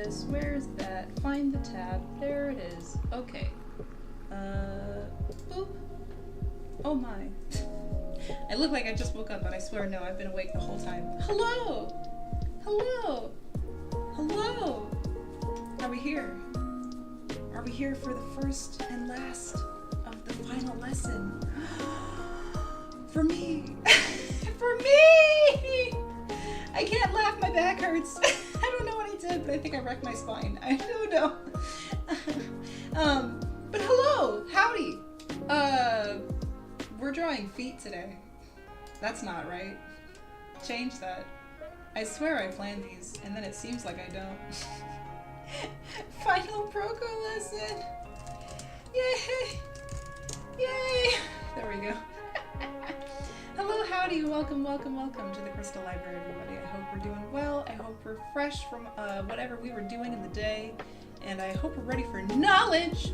this. Where's that? Find the tab. There it is. Okay. Boop. Oh my. I look like I just woke up, but I swear no, I've been awake the whole time. Hello! Hello! Hello! Are we here? Are we here for the first and last of the final lesson? For me. For me! I can't laugh, my back hurts. I don't know what I did, but I think I wrecked my spine. I don't know. But hello, howdy. We're drawing feet today. That's not right. Change that. I swear I planned these, and then it seems like I don't. Final Proko lesson. Yay! Yay! There we go. Hello, howdy, welcome to the Crystal Library, everybody. I hope we're doing well. I hope we're fresh from whatever we were doing in the day, and I hope we're ready for knowledge,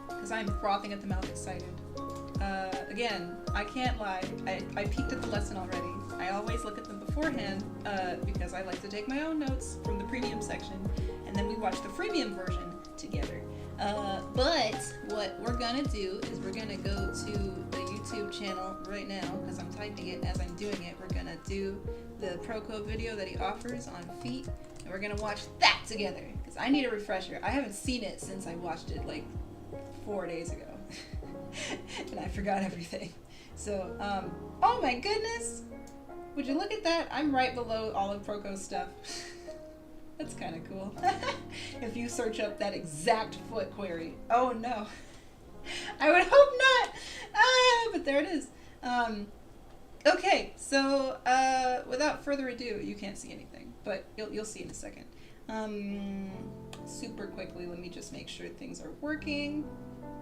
because I'm frothing at the mouth excited. Again, I can't lie, I peeked at the lesson already. I always look at them beforehand, because I like to take my own notes from the premium section, and then we watch the freemium version together. But what we're gonna do is we're gonna go to the YouTube channel right now, because I'm typing it as I'm doing it. We're gonna do the Proko video that he offers on feet, and we're gonna watch that together, because I need a refresher. I haven't seen it since I watched it like 4 days ago, and I forgot everything. So, oh my goodness! Would you look at that? I'm right below all of Proko's stuff. That's kind of cool. If you search up that exact foot query. Oh no. I would hope not. But there it is. Okay, so without further ado, you can't see anything, but you'll see in a second. Super quickly, let me just make sure things are working.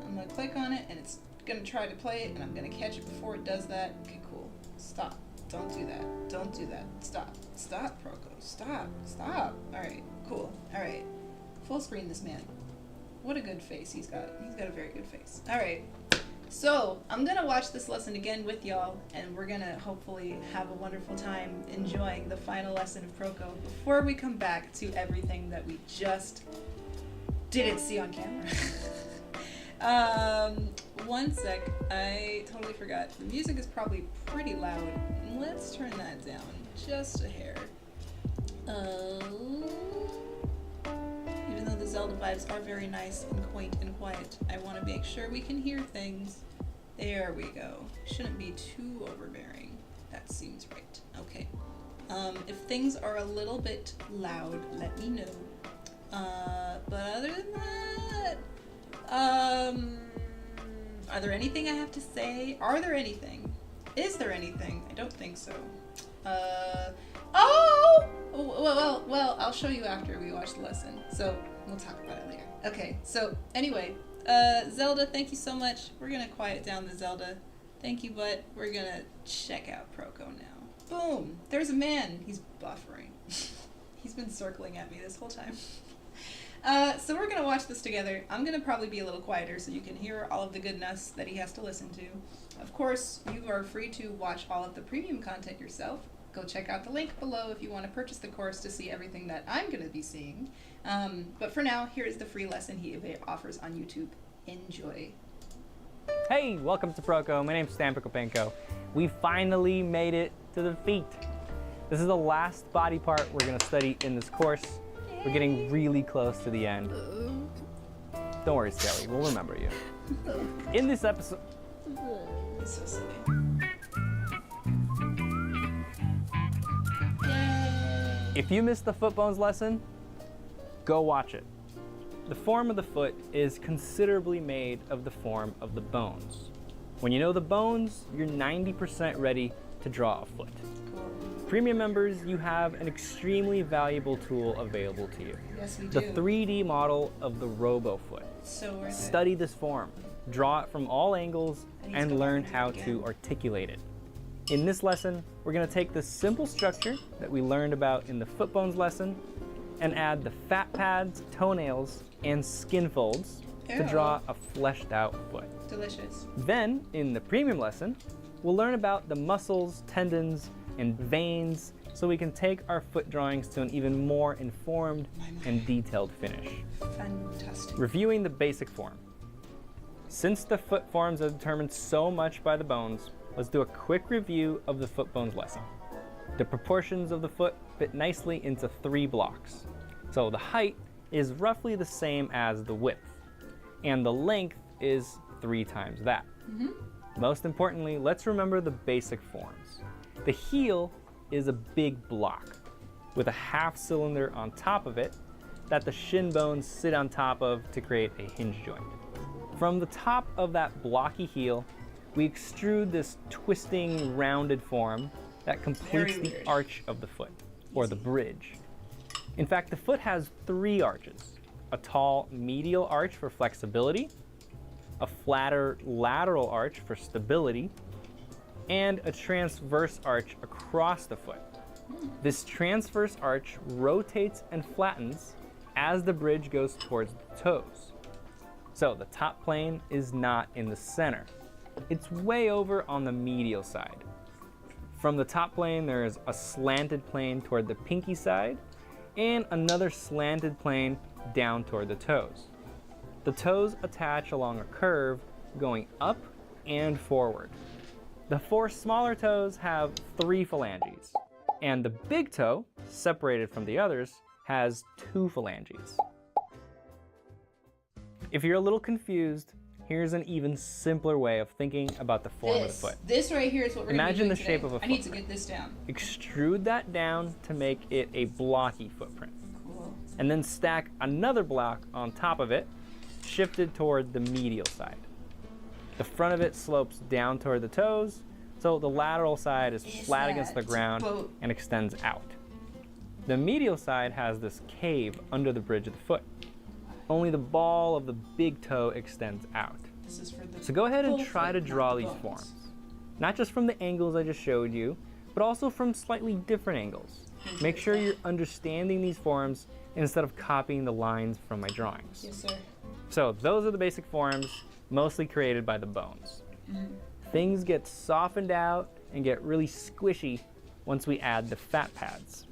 I'm gonna click on it, and it's gonna try to play it, and I'm gonna catch it before it does that. Okay, cool. Stop. Don't do that. Don't do that. Stop. Stop, Proko. Stop. Stop. Alright, cool. Alright. Full screen this man. What a good face he's got. He's got a very good face. Alright. So, I'm gonna watch this lesson again with y'all, and we're gonna hopefully have a wonderful time enjoying the final lesson of Proko before we come back to everything that we just didn't see on camera. One sec, I totally forgot. The music is probably pretty loud. Let's turn that down just a hair. Even though the Zelda vibes are very nice and quaint and quiet, I want to make sure we can hear things. There we go. Shouldn't be too overbearing. That seems right. Okay. If things are a little bit loud, let me know. But other than that, are there anything I have to say? Are there anything? Is there anything? I don't think so. Well, I'll show you after we watch the lesson. So, we'll talk about it later. Okay, so, anyway, Zelda, thank you so much. We're gonna quiet down the Zelda. Thank you, but we're gonna check out Proko now. Boom! There's a man. He's buffering. He's been circling at me this whole time. So we're gonna watch this together. I'm gonna probably be a little quieter so you can hear all of the goodness that he has to listen to. Of course, you are free to watch all of the premium content yourself. Go check out the link below if you want to purchase the course to see everything that I'm gonna be seeing. But for now, here is the free lesson he offers on YouTube. Enjoy. Hey, welcome to Proko. My name's Stan Prokopchenko. We finally made it to the feet. This is the last body part we're gonna study in this course. We're getting really close to the end. Don't worry, Skelly, we'll remember you. In this episode... So silly. If you missed the foot bones lesson, go watch it. The form of the foot is considerably made of the form of the bones. When you know the bones, you're 90% ready to draw a foot. Premium members, you have an extremely valuable tool available to you. Yes, we do. The 3D model of the RoboFoot. So worth it. Study this form, draw it from all angles, and learn how to articulate it. In this lesson, we're going to take the simple structure that we learned about in the foot bones lesson and add the fat pads, toenails, and skin folds to draw a fleshed out foot. Delicious. Then, in the premium lesson, we'll learn about the muscles, tendons, and veins so we can take our foot drawings to an even more informed and detailed finish. Fantastic. Reviewing the basic form. Since the foot forms are determined so much by the bones, let's do a quick review of the foot bones lesson. The proportions of the foot fit nicely into 3 blocks. So the height is roughly the same as the width, and the length is 3 times that. Most importantly, let's remember the basic forms. The heel is a big block with a half cylinder on top of it that the shin bones sit on top of to create a hinge joint. From the top of that blocky heel, we extrude this twisting, rounded form that completes the arch of the foot, or the bridge. In fact, the foot has 3 arches: a tall medial arch for flexibility, a flatter lateral arch for stability, and a transverse arch across the foot. This transverse arch rotates and flattens as the bridge goes towards the toes. So the top plane is not in the center. It's way over on the medial side. From the top plane, there is a slanted plane toward the pinky side and another slanted plane down toward the toes. The toes attach along a curve going up and forward. The 4 smaller toes have 3 phalanges, and the big toe, separated from the others, has 2 phalanges. If you're a little confused, here's an even simpler way of thinking about the form of the foot. This right here is what we're going to be doing today. Imagine the shape of a foot. I need to get this down. Extrude that down to make it a blocky footprint. Cool. And then stack another block on top of it, shifted toward the medial side. The front of it slopes down toward the toes, so the lateral side is flat against the ground and extends out. The medial side has this cave under the bridge of the foot. Only the ball of the big toe extends out. This is for the So go ahead and try to draw these forms. Not just from the angles I just showed you, but also from slightly different angles. Make sure you're understanding these forms instead of copying the lines from my drawings. Yes, sir. So those are the basic forms, mostly created by the bones. Things get softened out and get really squishy once we add the fat pads.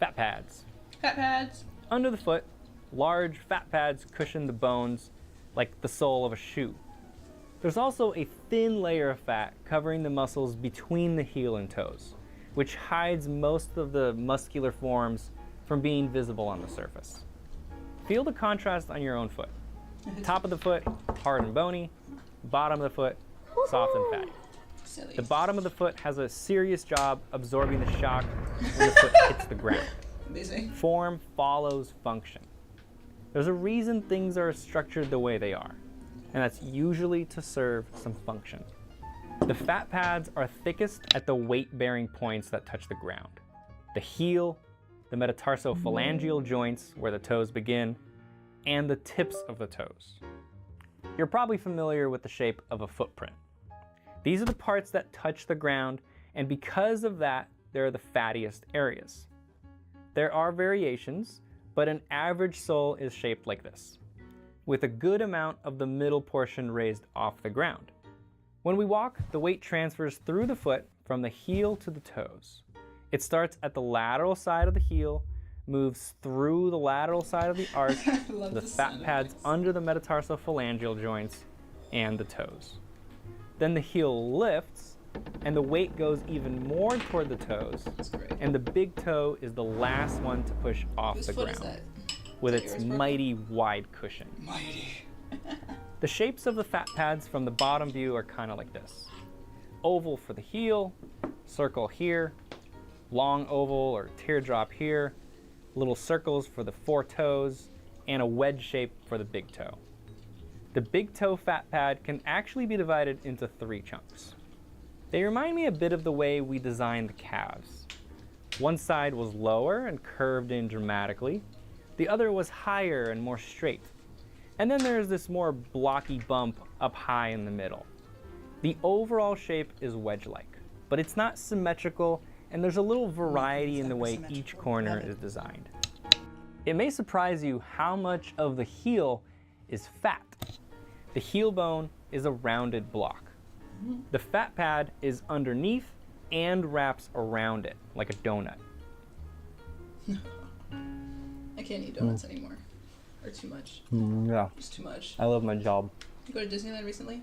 Fat pads. Fat pads. Under the foot, large fat pads cushion the bones like the sole of a shoe. There's also a thin layer of fat covering the muscles between the heel and toes, which hides most of the muscular forms from being visible on the surface. Feel the contrast on your own foot. Top of the foot, hard and bony. Bottom of the foot, soft and fatty. Silly. The bottom of the foot has a serious job absorbing the shock when the foot hits the ground. Amazing. Form follows function. There's a reason things are structured the way they are, and that's usually to serve some function. The fat pads are thickest at the weight-bearing points that touch the ground. The heel, the metatarsophalangeal joints where the toes begin, and the tips of the toes. You're probably familiar with the shape of a footprint. These are the parts that touch the ground, and because of that, they're the fattiest areas. There are variations, but an average sole is shaped like this, with a good amount of the middle portion raised off the ground. When we walk, the weight transfers through the foot from the heel to the toes. It starts at the lateral side of the heel, moves through the lateral side of the arch to the fat pads under the metatarsophalangeal joints and the toes. Then the heel lifts, and the weight goes even more toward the toes, and the big toe is the last one to push off the ground with its mighty wide cushion. Mighty. The shapes of the fat pads from the bottom view are kind of like this. Oval for the heel, circle here, long oval or teardrop here, little circles for the 4 toes, and a wedge shape for the big toe. The big toe fat pad can actually be divided into 3 chunks. They remind me a bit of the way we designed the calves. One side was lower and curved in dramatically. The other was higher and more straight. And then there's this more blocky bump up high in the middle. The overall shape is wedge-like, but it's not symmetrical, and there's a little variety in the way each corner is designed. It may surprise you how much of the heel is fat. The heel bone is a rounded block. The fat pad is underneath and wraps around it like a donut. I can't eat donuts anymore. Or too much. Yeah. It's too much. I love my job. You go to Disneyland recently?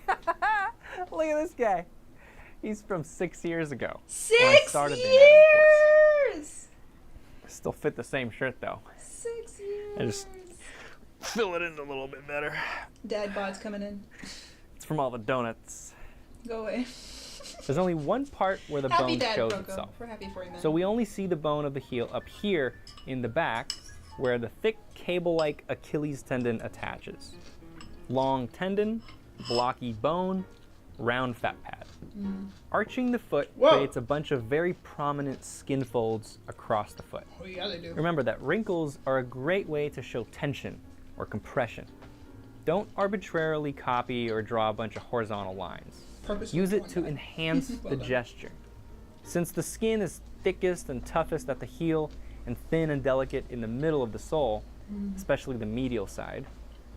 Look at this guy. He's from 6 years ago. 6 when I started the anatomy years! course. Still fit the same shirt though. 6 years. I just fill it in a little bit better. Dad bod's coming in. It's from all the donuts. Go away. There's only one part where the Happy bone Dad, shows Proko. itself. We're happy for you, man. So we only see the bone of the heel up here in the back, where the thick cable-like Achilles tendon attaches. Long tendon, blocky bone, round fat pad. Arching the foot creates a bunch of very prominent skin folds across the foot. Oh yeah, they do. Remember that wrinkles are a great way to show tension or compression. Don't arbitrarily copy or draw a bunch of horizontal lines. Use it to enhance the gesture. Since the skin is thickest and toughest at the heel and thin and delicate in the middle of the sole, especially the medial side,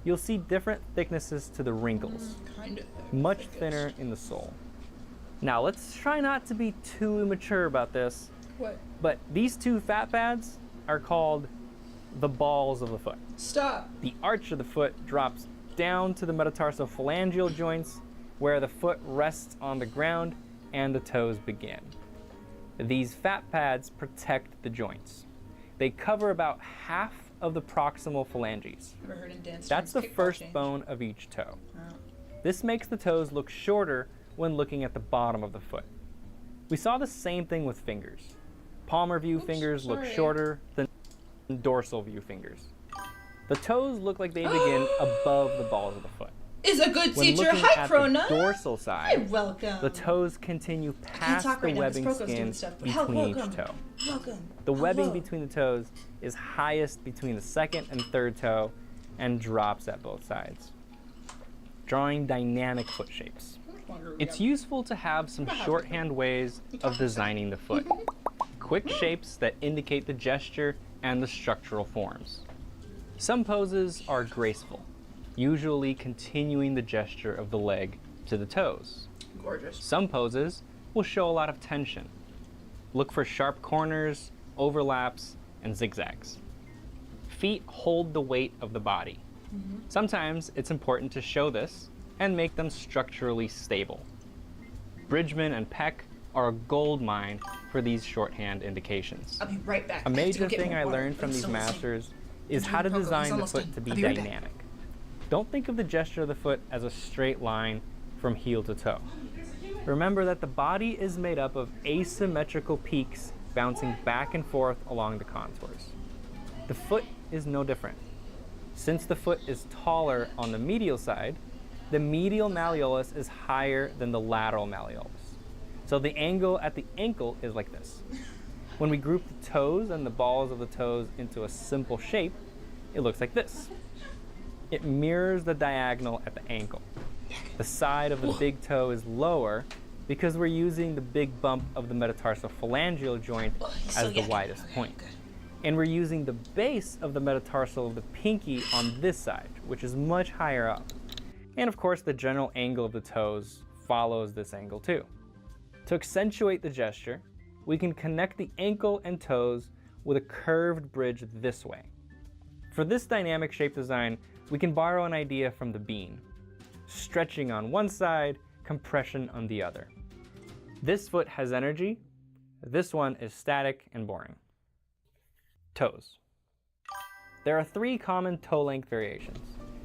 you'll see different thicknesses to the wrinkles, much thinner in the sole. Now let's try not to be too immature about this, but these two fat pads are called the balls of the foot. Stop. The arch of the foot drops down to the metatarsophalangeal joints, where the foot rests on the ground and the toes begin. These fat pads protect the joints. They cover about half of the proximal phalanges. Ever heard in dance That's the terms, first kickboxing? bone of each toe. Oh. This makes the toes look shorter when looking at the bottom of the foot. We saw the same thing with fingers. Palmar view fingers look shorter than dorsal view fingers. The toes look like they begin above the balls of the foot. Is a good When teacher. looking Hi, at Prona. the dorsal You're side, welcome. the toes continue past talk the right now 'cause webbing Proko's doing skin stuff, but between each welcome. toe. Welcome. The webbing Hello. between the toes is highest between the second and third toe and drops at both sides, drawing dynamic foot shapes. It's useful to have some shorthand ways of designing the foot. Quick shapes that indicate the gesture and the structural forms. Some poses are graceful, usually continuing the gesture of the leg to the toes. Gorgeous. Some poses will show a lot of tension. Look for sharp corners, overlaps, and zigzags. Feet hold the weight of the body. Sometimes it's important to show this and make them structurally stable. Bridgman and Peck are a gold mine for these shorthand indications. I'll be right back. A I have to major go get thing more I water. learned from I'm these still listening. masters is I'm how to doing Proko. design He's the almost foot done. to be I'll be right back. dynamic. Don't think of the gesture of the foot as a straight line from heel to toe. Remember that the body is made up of asymmetrical peaks bouncing back and forth along the contours. The foot is no different. Since the foot is taller on the medial side, the medial malleolus is higher than the lateral malleolus. So the angle at the ankle is like this. When we group the toes and the balls of the toes into a simple shape, it looks like this. It mirrors the diagonal at the ankle. The side of the big toe is lower because we're using the big bump of the metatarsophalangeal joint as the widest point. And we're using the base of the metatarsal of the pinky on this side, which is much higher up. And of course, the general angle of the toes follows this angle too. To accentuate the gesture, we can connect the ankle and toes with a curved bridge this way. For this dynamic shape design, we can borrow an idea from the bean. Stretching on one side, compression on the other. This foot has energy, this one is static and boring. Toes. There are 3 common toe length variations,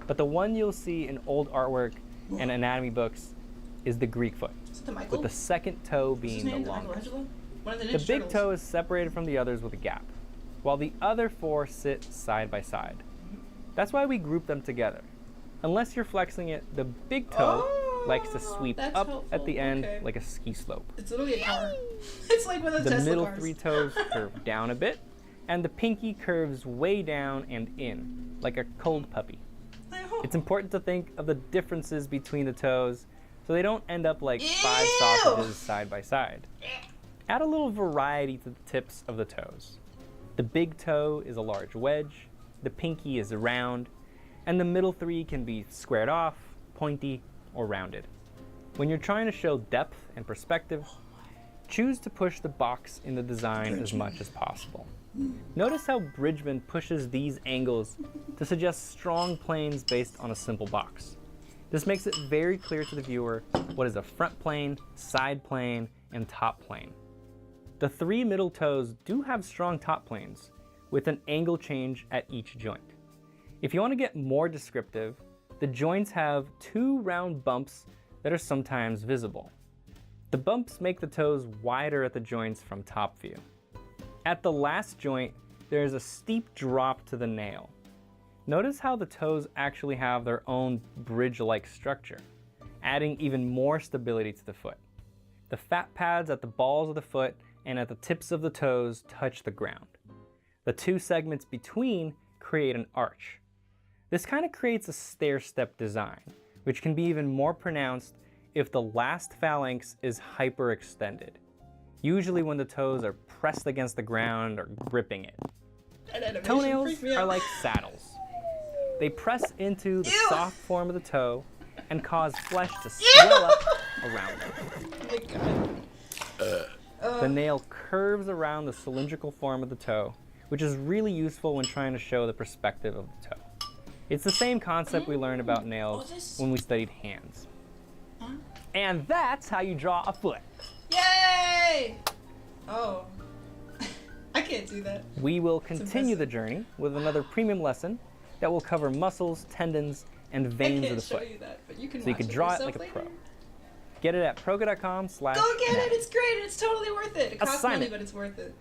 but the one you'll see in old artwork and anatomy books is the Greek foot, Is it the Michael? with the second toe What's his being the name? longest. Michelangelo? One of the The Ninja big Turtles. toe is separated from the others with a gap, while the other 4 sit side by side. That's why we group them together. Unless you're flexing it, the big toe likes to sweep that's up helpful. at the end Okay. like a ski slope. It's literally a car. It's like one of those The Tesla middle cars. 3 toes curve down a bit, and the pinky curves way down and in, like a cold puppy. It's important to think of the differences between the toes so they don't end up like 5 sausages side by side. Add a little variety to the tips of the toes. The big toe is a large wedge, the pinky is round, and the middle 3 can be squared off, pointy, or rounded. When you're trying to show depth and perspective, choose to push the box in the design as much as possible. Notice how Bridgman pushes these angles to suggest strong planes based on a simple box. This makes it very clear to the viewer what is a front plane, side plane, and top plane. The 3 middle toes do have strong top planes, with an angle change at each joint. If you want to get more descriptive, the joints have two round bumps that are sometimes visible. The bumps make the toes wider at the joints from top view. At the last joint, there is a steep drop to the nail. Notice how the toes actually have their own bridge-like structure, adding even more stability to the foot. The fat pads at the balls of the foot and at the tips of the toes touch the ground. The two segments between create an arch. This kind of creates a stair-step design, which can be even more pronounced if the last phalanx is hyperextended, usually when the toes are pressed against the ground or gripping it. Toenails are like saddles. They press into the soft form of the toe and cause flesh to swell up around them. Oh my God. The nail curves around the cylindrical form of the toe, which is really useful when trying to show the perspective of the toe. It's the same concept we learned about nails when we studied hands. And that's how you draw a foot. Yay! Oh. I can't do that. We will continue the journey with another premium lesson that will cover muscles, tendons, and veins of the foot. I can't show you that, but you can so you watch can draw it yourself like a later. pro. Get it at proko.com/. Go get it! It's great! It's totally worth it! It costs money, but it's worth it.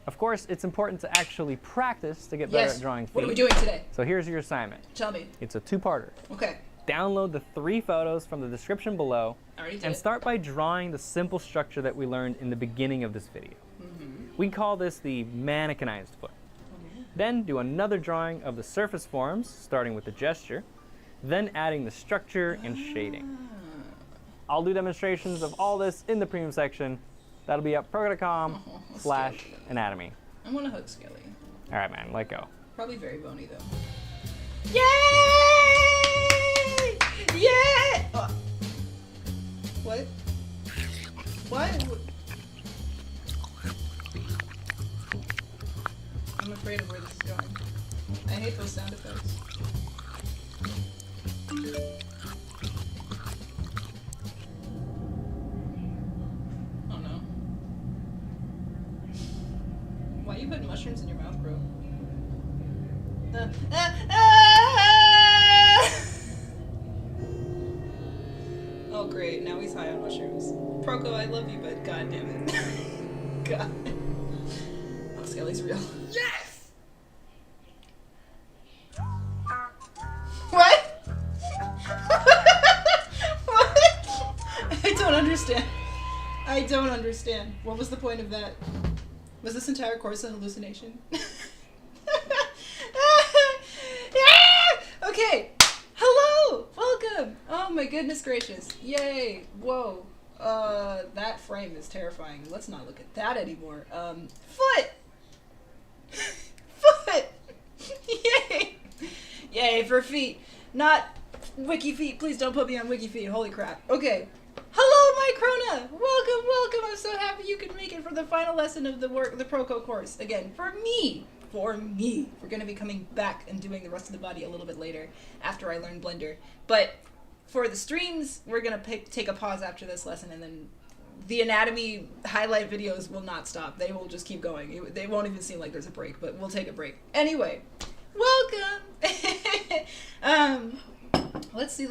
Of course, it's important to actually practice to get better at drawing feet. What are we doing today? So here's your assignment. Tell me. It's a two-parter. Okay. Download the 3 photos from the description below and start by drawing the simple structure that we learned in the beginning of this video. We call this the mannequinized foot. Then do another drawing of the surface forms, starting with the gesture, then adding the structure and shading. I'll do demonstrations of all this in the premium section. That'll be at proko.com/anatomy. I want to hug Skelly. All right, man, let go. Probably very bony, though. Yay! Yay! What? What? I'm afraid of where this is going. I hate those sound effects. Oh no. Why are you putting mushrooms in your mouth, bro? Oh great, now he's high on mushrooms. Proko, I love you, but god damn it. God. Oh, Skelly's real. Yes! What? What? I don't understand. I don't understand. What was the point of that? Was this entire course an hallucination? Okay. Hello. Welcome. Oh my goodness gracious. Yay. Whoa. That frame is terrifying. Let's not look at that anymore. Foot. Foot. Yay. Yay for feet. Not wiki feet. Please don't put me on wiki feet. Holy crap. Okay. Hello, my Krona. Welcome, welcome. I'm so happy you could make it for the final lesson of the Proko course. Again, for me. For me. We're going to be coming back and doing the rest of the body a little bit later after I learn Blender. But for the streams, we're going to take a pause after this lesson, and then the anatomy highlight videos will not stop. They will just keep going. They won't even seem like there's a break, but we'll take a break. Anyway, welcome! Let's see.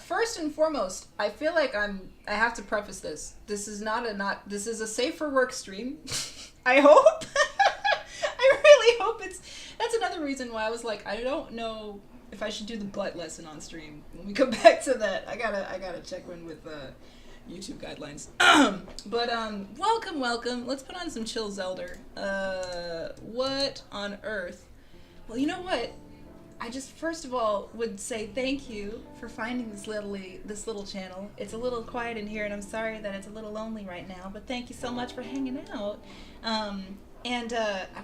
First and foremost, I feel like I have to preface this. This is this is a safe for work stream. I hope. I really hope that's another reason why I was like, I don't know if I should do the butt lesson on stream. When we come back to that, I gotta check in with YouTube guidelines. But welcome. Let's put on some Chill Zelda. What on earth? Well, you know what? I just first of all would say thank you for finding this little channel. It's a little quiet in here, and I'm sorry that it's a little lonely right now. But thank you so much for hanging out. I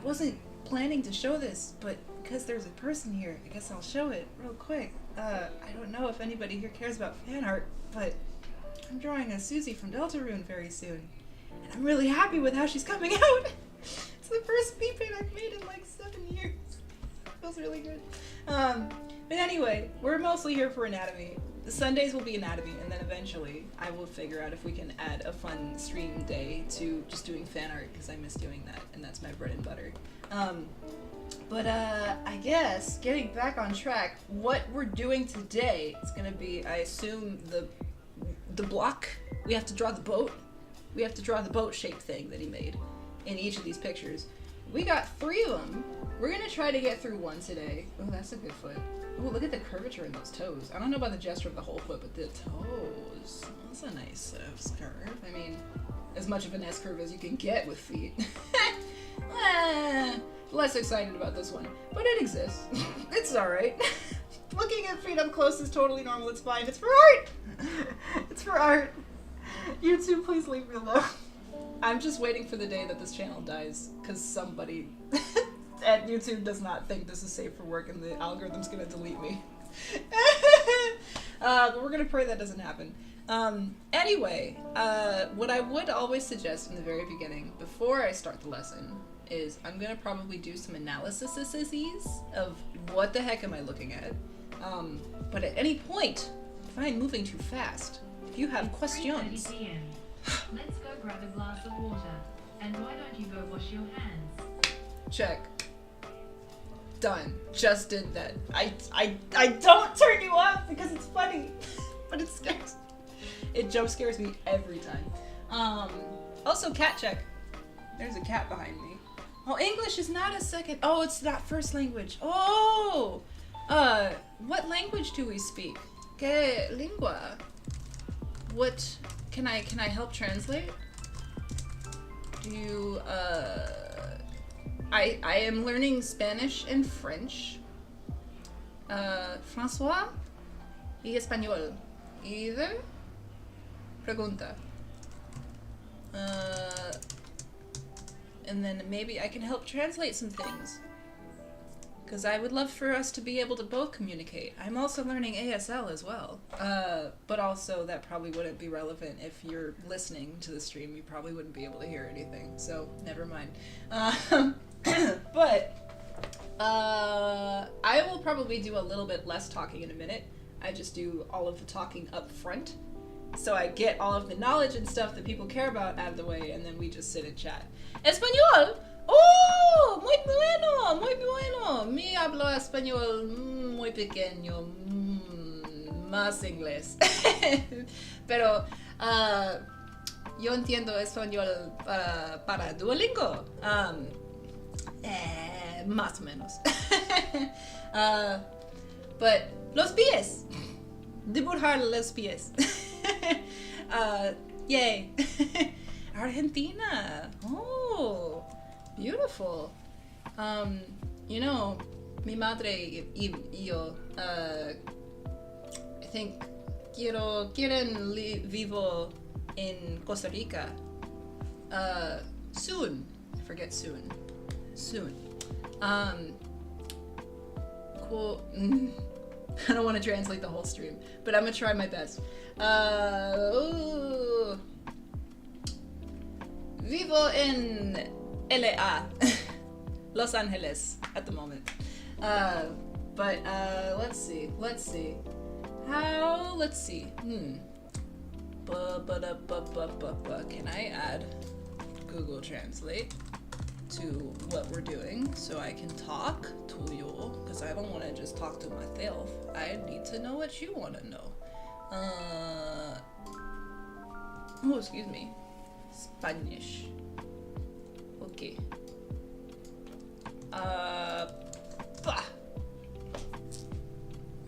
wasn't planning to show this, but because there's a person here, I guess I'll show it real quick. I don't know if anybody here cares about fan art, but I'm drawing a Susie from Deltarune very soon, and I'm really happy with how she's coming out. It's the first speed paint I've made in like 7 years. Feels really good. But anyway, we're mostly here for anatomy. The Sundays will be anatomy, and then eventually I will figure out if we can add a fun stream day to just doing fan art, because I miss doing that, and that's my bread and butter. I guess, getting back on track, what we're doing today is gonna be, I assume, the block. We have to draw the boat. We have to draw the boat-shaped thing that he made in each of these pictures. We got 3 of them. We're gonna try to get through one today. Oh, that's a good foot. Oh, look at the curvature in those toes. I don't know about the gesture of the whole foot, but the toes. That's a nice curve. I mean, as much of an S curve as you can get with feet. Less excited about this one, but it exists. It's alright. Looking at feet up close is totally normal. It's fine. It's for art! It's for art. YouTube, please leave me alone. I'm just waiting for the day that this channel dies, because somebody at YouTube does not think this is safe for work and the algorithm's gonna delete me. But we're gonna pray that doesn't happen. Anyway, what I would always suggest in the very beginning, before I start the lesson, is I'm gonna probably do some analysis of what the heck am I looking at. But at any point, if I'm moving too fast, if you have questions... 3:30 p.m. Let's go grab a glass of water. And why don't you go wash your hands? Check. Done. Just did that. I don't turn you off because it's funny. But it scares. It jump scares me every time. Also cat check. There's a cat behind me. Oh, English is not a second. Oh, it's not first language. Oh! What language do we speak? Que lingua? What can I help translate? Do you I am learning Spanish and French. François y español. Either? Pregunta. And then maybe I can help translate some things. Because I would love for us to be able to both communicate. I'm also learning ASL as well. But also that probably wouldn't be relevant if you're listening to the stream. You probably wouldn't be able to hear anything. So, never mind. But I will probably do a little bit less talking in a minute. I just do all of the talking up front. So I get all of the knowledge and stuff that people care about out of the way, and then we just sit and chat. Español! Oh, muy bueno, muy bueno. Mi hablo español muy pequeño, más inglés. Pero yo entiendo español para Duolingo. Más o menos. But los pies. Dibujar los pies. Yay. Argentina. Oh. Beautiful. You know, mi madre y yo, I think quieren vivo in Costa Rica. Soon. I forget soon. Soon. Cool. I don't want to translate the whole stream, but I'm gonna try my best. Vivo en LA, Los Angeles at the moment. But let's see. Can I add Google Translate to what we're doing so I can talk to you? Because I don't want to just talk to myself. I need to know what you want to know. Oh, excuse me. Spanish. Okay.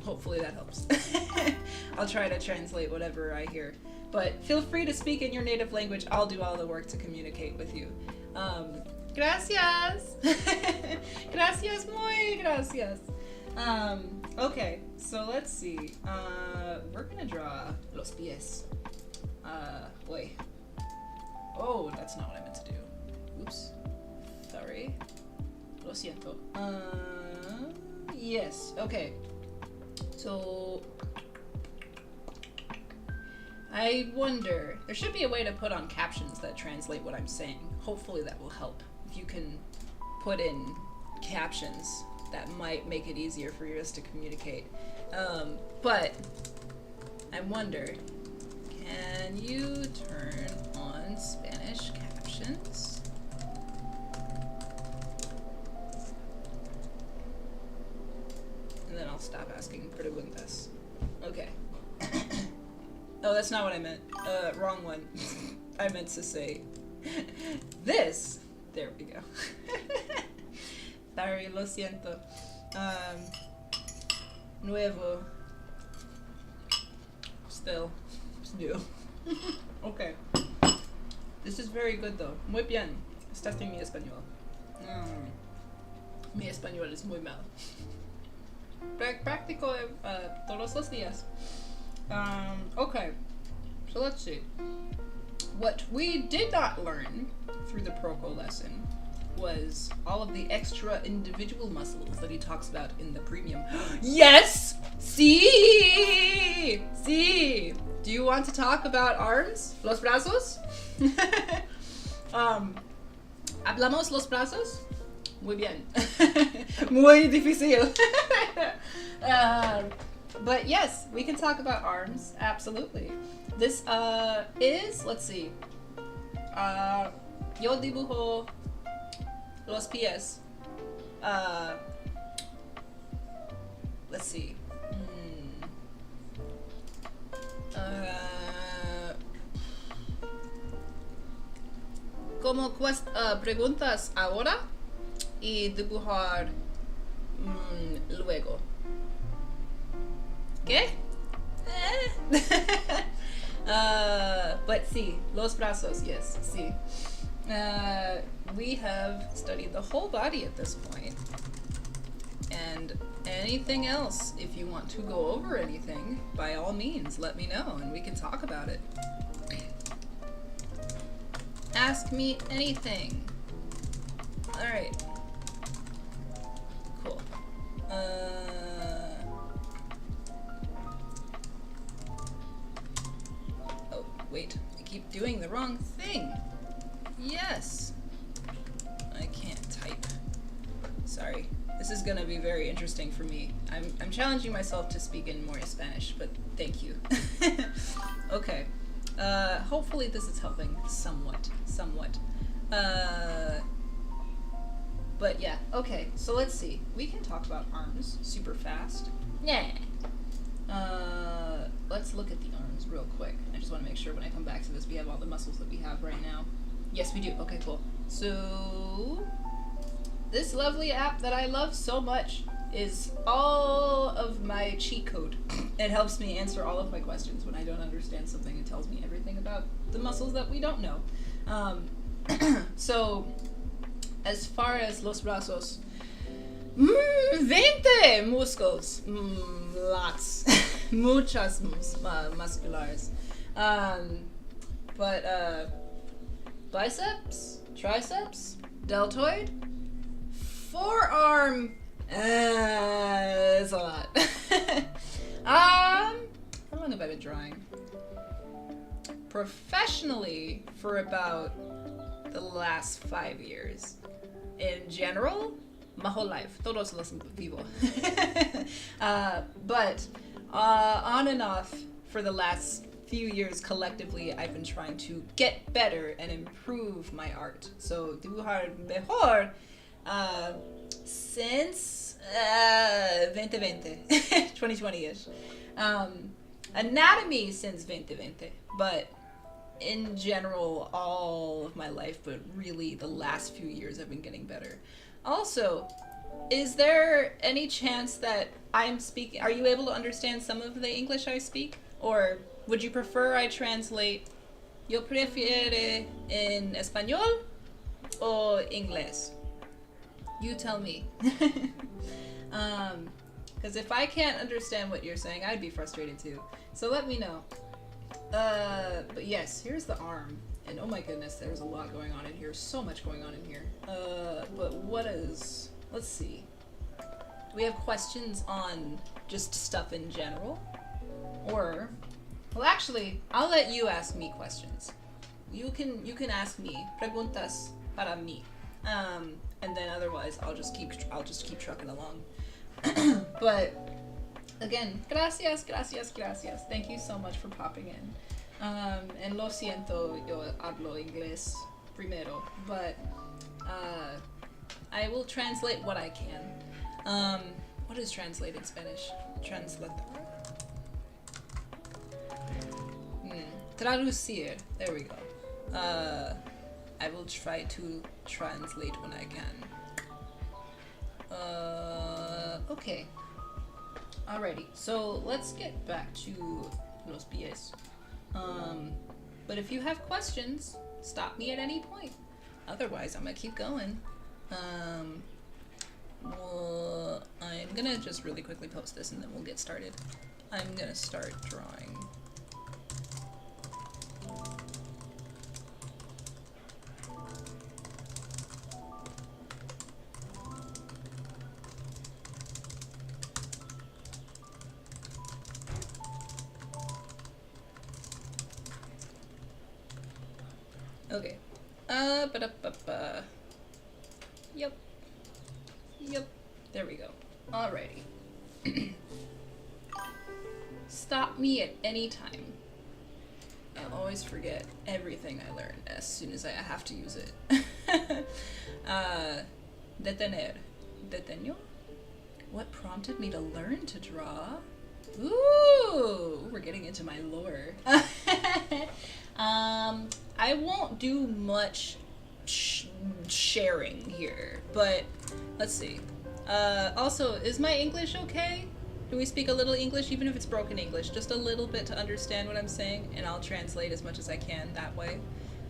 Hopefully that helps. I'll try to translate whatever I hear. But feel free to speak in your native language. I'll do all the work to communicate with you. Gracias! Gracias, muy gracias! Okay, so let's see. We're gonna draw los pies. Wait. Oh, that's not what I meant to do. Oops. Sorry. Lo siento. Yes, okay. So, I wonder, there should be a way to put on captions that translate what I'm saying. Hopefully that will help. If you can put in captions, that might make it easier for us to communicate. But, I wonder, can you turn on Spanish captions? stop asking preguntas. Okay. Oh, that's not what I meant. Wrong one. I meant to say this. There we go. Sorry, lo siento. Nuevo. Still. It's new. Okay. This is very good though. Muy bien. Estás en mi español. Mi español es muy mal. Practico todos los días. Okay. So let's see. What we did not learn through the Proko lesson was all of the extra individual muscles that he talks about in the premium. Yes! Sí! Sí! Do you want to talk about arms? Los brazos? Hablamos los brazos? Muy bien. Muy difícil. But yes, we can talk about arms. Absolutely. This is, let's see. Yo dibujo los pies. Let's see. Como preguntas ahora y dibujar luego. ¿Qué? But sí, los brazos, yes, sí. We have studied the whole body at this point. And anything else, if you want to go over anything, by all means, let me know and we can talk about it. Ask me anything. Alright. Cool. Oh, wait. I keep doing the wrong thing. Yes. I can't type. Sorry. This is gonna be very interesting for me. I'm challenging myself to speak in more Spanish, but thank you. Okay. Hopefully this is helping somewhat. But yeah, okay, so let's see. We can talk about arms super fast. Yeah. Let's look at the arms real quick. I just want to make sure when I come back to this we have all the muscles that we have right now. Yes, we do. Okay, cool. So this lovely app that I love so much is all of my cheat code. It helps me answer all of my questions when I don't understand something. It tells me everything about the muscles that we don't know. So, as far as los brazos, 20 muscles, lots, muchas musculares. But biceps, triceps, deltoid, forearm. It's a lot. How long have I been drawing? Professionally, for about the last 5 years. In general, my whole life. Todos los vivo. But on and off for the last few years collectively, I've been trying to get better and improve my art. So, dibujar mejor since 2020, 2020-ish. Anatomy since 2020, but in general, all of my life, but really the last few years I've been getting better. Also, is there any chance that I'm speaking, are you able to understand some of the English I speak? Or would you prefer I translate yo prefiere en español o inglés? You tell me. Because if I can't understand what you're saying, I'd be frustrated too. So let me know. But yes, here's the arm. And oh my goodness, there's a lot going on in here. So much going on in here. But what is... Let's see. Do we have questions on just stuff in general? Or... Well, actually, I'll let you ask me questions. You can ask me. Preguntas para mí. And then otherwise, I'll just keep trucking along. But... Again, gracias. Thank you so much for popping in. And lo siento, yo hablo inglés primero, but I will translate what I can. What is translate in Spanish? Translate. Traducir. There we go. I will try to translate when I can. Okay. Alrighty. So let's get back to los pies. But if you have questions, stop me at any point. Otherwise, I'm gonna keep going. Well, I'm gonna just really quickly post this and then we'll get started. I'm gonna start drawing. Okay. Ba-da-ba-ba. Yep. Yep. There we go. Alrighty. Stop me at any time. I'll always forget everything I learned as soon as I have to use it. Detener. Deteño? What prompted me to learn to draw? Ooh, we're getting into my lore. I won't do much sharing here, but let's see. Also, is my English okay? Do we speak a little English, even if it's broken English? Just a little bit to understand what I'm saying, and I'll translate as much as I can that way.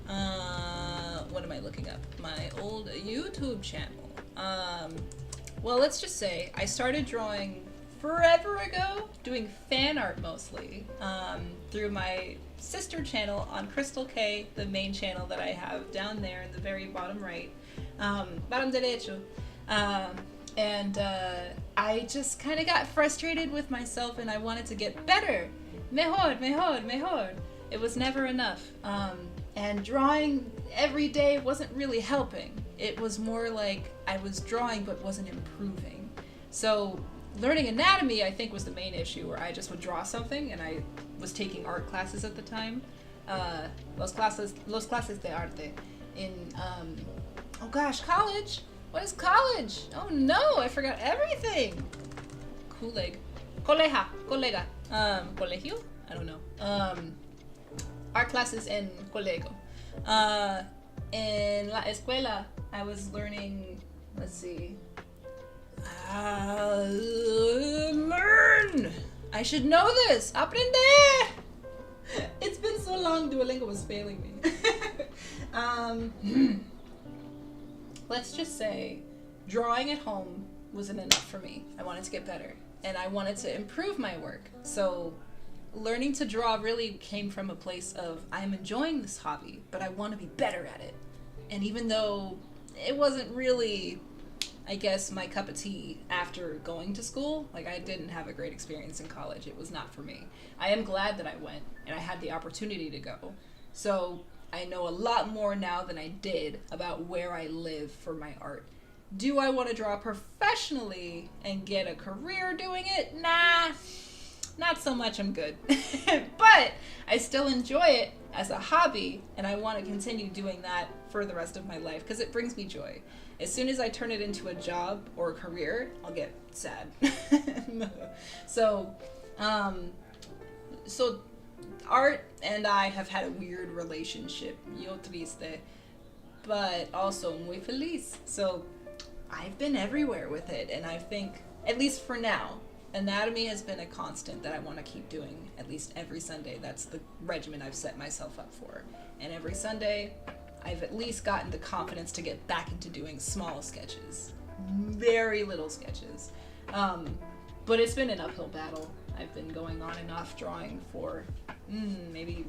What am I looking up? My old YouTube channel. Well, let's just say I started drawing forever ago, doing fan art mostly, through my sister channel on Crystal K, the main channel that I have down there in the very bottom right, bottom derecho. And I just kind of got frustrated with myself and I wanted to get better. Mejor, mejor, mejor. It was never enough. And drawing every day wasn't really helping. It was more like I was drawing but wasn't improving. So learning anatomy, I think, was the main issue, where I just would draw something, and I was taking art classes at the time. Los clases de arte in, oh gosh, college? What is college? Oh no, I forgot everything. Coleg. Coleja. Colega. Colegio? I don't know. Art classes in colegio. In la escuela, I was learning, let's see, learn! I should know this! Aprender! It's been so long, Duolingo was failing me. Let's just say drawing at home wasn't enough for me. I wanted to get better, and I wanted to improve my work. So learning to draw really came from a place of, I'm enjoying this hobby, but I want to be better at it. And even though it wasn't really, I guess, my cup of tea after going to school, like, I didn't have a great experience in college. It was not for me. I am glad that I went and I had the opportunity to go. So I know a lot more now than I did about where I live for my art. Do I want to draw professionally and get a career doing it? Nah, not so much. I'm good. But I still enjoy it as a hobby, and I want to continue doing that for the rest of my life because it brings me joy. As soon as I turn it into a job or a career, I'll get sad. So art and I have had a weird relationship. Yo triste. But also muy feliz. So I've been everywhere with it, and I think, at least for now, anatomy has been a constant that I want to keep doing at least every Sunday. That's the regimen I've set myself up for. And every Sunday, I've at least gotten the confidence to get back into doing small sketches. Very little sketches. But it's been an uphill battle. I've been going on and off drawing for maybe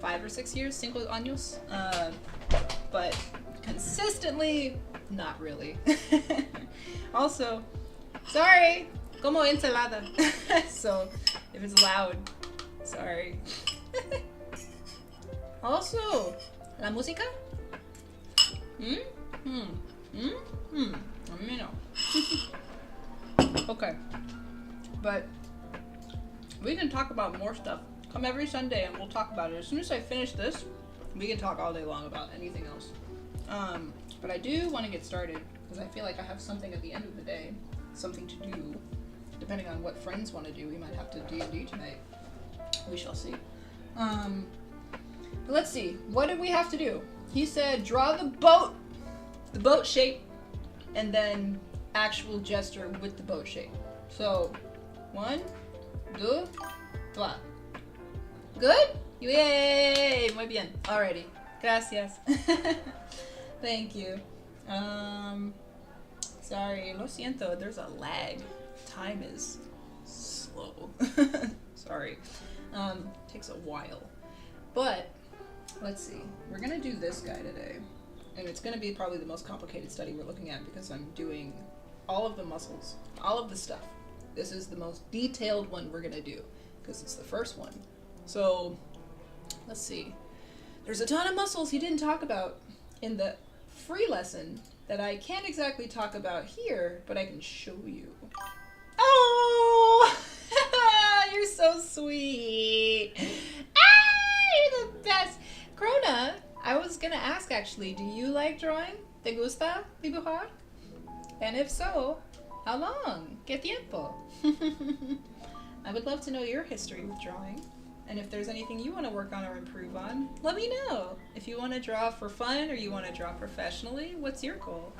5 or 6 years, 5 años. But consistently, not really. Also, sorry, como ensalada. So if it's loud, sorry. Also, la música. Let me know. Okay, but we can talk about more stuff. Come every Sunday and we'll talk about it. As soon as I finish this, we can talk all day long about anything else. But I do want to get started because I feel like I have something at the end of the day, something to do. depending on what friends want to do, we might have to D&D tonight. We shall see. But let's see. What did we have to do? He said draw the boat shape, and then actual gesture with the boat shape. So, 1, 2, 3. Good? Yay! Muy bien. Alrighty. Gracias. Thank you. Sorry. Lo siento. There's a lag. Time is slow. Sorry. Takes a while. But, let's see. We're gonna do this guy today. And it's gonna be probably the most complicated study we're looking at because I'm doing all of the muscles, all of the stuff. This is the most detailed one we're gonna do because it's the first one. So, let's see. There's a ton of muscles he didn't talk about in the free lesson that I can't exactly talk about here, but I can show you. Oh! You're so sweet. You're the best. Krona, I was gonna ask actually, do you like drawing? ¿Te gusta dibujar? And if so, how long? ¿Qué tiempo? I would love to know your history with drawing. And if there's anything you want to work on or improve on, let me know. If you want to draw for fun or you want to draw professionally, what's your goal?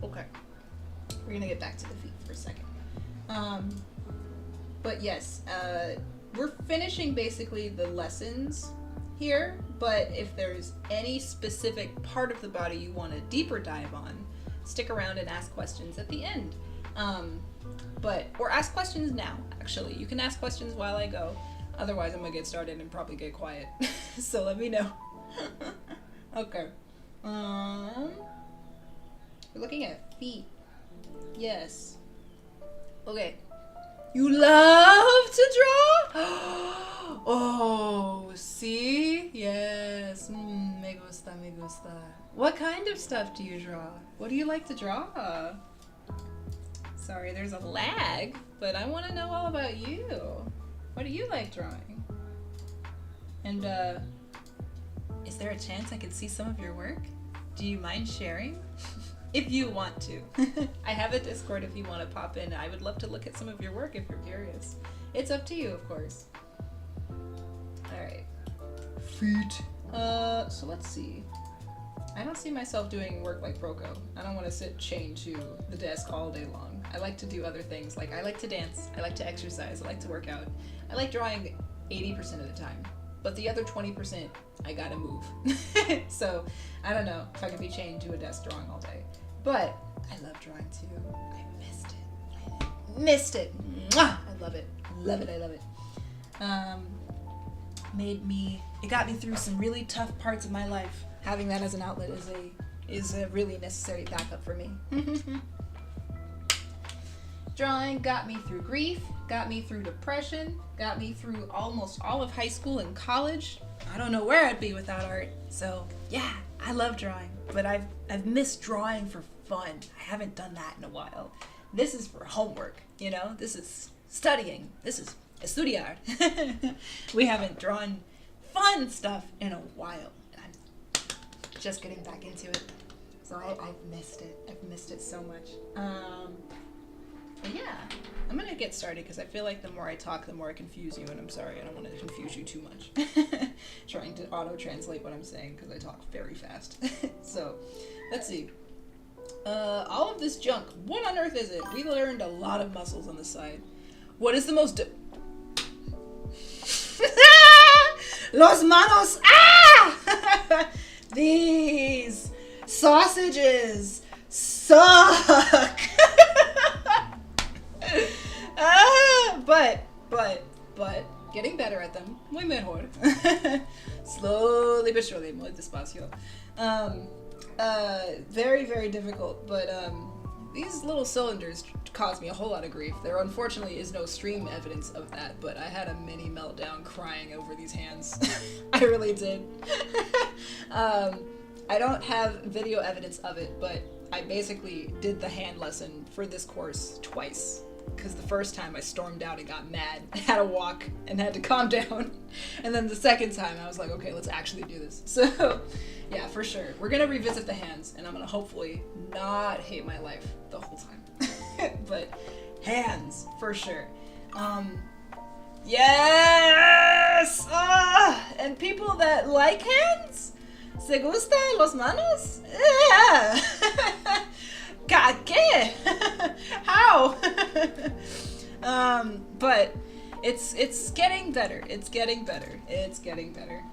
Okay. We're gonna get back to the feet for a second. But yes, we're finishing basically the lessons here, but if there's any specific part of the body you want a deeper dive on, stick around and ask questions at the end. Or ask questions now, actually. You can ask questions while I go. Otherwise, I'm gonna get started and probably get quiet. So let me know. Okay. We're looking at feet. Yes. Okay. You love to draw? Oh, see? Yes. Me gusta, me gusta. What kind of stuff do you draw? What do you like to draw? Sorry, there's a lag, but I want to know all about you. What do you like drawing? And, is there a chance I could see some of your work? Do you mind sharing? If you want to. I have a Discord if you want to pop in. I would love to look at some of your work if you're curious. It's up to you, of course. Alright. Feet. So let's see. I don't see myself doing work like Proko. I don't want to sit chained to the desk all day long. I like to do other things. Like, I like to dance. I like to exercise. I like to work out. I like drawing 80% of the time. But the other 20%, I gotta move. So, I don't know if I could be chained to a desk drawing all day. But, I love drawing too. I missed it. I missed it. Mwah! I love it. Love it, I love it. It got me through some really tough parts of my life. Having that as an outlet is a really necessary backup for me. Drawing got me through grief, got me through depression, got me through almost all of high school and college. I don't know where I'd be without art. So yeah, I love drawing, but I've missed drawing for fun. I haven't done that in a while. This is for homework, you know? This is studying. This is estudiar. We haven't drawn fun stuff in a while. I'm just getting back into it. So I've missed it. I've missed it so much. But yeah, I'm gonna get started because I feel like the more I talk, the more I confuse you, and I'm sorry, I don't want to confuse you too much. Trying to auto-translate what I'm saying because I talk very fast. So, let's see. All of this junk, what on earth is it? We learned a lot of muscles on the side. What is the most... Los manos! Ah! These sausages suck! But getting better at them. Muy mejor. Slowly but surely, muy despacio. Very, very difficult, but these little cylinders caused me a whole lot of grief. There unfortunately is no stream evidence of that, but I had a mini meltdown crying over these hands. I really did. I don't have video evidence of it, but I basically did the hand lesson for this course twice. because the first time I stormed out and got mad, had to walk and had to calm down. And then the second time I was like, okay, let's actually do this. So yeah, for sure. We're gonna revisit the hands, and I'm gonna hopefully not hate my life the whole time. But hands, for sure. Yes! And people that like hands? ¿Se gusta los manos? Yeah! ¿Qué? How? But it's getting better. It's getting better. It's getting better.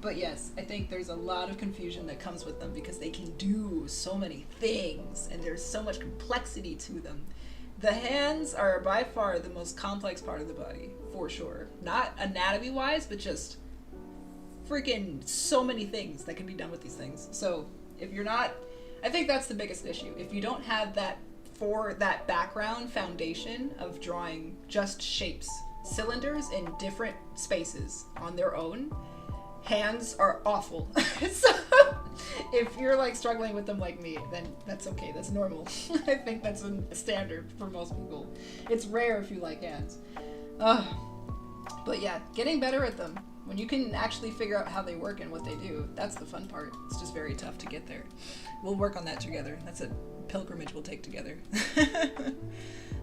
But yes, I think there's a lot of confusion that comes with them because they can do so many things and there's so much complexity to them. The hands are by far the most complex part of the body, for sure. Not anatomy-wise, but just freaking so many things that can be done with these things. So if you're not, I think that's the biggest issue. If you don't have that background foundation of drawing just shapes, cylinders in different spaces on their own, hands are awful. So if you're like struggling with them like me, then that's okay. That's normal. I think that's a standard for most people. It's rare if you like hands. But yeah, getting better at them. When you can actually figure out how they work and what they do, that's the fun part. It's just very tough to get there. We'll work on that together. That's a pilgrimage we'll take together.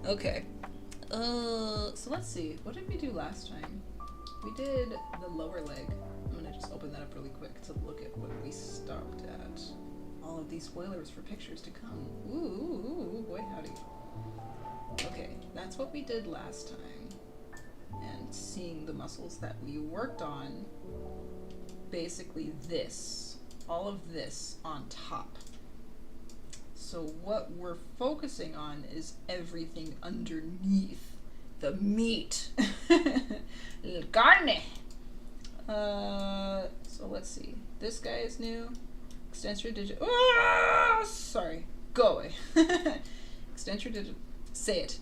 Okay. So let's see. What did we do last time? We did the lower leg. I'm gonna just open that up really quick to look at what we stopped at. All of these spoilers for pictures to come. Ooh, boy howdy. Okay, that's what we did last time. And seeing the muscles that we worked on, basically this, all of this on top. So what we're focusing on is everything underneath, the meat, el carne. So let's see, this guy is new, extensor digit, sorry, go away. Extensor digit, say it.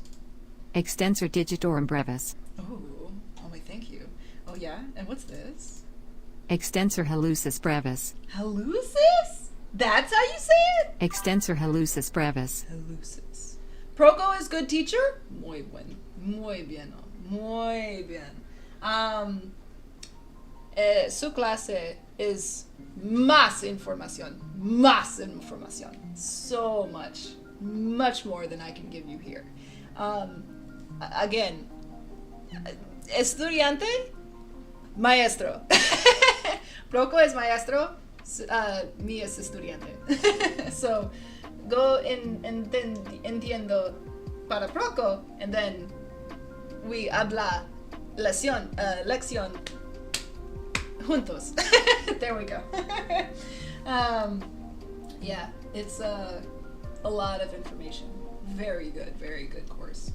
Extensor digitorum brevis. Oh my, thank you. Oh yeah, and what's this? Extensor hallucis brevis. Hallucis? That's how you say it? Extensor hallucis brevis. Hallucis. Proko is good teacher? Muy buen. Muy bien. Muy bien. Su clase is más información. Más información. So much more than I can give you here. Again, estudiante, maestro. Proko es maestro, mi es estudiante. So, go entiendo para Proko, and then we habla lección juntos. There we go. Yeah, it's a lot of information. Very good course.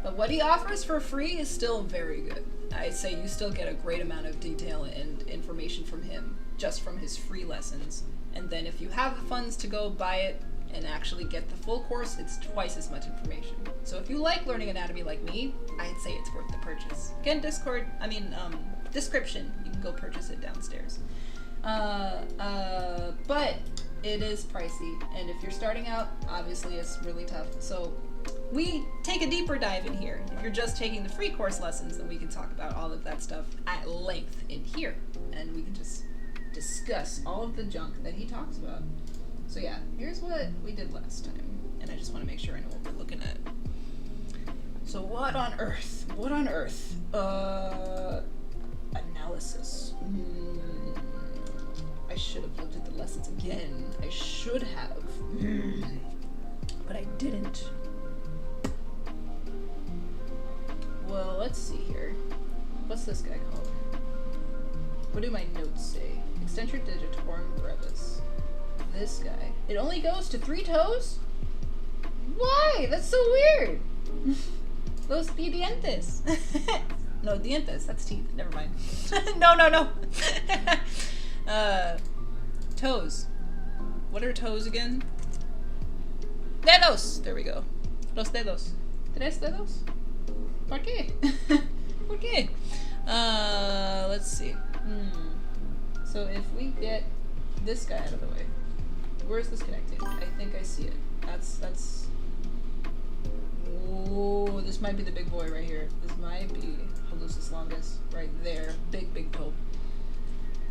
But what he offers for free is still very good. I say you still get a great amount of detail and information from him, just from his free lessons. And then if you have the funds to go buy it and actually get the full course, it's twice as much information. So if you like learning anatomy like me, I'd say it's worth the purchase. Again, description, you can go purchase it downstairs. But it is pricey, and if you're starting out, obviously it's really tough. So we take a deeper dive in here. If you're just taking the free course lessons, then we can talk about all of that stuff at length in here, and we can just discuss all of the junk that he talks about. So yeah, here's what we did last time, and I just want to make sure I know what we're looking at. So what on earth? Analysis. I should have looked at the lessons again. I should have. But I didn't. Well, let's see here. What's this guy called? What do my notes say? Extensor digitorum brevis. This guy. It only goes to 3 toes? Why? That's so weird. Los dientes. No, dientes. That's teeth. Never mind. No. Toes. What are toes again? Dedos! There we go. Los dedos. 3 dedos? ¿Por qué? ¿Por qué? Let's see. So if we get this guy out of the way, where's this connecting? I think I see it. That's might be the big boy right here. This might be Halucis longus right there. Big toe.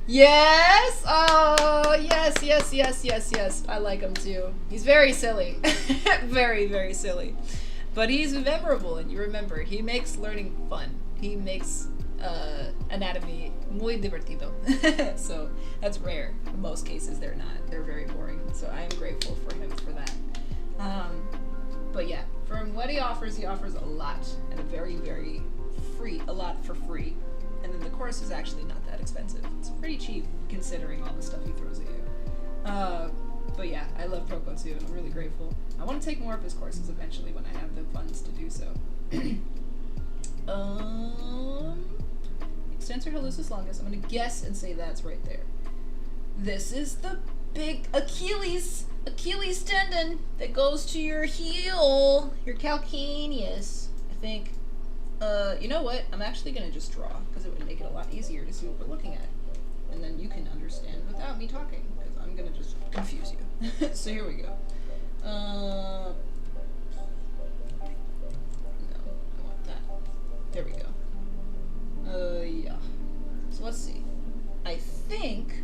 Yes! Oh, yes. I like him too. He's very silly. Very silly. But he's memorable, and you remember, he makes learning fun. He makes anatomy muy divertido. So that's rare. In most cases, they're not. They're very boring. So I am grateful for him for that. But yeah, from what he offers a lot, and a lot for free. And then the course is actually not that expensive. It's pretty cheap considering all the stuff he throws at you. But yeah, I love Proko too, and I'm really grateful. I want to take more of his courses eventually when I have the funds to do so. Extensor Halucis longus. I'm gonna guess and say that's right there. This is the big Achilles tendon that goes to your heel, your calcaneus, I think. You know what? I'm actually gonna just draw because it would make it a lot easier to see what we're looking at, and then you can understand without me talking because I'm gonna just confuse you. So here we go. No, I want that. There we go. Yeah. So let's see. I think.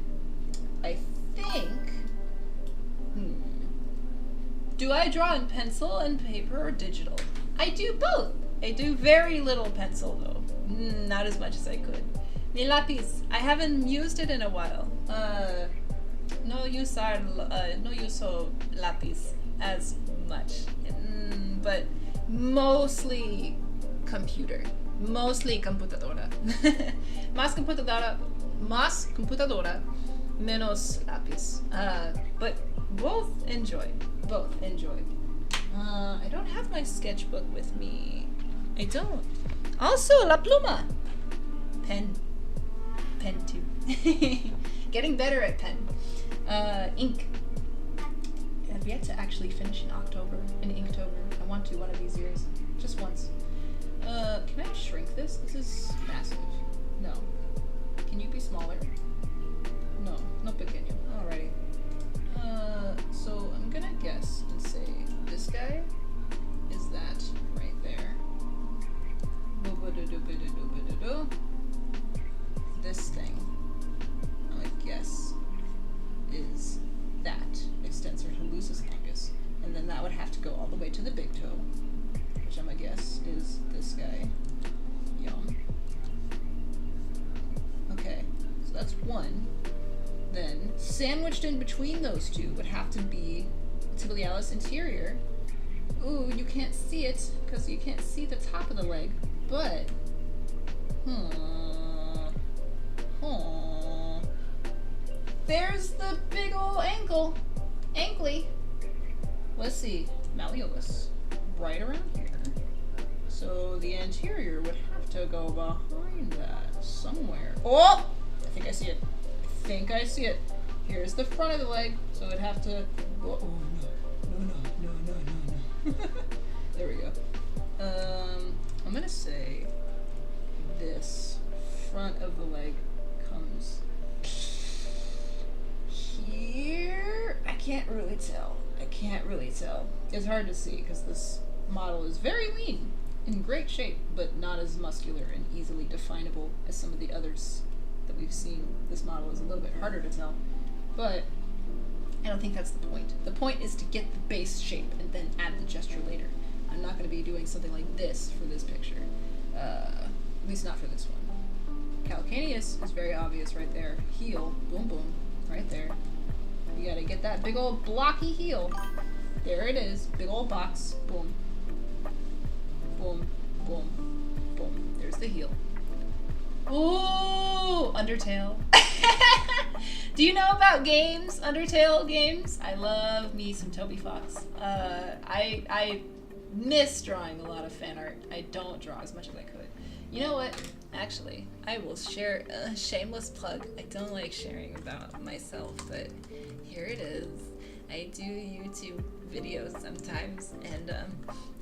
Do I draw in pencil and paper or digital? I do both. I do very little pencil though. Not as much as I could. Mi lápiz. I haven't used it in a while. No uso lápiz as much. But mostly computer. Mostly computadora. Más computadora, menos lápiz. But both enjoy. I don't have my sketchbook with me. I don't. Also, la pluma. Pen too. Getting better at pen. Ink. I have yet to actually finish in Inktober. I want to one of these years. Just once. Can I shrink this? This is massive. No. Can you be smaller? No pequeño. Alrighty. So I'm gonna guess and say this guy is that right there. This thing, I guess, is that extensor Halucis longus, and then that would have to go all the way to the big toe, which I'm gonna guess is this guy. Yum. Okay, so that's one. Then sandwiched in between those two would have to be tibialis anterior. Ooh, you can't see it because you can't see the top of the leg, but there's the big ol' ankly. Let's see, malleolus, right around here. So the anterior would have to go behind that somewhere. Oh, I think I see it. Here's the front of the leg, so it'd have to. Oh no. There we go. I'm gonna say this front of the leg comes here. I can't really tell. It's hard to see because this model is very lean, in great shape, but not as muscular and easily definable as some of the others that we've seen. This model is a little bit harder to tell, but I don't think that's the point. The point is to get the base shape and then add the gesture later. I'm not going to be doing something like this for this picture, at least not for this one. Calcaneus is very obvious right there. Heel, boom boom, right there. You gotta get that big old blocky heel. There it is, big old box, boom. Boom, boom, boom. There's the heel. Ooh, Undertale. Do you know about games? Undertale games? I love me some Toby Fox. I miss drawing a lot of fan art. I don't draw as much as I could. You know what? Actually, I will share a shameless plug. I don't like sharing about myself, but here it is. I do YouTube videos sometimes, and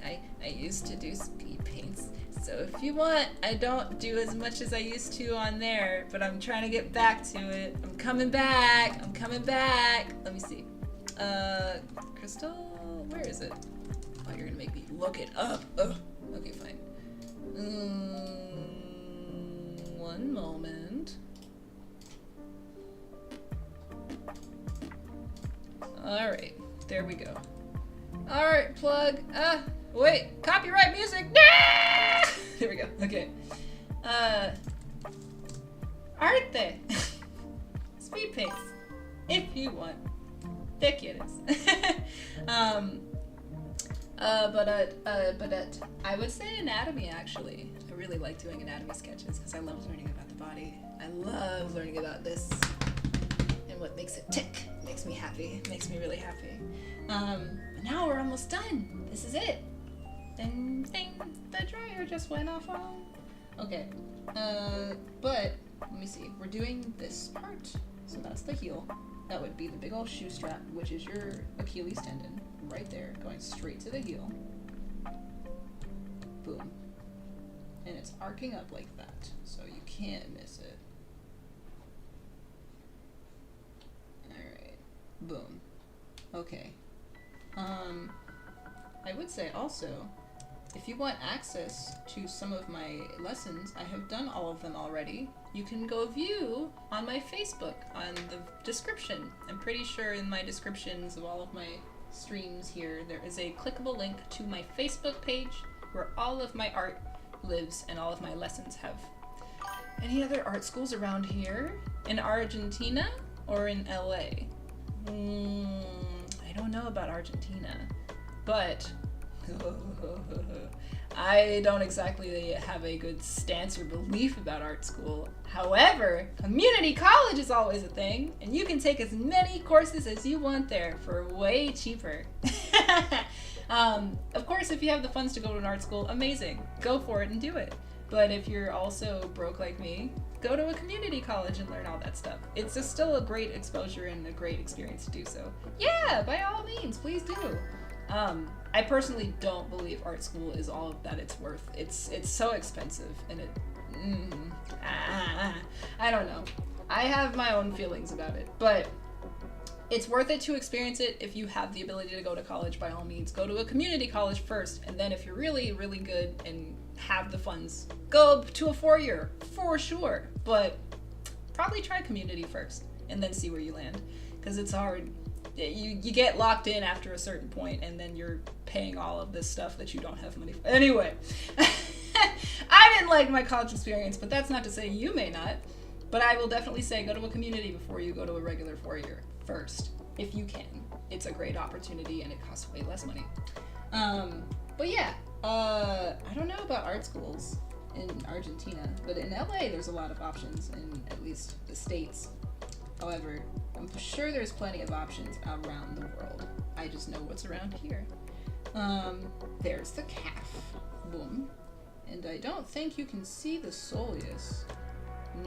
I used to do speed paints. So if you want, I don't do as much as I used to on there, but I'm trying to get back to it. I'm coming back. Let me see. Crystal, where is it? Oh, you're gonna make me look it up. Ugh. Okay, fine. One moment. Alright, there we go. Alright, plug. Wait, copyright music! Ah! There we go, okay. Arte. Speed paints. If you want. Heck it is. I would say anatomy, actually. I really like doing anatomy sketches because I love learning about the body. I love learning about this and what makes it tick. Makes me happy. Makes me really happy. But now we're almost done. This is it. Ding, ding. The dryer just went off on. Okay. But let me see. We're doing this part. So that's the heel. That would be the big old shoe strap, which is your Achilles tendon, right there, going straight to the heel. Boom. And it's arcing up like that, so you can't miss it. Alright. Boom. Okay. I would say also, if you want access to some of my lessons, I have done all of them already. You can go view on my Facebook on the description. I'm pretty sure in my descriptions of all of my streams here, there is a clickable link to my Facebook page where all of my art lives and all of my lessons have. Any other art schools around here? In Argentina or in LA? I don't know about Argentina, but I don't exactly have a good stance or belief about art school. However, community college is always a thing, and you can take as many courses as you want there for way cheaper. Of course, if you have the funds to go to an art school, amazing. Go for it and do it. But if you're also broke like me, go to a community college and learn all that stuff. It's just still a great exposure and a great experience to do so. Yeah, by all means, please do. I personally don't believe art school is all that it's worth. It's so expensive, and I don't know. I have my own feelings about it, but it's worth it to experience it. If you have the ability to go to college, by all means, go to a community college first, and then if you're really, really good and have the funds, go to a 4-year for sure. But probably try community first, and then see where you land, because it's hard. You get locked in after a certain point, and then you're paying all of this stuff that you don't have money for. Anyway, I didn't like my college experience, but that's not to say you may not. But I will definitely say go to a community before you go to a regular 4-year first, if you can. It's a great opportunity, and it costs way less money. But yeah, I don't know about art schools in Argentina, but in LA there's a lot of options in at least the States. However, I'm sure there's plenty of options around the world. I just know what's around here. There's the calf. Boom. And I don't think you can see the soleus.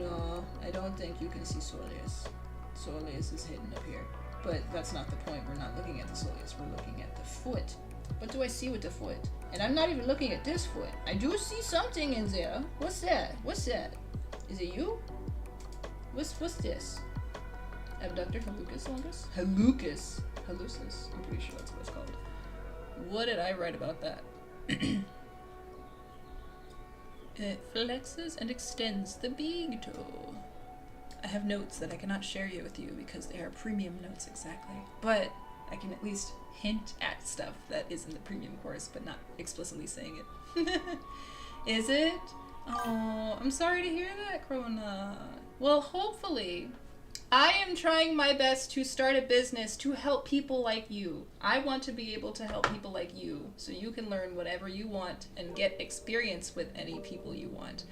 No, I don't think you can see soleus. Soleus is hidden up here. But that's not the point. We're not looking at the soleus. We're looking at the foot. What do I see with the foot? And I'm not even looking at this foot. I do see something in there. What's that? What's that? Is it you? What's this? Abductor hallucis longus? Hallucis. I'm pretty sure that's what it's called. What did I write about that? It flexes and extends the big toe. I have notes that I cannot share with you because they are premium notes exactly. But I can at least hint at stuff that is in the premium course, but not explicitly saying it. Is it? Oh, I'm sorry to hear that, Krona. Well, hopefully, I am trying my best to start a business to help people like you. I want to be able to help people like you so you can learn whatever you want and get experience with any people you want.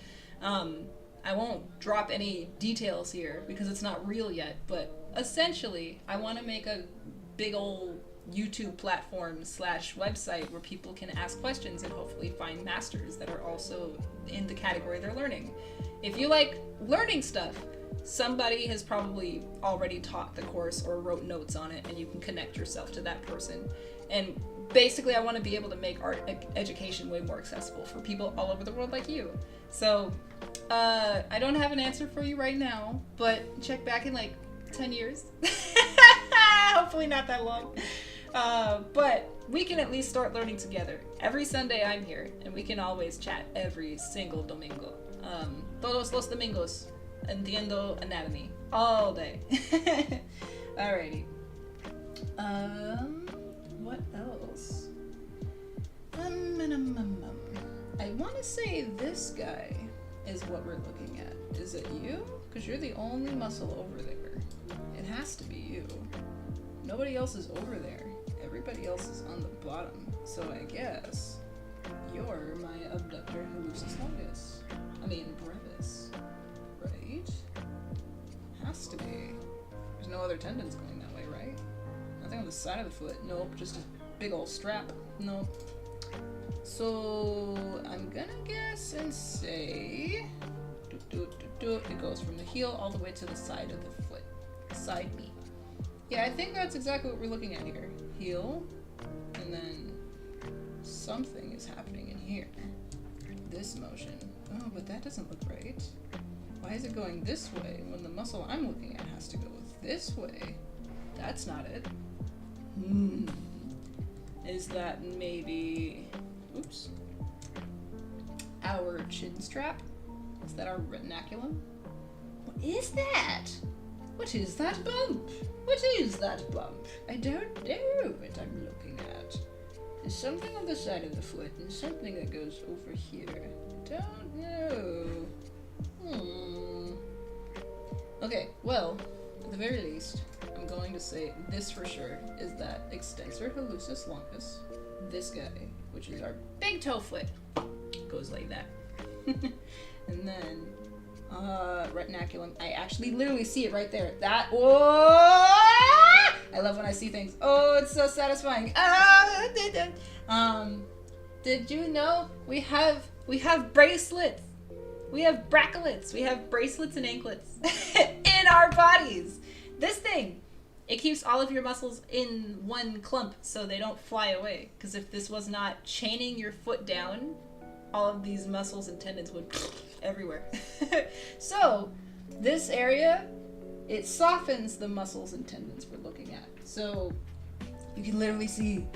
I won't drop any details here because it's not real yet, but essentially, I want to make a big old YouTube platform / website where people can ask questions and hopefully find masters that are also in the category they're learning. If you like learning stuff, somebody has probably already taught the course or wrote notes on it, and you can connect yourself to that person. And basically, I want to be able to make art education way more accessible for people all over the world like you. So, I don't have an answer for you right now, but check back in like 10 years. Hopefully not that long. But we can at least start learning together. Every Sunday I'm here, and we can always chat every single domingo. Todos los domingos. Entiendo anatomy. All day. Alrighty. What else? I want to say this guy is what we're looking at. Is it you? Because you're the only muscle over there. It has to be you. Nobody else is over there. Everybody else is on the bottom. So I guess you're my abductor hallucis longus. I mean brevis. Right? Has to be. There's no other tendons going that way, right? Nothing on the side of the foot. Nope, just a big old strap. Nope. So I'm gonna guess and say it goes from the heel all the way to the side of the foot. Side knee. Yeah, I think that's exactly what we're looking at here. Heel, and then something is happening in here. This motion. Oh, but that doesn't look right. Why is it going this way when the muscle I'm looking at has to go this way? That's not it. Is that maybe... Oops. Our chin strap? Is that our retinaculum? What is that? What is that bump? What is that bump? I don't know what I'm looking at. There's something on the side of the foot and something that goes over here. I don't know. Okay, well, at the very least, I'm going to say this for sure is that extensor hallucis longus. This guy, which is our big toe foot, goes like that. And then retinaculum. I actually literally see it right there. That. Oh! I love when I see things. Oh, it's so satisfying. Did you know we have bracelets? We have bracklets. We have bracelets and anklets in our bodies. This thing, it keeps all of your muscles in one clump so they don't fly away. Because if this was not chaining your foot down, all of these muscles and tendons would everywhere. So this area, it softens the muscles and tendons we're looking at. So you can literally see,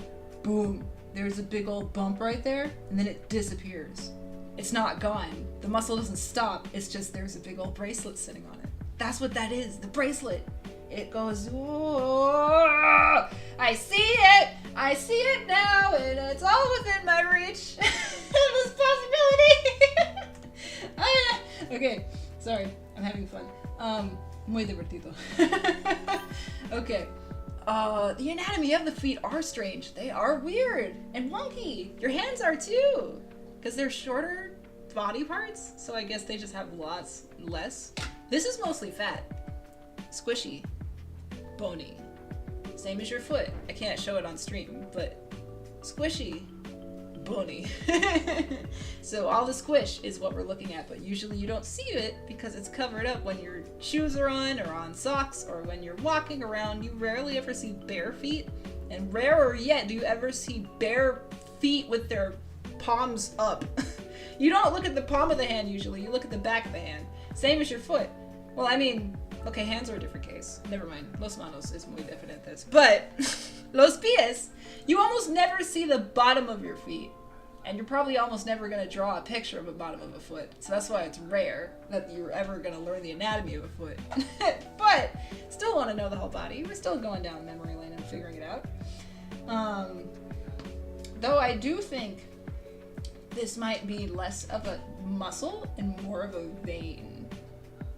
boom, there's a big old bump right there, and then it disappears. It's not gone. The muscle doesn't stop. It's just there's a big old bracelet sitting on it. That's what that is, the bracelet. It goes, oh, I see it. I see it now, and it's all within my reach. This possibility. Okay, sorry, I'm having fun. Muy divertido. Okay. The anatomy of the feet are strange. They are weird and wonky. Your hands are too, because they're shorter body parts, so I guess they just have lots less. This is mostly fat, squishy, bony. Same as your foot. I can't show it on stream, but squishy, bony. So all the squish is what we're looking at, but usually you don't see it because it's covered up when your shoes are on socks, or when you're walking around. You rarely ever see bare feet, and rarer yet do you ever see bare feet with their palms up. You don't look at the palm of the hand usually, you look at the back of the hand. Same as your foot. Well, I mean, okay, hands are a different case. Never mind. Los manos es muy diferentes. But los pies, you almost never see the bottom of your feet. And you're probably almost never going to draw a picture of the bottom of a foot. So that's why it's rare that you're ever going to learn the anatomy of a foot. But still want to know the whole body. We're still going down memory lane and figuring it out. Though I do think this might be less of a muscle and more of a vein.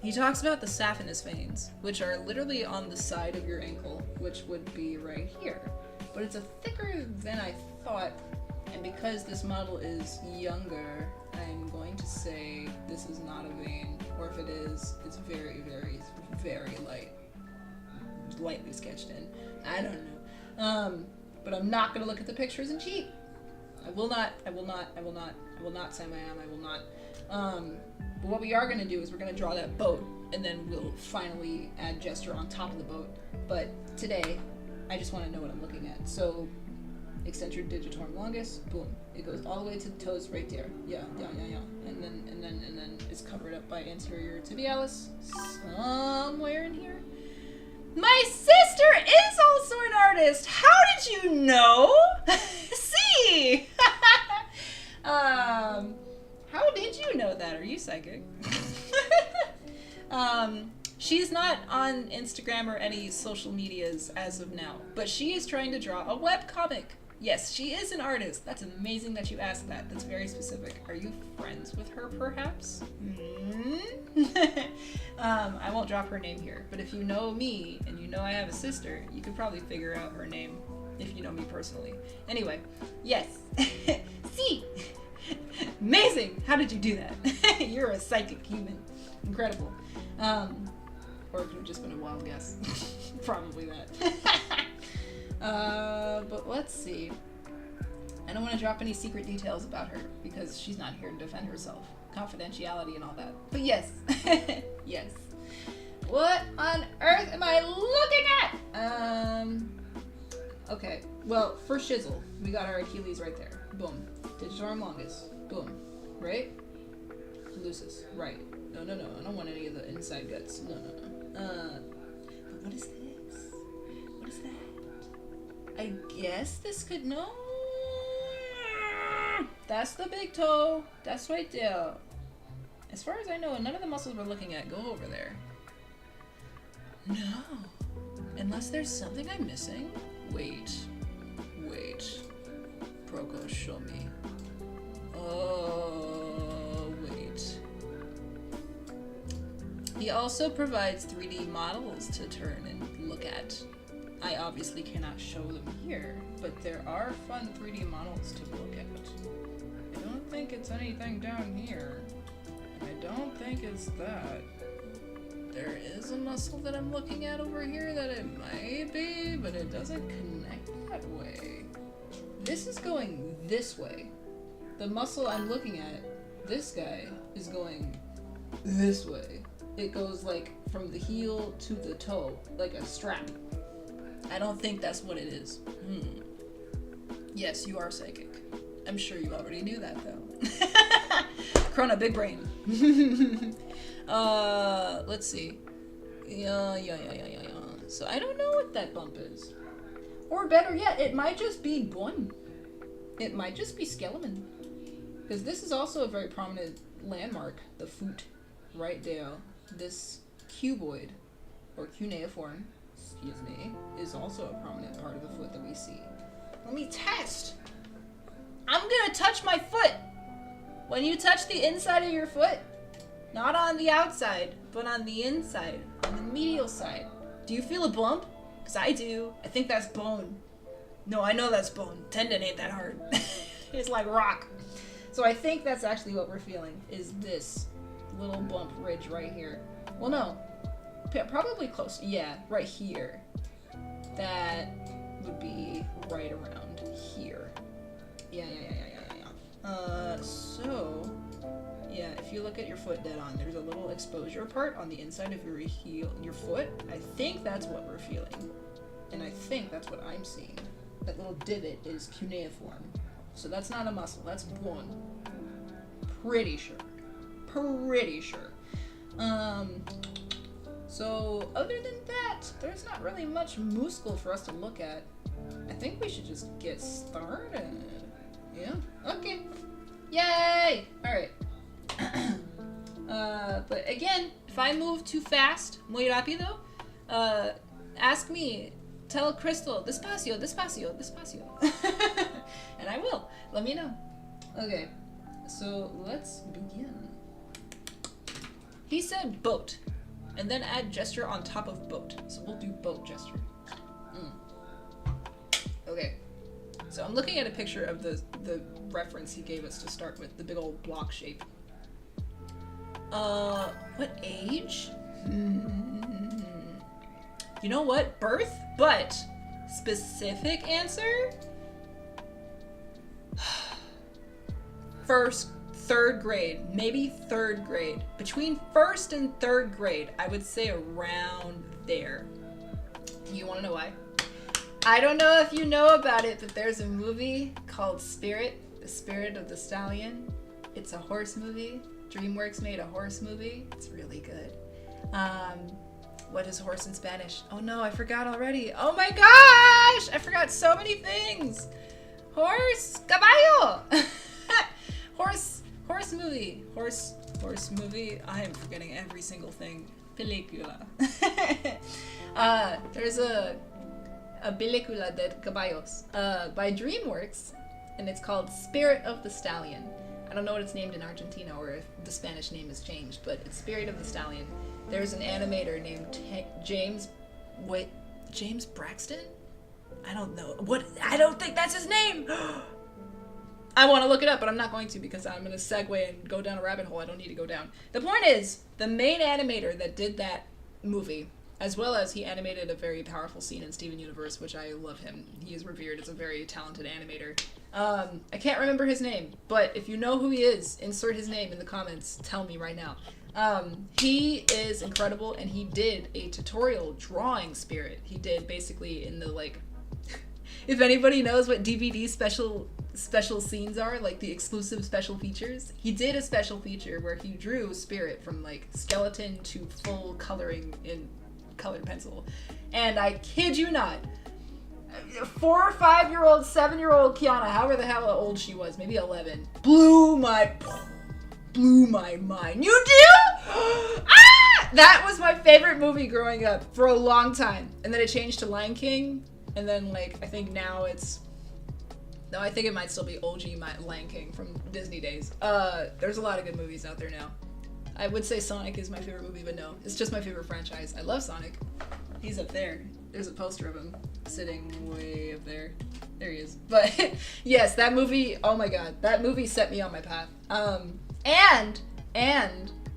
He talks about the saphenous veins, which are literally on the side of your ankle, which would be right here. But it's a thicker than I thought, and because this model is younger, I'm going to say this is not a vein, or if it is, it's very, very, very light. Lightly sketched in. I don't know. But I'm not going to look at the pictures and cheat. I will not, Sam I am, I will not. But what we are going to do is we're going to draw that boat, and then we'll finally add gesture on top of the boat. But today, I just want to know what I'm looking at. So, extensor digitorum longus, boom. It goes all the way to the toes right there. Yeah. And then it's covered up by anterior tibialis somewhere in here. My sister is also an artist. How did you know? See? How did you know that? Are you psychic? She's not on Instagram or any social medias as of now, but she is trying to draw a webcomic. Yes, she is an artist. That's amazing that you asked that. That's very specific. Are you friends with her, perhaps? I won't drop her name here, but if you know me and you know I have a sister, you could probably figure out her name if you know me personally. Anyway, yes. See? Amazing! How did you do that? You're a psychic human. Incredible. Or it could have just been a wild guess. Probably that. But let's see. I don't want to drop any secret details about her because she's not here to defend herself. Confidentiality and all that. But yes. Yes. What on earth am I looking at? Okay. Well, for shizzle, we got our Achilles right there. Boom. Digitorum longus. Boom. Right? Lucis. Right. No. I don't want any of the inside guts. No. But what is this? What is that? I guess this could... No. That's the big toe. That's right there. As far as I know, none of the muscles we're looking at go over there. No. Unless there's something I'm missing. Wait. Proko, show me. Oh, wait. He also provides 3D models to turn and look at. I obviously cannot show them here, but there are fun 3D models to look at. I don't think it's anything down here. I don't think it's that. There is a muscle that I'm looking at over here that it might be, but it doesn't connect that way. This is going this way. The muscle I'm looking at, this guy, is going this way. It goes like from the heel to the toe, like a strap. I don't think that's what it is. Yes, you are psychic. I'm sure you already knew that though. Krona, big brain. Let's see. Yeah. So I don't know what that bump is. Or better yet, it might just be one. It might just be skeleton. Because this is also a very prominent landmark, the foot, right there. This cuboid, or cuneiform, excuse me, is also a prominent part of the foot that we see. Let me test. I'm gonna touch my foot. When you touch the inside of your foot, not on the outside, but on the inside, on the medial side. Do you feel a bump? Because I do. I think that's bone. No, I know that's bone. Tendon ain't that hard. It's like rock. So I think that's actually what we're feeling, is this little bump ridge right here. Well, no. Probably close. Yeah, right here. That would be right around here. Yeah. So, yeah, if you look at your foot dead on, there's a little exposure part on the inside of your heel, your foot. I think that's what we're feeling. And I think that's what I'm seeing. That little divot is cuneiform. So that's not a muscle, that's bone. Pretty sure. So other than that, there's not really much muscle for us to look at. I think we should just get started. Yeah? Okay. Yay! Alright. But again, if I move too fast, muy rápido, ask me. Tell Crystal, despacio. And I will. Let me know. Okay. So let's begin. He said boat, and then add gesture on top of boat. So we'll do boat gesture. Okay. So I'm looking at a picture of the reference he gave us to start with, the big old block shape. What age? You know what? Birth? But specific answer? Third grade. Maybe third grade. Between first and third grade, I would say around there. You want to know why? I don't know if you know about it, but there's a movie called Spirit, The Spirit of the Stallion. It's a horse movie. DreamWorks made a horse movie. It's really good. What is horse in Spanish? Oh no, I forgot already. Oh my gosh! I forgot so many things. Horse, caballo. horse movie. Horse movie. I am forgetting every single thing. Película. There's a película de caballos by DreamWorks, and it's called Spirit of the Stallion. I don't know what it's named in Argentina or if the Spanish name has changed, but it's Spirit of the Stallion. There's an animator named James Braxton? I don't know. I don't think that's his name! I want to look it up, but I'm not going to because I'm going to segue and go down a rabbit hole I don't need to go down. The point is, the main animator that did that movie, as well as he animated a very powerful scene in Steven Universe, which I love him. He is revered as a very talented animator. I can't remember his name, but if you know who he is, insert his name in the comments. Tell me right now. He is incredible, and he did a tutorial drawing Spirit. He did basically in the, like, if anybody knows what DVD special scenes are, like the exclusive special features, he did a special feature where he drew Spirit from, like, skeleton to full coloring in colored pencil. And I kid you not, 4 or 5-year-old, 7-year-old Kiana, however the hell old she was, maybe 11, blew my mind. You do? Ah! That was my favorite movie growing up for a long time. And then it changed to Lion King. And then, like, I think now it's... No, I think it might still be OG Lion King from Disney days. There's a lot of good movies out there now. I would say Sonic is my favorite movie, but no. It's just my favorite franchise. I love Sonic. He's up there. There's a poster of him sitting way up there. There he is. But, yes, that movie, oh my god. That movie set me on my path. And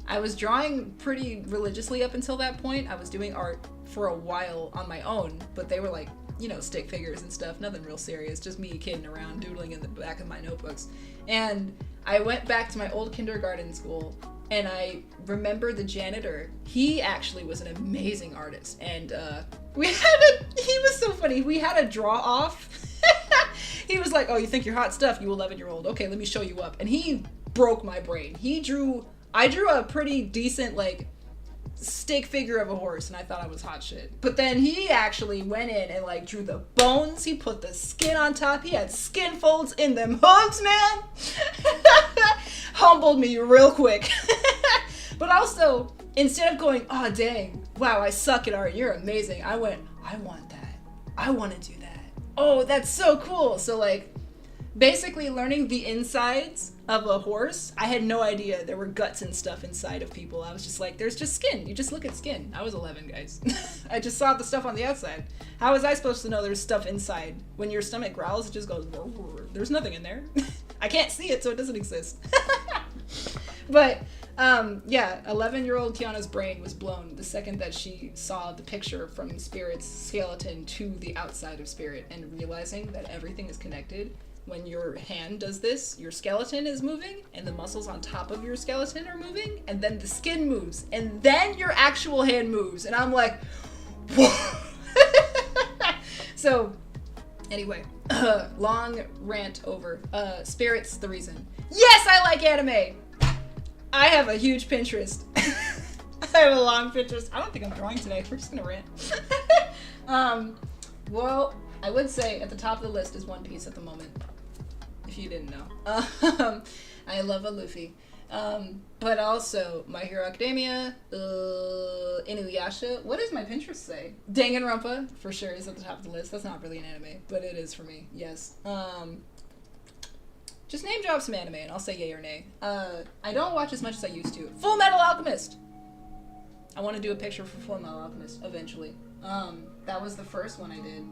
I was drawing pretty religiously up until that point. I was doing art for a while on my own, but they were like, you know, stick figures and stuff, nothing real serious, just me kidding around, doodling in the back of my notebooks. And I went back to my old kindergarten school, and I remember the janitor. He actually was an amazing artist, and he was so funny. We had a draw off. He was like, oh, you think you're hot stuff, you 11-year-old. Okay, let me show you up. And he broke my brain. I drew a pretty decent, like, stick figure of a horse, and I thought I was hot shit. But then he actually went in and, like, drew the bones. He put the skin on top. He had skin folds in them hooves, man. Humbled me real quick. But also, instead of going, oh, dang, wow, I suck at art, you're amazing, I went, I want that. I want to do that. Oh, that's so cool. So, like, basically learning the insides of a horse. I had no idea there were guts and stuff inside of people. I was just like, there's just skin. You just look at skin. I was 11, guys. I just saw the stuff on the outside. How was I supposed to know there's stuff inside? When your stomach growls, it just goes, there's nothing in there. I can't see it, so it doesn't exist. But, yeah, 11-year-old Kiana's brain was blown the second that she saw the picture from Spirit's skeleton to the outside of Spirit, and realizing that everything is connected. When your hand does this, your skeleton is moving, and the muscles on top of your skeleton are moving, and then the skin moves, and then your actual hand moves. And I'm like, whoa. So, anyway, long rant over. Spirit's the reason. Yes, I like anime! I have a huge Pinterest. I have a long Pinterest. I don't think I'm drawing today. We're just gonna rant. Well, I would say at the top of the list is One Piece at the moment, if you didn't know. I love a Luffy. But also My Hero Academia, Inuyasha. What does my Pinterest say? Danganronpa, for sure, is at the top of the list. That's not really an anime, but it is for me, yes. Just name drop some anime and I'll say yay or nay. I don't watch as much as I used to. Full Metal Alchemist! I want to do a picture for Full Metal Alchemist eventually. That was the first one I did.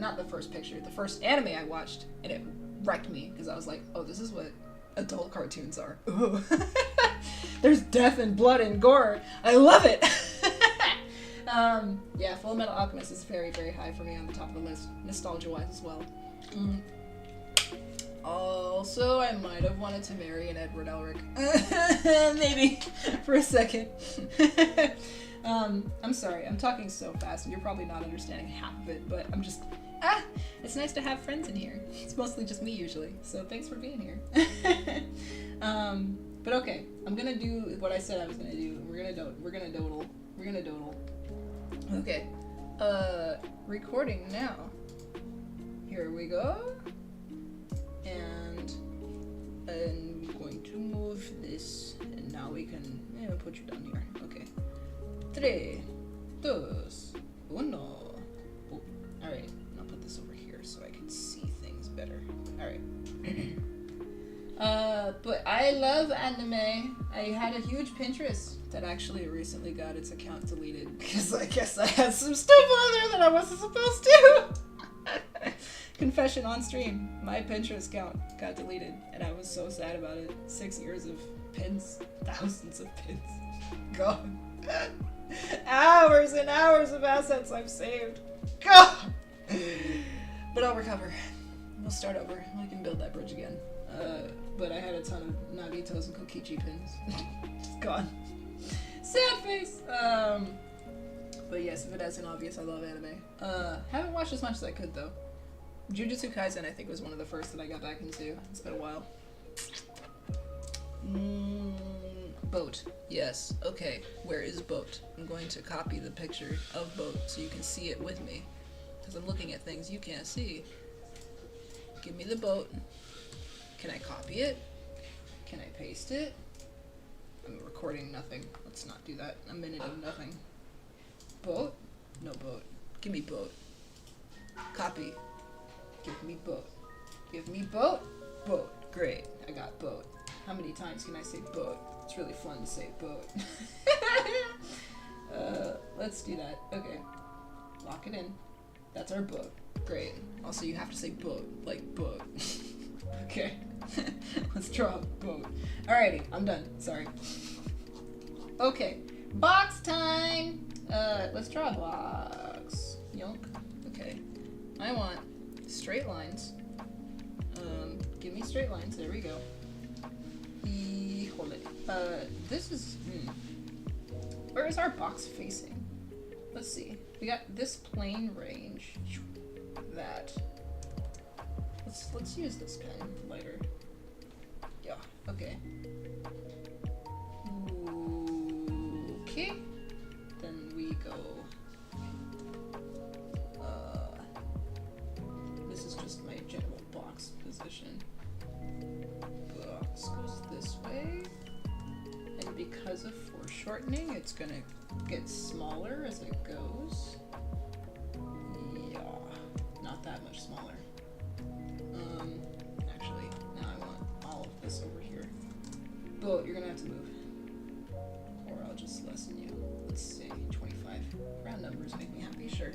Not the first picture, the first anime I watched, and it wrecked me because I was like, oh, this is what adult cartoons are. Ooh. There's death and blood and gore. I love it. Yeah, Full Metal Alchemist is very, very high for me on the top of the list, nostalgia-wise as well. Also, I might have wanted to marry an Edward Elric. Maybe for a second. I'm sorry, I'm talking so fast and you're probably not understanding half of it, but I'm just, it's nice to have friends in here. It's mostly just me usually, so thanks for being here. But okay, I'm gonna do what I said I was gonna do. We're gonna dodel. We're gonna doodle. Okay. Recording now. Here we go. And I'm going to move this, and now we can put you down here. Okay. 3, 2, 1. Oh, alright, I'll put this over here so I can see things better. Alright. But I love anime. I had a huge Pinterest that actually recently got its account deleted because I guess I had some stuff on there that I wasn't supposed to. Confession on stream. My Pinterest account got deleted and I was so sad about it. 6 years of pins. Thousands of pins. Gone. Hours and hours of assets I've saved. God. But I'll recover. We'll start over. We can build that bridge again. But I had a ton of Nagitos and Kokichi pins. It's gone. Sad face! But yes, if it hasn't obvious, I love anime. Haven't watched as much as I could though. Jujutsu Kaisen I think was one of the first that I got back into. It's been a while. Boat. Yes. Okay. Where is boat? I'm going to copy the picture of boat so you can see it with me. Because I'm looking at things you can't see. Give me the boat. Can I copy it? Can I paste it? I'm recording nothing. Let's not do that. A minute of nothing. Boat? No boat. Give me boat. Copy. Give me boat. Give me boat. Boat. Great. I got boat. How many times can I say boat? It's really fun to say boat. Let's do that. Okay. Lock it in. That's our boat. Great. Also, you have to say boat. Like boat. Okay. Let's draw a boat. Alrighty. I'm done. Sorry. Okay. Box time! Let's draw a box. Yonk. Okay. I want straight lines. Give me straight lines. There we go. Hold it. This is... Where is our box facing? Let's see. We got this plane range. That. Let's use this pen lighter. Yeah. Okay. Okay. Then we go. This is just my general box position. Box goes this way, and because of foreshortening, it's gonna get smaller as it goes. Yeah, not that much smaller. Actually, now I want all of this over here. Boat, you're gonna have to move. Or I'll just lessen you. Let's say 25. Round numbers make me happy, sure.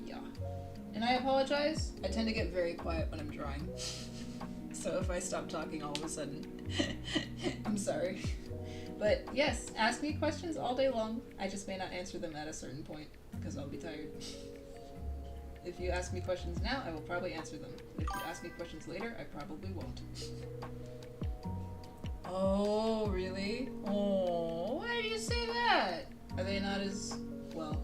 Yeah. And I apologize. I tend to get very quiet when I'm drawing. So if I stop talking all of a sudden, I'm sorry. But yes, ask me questions all day long. I just may not answer them at a certain point because I'll be tired. If you ask me questions now, I will probably answer them. If you ask me questions later, I probably won't. Oh, really? Oh, why do you say that? Are they not as well?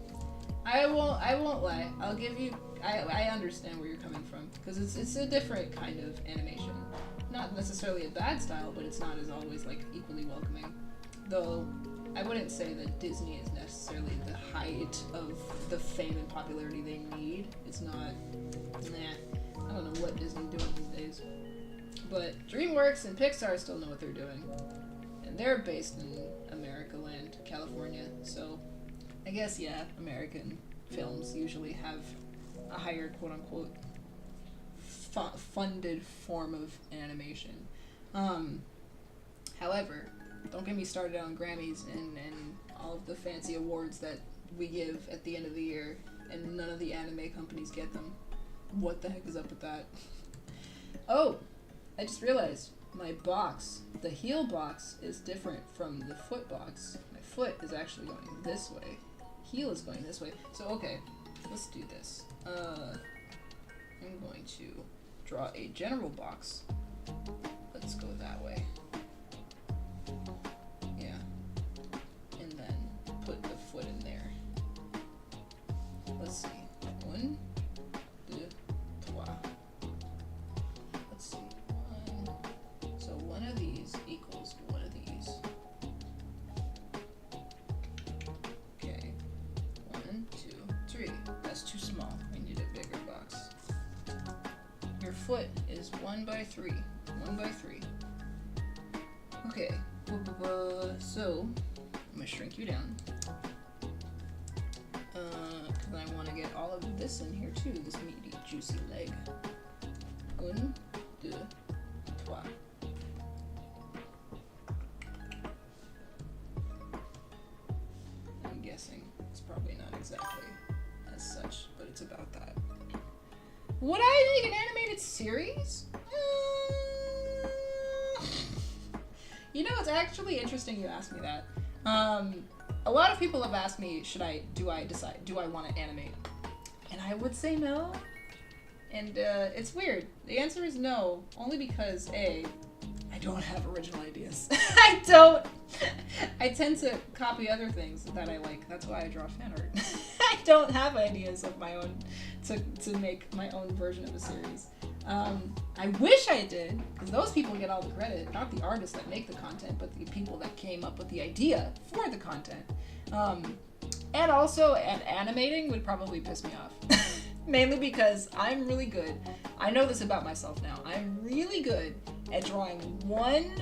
I won't lie. I'll give you. I understand where you're coming from because it's a different kind of animation. Not necessarily a bad style, but it's not as always like equally welcoming. Though I wouldn't say that Disney is necessarily the height of the fame and popularity they need. It's not. Nah. I don't know what Disney's doing these days. But DreamWorks and Pixar still know what they're doing. And they're based in America land, California. So I guess, yeah, American films usually have a higher quote-unquote funded form of animation. However, don't get me started on Grammys and all of the fancy awards that we give at the end of the year, and none of the anime companies get them. What the heck is up with that? Oh! I just realized my box, the heel box, is different from the foot box. My foot is actually going this way. Heel is going this way. So, okay, let's do this. I'm going to draw a general box. Let's go that way. Yeah. And then put the foot in there. Let's see. 1, 2, 3. Let's see. 1, too small. We need a bigger box. Your foot is 1 by 3. 1 by 3. Okay. So, I'm gonna shrink you down. Because I want to get all of this in here too, this meaty, juicy leg. 1, 2, 3. I'm guessing it's probably not exactly as such, but it's about that. Would I make an animated series? You know, it's actually interesting you asked me that. A lot of people have asked me, do I want to animate? And I would say no. And it's weird. The answer is no, only because I don't have original ideas. I tend to copy other things that I like. That's why I draw fan art. I don't have ideas of my own to make my own version of a series. I wish I did, because those people get all the credit, not the artists that make the content, but the people that came up with the idea for the content. And also, animating would probably piss me off. Mainly because I'm really good. I know this about myself now. I'm really good at drawing one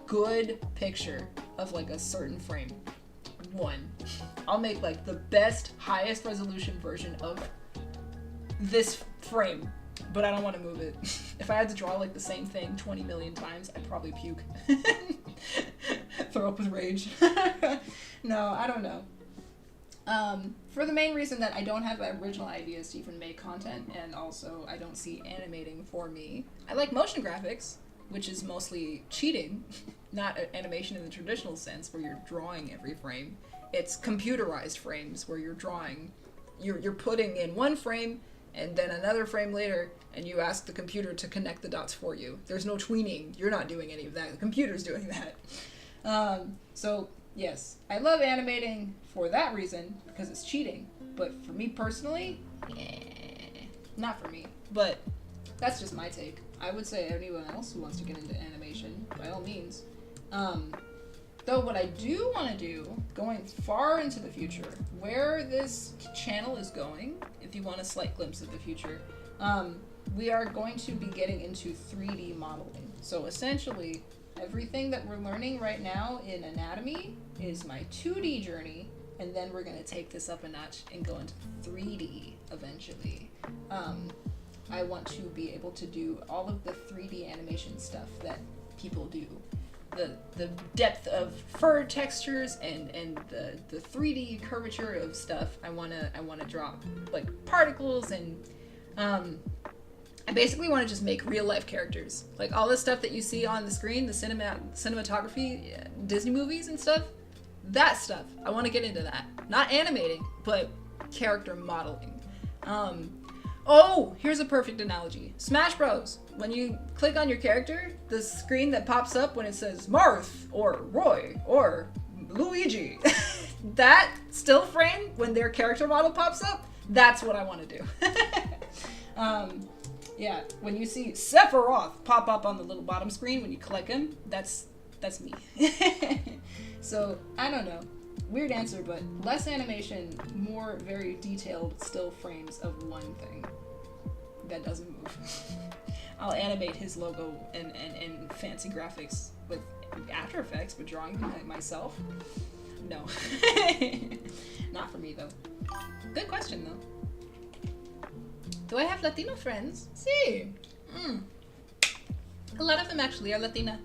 good picture of like a certain frame. One. I'll make like the best, highest resolution version of this frame, but I don't want to move it. If I had to draw like the same thing 20 million times, I'd probably puke. Throw up with rage. No, I don't know. For the main reason that I don't have original ideas to even make content, and also I don't see animating for me. I like motion graphics, which is mostly cheating, not animation in the traditional sense where you're drawing every frame. It's computerized frames where you're drawing, you're putting in one frame and then another frame later, and you ask the computer to connect the dots for you. There's no tweening. You're not doing any of that. The computer's doing that. So yes, I love animating for that reason, because it's cheating. But for me personally, not for me. But that's just my take. I would say anyone else who wants to get into animation, by all means. Though what I do want to do, going far into the future, where this channel is going, if you want a slight glimpse of the future, we are going to be getting into 3D modeling. So essentially, everything that we're learning right now in anatomy is my 2D journey, and then we're going to take this up a notch and go into 3D eventually. I want to be able to do all of the 3D animation stuff that people do. The depth of fur textures and the 3D curvature of stuff. I wanna draw like particles, and I basically want to just make real life characters. Like all the stuff that you see on the screen, the cinematography, Disney movies and stuff. That stuff. I want to get into that. Not animating, but character modeling. Oh, here's a perfect analogy. Smash Bros. When you click on your character, the screen that pops up when it says Marth or Roy or Luigi, that still frame when their character model pops up, that's what I want to do. Yeah, when you see Sephiroth pop up on the little bottom screen when you click him, that's me. So, I don't know. Weird answer, but less animation, more very detailed still frames of one thing that doesn't move. I'll animate his logo and fancy graphics with After Effects, but drawing them myself? No. Not for me, though. Good question, though. Do I have Latino friends? Sí. A lot of them actually are Latina.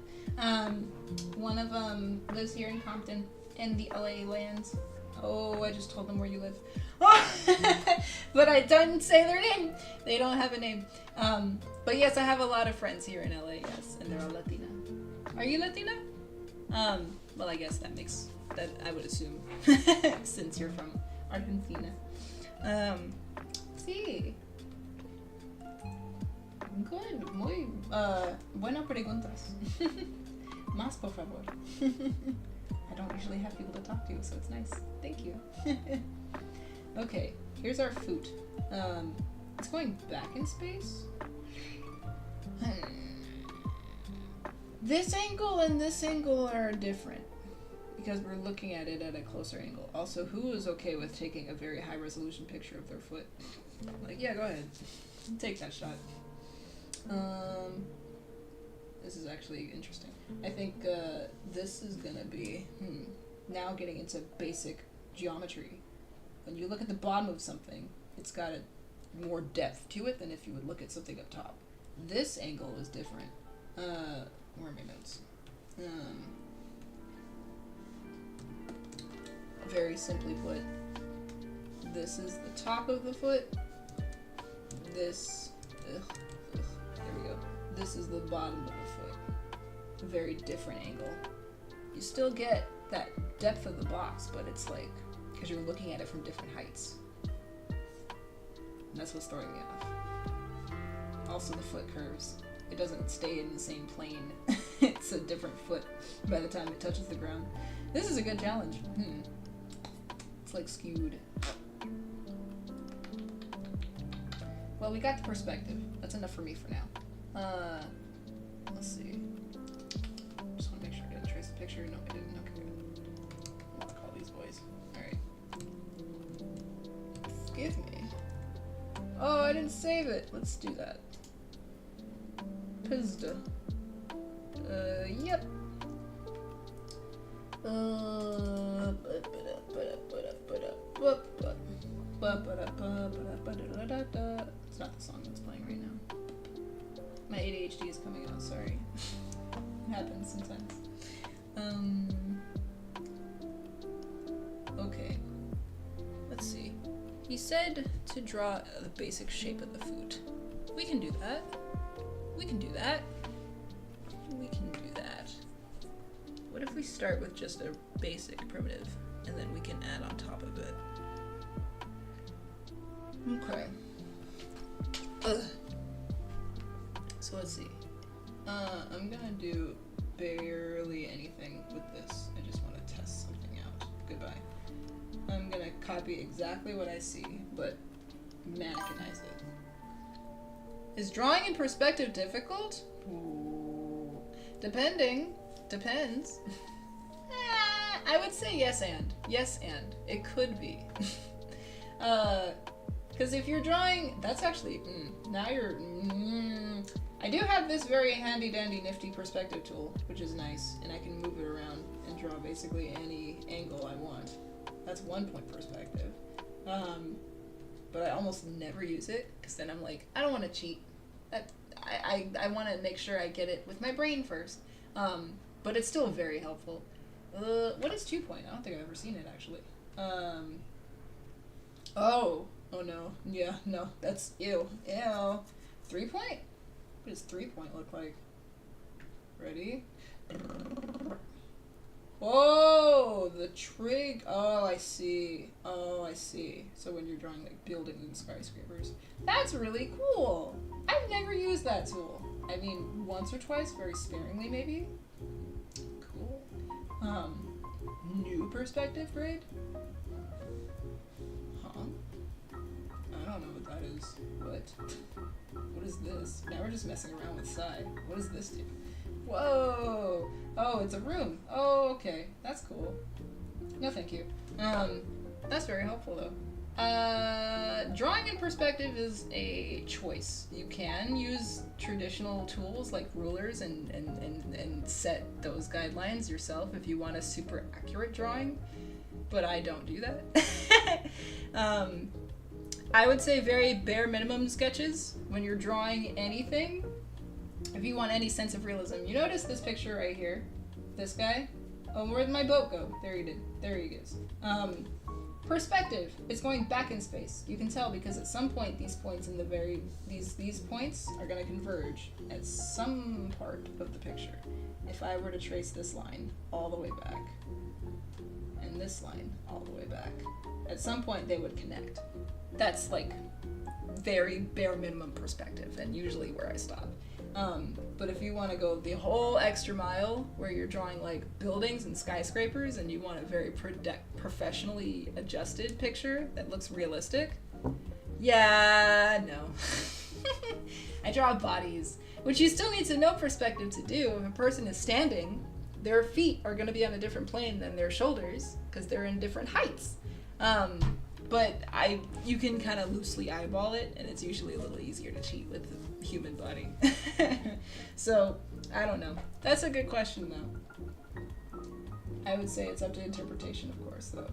One of them lives here in Compton, in the LA lands. Oh, I just told them where you live. But I didn't say their name. They don't have a name. But yes, I have a lot of friends here in LA, yes, and they're all Latina. Are you Latina? Well, I guess that makes, that I would assume, since you're from Argentina. Sí. Good, muy, buenas preguntas. Más, por favor. I don't usually have people to talk to, so it's nice. Thank you. Okay, here's our food. It's going back in space. This angle and this angle are different because we're looking at it at a closer angle. Also, who is okay with taking a very high resolution picture of their foot? Like, yeah, go ahead. Take that shot. This is actually interesting. I think this is gonna be, now getting into basic geometry. When you look at the bottom of something, it's got more depth to it than if you would look at something up top. This angle is different. Where are my notes? Very simply put, this is the top of the foot. This, there we go. This is the bottom of the foot. A very different angle. You still get that depth of the box, but it's like, because you're looking at it from different heights. And that's what's throwing me off. Also, the foot curves. It doesn't stay in the same plane. It's a different foot by the time it touches the ground. This is a good challenge. It's like skewed. Well, we got the perspective. That's enough for me for now. Let's see. Just want to make sure I didn't trace the picture. No, I didn't. Okay. Let's call these boys. Alright. Forgive me. Oh, I didn't save it. Let's do that. Pizda. Yep. It's not the song that's playing right now. My ADHD is coming out, sorry. It happens sometimes. Okay. Let's see. He said to draw the basic shape of the foot. We can do that. We can do that. We can do that. What if we start with just a basic primitive, and then we can add on top of it? Okay. So let's see. I'm gonna do barely anything with this. I just want to test something out. Goodbye. I'm gonna copy exactly what I see, but mannequinize it. Is drawing in perspective difficult? Ooh. Depends. I would say yes and. Yes and. It could be. Because if you're drawing, that's actually, now you're, I do have this very handy dandy nifty perspective tool, which is nice, and I can move it around and draw basically any angle I want. That's 1 point perspective. But I almost never use it, because then I'm like, I don't want to cheat. I want to make sure I get it with my brain first. But it's still very helpful. What is 2 point? I don't think I've ever seen it, actually. Oh no. Yeah, no, that's, ew. 3 point? What does 3 point look like? Ready? Whoa, the trig. Oh, I see. So when you're drawing like buildings and skyscrapers, that's really cool. I've never used that tool. I mean, once or twice, very sparingly maybe. Cool. New perspective grid? Huh? I don't know what that is. What is this? Now we're just messing around with side. What does this do? Whoa! Oh, it's a room. Oh, okay. That's cool. No, thank you. That's very helpful, though. Drawing in perspective is a choice. You can use traditional tools like rulers and set those guidelines yourself if you want a super accurate drawing, but I don't do that. I would say very bare minimum sketches when you're drawing anything. If you want any sense of realism, you notice this picture right here, this guy. Oh, where'd my boat go? There he goes. Perspective. It's going back in space. You can tell because at some point these points in the these points are going to converge at some part of the picture. If I were to trace this line all the way back and this line all the way back, at some point they would connect. That's like very bare minimum perspective and usually where I stop. But if you want to go the whole extra mile where you're drawing like buildings and skyscrapers and you want a very professionally adjusted picture that looks realistic, yeah, no. I draw bodies, which you still need to know perspective to do. If a person is standing, their feet are going to be on a different plane than their shoulders because they're in different heights. But you can kind of loosely eyeball it, and it's usually a little easier to cheat with the human body. So, I don't know. That's a good question, though. I would say it's up to interpretation, of course, though.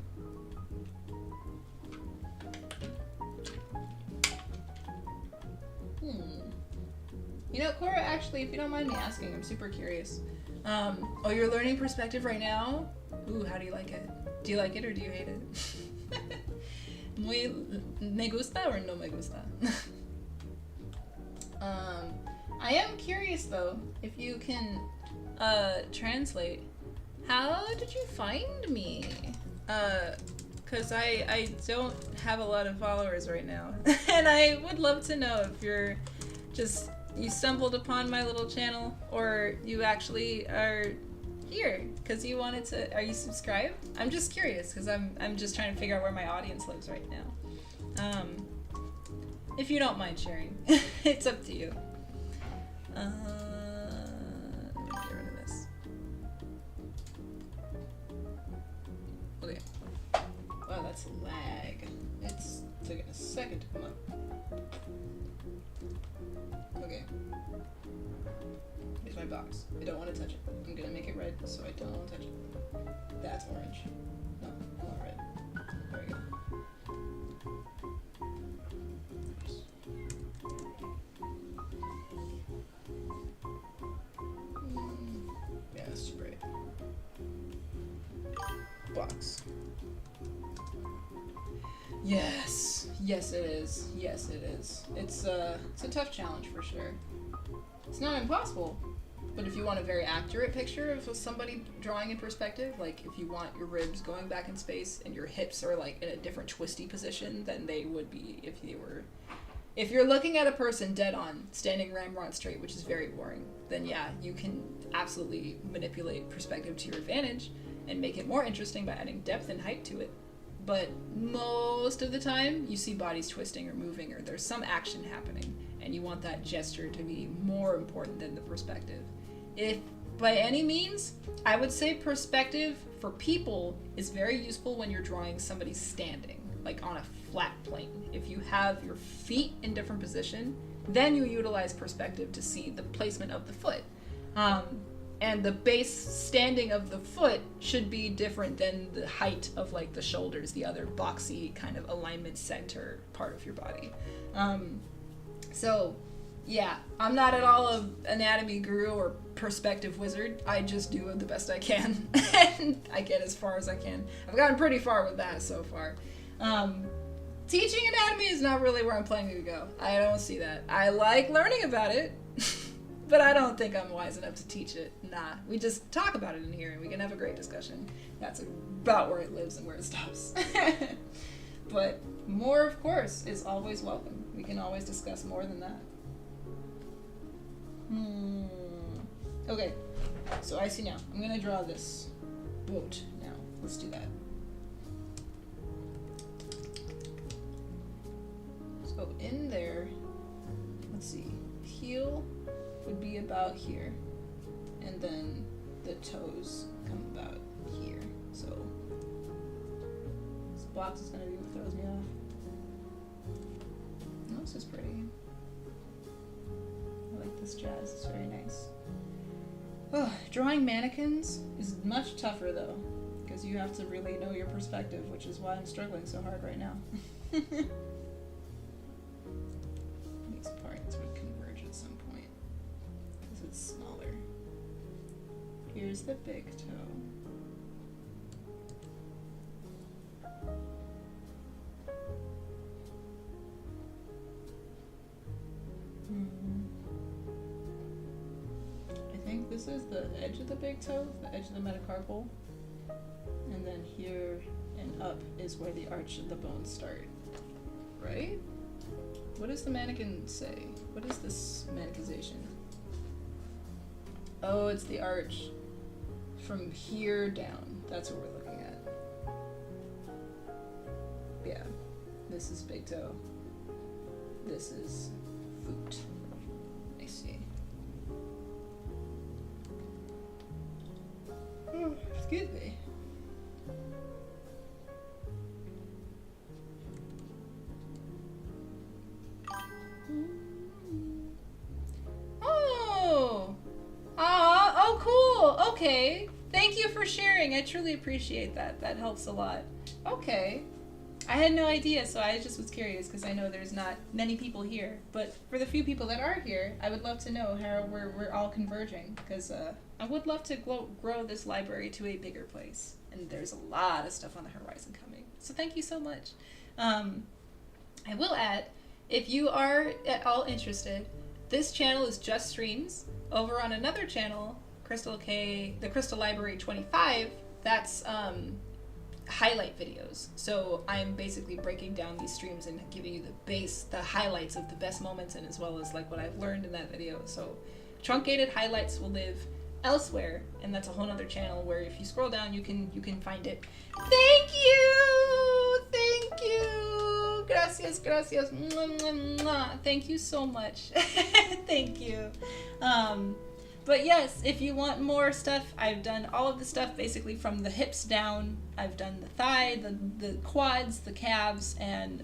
You know, Cora, actually, if you don't mind me asking, I'm super curious. Oh, you're learning perspective right now? Ooh, how do you like it? Do you like it or do you hate it? Me gusta or no me gusta? I am curious though, if you can translate. How did you find me? Cause I don't have a lot of followers right now. And I would love to know if you're just, you stumbled upon my little channel or you actually are here because you wanted to. Are you subscribed? I'm just curious because I'm just trying to figure out where my audience lives right now. If you don't mind sharing, it's up to you. Let me get rid of this. Okay. Wow, that's lag. It's taking a second to come up. Okay. Here's my box. I don't want to touch it. I'm gonna make it red so I don't touch it. That's orange. No, not red. There we go. Yeah, spray. Box. Yes. Yes it is. Yes it is. It's a tough challenge for sure. It's not impossible, but if you want a very accurate picture of somebody drawing in perspective, like if you want your ribs going back in space and your hips are like in a different twisty position than they would be if they were, if you're looking at a person dead on, standing ramrod straight, which is very boring, then yeah, you can absolutely manipulate perspective to your advantage and make it more interesting by adding depth and height to it. But most of the time, you see bodies twisting or moving, or there's some action happening, and you want that gesture to be more important than the perspective. If by any means, I would say perspective for people is very useful when you're drawing somebody standing, like on a flat plane. If you have your feet in different position, then you utilize perspective to see the placement of the foot. And the base standing of the foot should be different than the height of like the shoulders, the other boxy kind of alignment center part of your body. So yeah, I'm not at all an anatomy guru or perspective wizard. I just do the best I can and I get as far as I can. I've gotten pretty far with that so far. Teaching anatomy is not really where I'm planning to go. I don't see that. I like learning about it. But I don't think I'm wise enough to teach it. Nah, we just talk about it in here and we can have a great discussion. That's about where it lives and where it stops. But more, of course, is always welcome. We can always discuss more than that. Okay, so I see now. I'm gonna draw this boat now. Let's do that. So in there, let's see, heel would be about here, and then the toes come about here. So this box is gonna be what throws me off. Oh, this is pretty. I like this jazz, it's very nice. Oh, drawing mannequins is much tougher though, because you have to really know your perspective, which is why I'm struggling so hard right now. These parts would converge at some point. It's smaller. Here's the big toe. I think this is the edge of the big toe, the edge of the metacarpal. And then here and up is where the arch of the bones start. Right? What does the mannequin say? What is this mannequization? Oh, it's the arch from here down. That's what we're looking at. Yeah, this is big toe. This is foot. I see. Excuse me. Oh! Oh, cool! Okay. Thank you for sharing. I truly appreciate that. That helps a lot. Okay. I had no idea, so I just was curious because I know there's not many people here. But for the few people that are here, I would love to know how we're all converging because I would love to grow this library to a bigger place. And there's a lot of stuff on the horizon coming. So thank you so much. I will add, if you are at all interested, this channel is just streams. Over on another channel, the Crystal Library 25, that's highlight videos. So I'm basically breaking down these streams and giving you the highlights of the best moments and as well as like what I've learned in that video. So truncated highlights will live elsewhere, and that's a whole nother channel where if you scroll down you can find it. Thank you, gracias. Mwah, mwah, mwah. Thank you so much. Thank you. But yes, if you want more stuff, I've done all of the stuff basically from the hips down. I've done the thigh, the quads, the calves, and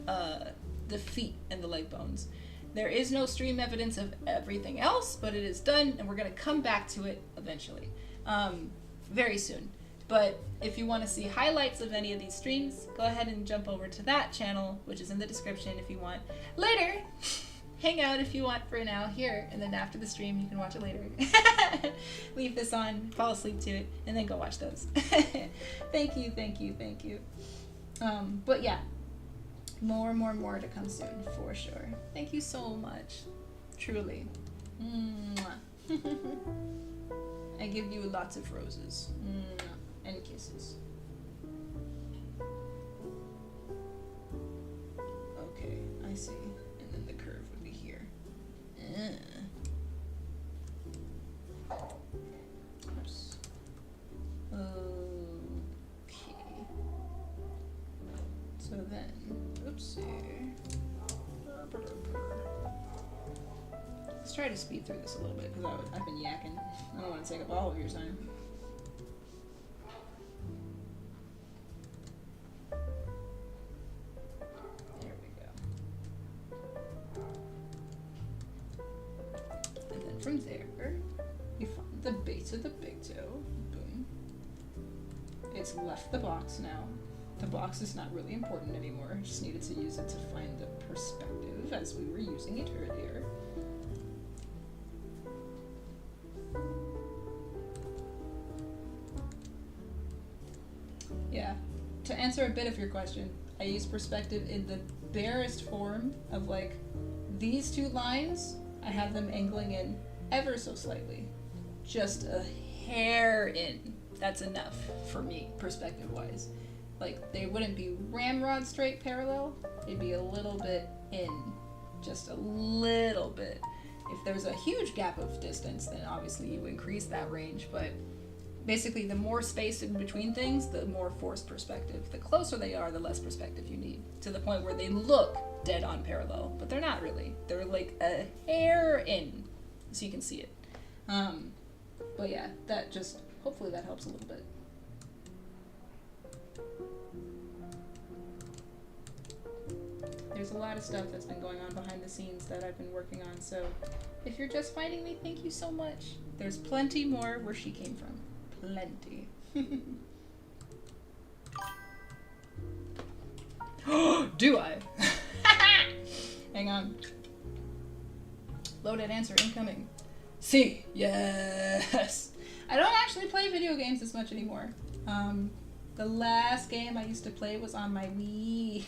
the feet and the leg bones. There is no stream evidence of everything else, but it is done, and we're going to come back to it eventually, very soon. But if you want to see highlights of any of these streams, go ahead and jump over to that channel, which is in the description if you want. Later! Hang out if you want for now here, and then after the stream you can watch it later. Leave this on, fall asleep to it, and then go watch those. Thank you. But yeah, more to come soon for sure. Thank you so much, truly. Mwah. I give you lots of roses. Mwah. And kisses. Okay, I see. And then the curve would be here. Oops. Okay. So then, oopsie. Let's try to speed through this a little bit because I've been yakking. I don't want to take up all of your time. There we go. And then from there, we find the base of the big toe. Boom. It's left the box now. The box is not really important anymore. I just needed to use it to find the perspective as we were using it earlier. Yeah, to answer a bit of your question, I use perspective in the barest form of like these two lines. I have them angling in ever so slightly, just a hair in. That's enough for me, perspective-wise. Like they wouldn't be ramrod straight parallel. It'd be a little bit in, just a little bit. If there's a huge gap of distance, then obviously you increase that range, but basically the more space in between things, the more forced perspective. The closer they are, the less perspective you need, to the point where they look dead on parallel, but they're not really. They're like a hair in, so you can see it. But yeah, that just, hopefully that helps a little bit. There's a lot of stuff that's been going on behind the scenes that I've been working on, so if you're just finding me, thank you so much. There's plenty more where she came from. Plenty. Do I? Hang on. Loaded answer incoming. See, yes. I don't actually play video games as much anymore. The last game I used to play was on my Wii.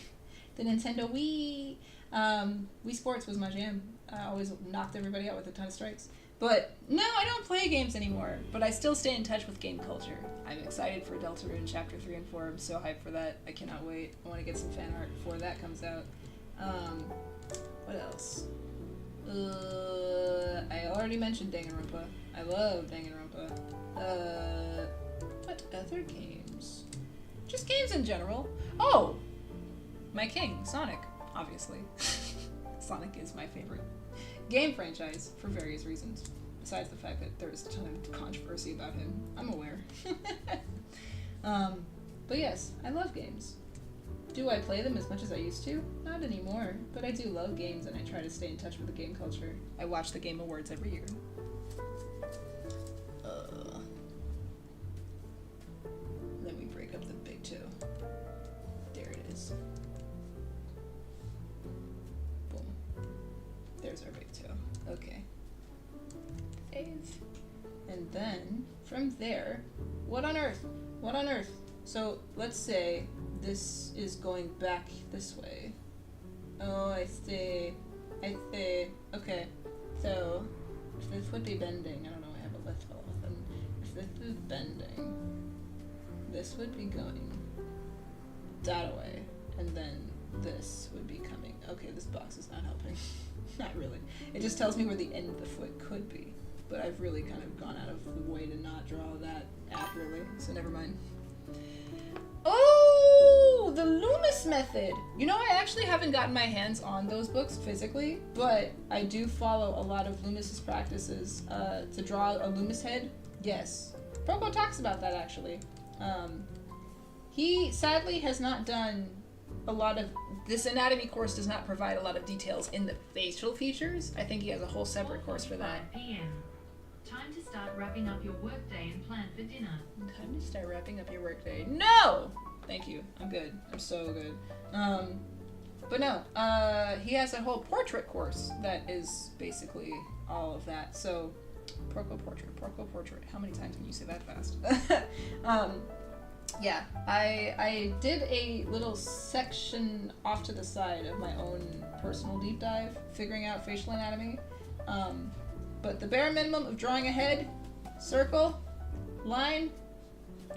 The Nintendo Wii. Wii Sports was my jam. I always knocked everybody out with a ton of strikes. But no, I don't play games anymore. But I still stay in touch with game culture. I'm excited for Deltarune Chapter 3 and 4. I'm so hyped for that. I cannot wait. I want to get some fan art before that comes out. What else? I already mentioned Danganronpa. I love Danganronpa. What other games? Just games in general. Oh! My king, Sonic, obviously. Sonic is my favorite game franchise for various reasons. besides the fact that there's a ton of controversy about him. I'm aware. But yes, I love games. Do I play them as much as I used to? Not anymore, but I do love games and I try to stay in touch with the game culture. I watch the Game Awards every year. Then we break up the big toe. There it is. Boom. There's our big toe. Okay. Save. And then, from there, what on earth? What on earth? So, let's say this is going back this way. Oh, I see. I see. Okay. So, if this would be bending, I don't know, I have a left off, and if this is bending, this would be going that way, and then this would be coming. Okay, this box is not helping. Not really. It just tells me where the end of the foot could be, but I've really kind of gone out of the way to not draw that accurately, so never mind. Oh, the Loomis method. You know, I actually haven't gotten my hands on those books physically, but I do follow a lot of Loomis's practices to draw a Loomis head. Yes. Proko talks about that, actually. He sadly has not done a lot of... This anatomy course does not provide a lot of details in the facial features. I think he has a whole separate course for that. 4:45 p.m. Time to start wrapping up your workday and plan for dinner. Time to start wrapping up your workday. No! Thank you. I'm good. I'm so good. But no, he has a whole portrait course that is basically all of that. So, Proko portrait. How many times can you say that fast? Yeah, I did a little section off to the side of my own personal deep dive, figuring out facial anatomy. But the bare minimum of drawing a head, circle, line,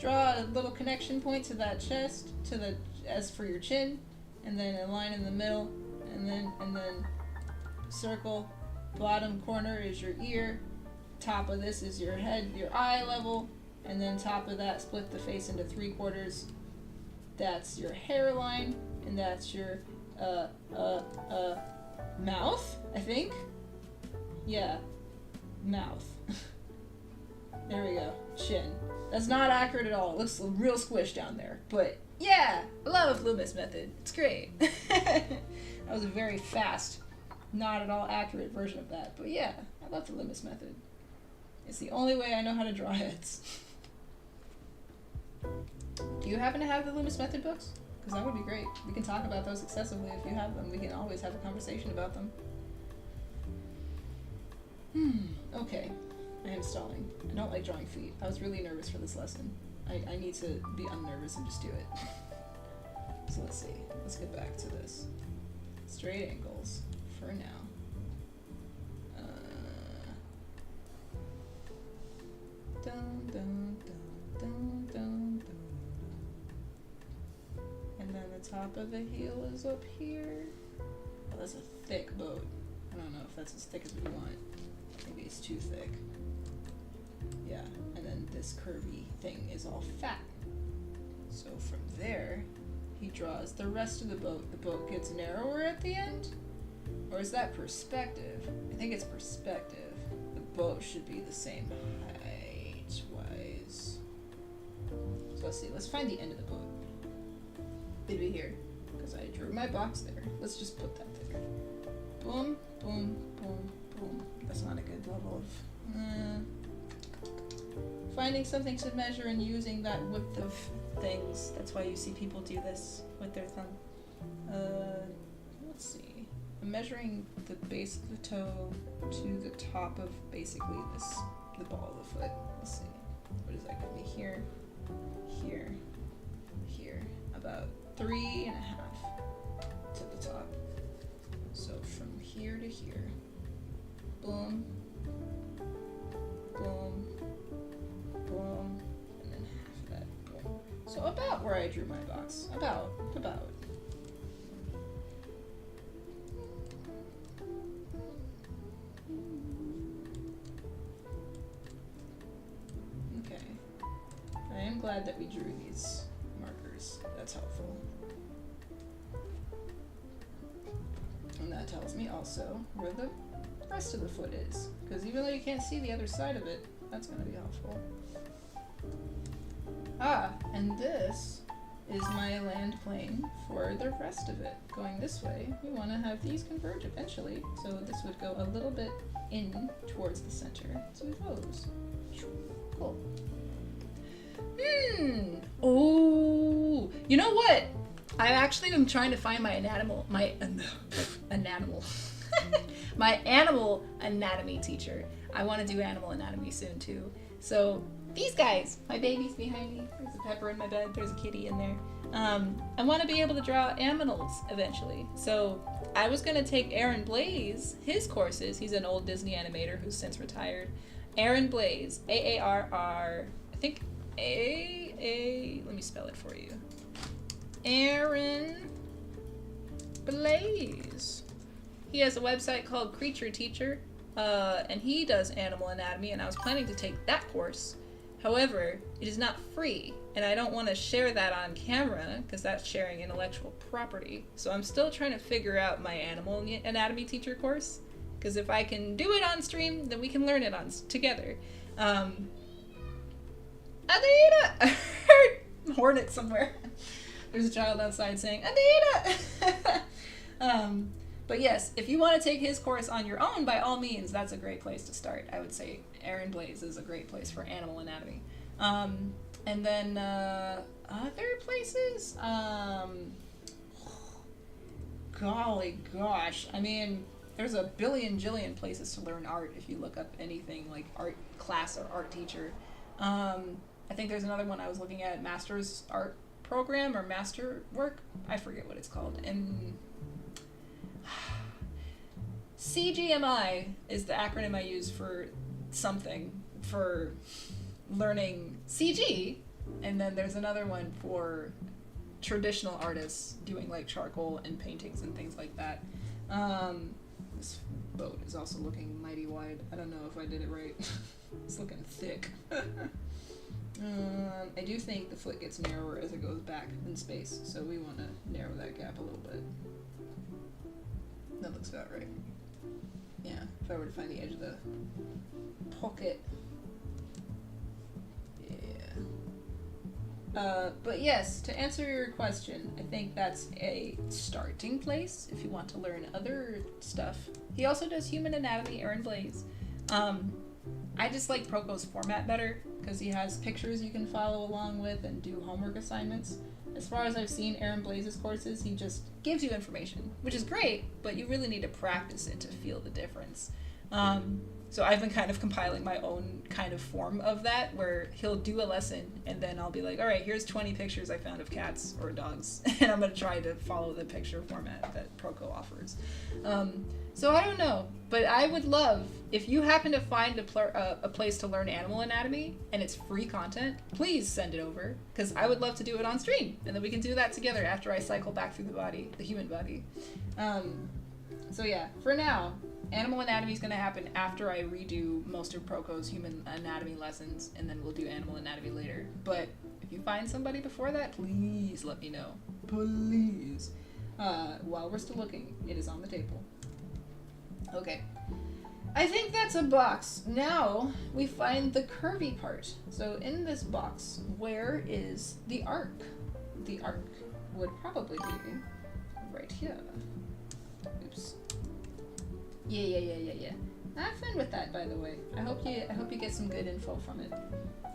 draw a little connection point to that chest, to the as for your chin, and then a line in the middle, and then circle. Bottom corner is your ear, top of this is your head, your eye level, and then top of that split the face into 3/4. That's your hairline, and that's your mouth, I think. Yeah, mouth. There we go. Chin. That's not accurate at all. It looks real squished down there. But yeah, I love Loomis method. It's great. That was a very fast, not at all accurate version of that. But yeah, I love the Loomis method. It's the only way I know how to draw heads. Do you happen to have the Loomis method books? Because that would be great. We can talk about those excessively if you have them. We can always have a conversation about them. Okay. I am stalling. I don't like drawing feet. I was really nervous for this lesson. I need to be unnervous and just do it. So let's see. Let's get back to this. Straight angles for now. Dun, dun, dun, dun, dun, dun. And then the top of the heel is up here. Oh, that's a thick boat. I don't know if that's as thick as we want. Maybe it's too thick. Yeah, and then this curvy thing is all fat. So from there, he draws the rest of the boat. The boat gets narrower at the end? Or is that perspective? I think it's perspective. The boat should be the same height-wise. So let's see, let's find the end of the boat. It'd be here, because I drew my box there. Let's just put that there. Boom, boom, boom, boom. That's not a good level of... Finding something to measure and using that width of things. That's why you see people do this with their thumb. Let's see. I'm measuring the base of the toe to the top of basically the ball of the foot. Let's see. What does that give me? Here, here, here. About 3.5 to the top. So from here to here. Boom. Boom. Boom, and then half of that, boom. So about where I drew my box. About. Okay. I am glad that we drew these markers. That's helpful. I'm not that tells me also where the rest of the foot is. Because even though you can't see the other side of it, that's going to be helpful. Ah, and this is my land plane for the rest of it. Going this way, we want to have these converge eventually, so this would go a little bit in towards the center. So it goes. Cool. Oh, you know what? I actually am trying to find my animal anatomy teacher. I want to do animal anatomy soon too. So these guys, my baby's behind me. There's a pepper in my bed. There's a kitty in there. I want to be able to draw animals eventually. So I was going to take Aaron Blaze, his courses. He's an old Disney animator who's since retired. Aaron Blaze, A-A-R-R, I think A-A, let me spell it for you. Aaron Blaze. He has a website called Creature Teacher, and he does animal anatomy, and I was planning to take that course. However, it is not free, and I don't want to share that on camera because that's sharing intellectual property. So I'm still trying to figure out my animal anatomy teacher course, because if I can do it on stream, then we can learn it together. Adita! I heard hornet somewhere. There's a child outside saying, Adita! But yes, if you want to take his course on your own, by all means, that's a great place to start. I would say Aaron Blaze is a great place for animal anatomy. And then other places, golly gosh, I mean, there's a billion jillion places to learn art if you look up anything like art class or art teacher. I think there's another one I was looking at, master's art program or master work. I forget what it's called. And CGMI is the acronym I use for something, for learning CG, and then there's another one for traditional artists doing like charcoal and paintings and things like that. This boat is also looking mighty wide. I don't know if I did it right. It's looking thick. I do think the foot gets narrower as it goes back in space, so we want to narrow that gap a little bit. That looks about right. Yeah, if I were to find the edge of the pocket. Yeah. But yes, to answer your question, I think that's a starting place if you want to learn other stuff. He also does human anatomy, Aaron Blaze. I just like Proko's format better because he has pictures you can follow along with and do homework assignments. As far as I've seen Aaron Blaze's courses, he just gives you information, which is great, but you really need to practice it to feel the difference. So I've been kind of compiling my own kind of form of that, where he'll do a lesson, and then I'll be like, all right, here's 20 pictures I found of cats or dogs, and I'm going to try to follow the picture format that Proko offers. So I don't know, but I would love, if you happen to find a place to learn animal anatomy, and it's free content, please send it over, because I would love to do it on stream, and then we can do that together after I cycle back through the body, the human body. So yeah, for now, animal anatomy is going to happen after I redo most of Proko's human anatomy lessons, and then we'll do animal anatomy later. But if you find somebody before that, please let me know. Please. While we're still looking, it is on the table. Okay. I think that's a box. Now we find the curvy part. So in this box, where is the arc? The arc would probably be right here. Oops. Yeah. Have fun with that, by the way. I hope you get some good info from it.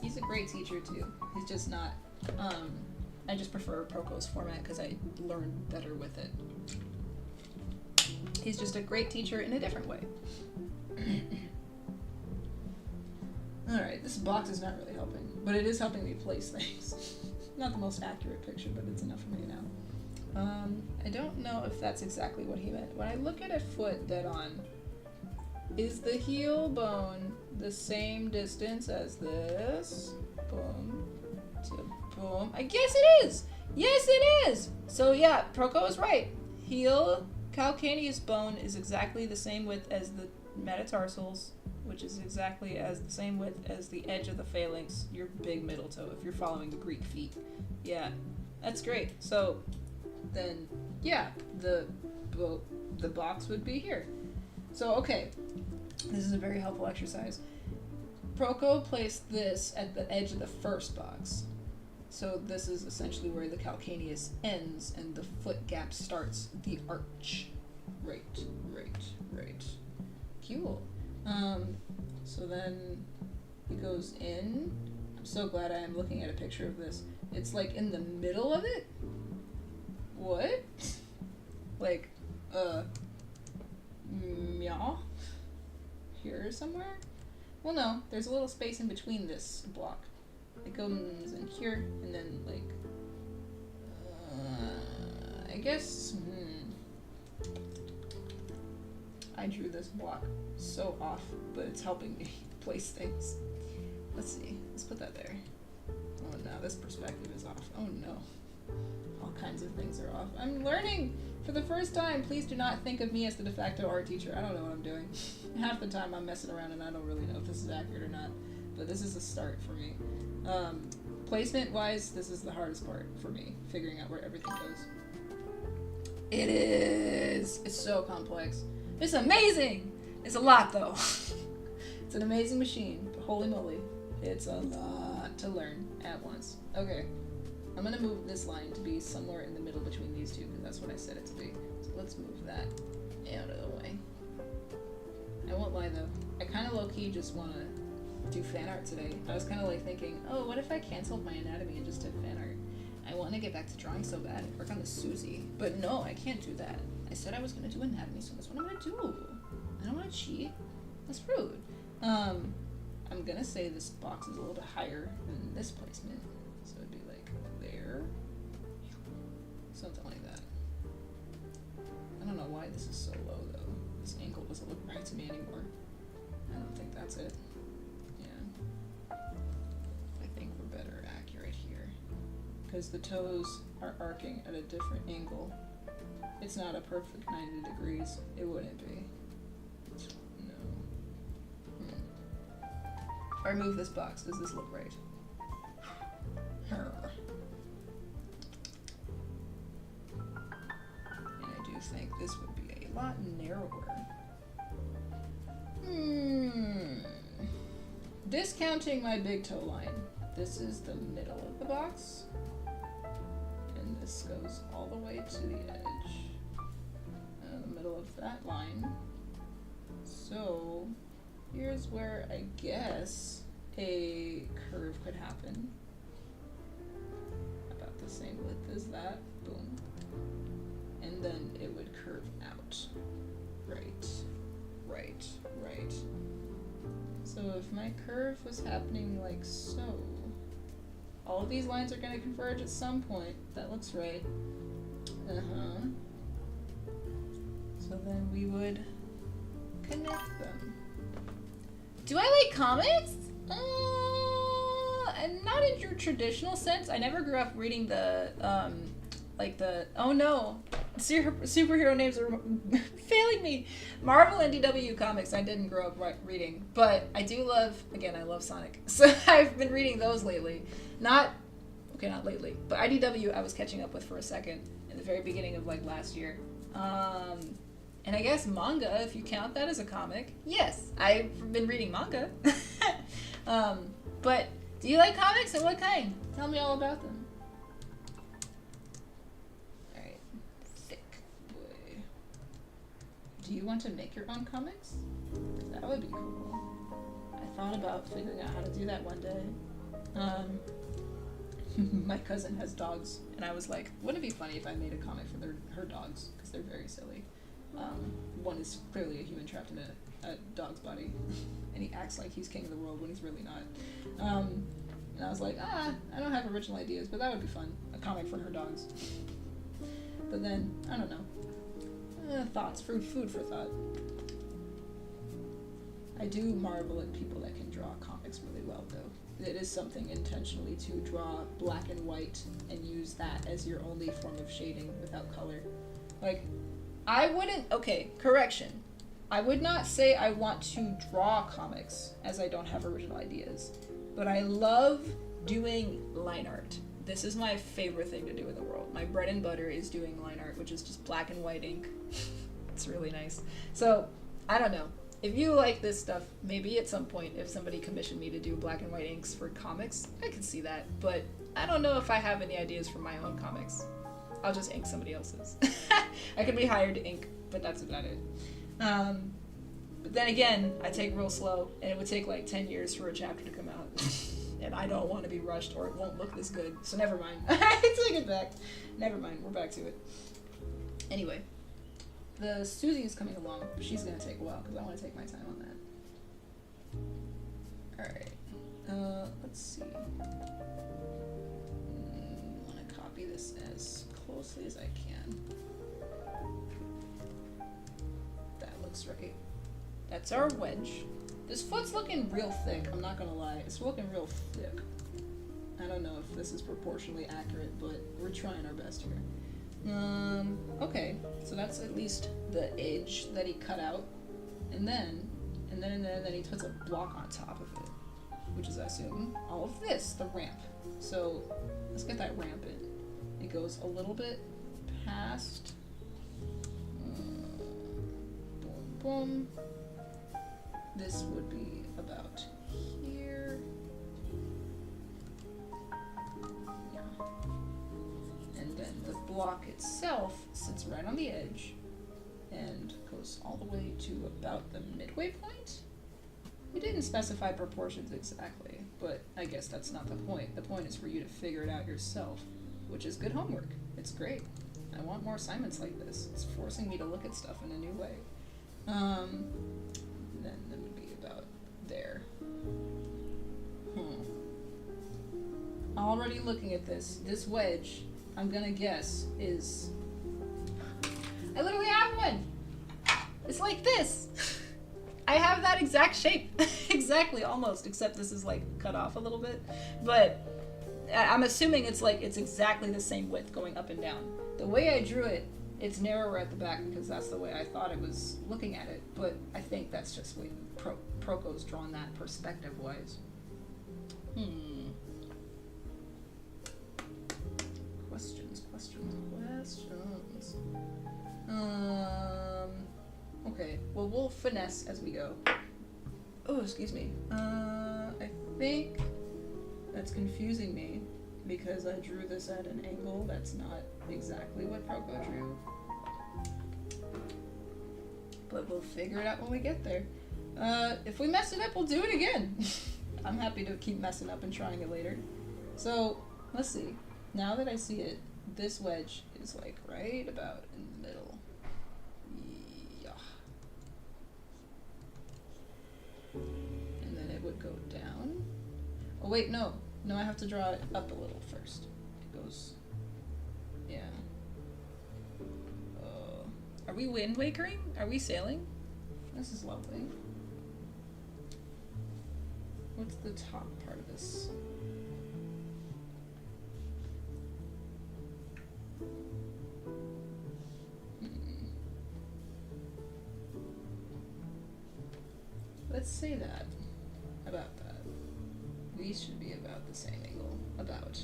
He's a great teacher too. He's just not. I just prefer Proko's format because I learn better with it. He's just a great teacher in a different way. Alright, this box is not really helping, but it is helping me place things. Not the most accurate picture, but it's enough for me now. I don't know if that's exactly what he meant. When I look at a foot dead on, is the heel bone the same distance as this? Boom. To boom. I guess it is! Yes, it is! So yeah, Proko is right. Heel calcaneus bone is exactly the same width as the metatarsals, which is exactly the same width as the edge of the phalanx, your big middle toe, if you're following the Greek feet. Yeah, that's great. So then, yeah, the the box would be here. So, okay, this is a very helpful exercise. Proko placed this at the edge of the first box. So this is essentially where the calcaneus ends and the foot gap starts, the arch. Right. Cool. So then it goes in. I'm so glad I am looking at a picture of this. It's like in the middle of it? What? Like, yeah? Here somewhere? Well, no, there's a little space in between this block. It goes in here, and then, like, I guess, I drew this block so off, but it's helping me place things. Let's see, let's put that there. Oh no, this perspective is off. Oh no. All kinds of things are off. I'm learning for the first time. Please do not think of me as the de facto art teacher. I don't know what I'm doing. Half the time I'm messing around and I don't really know if this is accurate or not. But this is a start for me. Placement wise, this is the hardest part for me, figuring out where everything goes. It is! It's so complex. It's amazing! It's a lot though. It's an amazing machine, but holy moly, it's a lot to learn at once. Okay, I'm gonna move this line to be somewhere in the middle between these two, because that's what I said it to be. So let's move that out of the way. I won't lie though, I kind of low-key just want to do fan art today. I was kind of like thinking, oh, what if I canceled my anatomy and just did fan art? I want to get back to drawing so bad and work on the Susie. But no, I can't do that. I said I was going to do anatomy, so that's what I'm going to do. I don't want to cheat. That's rude. I'm going to say this box is a little bit higher than this placement. So it'd be like there. Something like that. I don't know why this is so low, though. This angle doesn't look right to me anymore. I don't think that's it. Because the toes are arcing at a different angle. It's not a perfect 90 degrees. It wouldn't be. No. If I remove this box, does this look right? And I do think this would be a lot narrower. Discounting my big toe line. This is the middle of the box. And this goes all the way to the edge. The middle of that line. So here's where I guess a curve could happen. About the same width as that. Boom. And then it would curve out. Right. So if my curve was happening like so, all of these lines are going to converge at some point. That looks right. So then we would connect them. Do I like comics? And not in your traditional sense. I never grew up reading the, oh no, superhero names are failing me. Marvel and DW comics I didn't grow up reading, but I do love, again, I love Sonic. So I've been reading those lately. Not lately, but IDW I was catching up with for a second in the very beginning of like last year. And I guess manga, if you count that as a comic. Yes, I've been reading manga. But do you like comics and what kind? Tell me all about them. Alright, thick boy. Do you want to make your own comics? That would be cool. I thought about figuring out how to do that one day. My cousin has dogs, and I was like, wouldn't it be funny if I made a comic for her dogs? Because they're very silly. One is clearly a human trapped in a dog's body, and he acts like he's king of the world when he's really not. And I was like, I don't have original ideas, but that would be fun. A comic for her dogs. But then, I don't know. Thoughts, food for thought. I do marvel at people that can draw comics really well, though. It is something intentionally to draw black and white and use that as your only form of shading without color. Like, I wouldn't, okay, correction. I would not say I want to draw comics, as I don't have original ideas. But I love doing line art. This is my favorite thing to do in the world. My bread and butter is doing line art, which is just black and white ink. It's really nice. So, I don't know. If you like this stuff, maybe at some point, if somebody commissioned me to do black and white inks for comics, I could see that. But I don't know if I have any ideas for my own comics. I'll just ink somebody else's. I could be hired to ink, but that's about it. But then again, I take real slow, and it would take like 10 years for a chapter to come out. And I don't want to be rushed, or it won't look this good. So never mind. I take it back. Never mind. We're back to it. Anyway. The Susie is coming along. She's going to take a while because I want to take my time on that. Alright. Let's see. I want to copy this as closely as I can. That looks right. That's our wedge. This foot's looking real thick. I'm not going to lie. It's looking real thick. I don't know if this is proportionally accurate, but we're trying our best here. Okay, so that's at least the edge that he cut out, and then he puts a block on top of it, which is, I assume, all of this, the ramp. So let's get that ramp in. It goes a little bit past, boom, boom. This would be about here. Block itself sits right on the edge and goes all the way to about the midway point. We didn't specify proportions exactly, but I guess that's not the point. The point is for you to figure it out yourself, which is good homework. It's great. I want more assignments like this. It's forcing me to look at stuff in a new way. Then that would be about there. Already looking at this wedge, I'm gonna guess is... I literally have one! It's like this! I have that exact shape. Exactly, almost, except this is like cut off a little bit. But I'm assuming it's exactly the same width going up and down. The way I drew it, it's narrower at the back because that's the way I thought it was looking at it. But I think that's just the way Proko's drawn that perspective-wise. Questions. Okay, well, we'll finesse as we go. Oh, excuse me. I think that's confusing me because I drew this at an angle that's not exactly what Proko drew. But we'll figure it out when we get there. If we mess it up, we'll do it again. I'm happy to keep messing up and trying it later. So, let's see. Now that I see it, this wedge is like right about in the middle. Yeah. And then it would go down. Oh wait, no. No, I have to draw it up a little first. It goes... Yeah. Are we wind wakering? Are we sailing? This is lovely. What's the top part of this? Let's say that. About that. We should be about the same angle. About.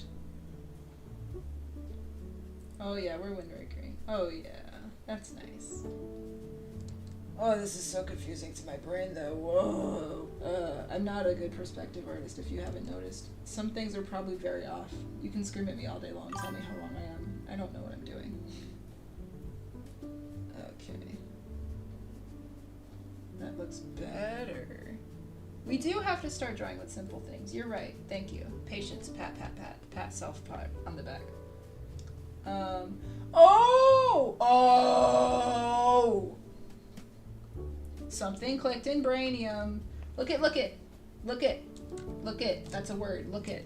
Oh yeah, we're wind wakering. Oh yeah, that's nice. Oh, this is so confusing to my brain though. Whoa. I'm not a good perspective artist if you haven't noticed. Some things are probably very off. You can scream at me all day long, tell me how wrong I am. I don't know what I'm doing. Okay. That looks better. We do have to start drawing with simple things. You're right. Thank you. Patience. Pat, pat, pat. Pat self-pat on the back. Oh! Something clicked in Brainium. Look it. That's a word. Look it.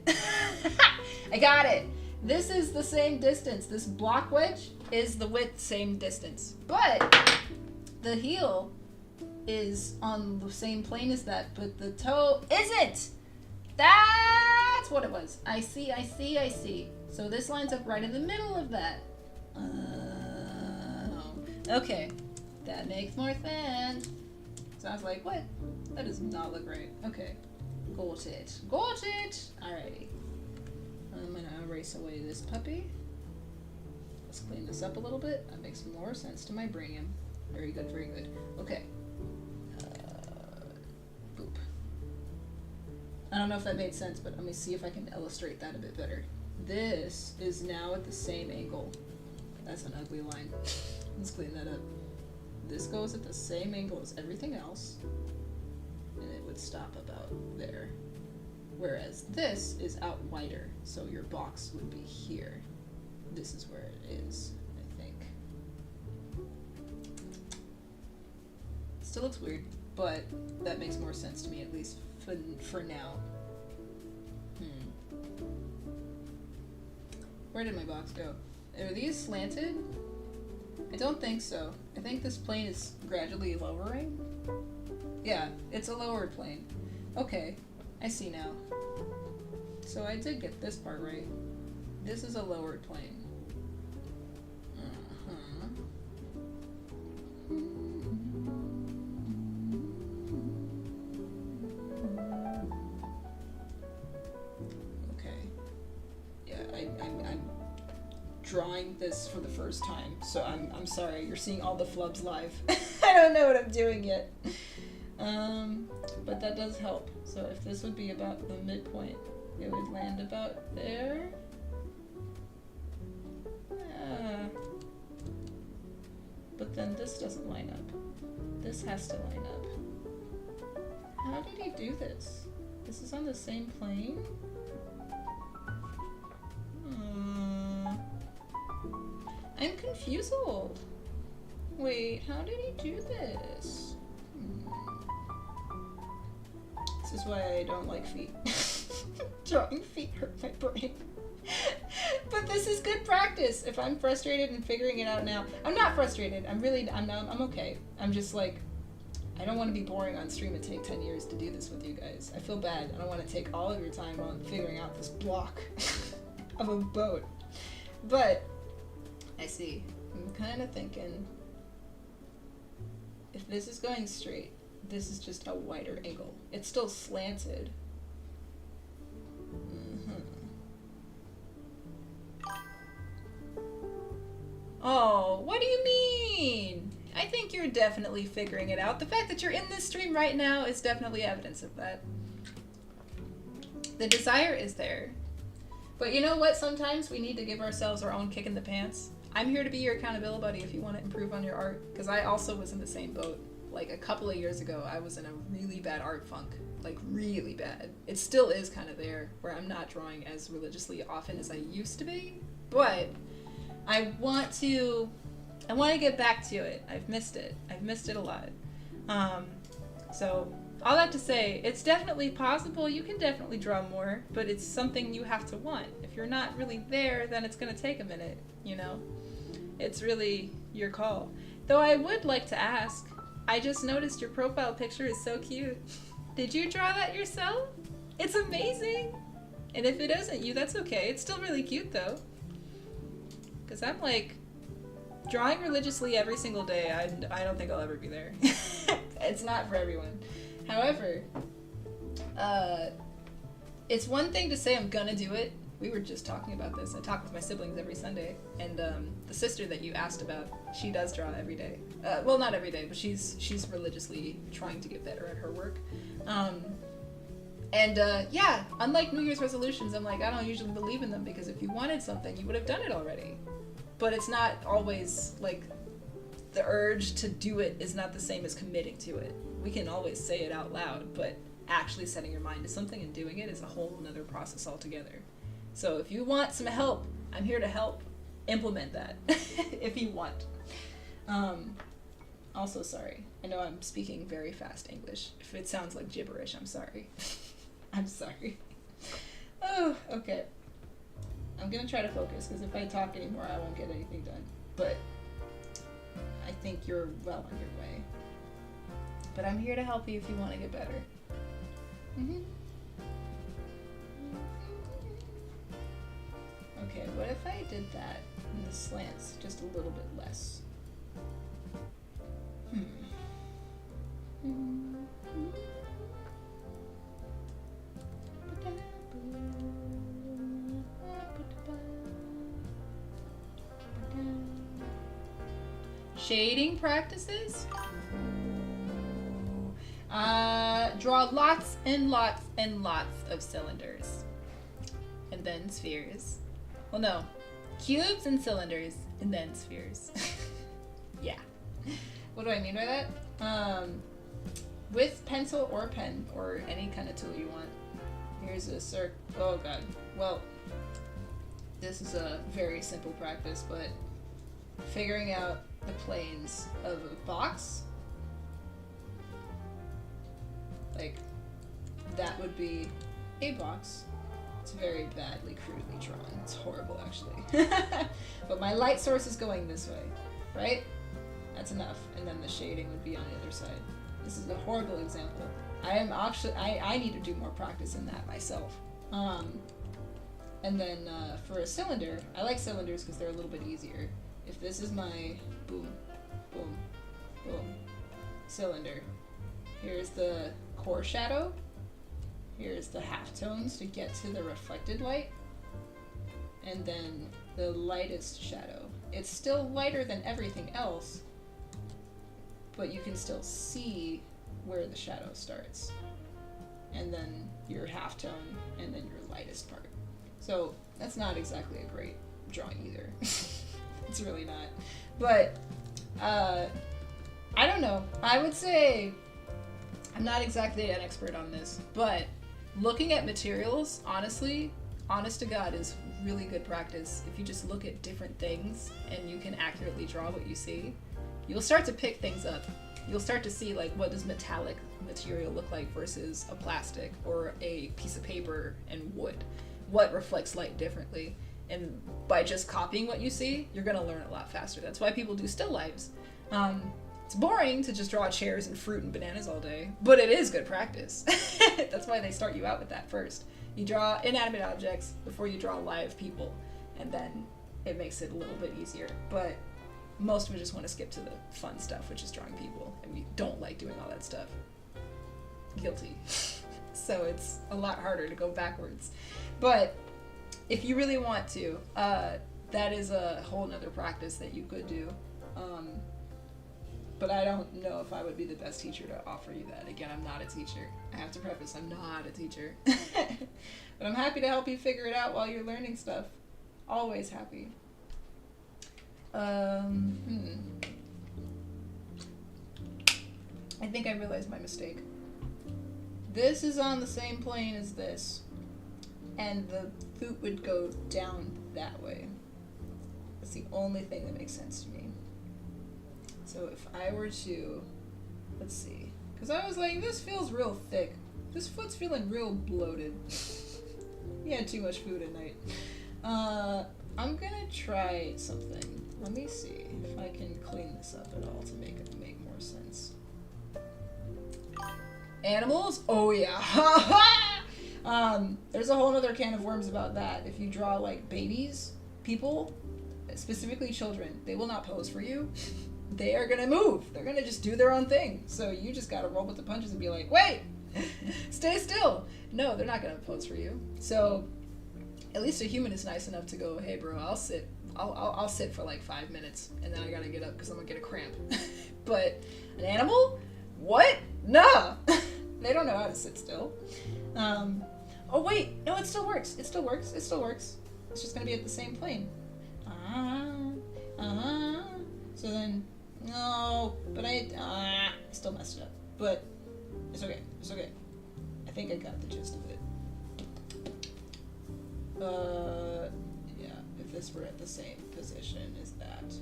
I got it. This is the same distance. This block wedge is the width, same distance. But the heel is on the same plane as that, but the toe isn't. That's what it was. I see. So this lines up right in the middle of that. Okay. That makes more sense. So I was like, what? That does not look right. Okay. Got it. Alrighty. I'm gonna erase away this puppy. Let's clean this up a little bit. That makes more sense to my brain. Very good, very good. Okay. Boop. I don't know if that made sense, but let me see if I can illustrate that a bit better. This is now at the same angle. That's an ugly line. Let's clean that up. This goes at the same angle as everything else, and it would stop about there. Whereas this is out wider, so your box would be here. This is where it is, I think. Still looks weird, but that makes more sense to me, at least for now. Where did my box go? Are these slanted? I don't think so. I think this plane is gradually lowering. Yeah, it's a lowered plane. Okay, I see now. So I did get this part right. This is a lowered plane. I'm drawing this for the first time, so I'm sorry. You're seeing all the flubs live. I don't know what I'm doing yet. But that does help. So if this would be about the midpoint, it would land about there. But then this doesn't line up. This has to line up. How did he do this? This is on the same plane? I'm confused. Wait, how did he do this? This is why I don't like feet. Drawing feet hurt my brain. But this is good practice. If I'm frustrated and figuring it out now, I'm not frustrated. I'm okay. I'm just like, I don't want to be boring on stream and take 10 years to do this with you guys. I feel bad. I don't want to take all of your time on figuring out this block of a boat. But I see. I'm kind of thinking, if this is going straight, this is just a wider angle. It's still slanted. Oh, what do you mean? I think you're definitely figuring it out. The fact that you're in this stream right now is definitely evidence of that. The desire is there. But you know what? Sometimes we need to give ourselves our own kick in the pants. I'm here to be your accountability buddy if you want to improve on your art, because I also was in the same boat. Like a couple of years ago, I was in a really bad art funk. Like really bad. It still is kind of there, where I'm not drawing as religiously often as I used to be, but I want to get back to it. I've missed it. I've missed it a lot. So all that to say, it's definitely possible. You can definitely draw more, but it's something you have to want. If you're not really there, then it's going to take a minute, you know? It's really your call. Though I would like to ask, I just noticed your profile picture is so cute. Did you draw that yourself? It's amazing. And if it isn't you, that's okay. It's still really cute though. Because I'm like, drawing religiously every single day, I don't think I'll ever be there. It's not for everyone. However, it's one thing to say I'm gonna do it. We were just talking about this. I talk with my siblings every Sunday, and the sister that you asked about, she does draw every day. Well, not every day, but she's religiously trying to get better at her work. Yeah, unlike New Year's resolutions, I'm like, I don't usually believe in them, because if you wanted something, you would have done it already. But it's not always, like, the urge to do it is not the same as committing to it. We can always say it out loud, but actually setting your mind to something and doing it is a whole nother process altogether. So if you want some help, I'm here to help implement that, if you want. Also, sorry. I know I'm speaking very fast English. If it sounds like gibberish, I'm sorry. I'm sorry. Oh, okay. I'm gonna try to focus, because if I talk anymore, I won't get anything done. But I think you're well on your way. But I'm here to help you if you want to get better. Mm-hmm. Okay, what if I did that in the slants just a little bit less? Shading practices. Draw lots and lots and lots of cylinders. And then spheres. Well, no. Cubes and cylinders, and then spheres. Yeah. What do I mean by that? With pencil or pen, or any kind of tool you want. Here's a circle. Oh god. Well, this is a very simple practice, but figuring out the planes of a box, like, that would be a box. It's very badly, crudely drawn. It's horrible, actually. But my light source is going this way, right? That's enough. And then the shading would be on the other side. This is a horrible example. I need to do more practice in that myself. And then for a cylinder, I like cylinders because they're a little bit easier. If this is my boom, boom, boom cylinder, here's the core shadow. Here's the halftones to get to the reflected light. And then the lightest shadow. It's still lighter than everything else, but you can still see where the shadow starts. And then your halftone, and then your lightest part. So that's not exactly a great drawing either. It's really not. But, I don't know. I would say I'm not exactly an expert on this, but looking at materials, honestly, honest to God, is really good practice. If you just look at different things and you can accurately draw what you see, you'll start to pick things up. You'll start to see, like, what does metallic material look like versus a plastic or a piece of paper and wood. What reflects light differently. And by just copying what you see, you're going to learn a lot faster. That's why people do still lifes. It's boring to just draw chairs and fruit and bananas all day, but it is good practice. That's why they start you out with that first. You draw inanimate objects before you draw live people, and then it makes it a little bit easier. But most of us just want to skip to the fun stuff, which is drawing people, and we don't like doing all that stuff. Guilty. So it's a lot harder to go backwards. But if you really want to, that is a whole nother practice that you could do. But I don't know if I would be the best teacher to offer you that. Again, I'm not a teacher. I have to preface, I'm not a teacher. But I'm happy to help you figure it out while you're learning stuff. Always happy. I think I realized my mistake. This is on the same plane as this, and the boot would go down that way. That's the only thing that makes sense to me. So if I were to, let's see, because I was like, this feels real thick. This foot's feeling real bloated. You had too much food at night. I'm gonna try something. Let me see if I can clean this up at all to make it make more sense. Animals? Oh yeah. There's a whole other can of worms about that. If you draw like babies, people, specifically children, they will not pose for you. They are gonna move. They're gonna just do their own thing. So you just gotta roll with the punches and be like, wait, stay still. No, they're not gonna pose for you. So at least a human is nice enough to go, hey bro, I'll sit. I'll sit for like 5 minutes and then I gotta get up because I'm gonna get a cramp. But an animal? What? Nah. They don't know how to sit still. Oh wait, no, it still works. It still works. It still works. It's just gonna be at the same plane. So then, no, but I still messed it up. But it's okay. It's okay. I think I got the gist of it. Yeah, if this were at the same position as that,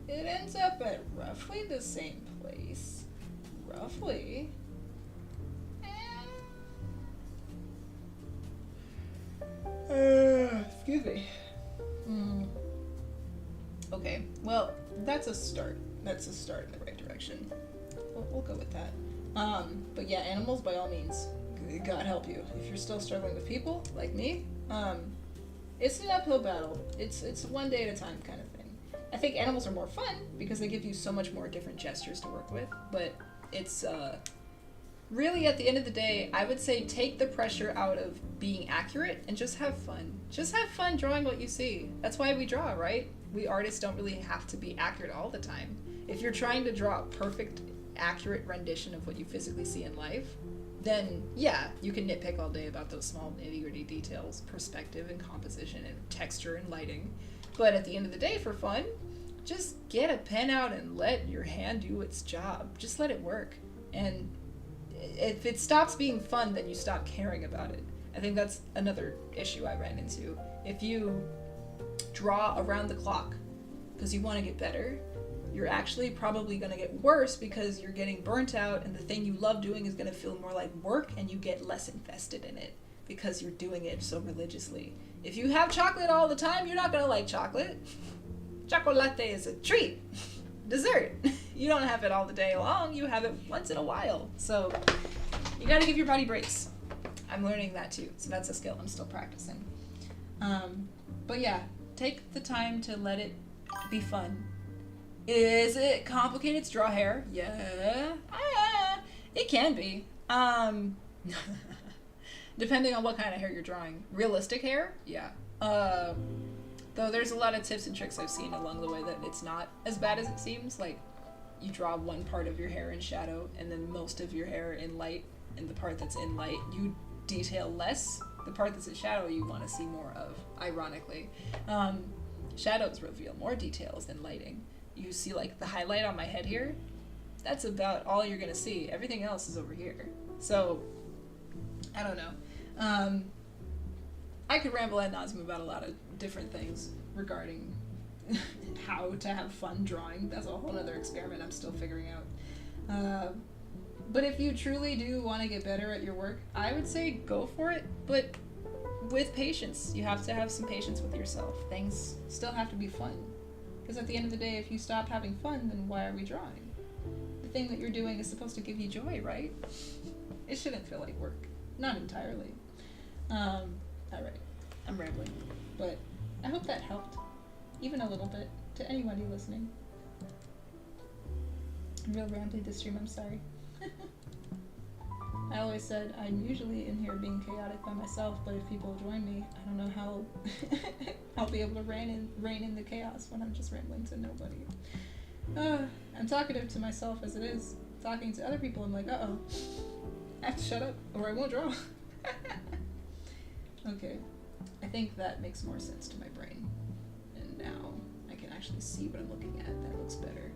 it ends up at roughly the same place. Roughly. Excuse me. Okay, well, that's a start. That's a start in the right direction. We'll go with that. But yeah, animals, by all means, God help you. If you're still struggling with people, like me, it's an uphill battle. It's one day at a time kind of thing. I think animals are more fun because they give you so much more different gestures to work with, but it's really, at the end of the day, I would say take the pressure out of being accurate and just have fun. Just have fun drawing what you see. That's why we draw, right? We artists don't really have to be accurate all the time. If you're trying to draw a perfect, accurate rendition of what you physically see in life, then yeah, you can nitpick all day about those small nitty-gritty details, perspective and composition and texture and lighting. But at the end of the day, for fun, just get a pen out and let your hand do its job. Just let it work. And if it stops being fun, then you stop caring about it. I think that's another issue I ran into. If you draw around the clock because you want to get better, you're actually probably going to get worse because you're getting burnt out, and the thing you love doing is going to feel more like work, and you get less invested in it because you're doing it so religiously. If you have chocolate all the time, you're not going to like chocolate. Chocolate is a treat. Dessert. You don't have it all the day long, you have it once in a while. So you got to give your body breaks. I'm learning that too, so that's a skill I'm still practicing. But yeah, take the time to let it be fun. Is it complicated to draw hair? Yeah. It can be. Depending on what kind of hair you're drawing. Realistic hair? Yeah. Though there's a lot of tips and tricks I've seen along the way that it's not as bad as it seems. Like, you draw one part of your hair in shadow and then most of your hair in light, and the part that's in light you detail less. The part that's in shadow you want to see more of, ironically. Shadows reveal more details than lighting. You see, like, the highlight on my head here, that's about all you're gonna see. Everything else is over here. So, I don't know. I could ramble ad nauseum about a lot of different things regarding how to have fun drawing. That's a whole other experiment I'm still figuring out. But if you truly do want to get better at your work, I would say go for it, but with patience. You have to have some patience with yourself. Things still have to be fun. Because at the end of the day, if you stop having fun, then why are we drawing? The thing that you're doing is supposed to give you joy, right? It shouldn't feel like work. Not entirely. Alright, I'm rambling. But I hope that helped, even a little bit, to anybody listening. I'm real rambly this stream, I'm sorry. I always said I'm usually in here being chaotic by myself, but if people join me, I don't know how I'll be able to rein in the chaos when I'm just rambling to nobody. I'm talkative to myself as it is. Talking to other people, I'm like, uh-oh, I have to shut up or I won't draw. Okay, I think that makes more sense to my brain. And now I can actually see what I'm looking at. That looks better.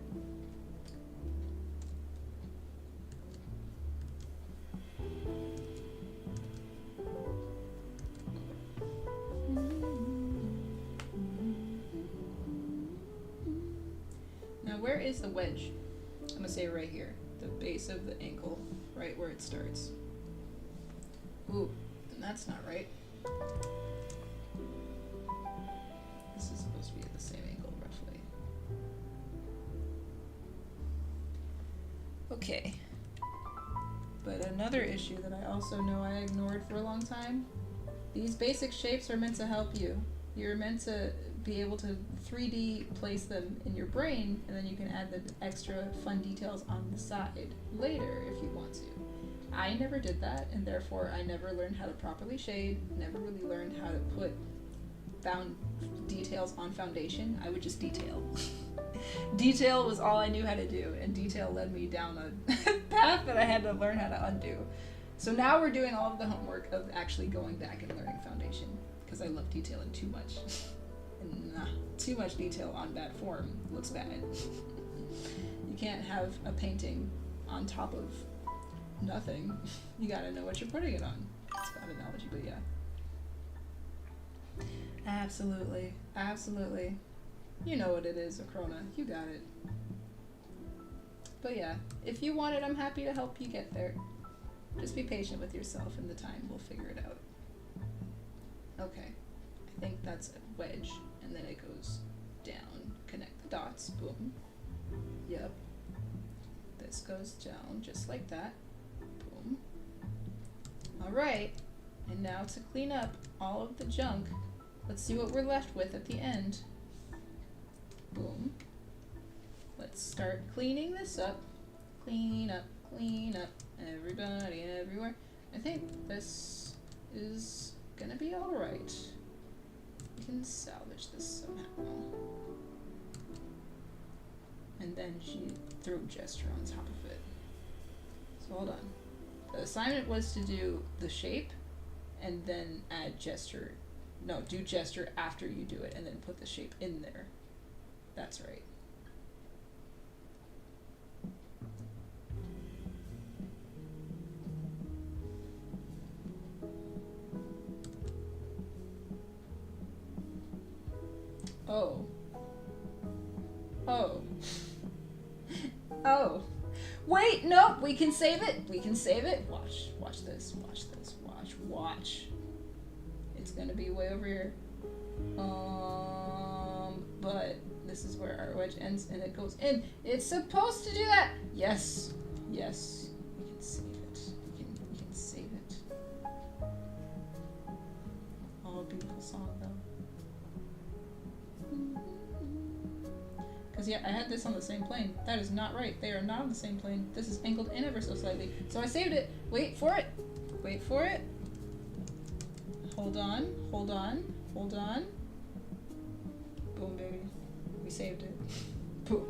Now, where is the wedge? I'm gonna say right here, the base of the ankle, right where it starts. Ooh, and that's not right. This is supposed to be at the same angle, roughly. Okay. But another issue that I also know I ignored for a long time, these basic shapes are meant to help you. You're meant to be able to 3D place them in your brain, and then you can add the extra fun details on the side later if you want to. I never did that, and therefore I never learned how to properly shade, never really learned how to put details on foundation. I would just detail. Detail was all I knew how to do, and detail led me down a path that I had to learn how to undo. So now we're doing all of the homework of actually going back and learning foundation, because I love detailing too much. And too much detail on bad form looks bad. You can't have a painting on top of nothing. You gotta know what you're putting it on. It's a bad analogy, but yeah. Absolutely. Absolutely. You know what it is, Akrona. You got it. But yeah, if you want it, I'm happy to help you get there. Just be patient with yourself, and the time will figure it out. Okay. I think that's a wedge, and then it goes down. Connect the dots. Boom. Yep. This goes down just like that. Boom. Alright. And now to clean up all of the junk, let's see what we're left with at the end. Boom. Let's start cleaning this up. Clean up, everybody. I think this is gonna be alright. We can salvage this somehow. And then she threw gesture on top of it. So hold on. The assignment was to do the shape and then add gesture. No, do gesture after you do it and then put the shape in there. That's right. Oh. Oh. Oh. Wait, no, we can save it. We can save it. Watch. Watch this. Watch this. Watch. Watch. It's gonna be way over here. But this is where our wedge ends and it goes in. It's supposed to do that. Yes. Yes. We can save it. We can save it. Oh, beautiful song though. Because yeah, I had this on the same plane. That is not right. They are not on the same plane. This is angled in ever so slightly. So I saved it. Wait for it. Wait for it. Hold on. Hold on. Hold on. Boom, baby. We saved it. Boom.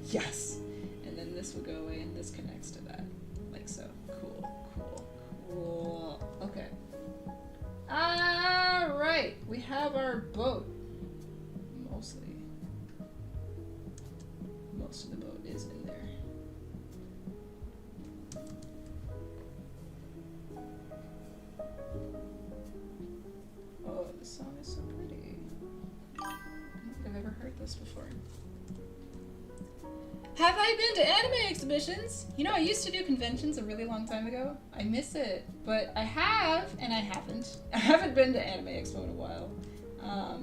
Yes. And then this will go away and this connects to that. Like so. Cool. Cool. Cool. Okay. Alright. We have our boat. Mostly. Most of the boat is in there. Oh, this song is so pretty. I don't think I've ever heard this before. Have I been to anime exhibitions? You know, I used to do conventions a really long time ago. I miss it, but I have, and I haven't. I haven't been to Anime Expo in a while. I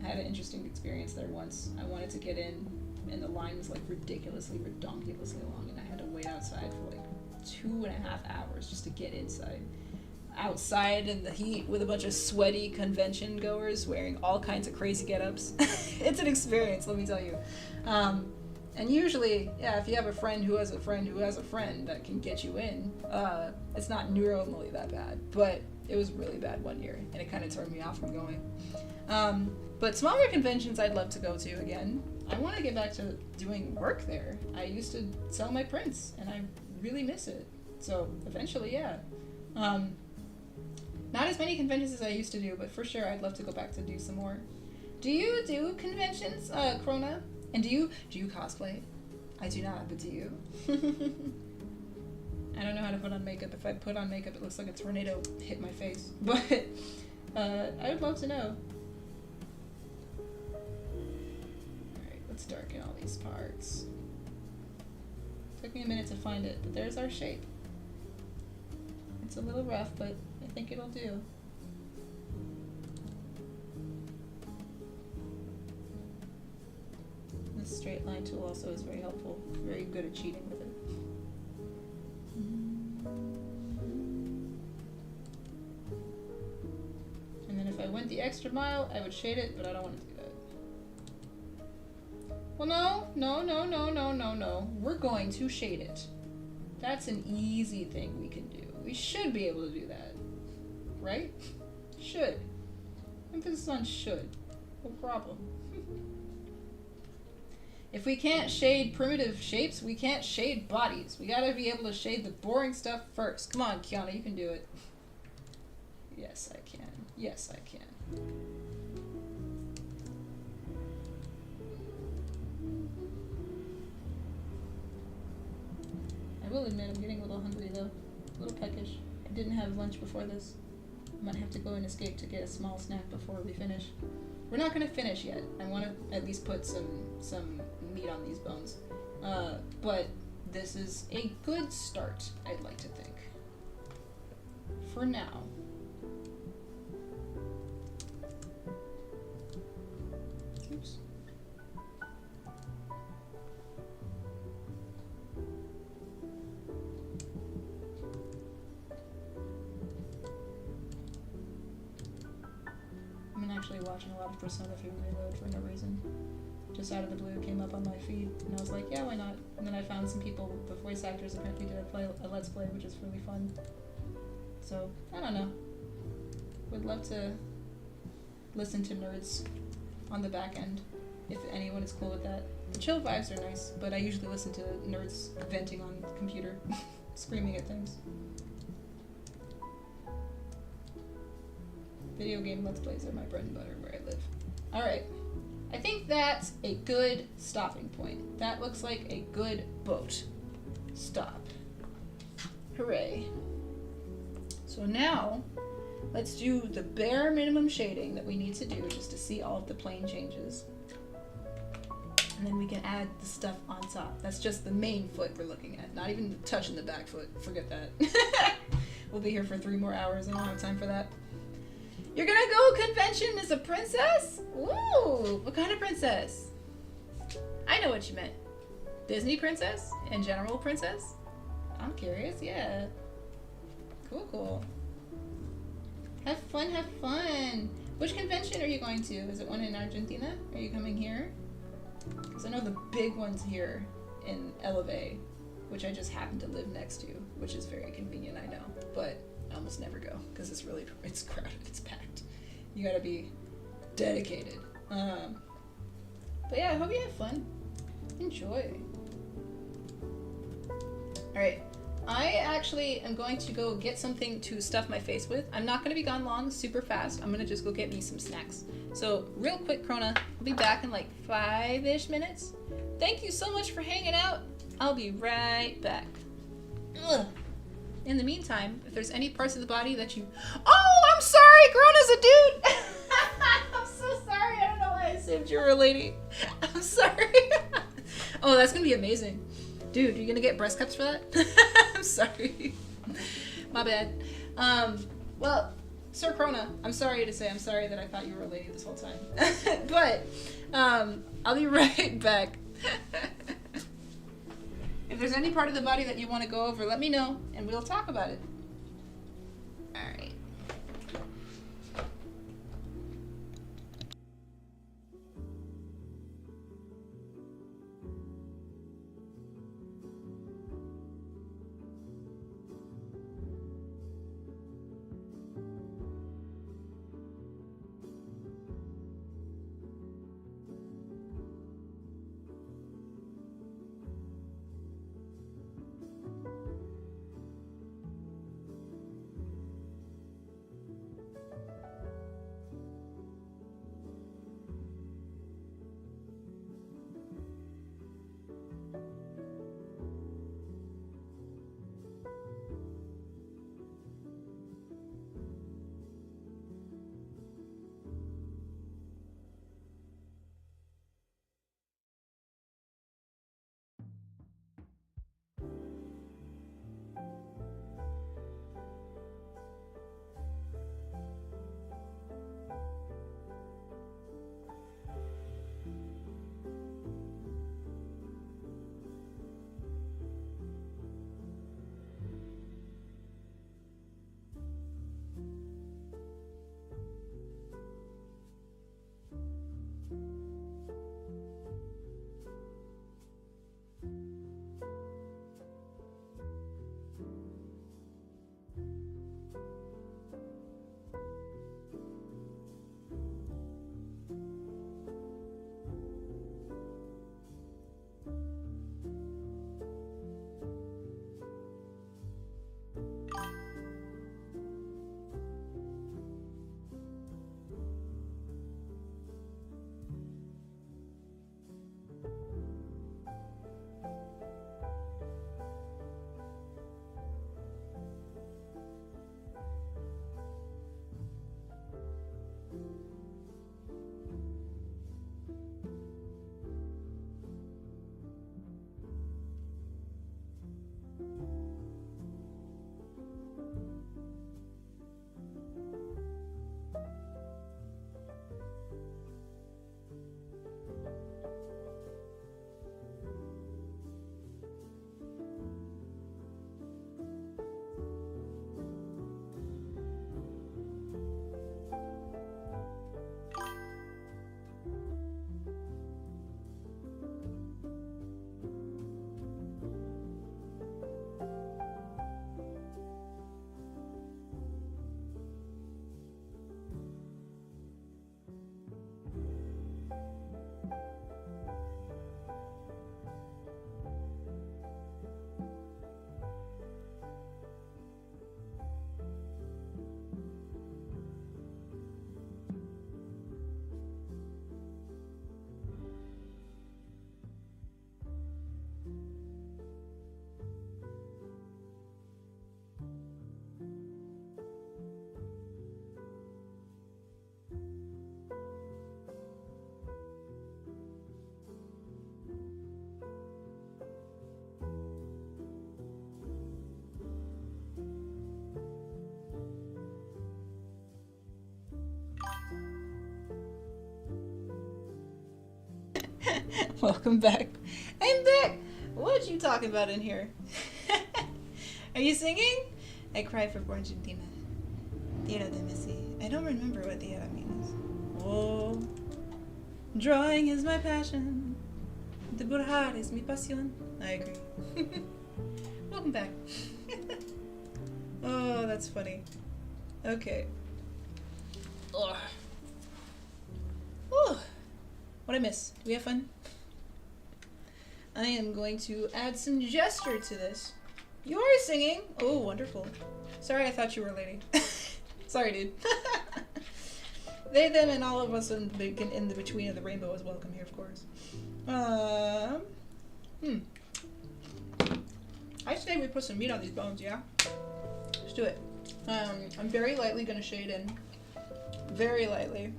had an interesting experience there once. I wanted to get in, and the line was like ridiculously, redonkulously long, and I had to wait outside for like 2.5 hours just to get inside. Outside in the heat with a bunch of sweaty convention goers wearing all kinds of crazy get-ups. It's an experience, let me tell you. And usually, yeah, if you have a friend who has a friend who has a friend that can get you in, it's not normally that bad, but it was really bad one year, and it kind of turned me off from going. But smaller conventions I'd love to go to again. I want to get back to doing work there. I used to sell my prints, and I really miss it. So eventually, yeah. Not as many conventions as I used to do, but for sure I'd love to go back to do some more. Do you do conventions, Krona? And do you cosplay? I do not, but do you? I don't know how to put on makeup. If I put on makeup, it looks like a tornado hit my face. But I would love to know. Alright, let's darken all these parts. Took me a minute to find it, but there's our shape. It's a little rough, but I think it'll do. This straight line tool also is very helpful. Very good at cheating with it. And then if I went the extra mile, I would shade it, but I don't want to do that. Well, no. We're going to shade it. That's an easy thing we can do. We should be able to do that. Right? Should. Emphasis on should. No problem. If we can't shade primitive shapes, we can't shade bodies. We gotta be able to shade the boring stuff first. Come on, Kiana, you can do it. Yes, I can. Yes, I can. I will admit I'm getting a little hungry though. A little peckish. I didn't have lunch before this. I might have to go and escape to get a small snack before we finish. We're not gonna finish yet. I want to at least put some meat on these bones. But this is a good start, I'd like to think. For now. Oops. I've been actually watching a lot of Persona 3 Reload for no reason. Just out of the blue, it came up on my feed, and I was like, yeah, why not? And then I found some people, the voice actors apparently did a Let's Play, which is really fun. So, I don't know. Would love to listen to nerds on the back end, if anyone is cool with that. The chill vibes are nice, but I usually listen to nerds venting on the computer, screaming at things. Video game Let's Plays are my bread and butter where I live. Alright. I think that's a good stopping point. That looks like a good boat. Stop. Hooray. So now, let's do the bare minimum shading that we need to do just to see all of the plane changes. And then we can add the stuff on top. That's just the main foot we're looking at. Not even touching the back foot. Forget that. We'll be here for 3 more hours. I don't have time for that. You're gonna go convention as a princess? Ooh, what kind of princess? I know what you meant. Disney princess? And general princess? I'm curious, yeah. Cool, cool. Have fun, have fun. Which convention are you going to? Is it one in Argentina? Are you coming here? Because I know the big one's here in Elevate, which I just happen to live next to, which is very convenient, I know. But I almost never go because it's crowded, it's packed. You gotta be dedicated. But yeah, I hope you have fun. Enjoy. Alright, I actually am going to go get something to stuff my face with. I'm not gonna be gone long, super fast. I'm gonna just go get me some snacks. So real quick, Krona, I'll be back in like 5-ish minutes. Thank you so much for hanging out. I'll be right back. Ugh. In the meantime, if there's any parts of the body that you... Oh, I'm sorry, Krona's a dude! I'm so sorry, I don't know why I assumed you were a lady. I'm sorry. Oh, that's gonna be amazing. Dude, you gonna get breast cups for that? I'm sorry. My bad. Well, Sir Krona, I'm sorry to say I'm sorry that I thought you were a lady this whole time. But, I'll be right back. If there's any part of the body that you want to go over, let me know, and we'll talk about it. Alright. Welcome back. I'm back. What you talking about in here? Are you singing? I cry for Argentina. Tierra de Messi. I don't remember what tierra means. Oh, drawing is my passion. Dibujar es mi pasión. I agree. Welcome back. Oh, that's funny. Okay. Ugh. Whew. What'd I miss? Do we have fun? I am going to add some gesture to this. You are singing! Oh, wonderful. Sorry, I thought you were a lady. Sorry, dude. They, them, and all of us in the between of the rainbow is welcome here, of course. I say we put some meat on these bones, yeah? Let's do it. I'm very lightly gonna shade in. Very lightly.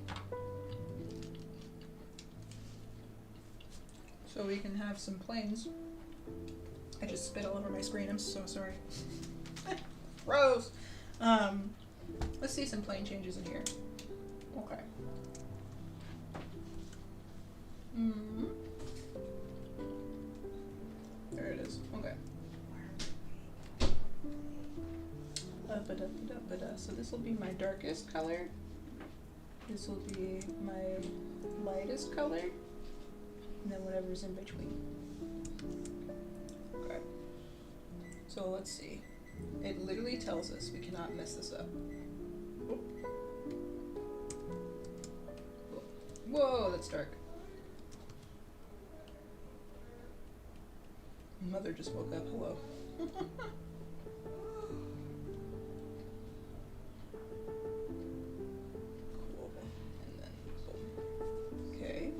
So we can have some planes. I just spit all over my screen, I'm so sorry. Gross! Let's see some plane changes in here. Okay. There it is. Okay. So this will be my darkest color. This will be my lightest color. And then whatever's in between. Okay. So let's see. It literally tells us we cannot mess this up. Whoa, that's dark. Mother just woke up. Hello. Cool. And then boom. Okay.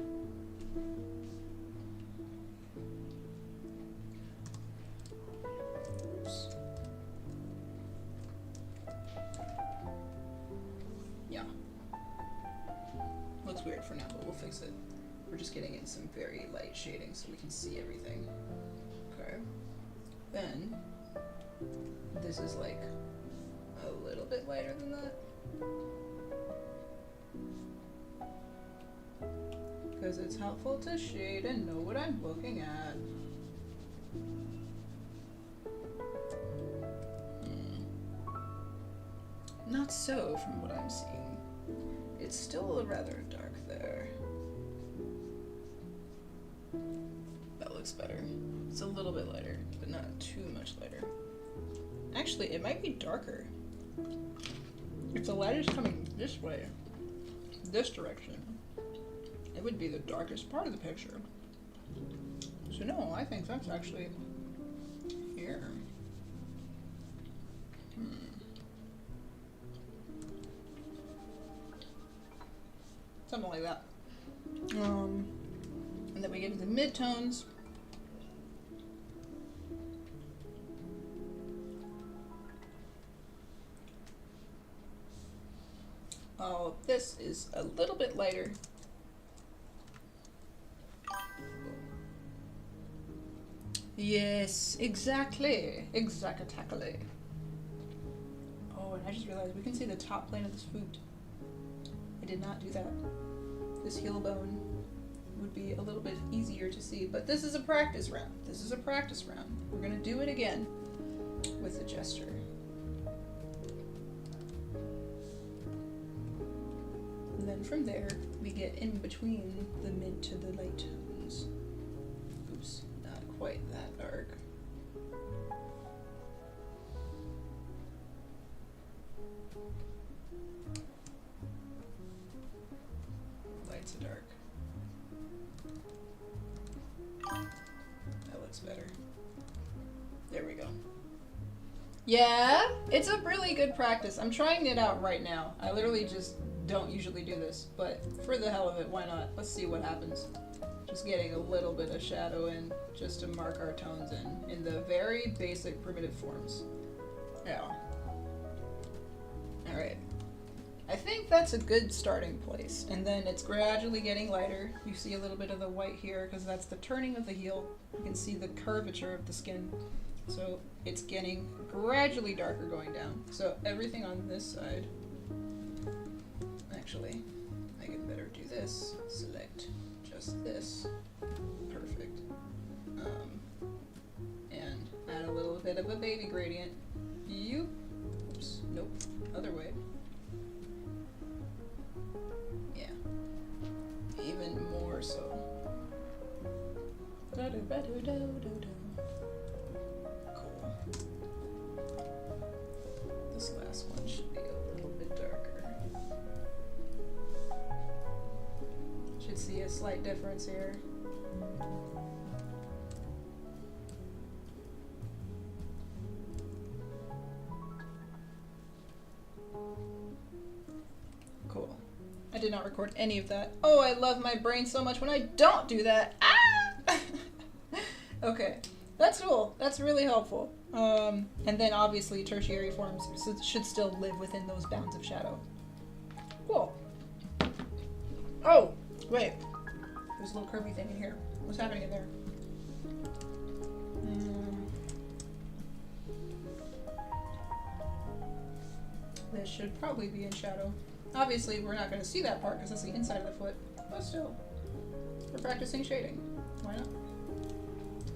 Oops. Yeah. Looks weird for now, but we'll fix it. We're just getting in some very light shading so we can see everything. Okay. Then, this is like a little bit lighter than that. Because it's helpful to shade and know what I'm looking at. Not so from what I'm seeing. It's still rather dark there. That looks better. It's a little bit lighter, but not too much lighter. Actually, it might be darker. If the light is coming this way, this direction, it would be the darkest part of the picture. So no, I think that's actually here. Something like that. And then we get into the midtones. Oh, this is a little bit lighter. Yes, exactly. Exactly. Oh, and I just realized we can see the top plane of this foot. I did not do that. This heel bone would be a little bit easier to see, but this is a practice round. This is a practice round. We're gonna do it again with the gesture. And then from there, we get in between the mid to the light tones. Oops, not quite that dark. Light to dark. That looks better. There we go. Yeah, it's a really good practice. I'm trying it out right now. I literally just don't usually do this, but for the hell of it, why not? Let's see what happens. Just getting a little bit of shadow in just to mark our tones in the very basic primitive forms. Yeah. Alright. I think that's a good starting place. And then it's gradually getting lighter. You see a little bit of the white here because that's the turning of the heel. You can see the curvature of the skin. So it's getting gradually darker going down. So everything on this side, actually, I can better do this. Select just this. Perfect. And add a little bit of a baby gradient. You. Oops. Nope. Other way. Yeah. Even more so. Cool. This last one should be a little bit darker. Should see a slight difference here. Cool. I did not record any of that. Oh, I love my brain so much when I don't do that. Ah! Okay, that's cool. That's really helpful. And then obviously tertiary forms should still live within those bounds of shadow. Cool. Oh, wait. There's a little curvy thing in here. What's happening in there? This should probably be in shadow. Obviously, we're not going to see that part because that's the inside of the foot, but still, we're practicing shading. Why not?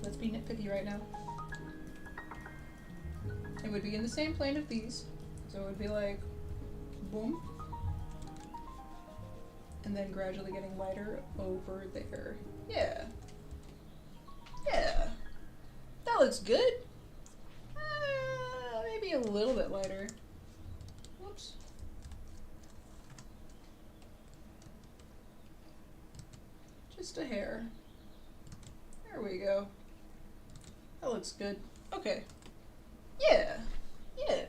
Let's be nitpicky right now. It would be in the same plane of these, so it would be like, boom, and then gradually getting lighter over there. Yeah. Yeah. That looks good. Maybe a little bit lighter. Whoops. Just a hair. There we go. That looks good. Okay. Yeah. Yeah.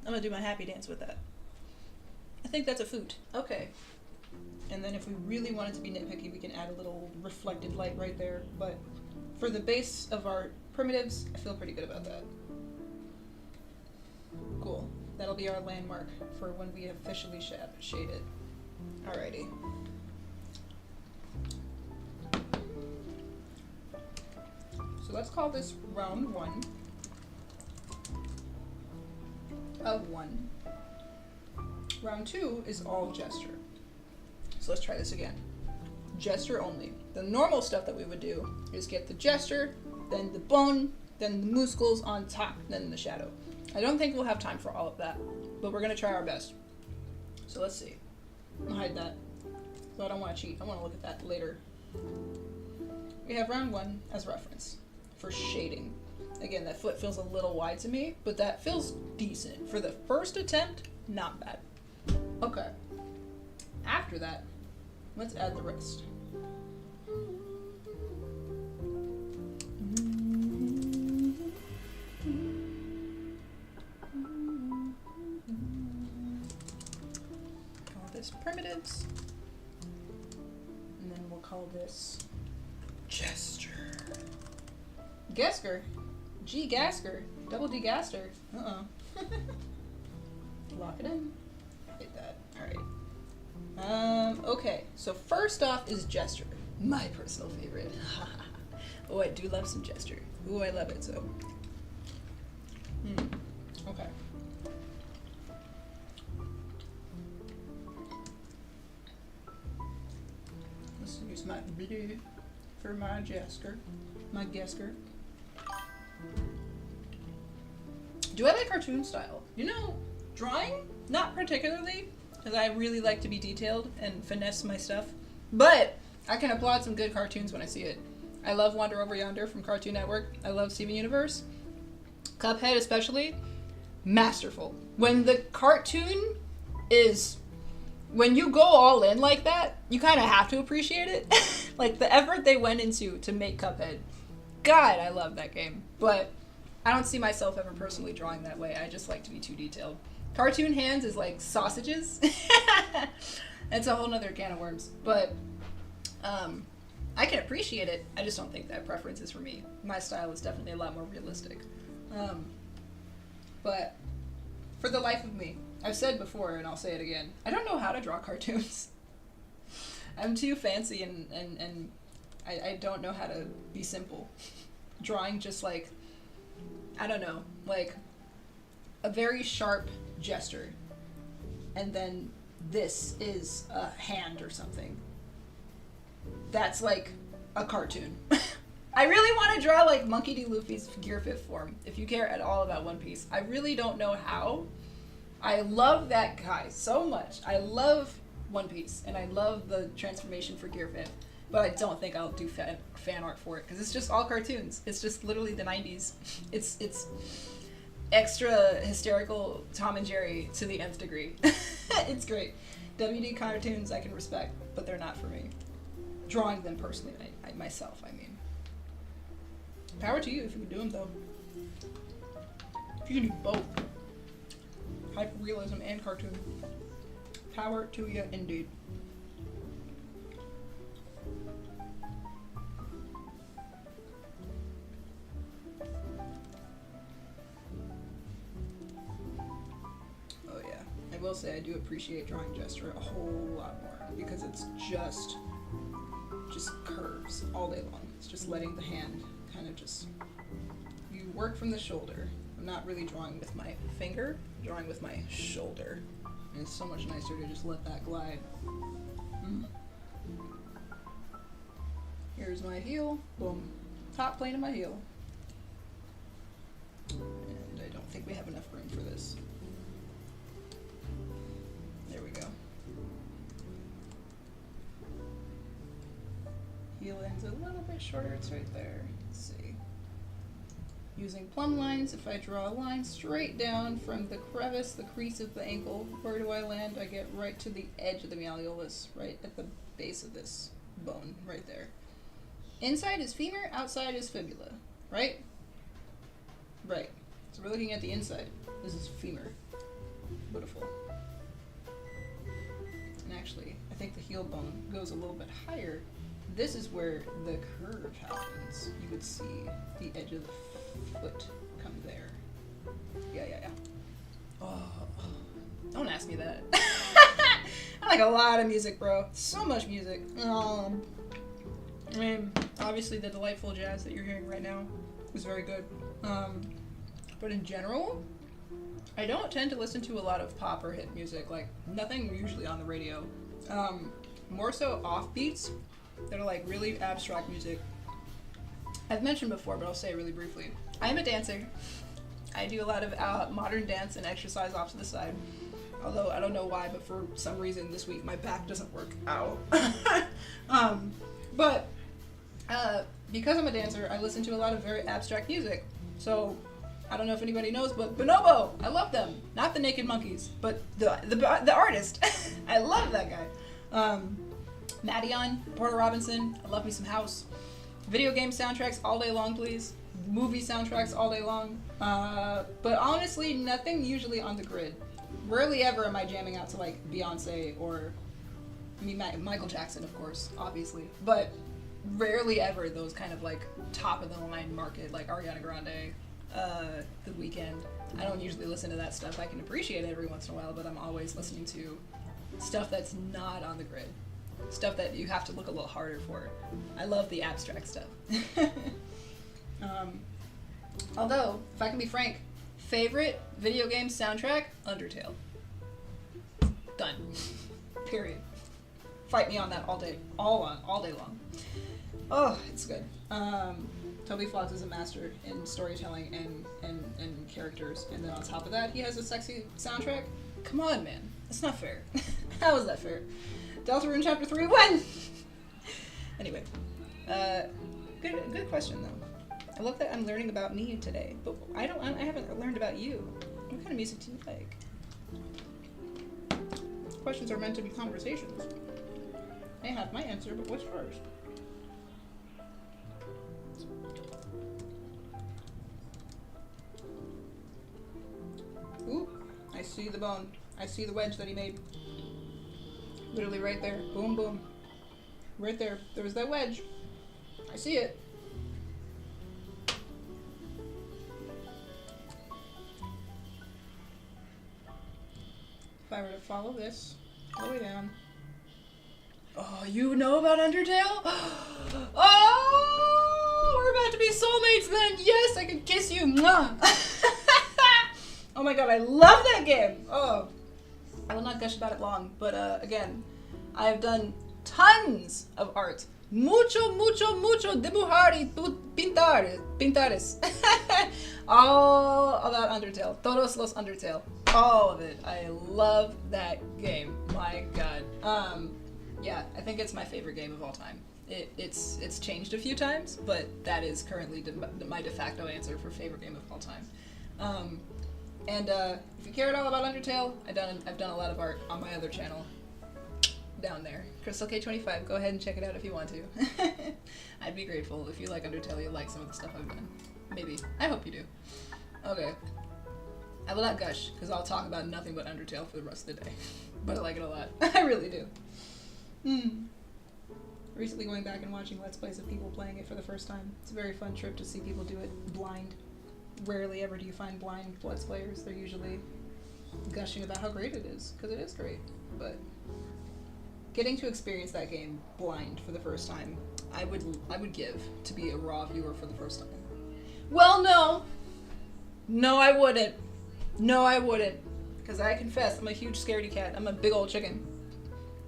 I'm gonna do my happy dance with that. I think that's a food. Okay. And then if we really want it to be nitpicky, we can add a little reflected light right there. But for the base of our primitives, I feel pretty good about that. Cool. That'll be our landmark for when we officially shade it. Alrighty. So let's call this round 1 of 1. Round 2 is all gesture. So let's try this again. Gesture only. The normal stuff that we would do is get the gesture, then the bone, then the muscles on top, then the shadow. I don't think we'll have time for all of that, but we're gonna try our best. So let's see. I'm gonna hide that. So I don't want to cheat. I want to look at that later. We have round 1 as reference for shading. Again, that foot feels a little wide to me, but that feels decent. For the first attempt, not bad. Okay. After that, let's add the rest. Call this primitives. And then we'll call this gesture. Gesker. G Gasker. Double D Gaster. Uh-oh. Lock it in. Hit that. Alright. Okay. So first off is gesture. My personal favorite. Oh, I do love some gesture. Ooh, I love it so. Okay. Let's use my blue for my gesture. My gesker. Do I like cartoon style? You know, drawing, not particularly, because I really like to be detailed and finesse my stuff. But I can applaud some good cartoons when I see it. I love Wander Over Yonder from Cartoon Network. I love Steven Universe. Cuphead especially, masterful. When the cartoon is, when you go all in like that, you kind of have to appreciate it. Like the effort they went into to make Cuphead. God, I love that game. But I don't see myself ever personally drawing that way. I just like to be too detailed. Cartoon hands is like sausages. It's a whole nother can of worms. But I can appreciate it. I just don't think that preference is for me. My style is definitely a lot more realistic. But for the life of me, I've said before and I'll say it again, I don't know how to draw cartoons. I'm too fancy and I don't know how to be simple. Drawing just like, I don't know, like a very sharp gesture. And then this is a hand or something. that's like a cartoon. I really want to draw like Monkey D. Luffy's Gear 5th form, if you care at all about One Piece. I really don't know how. I love that guy so much. I love One Piece, and I love the transformation for Gear 5th, but I don't think I'll do fan art for it, because it's just all cartoons. It's just literally the 90s. It's extra hysterical Tom and Jerry to the nth degree. It's great. WD cartoons I can respect, but they're not for me. Drawing them personally, myself, I mean. Power to you if you can do them, though. If you can do both. Hyperrealism and cartoon. Power to you, indeed. Oh yeah, I will say I do appreciate drawing gesture a whole lot more, because it's just curves all day long. It's just letting the hand kind of just, you work from the shoulder. I'm not really drawing with my finger, I'm drawing with my shoulder. And it's so much nicer to just let that glide. Here's my heel, boom. Top plane of my heel. And I don't think we have enough room for this. There we go. Heel end's a little bit shorter, it's right there. Let's see. Using plumb lines, if I draw a line straight down from the crevice, the crease of the ankle, where do I land? I get right to the edge of the malleolus, right at the base of this bone, right there. Inside is femur, outside is fibula, right? Right. So we're looking at the inside. This is femur. Beautiful. And actually, I think the heel bone goes a little bit higher. This is where the curve happens. You would see the edge of the foot come there. Yeah. Oh, don't ask me that. I like a lot of music, bro. So much music. I mean, obviously the delightful jazz that you're hearing right now is very good. But in general, I don't tend to listen to a lot of pop or hit music. Like, nothing usually on the radio. More so offbeats that are like really abstract music. I've mentioned before, but I'll say it really briefly. I'm a dancer. I do a lot of modern dance and exercise off to the side. Although I don't know why, but for some reason this week my back doesn't work out. But because I'm a dancer, I listen to a lot of very abstract music. So I don't know if anybody knows, but Bonobo, I love them. Not the Naked Monkeys, but the artist. I love that guy. Madeon, Porter Robinson, I love me some house. Video game soundtracks all day long, please. Movie soundtracks all day long. But honestly, nothing usually on the grid. Rarely ever am I jamming out to like Beyonce or, I mean, Michael Jackson, of course, obviously. But rarely ever those kind of like top of the line market, like Ariana Grande, The Weeknd. I don't usually listen to that stuff. I can appreciate it every once in a while, but I'm always listening to stuff that's not on the grid. Stuff that you have to look a little harder for. I love the abstract stuff. Although, if I can be frank, favorite video game soundtrack, Undertale. Done. Period. Fight me on that all day long. Oh, it's good. Toby Fox is a master in storytelling and characters, and then on top of that, he has a sexy soundtrack. Come on, man. That's not fair. How is that fair? Deltarune Chapter 3, when? Anyway, good question though. I love that I'm learning about me today, but I haven't learned about you. What kind of music do you like? Questions are meant to be conversations. I have my answer, but what's yours? Ooh, I see the bone. I see the wedge that he made. Literally right there. Boom, boom. Right there. There was that wedge. I see it. If I were to follow this all the way down. Oh, you know about Undertale? Oh, we're about to be soulmates then. Yes, I can kiss you. Mwah. Oh my god, I love that game. Oh. I will not gush about it long, but again, I have done tons of art Mucho, mucho, mucho dibujar y pintares. All about Undertale. Todos los Undertale. All of it. I love that game. My god. Yeah, I think it's my favorite game of all time. It's changed a few times, but that is currently my de facto answer for favorite game of all time. If you care at all about Undertale, I've done a lot of art on my other channel down there, Crystal K25. Go ahead and check it out if you want to. I'd be grateful if you like Undertale. You like some of the stuff I've done. Maybe. I hope you do. Okay. I will not gush because I'll talk about nothing but Undertale for the rest of the day. But I like it a lot. I really do. Recently going back and watching Let's Plays of people playing it for the first time. It's a very fun trip to see people do it blind. Rarely ever do you find blind Let's Players. They're usually gushing about how great it is, because it is great. But getting to experience that game blind for the first time, I would give to be a raw viewer for the first time. Well, no. No, I wouldn't. No, I wouldn't. Because I confess, I'm a huge scaredy cat. I'm a big old chicken.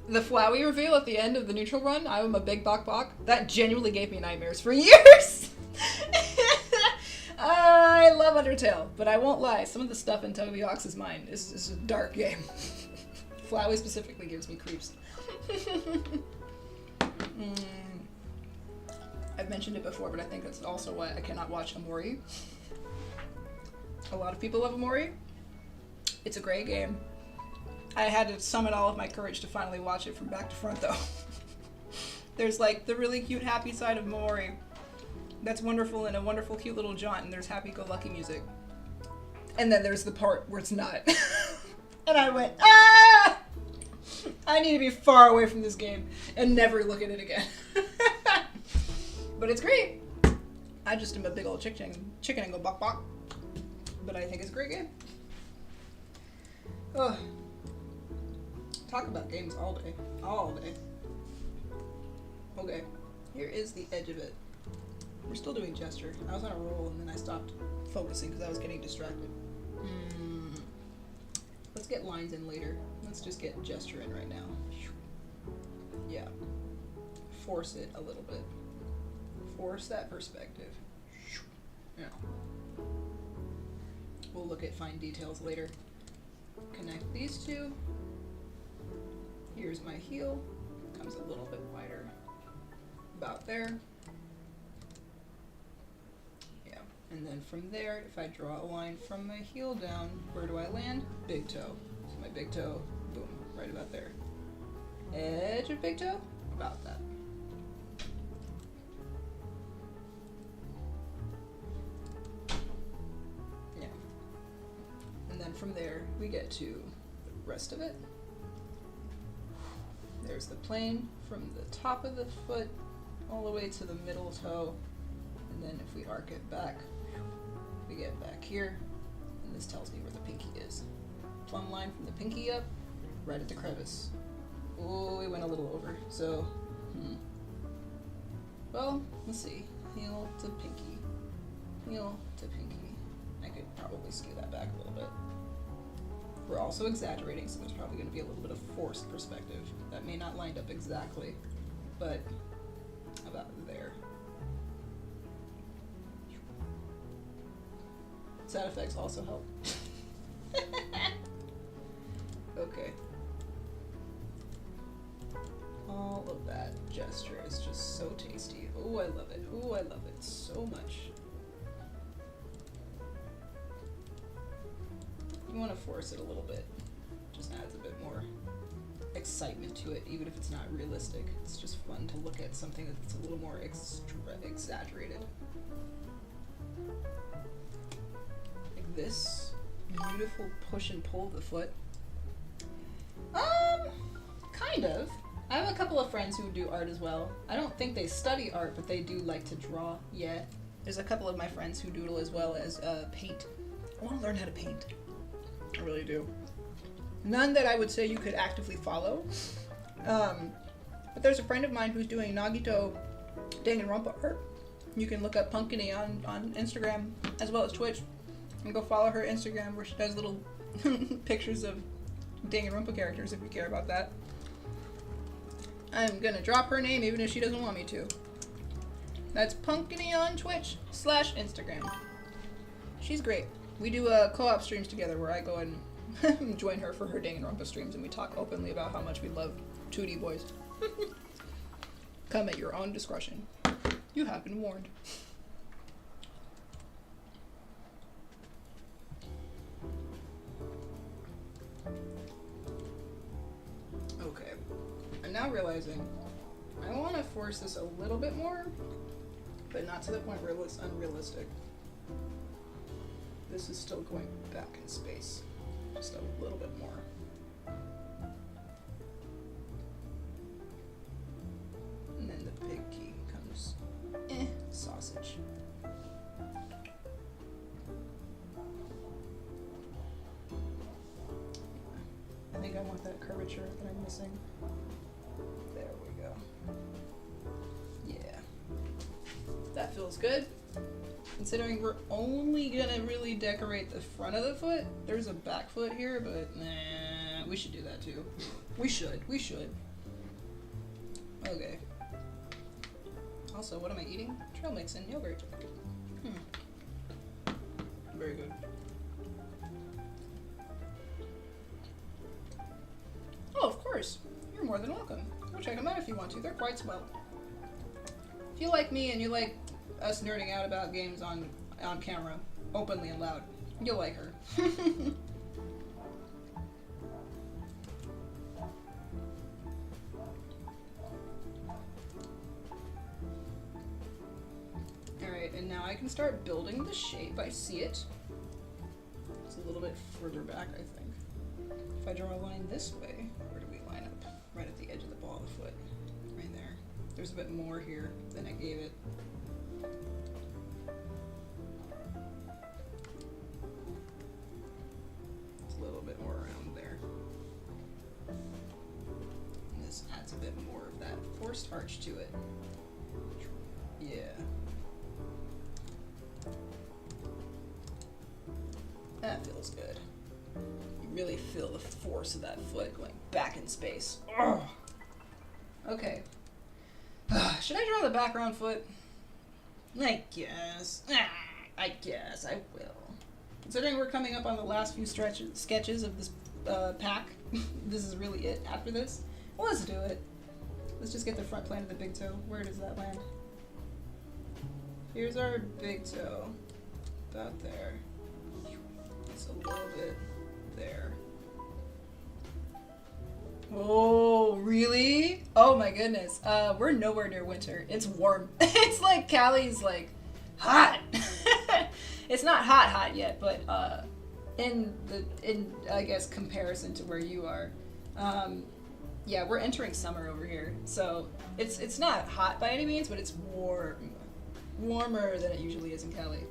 The Flowey reveal at the end of the neutral run, I am a big bok bok. That genuinely gave me nightmares for years. I love Undertale, but I won't lie. Some of the stuff in Toby Hawk's mind is a dark game. Flowey specifically gives me creeps. I've mentioned it before, but I think that's also why I cannot watch Amori. A lot of people love Amori. It's a great game. I had to summon all of my courage to finally watch it from back to front, though. There's like the really cute, happy side of Mori. That's wonderful and a wonderful, cute little jaunt, and there's happy-go-lucky music. And then there's the part where it's not. And I went, ah! I need to be far away from this game and never look at it again. But it's great. I just am a big old chicken and go bok bok. But I think it's a great game. Ugh. Talk about games all day. All day. Okay. Here is the edge of it. We're still doing gesture. I was on a roll and then I stopped focusing because I was getting distracted. Let's get lines in later. Let's just get gesture in right now. Yeah. Force it a little bit. Force that perspective. Yeah. We'll look at fine details later. Connect these two. Here's my heel. Comes a little bit wider. About there. Yeah. And then from there, if I draw a line from my heel down, where do I land? Big toe. So my big toe, boom, right about there. Edge of big toe, about that. Yeah. And then from there, we get to the rest of it. There's the plane from the top of the foot all the way to the middle toe. And then if we arc it back, we get back here. And this tells me where the pinky is. Plumb line from the pinky up, right at the crevice. Oh, we went a little over. So, well, let's see. Heel to pinky. Heel to pinky. I could probably skew that back a little bit. We're also exaggerating, so there's probably going to be a little bit of forced perspective. That may not line up exactly, but about there. Side effects also help. Okay. All of that gesture is just so tasty. Oh, I love it. Oh, I love it so much. You want to force it a little bit. Just adds a bit more excitement to it, even if it's not realistic. It's just fun to look at something that's a little more exaggerated. Like this beautiful push and pull of the foot. Kind of. I have a couple of friends who do art as well. I don't think they study art, but they do like to draw. Yeah. There's a couple of my friends who doodle as well as paint. I want to learn how to paint. I really do. None that I would say you could actively follow. But there's a friend of mine who's doing Nagito Danganronpa art. You can look up Punkini on Instagram as well as Twitch. And go follow her Instagram where she does little pictures of Danganronpa characters if you care about that. I'm gonna drop her name even if she doesn't want me to. That's Punkany on Twitch / Instagram. She's great. We do co-op streams together where I go and join her for her Danganronpa streams and we talk openly about how much we love 2D boys. Come at your own discretion. You have been warned. Okay. I'm now realizing I want to force this a little bit more, but not to the point where it's unrealistic. This is still going back in space. Just a little bit more. And then the big key comes. Sausage. I think I want that curvature that I'm missing. There we go. Yeah. That feels good. Considering we're only gonna really decorate the front of the foot. There's a back foot here, but nah, we should do that too. We should. Okay. Also, what am I eating? Trail mix and yogurt. Very good. Oh, of course. You're more than welcome. Go check them out if you want to. They're quite swell. If you like me and you like us nerding out about games on camera, openly and loud, you'll like her. Alright, and now I can start building the shape. I see it. It's a little bit further back, I think. If I draw a line this way, where do we line up? Right at the edge of the ball of the foot. Right there. There's a bit more here than I gave it. It's a little bit more around there. And this adds a bit more of that forced arch to it. Yeah. That feels good. You really feel the force of that foot going back in space. Ugh. Okay. Should I draw the background foot? I guess. I guess I will. Considering we're coming up on the last few sketches of this pack, this is really it after this. Well, let's do it. Let's just get the front plane of the big toe. Where does that land? Here's our big toe. About there. It's a little bit there. Oh, really? Oh my goodness. We're nowhere near winter. It's warm. It's like Cali's like hot. It's not hot yet, but in I guess comparison to where you are, yeah, we're entering summer over here. So it's not hot by any means, but it's warmer than it usually is in Cali.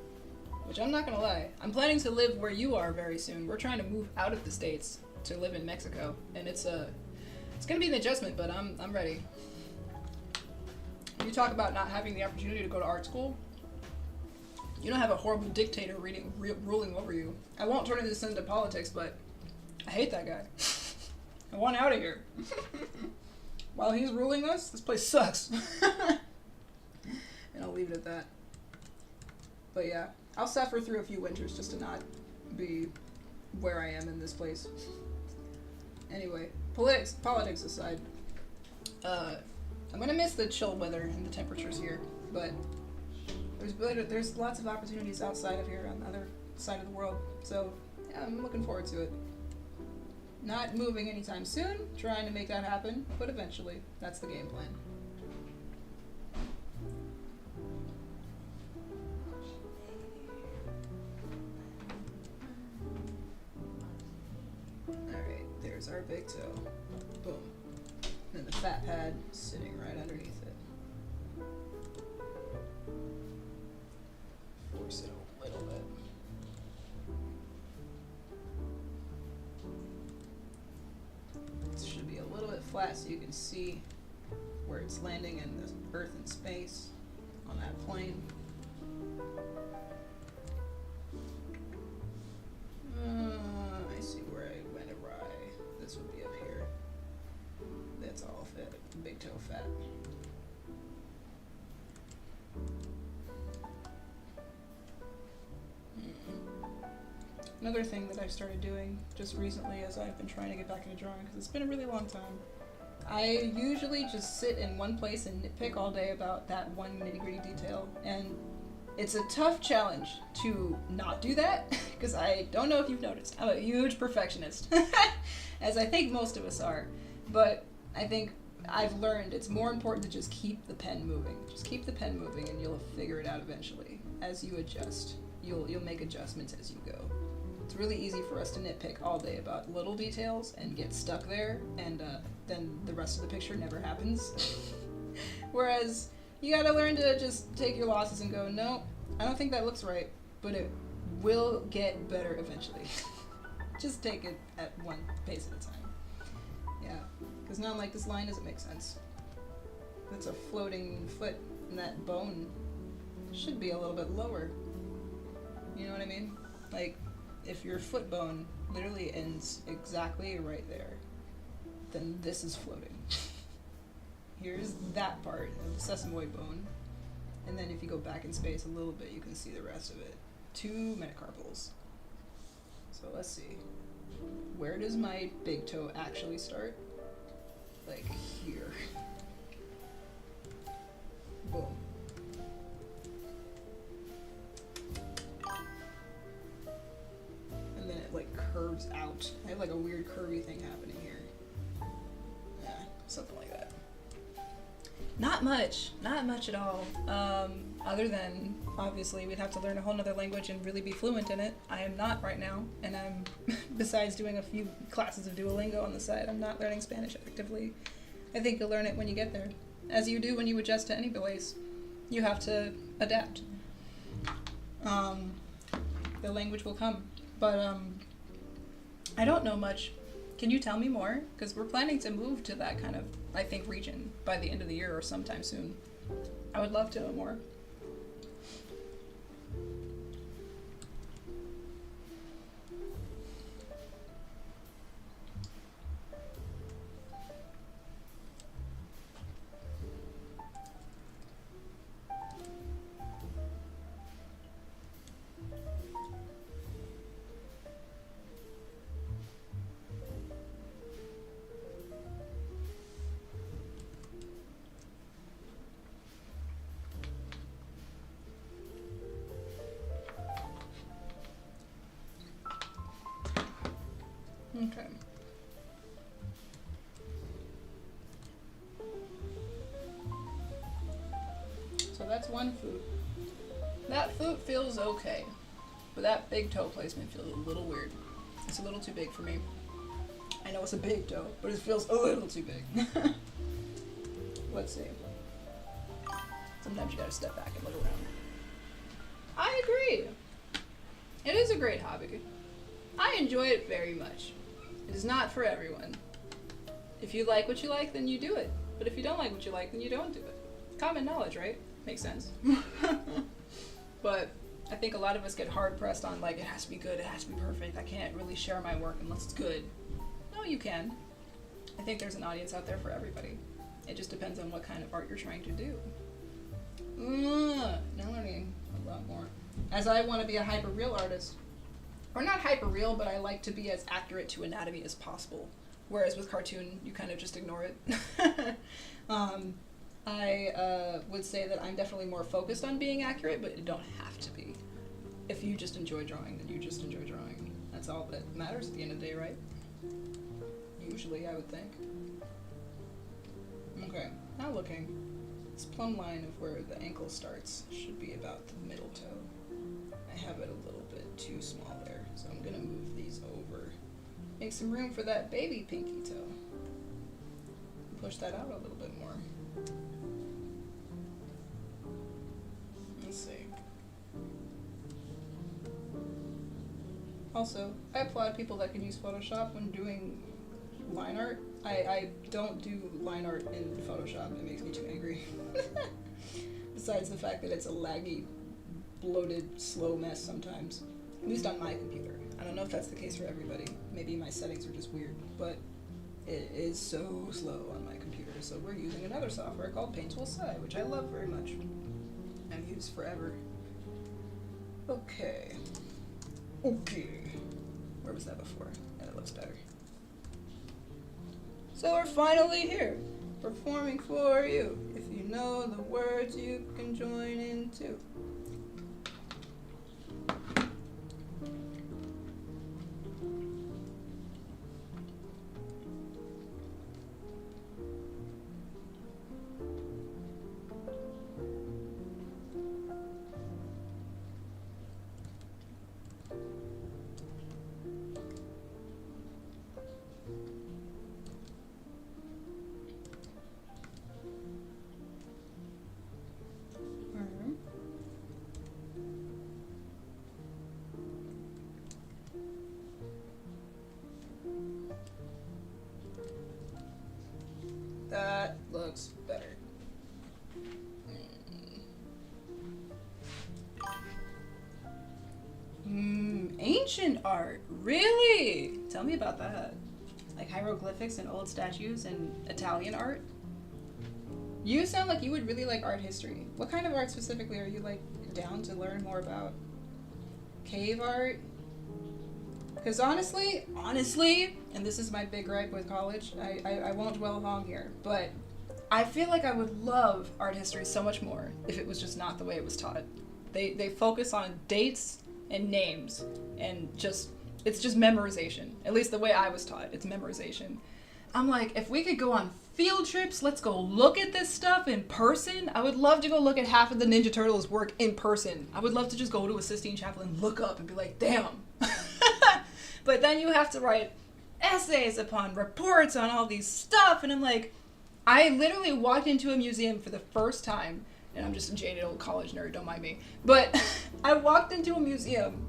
Which I'm not gonna lie, I'm planning to live where you are very soon. We're trying to move out of the States to live in Mexico, and it's gonna be an adjustment, but I'm ready. You talk about not having the opportunity to go to art school. You don't have a horrible dictator ruling over you. I won't turn this into politics, but I hate that guy. I want out of here. While he's ruling us, this place sucks. And I'll leave it at that. But yeah, I'll suffer through a few winters just to not be where I am in this place. Anyway, politics aside, I'm gonna miss the chill weather and the temperatures here, but there's lots of opportunities outside of here on the other side of the world, so yeah, I'm looking forward to it. Not moving anytime soon, trying to make that happen, but eventually, that's the game plan. Alright, there's our big toe. Boom. And then the fat pad sitting right underneath it. Force it a little bit. This should be a little bit flat so you can see where it's landing in the earth and space on that plane. I see where I went awry. This would be up here. That's all fit. Big toe fat. Another thing that I've started doing just recently as I've been trying to get back into drawing, because it's been a really long time, I usually just sit in one place and nitpick all day about that one nitty-gritty detail, and it's a tough challenge to not do that, because I don't know if you've noticed, I'm a huge perfectionist, as I think most of us are, but I think I've learned it's more important to just keep the pen moving. Just keep the pen moving and you'll figure it out eventually. As you adjust, you'll make adjustments as you go. It's really easy for us to nitpick all day about little details and get stuck there, and then the rest of the picture never happens. Whereas you gotta learn to just take your losses and go, no, I don't think that looks right, but it will get better eventually. Just take it at one pace at a time. Yeah, because now like this line doesn't make sense. It's a floating foot, and that bone should be a little bit lower. You know what I mean? Like, if your foot bone literally ends exactly right there, then this is floating. Here's that part of the sesamoid bone, and then if you go back in space a little bit, you can see the rest of it. 2 metacarpals. So let's see. Where does my big toe actually start? Like here. Boom. And then it like curves out. I have like a weird curvy thing happening here. Yeah, something like that. Not much at all. Other than, obviously, we'd have to learn a whole nother language and really be fluent in it. I am not right now, and I'm, besides doing a few classes of Duolingo on the side, I'm not learning Spanish effectively. I think you'll learn it when you get there. As you do when you adjust to any place. You have to adapt. The language will come. But, I don't know much. Can you tell me more? Because we're planning to move to that kind of, I think, region by the end of the year or sometime soon. I would love to know more. Okay. So that's one foot. That foot feels okay, but that big toe placement feels a little weird. It's a little too big for me. I know it's a big toe, but it feels a little too big. Let's see. Sometimes you gotta step back and look around. I agree. It is a great hobby. I enjoy it very much. It is not for everyone. If you like what you like, then you do it. But if you don't like what you like, then you don't do it. Common knowledge, right? Makes sense. But I think a lot of us get hard pressed on like, it has to be good, it has to be perfect. I can't really share my work unless it's good. No, you can. I think there's an audience out there for everybody. It just depends on what kind of art you're trying to do. Now learning a lot more. As I want to be a hyper-real artist, or not hyper-real, but I like to be as accurate to anatomy as possible. Whereas with cartoon, you kind of just ignore it. I would say that I'm definitely more focused on being accurate, but you don't have to be. If you just enjoy drawing, then you just enjoy drawing. That's all that matters at the end of the day, right? Usually, I would think. Okay, now looking. This plumb line of where the ankle starts should be about the middle toe. I have it a little bit too small there, so I'm gonna move these over. Make some room for that baby pinky toe. Push that out a little bit more. Let's see. Also, I applaud people that can use Photoshop when doing line art. I don't do line art in Photoshop. It makes me too angry. Besides the fact that it's a laggy, bloated, slow mess sometimes. At least on my computer. I don't know if that's the case for everybody. Maybe my settings are just weird. But It is so slow on my computer, so we're using another software called Paintool Sci, which I love very much. I've used forever. Okay. Where was that before? And it looks better. So we're finally here, performing for you. If you know the words, you can join in too. That looks better. Ancient art. Really? Tell me about that. Like hieroglyphics and old statues and Italian art? You sound like you would really like art history. What kind of art specifically are you like down to learn more about? Cave art? Because honestly, and this is my big gripe with college, I won't dwell long here, but I feel like I would love art history so much more if it was just not the way it was taught. They focus on dates and names and it's just memorization. At least the way I was taught, it's memorization. I'm like, if we could go on field trips, let's go look at this stuff in person. I would love to go look at half of the Ninja Turtles' work in person. I would love to just go to a Sistine Chapel and look up and be like, damn. But then you have to write essays upon reports on all these stuff, and I'm like, I literally walked into a museum for the first time, and I'm just a jaded old college nerd, don't mind me, but I walked into a museum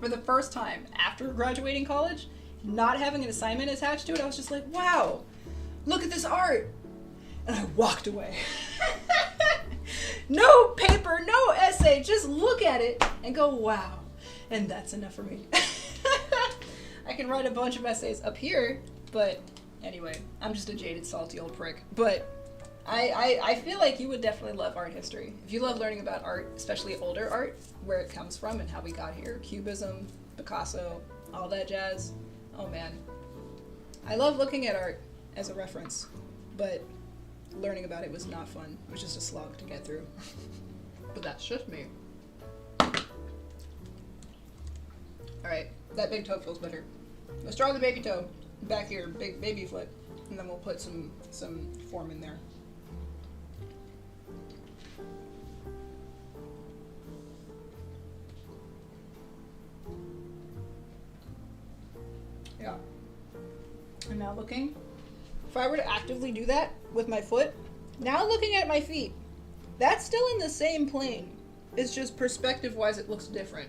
for the first time after graduating college, not having an assignment attached to it. I was just like, wow, look at this art. And I walked away. No paper, no essay, just look at it and go, wow. And that's enough for me. I can write a bunch of essays up here, but anyway, I'm just a jaded, salty old prick. But I feel like you would definitely love art history. If you love learning about art, especially older art, where it comes from and how we got here, Cubism, Picasso, all that jazz, oh man. I love looking at art as a reference, but learning about it was not fun. It was just a slog to get through. But that's just me. Alright, that big toe feels better. Let's draw the baby toe back here, big baby foot, and then we'll put some form in there. Yeah. I'm now looking. If I were to actively do that with my foot, now looking at my feet, that's still in the same plane. It's just perspective-wise it looks different.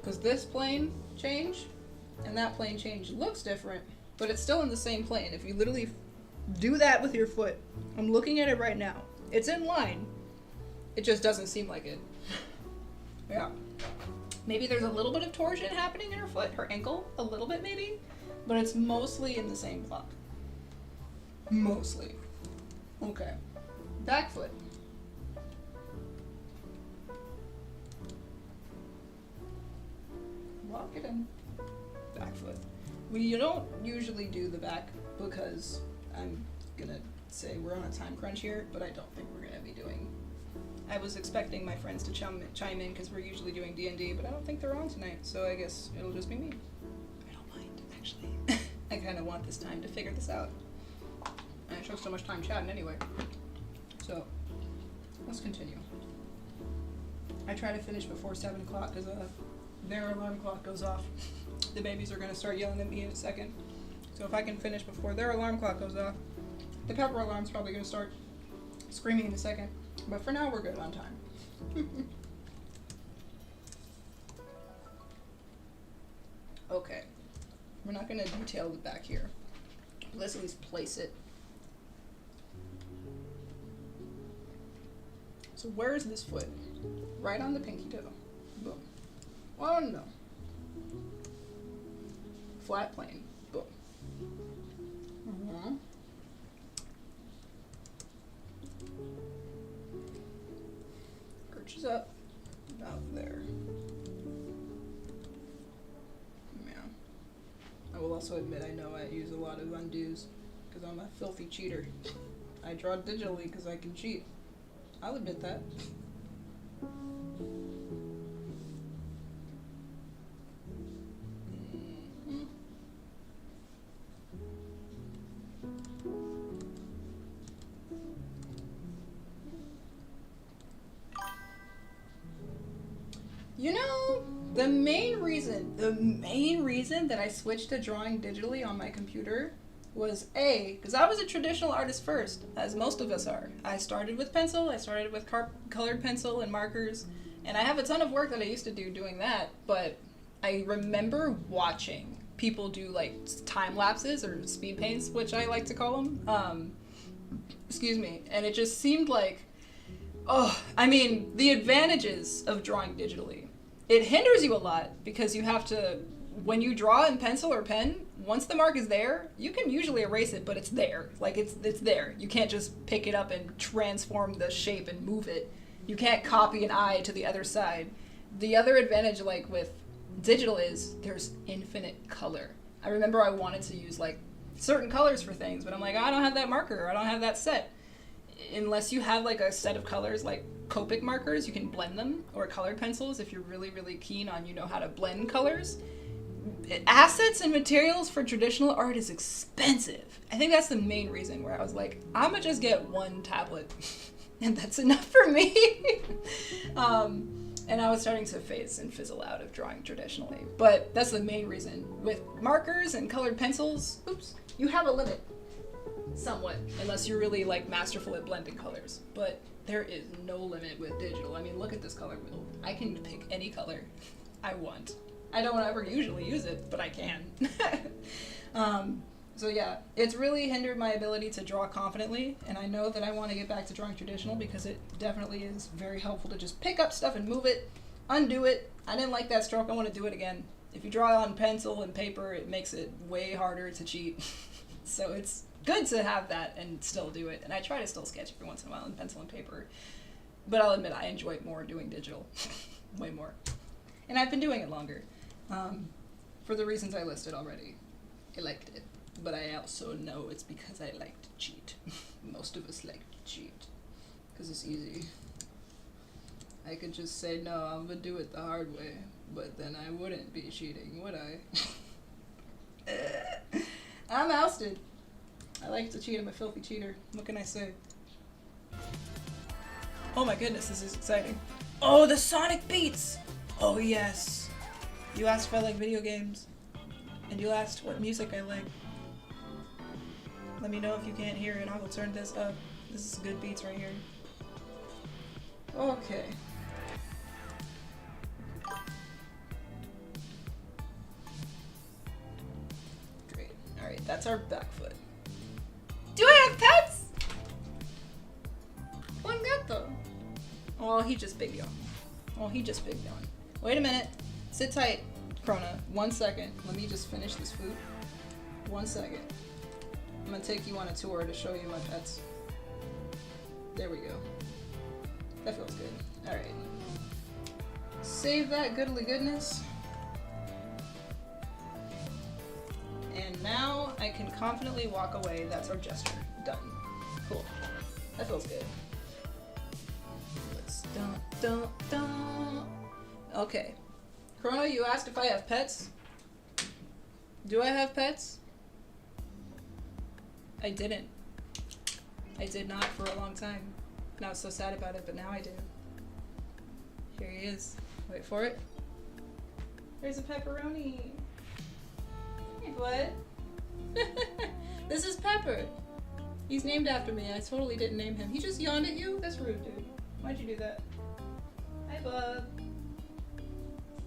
Because this plane change and that plane change looks different, but it's still in the same plane. If you literally do that with your foot, I'm looking at it right now. It's in line. It just doesn't seem like it. Yeah. Maybe there's a little bit of torsion happening in her foot, her ankle, a little bit maybe, but it's mostly in the same block. Mostly. Okay. Back foot. Lock it in. Back foot. We don't usually do the back because I'm gonna say we're on a time crunch here, but I don't think we're gonna be doing. I was expecting my friends to chime in because we're usually doing D&D, but I don't think they're on tonight, so I guess it'll just be me. I don't mind, actually. I kind of want this time to figure this out. And I took so much time chatting anyway. So, let's continue. I try to finish before 7 o'clock because their alarm clock goes off. The babies are going to start yelling at me in a second. So if I can finish before their alarm clock goes off, the pepper alarm's probably going to start screaming in a second. But for now, we're good on time. Okay. We're not going to detail the back here. Let's at least place it. So where is this foot? Right on the pinky toe. Boom. Oh no. Flat plane. Boom. Uh-huh. Perches up about there. Yeah. I will also admit I know I use a lot of undos because I'm a filthy cheater. I draw digitally because I can cheat. I'll admit that. Mhm. You know, the main reason that I switched to drawing digitally on my computer was because I was a traditional artist first, as most of us are. I started with pencil, I started with colored pencil and markers, and I have a ton of work that I used to do doing that, but I remember watching people do like time lapses or speed paints, which I like to call them. Excuse me, and it just seemed like, the advantages of drawing digitally. It hinders you a lot because you have to, when you draw in pencil or pen, once the mark is there, you can usually erase it, but it's there. Like, it's there. You can't just pick it up and transform the shape and move it. You can't copy an eye to the other side. The other advantage, like, with digital is there's infinite color. I remember I wanted to use, like, certain colors for things, but I'm like, I don't have that marker, or I don't have that set. Unless you have, like, a set of colors, like Copic markers, you can blend them, or colored pencils if you're really, really keen on, how to blend colors. Assets and materials for traditional art is expensive. I think that's the main reason where I was like, I'm gonna just get one tablet and that's enough for me. And I was starting to phase and fizzle out of drawing traditionally. But that's the main reason. With markers and colored pencils, you have a limit. Somewhat. Unless you're really like masterful at blending colors. But there is no limit with digital. I mean, look at this color wheel. I can pick any color I want. I don't ever usually use it, but I can. So yeah, it's really hindered my ability to draw confidently, and I know that I want to get back to drawing traditional because it definitely is very helpful to just pick up stuff and move it, undo it. I didn't like that stroke, I want to do it again. If you draw on pencil and paper, it makes it way harder to cheat. So it's good to have that and still do it, and I try to still sketch every once in a while in pencil and paper. But I'll admit I enjoy more doing digital, way more. And I've been doing it longer. For the reasons I listed already. I liked it. But I also know it's because I like to cheat. Most of us like to cheat. Because it's easy. I could just say, no, I'm going to do it the hard way. But then I wouldn't be cheating, would I? I'm ousted. I like to cheat. I'm a filthy cheater. What can I say? Oh my goodness, this is exciting. Oh, the sonic beats! Oh yes. You asked if I like video games, and you asked what music I like. Let me know if you can't hear it. I will turn this up. This is good beats right here. Okay. Great. Alright, that's our back foot. Do I have pets? Un gato. Oh, he just big yawn. Oh, he just big yawn. Wait a minute. Sit tight, Krona. 1 second. Let me just finish this food. 1 second. I'm gonna take you on a tour to show you my pets. There we go. That feels good. Alright. Save that goodly goodness. And now I can confidently walk away. That's our gesture. Done. Cool. That feels good. Let's dun. Okay. Chrono, you asked if I have pets. Do I have pets? I didn't. I did not for a long time. And I was so sad about it, but now I do. Here he is. Wait for it. There's a pepperoni. Hey, bud. This is Pepper. He's named after me. I totally didn't name him. He just yawned at you? That's rude, dude. Why'd you do that? Hi, bub.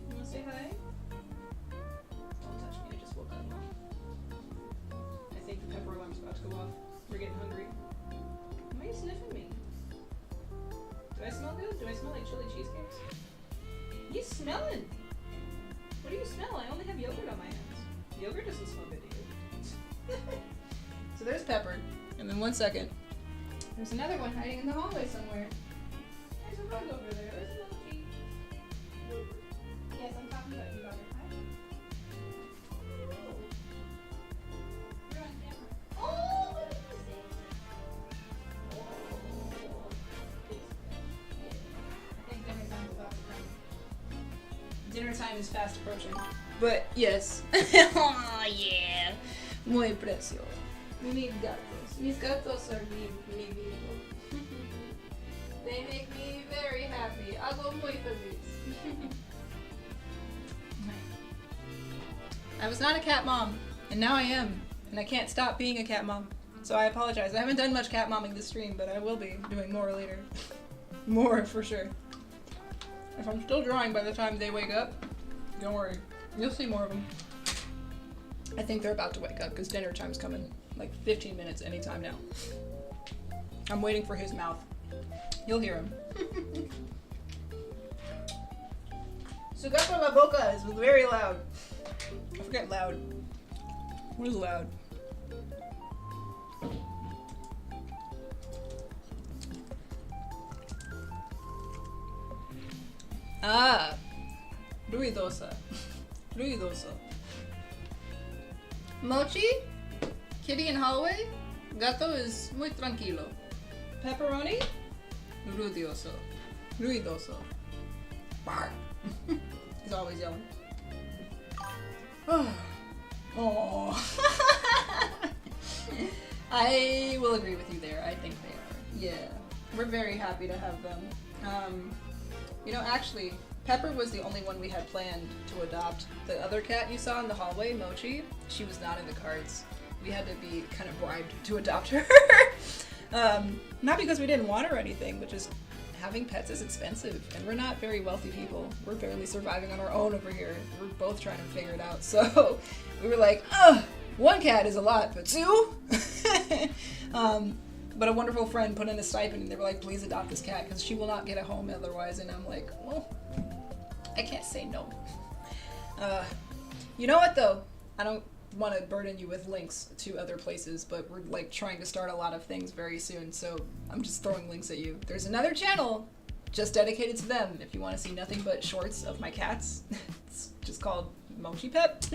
You wanna say hi? Don't touch me. I just woke up. I think the pepper alarm's about to go off. We're getting hungry. Why are you sniffing me? Do I smell good? Do I smell like chili cheesecakes? You smelling? What do you smell? I only have yogurt on my hands. Yogurt doesn't smell good to you. So there's Pepper. And then 1 second. There's another one hiding in the hallway somewhere. There's a bug over there. There's a monkey. Yes, I'm talking about you, daughter. Hi. You're on camera. Oh, what did you say? I think dinner time is about to come. Dinner time is fast approaching. But yes. Oh yeah. Muy precioso. Mis gatos. Mis gatos are mi vivo. They make me very happy. Hago muy feliz. I was not a cat mom, and now I am. And I can't stop being a cat mom. So I apologize. I haven't done much cat momming this stream, but I will be doing more later. More for sure. If I'm still drawing by the time they wake up, don't worry. You'll see more of them. I think they're about to wake up because dinner time's coming. Like 15 minutes anytime now. I'm waiting for his mouth. You'll hear him. Su gato la boca is very loud. I forget loud. What is loud? Ah. Ruidosa. Ruidoso. Mochi? Kitty in hallway? Gato is muy tranquilo. Pepperoni? Ruidoso. Ruidoso. Bark. He's always yelling. Oh. I will agree with you there. I think they are. Yeah. We're very happy to have them. You know, actually, Pepper was the only one we had planned to adopt. The other cat you saw in the hallway, Mochi, she was not in the cards. We had to be kind of bribed to adopt her. Not because we didn't want her or anything, but just having pets is expensive, and we're not very wealthy people. We're barely surviving on our own over here. We're both trying to figure it out. So we were like, one cat is a lot, but two? But a wonderful friend put in a stipend, and they were like, please adopt this cat, because she will not get a home otherwise. And I'm like, well, I can't say no. You know what, though? I don't want to burden you with links to other places, but we're like trying to start a lot of things very soon, so I'm just throwing links at you. There's another channel just dedicated to them if you want to see nothing but shorts of my cats. It's just called Mochi Pep.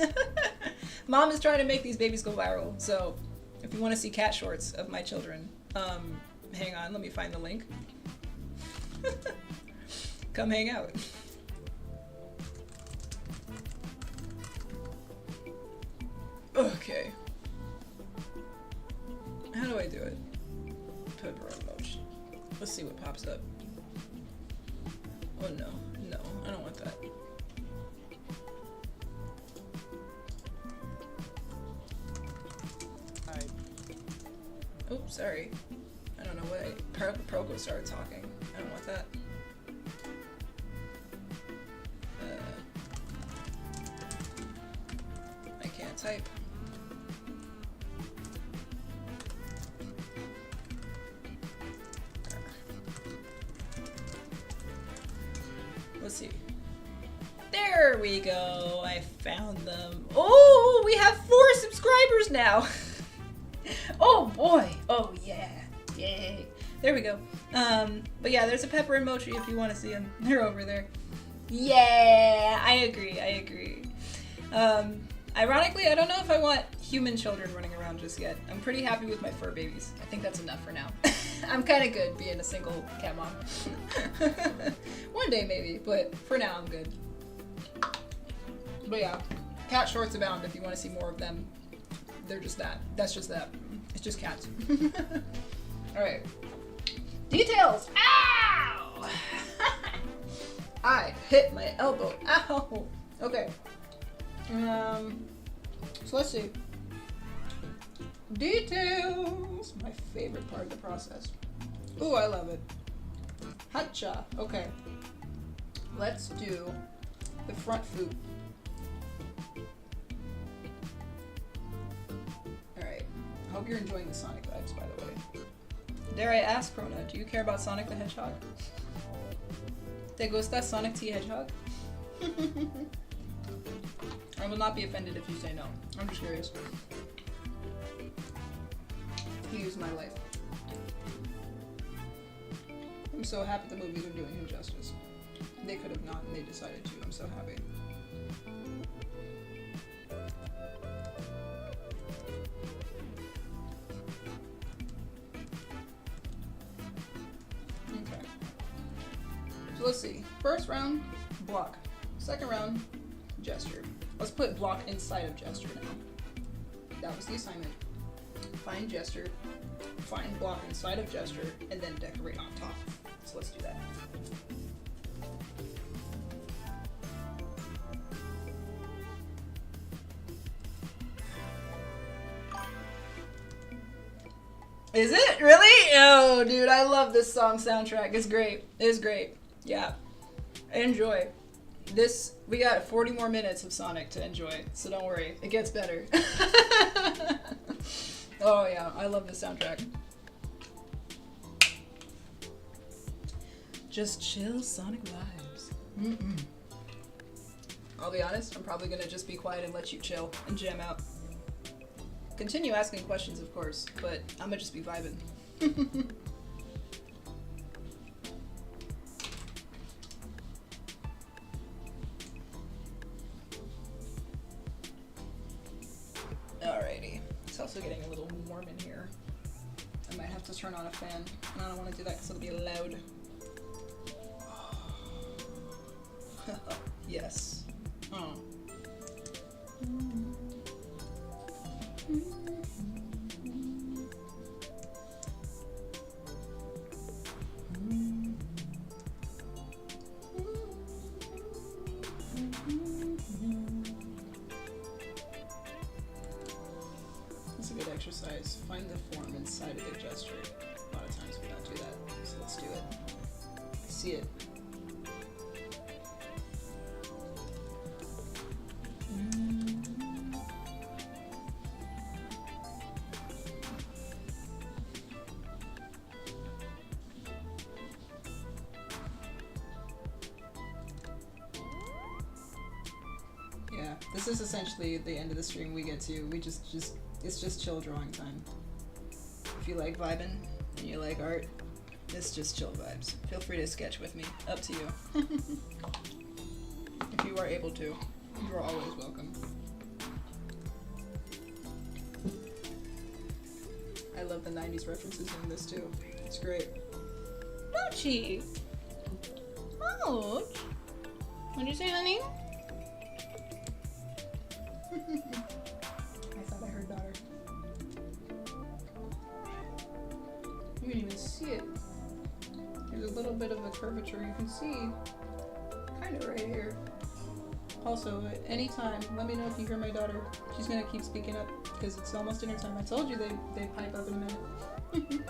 Mom is trying to make these babies go viral, so if you want to see cat shorts of my children, hang on, let me find the link. Come hang out. Okay. How do I do it? Pepper emoji. Let's see what pops up. Oh no, no, I don't want that. Oops, sorry. I don't know why Proko started talking. I don't want that. I can't type. Let's see. There we go. I found them. Oh, we have 4 subscribers now. Oh boy. Oh yeah. Yay. There we go. But yeah, there's a Pepper and Mochi if you want to see them. They're over there. Yeah, I agree. I agree. Ironically, I don't know if I want human children running around just yet. I'm pretty happy with my fur babies. I think that's enough for now. I'm kind of good being a single cat mom. One day maybe, but for now I'm good. But yeah, cat shorts abound if you want to see more of them. They're just that. That's just that. It's just cats. Alright. Details! Ow! I hit my elbow. Ow! Okay. So let's see. Details! My favorite part of the process. Ooh, I love it. Hacha. Okay. Let's do the front foot. Alright. I hope you're enjoying the Sonic vibes, by the way. Dare I ask, Krona, do you care about Sonic the Hedgehog? ¿Te gusta Sonic the Hedgehog? I will not be offended if you say no. I'm just curious. He used my life. I'm so happy the movies are doing him justice. They could have not, and they decided to. I'm so happy. Okay. So let's see. First round, block. Second round, gesture. Let's put block inside of gesture now. That was the assignment. Find gesture, find block inside of gesture, and then decorate on top. So let's do that. Is it? Really? Oh, dude, I love this song soundtrack. It's great. It's great. Yeah. Enjoy. This, we got 40 more minutes of Sonic to enjoy, so don't worry. It gets better. Oh, yeah. I love this soundtrack. Just chill Sonic vibes. Mm-mm. I'll be honest, I'm probably gonna just be quiet and let you chill and jam out. Continue asking questions, of course, but I'm gonna just be vibing. Alrighty. It's also getting a little warm in here. I might have to turn on a fan, and I don't want to do that because it'll be loud. Yes. Oh. That's a good exercise. Find the form inside of the gesture. A lot of times we don't do that, so let's do it. See it. Yeah, this is essentially the end of the stream we get to. We just it's just chill drawing time. If you like vibing and you like art, it's just chill vibes. Feel free to sketch with me. Up to you. If you are able to, you are always welcome. I love the 90s references in this too. It's great. Mochi! Ouch! What'd you say, honey? I thought I heard daughter. You can even see it. There's a little bit of a curvature you can see. Kind of right here. Also, at any time, let me know if you hear my daughter. She's gonna keep speaking up because it's almost dinner time. I told you they pipe up in a minute.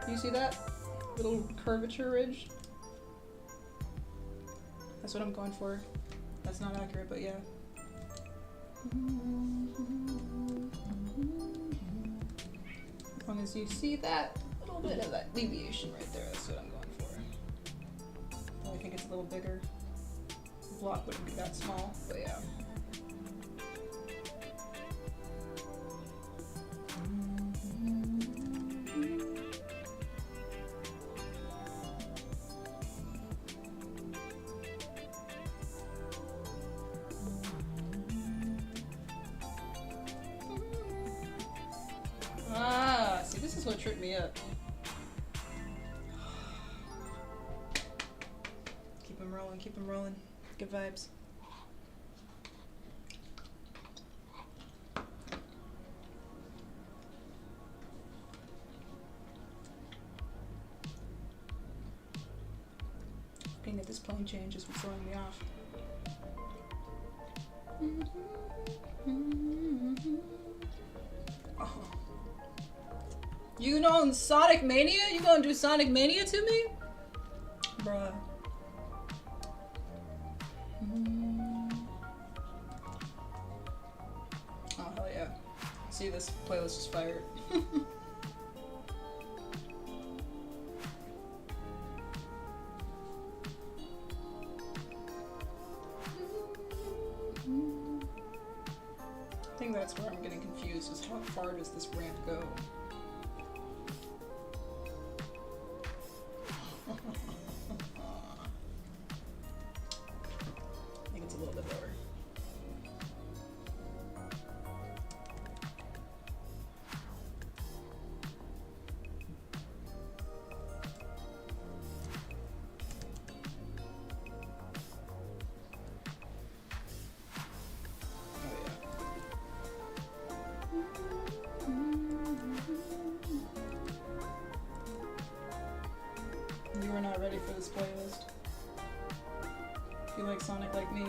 You see that? Little curvature ridge? That's what I'm going for. That's not accurate, but yeah. As long as you see that little bit of that deviation right there, that's what I'm going for. I think it's a little bigger. The block wouldn't be that small, but yeah. Ah, see, this is what tripped me up. Keep them rolling, keep them rolling. Good vibes. Looking at this plane change is what's throwing me off. Oh. You know Sonic Mania? You gonna do Sonic Mania to me? Bruh. Oh, hell yeah. See, this playlist is fired. I think that's where I'm getting confused, is how far does this ramp go?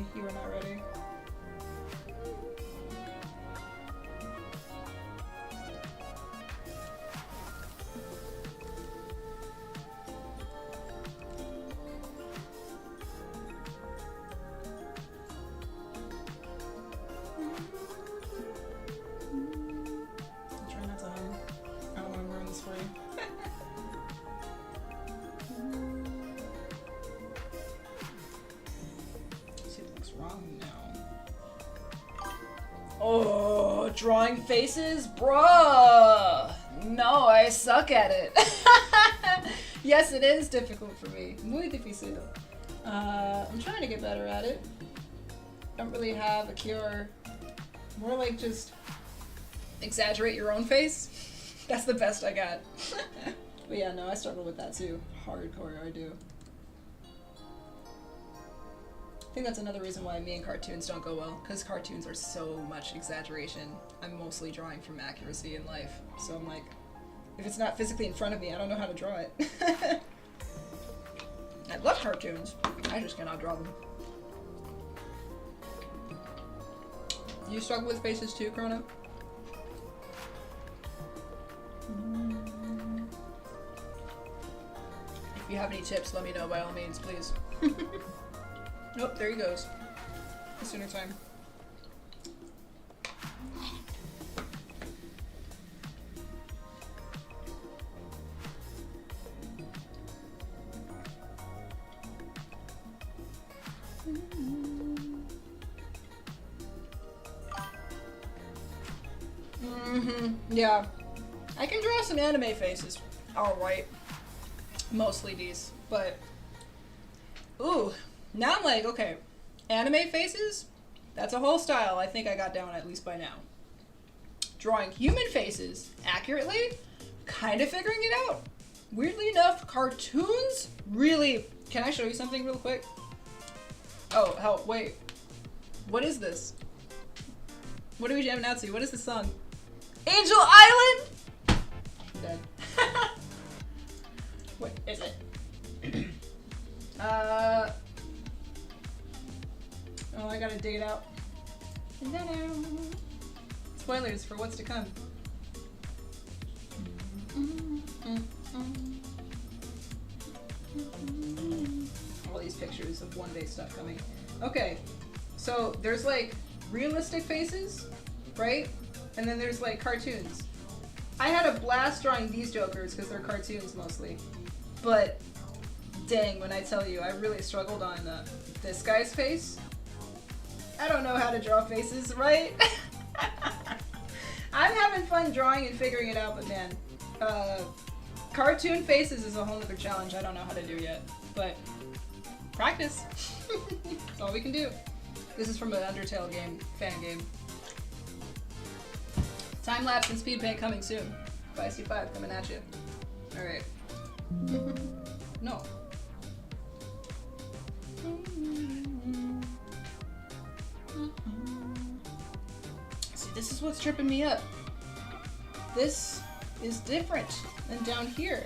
ready. You are not ready. Oh, drawing faces? Bruh! No, I suck at it. Yes, it is difficult for me. Muy difícil. I'm trying to get better at it. Don't really have a cure. More like just exaggerate your own face. That's the best I got. But yeah, no, I struggle with that too. Hardcore, I do. I think that's another reason why me and cartoons don't go well, because cartoons are so much exaggeration. I'm mostly drawing from accuracy in life, so I'm like, if it's not physically in front of me, I don't know how to draw it. I love cartoons, I just cannot draw them. You struggle with faces too, Chrono? If you have any tips, let me know by all means, please. Nope, there he goes. Sooner time. Yeah. I can draw some anime faces. Alright. Mostly these, but... Ooh. Now I'm like, okay, anime faces? That's a whole style I think I got down at least by now. Drawing human faces accurately? Kind of figuring it out. Weirdly enough, cartoons really... Can I show you something real quick? Oh, hell, wait. What is this? What are we jamming out to? What is this song? Angel Island? Dead. What is it? Oh, I gotta dig it out. Spoilers for what's to come. All these pictures of one day stuff coming. Okay, so there's like realistic faces, right? And then there's like cartoons. I had a blast drawing these jokers because they're cartoons mostly. But dang, when I tell you, I really struggled on this guy's face. I don't know how to draw faces, right? I'm having fun drawing and figuring it out, but man, cartoon faces is a whole other challenge I don't know how to do yet. But practice. That's all we can do. This is from an Undertale game, fan game. Time lapse and speed paint coming soon. 5C5 coming at you. Alright. No. See, this is what's tripping me up. This is different than down here.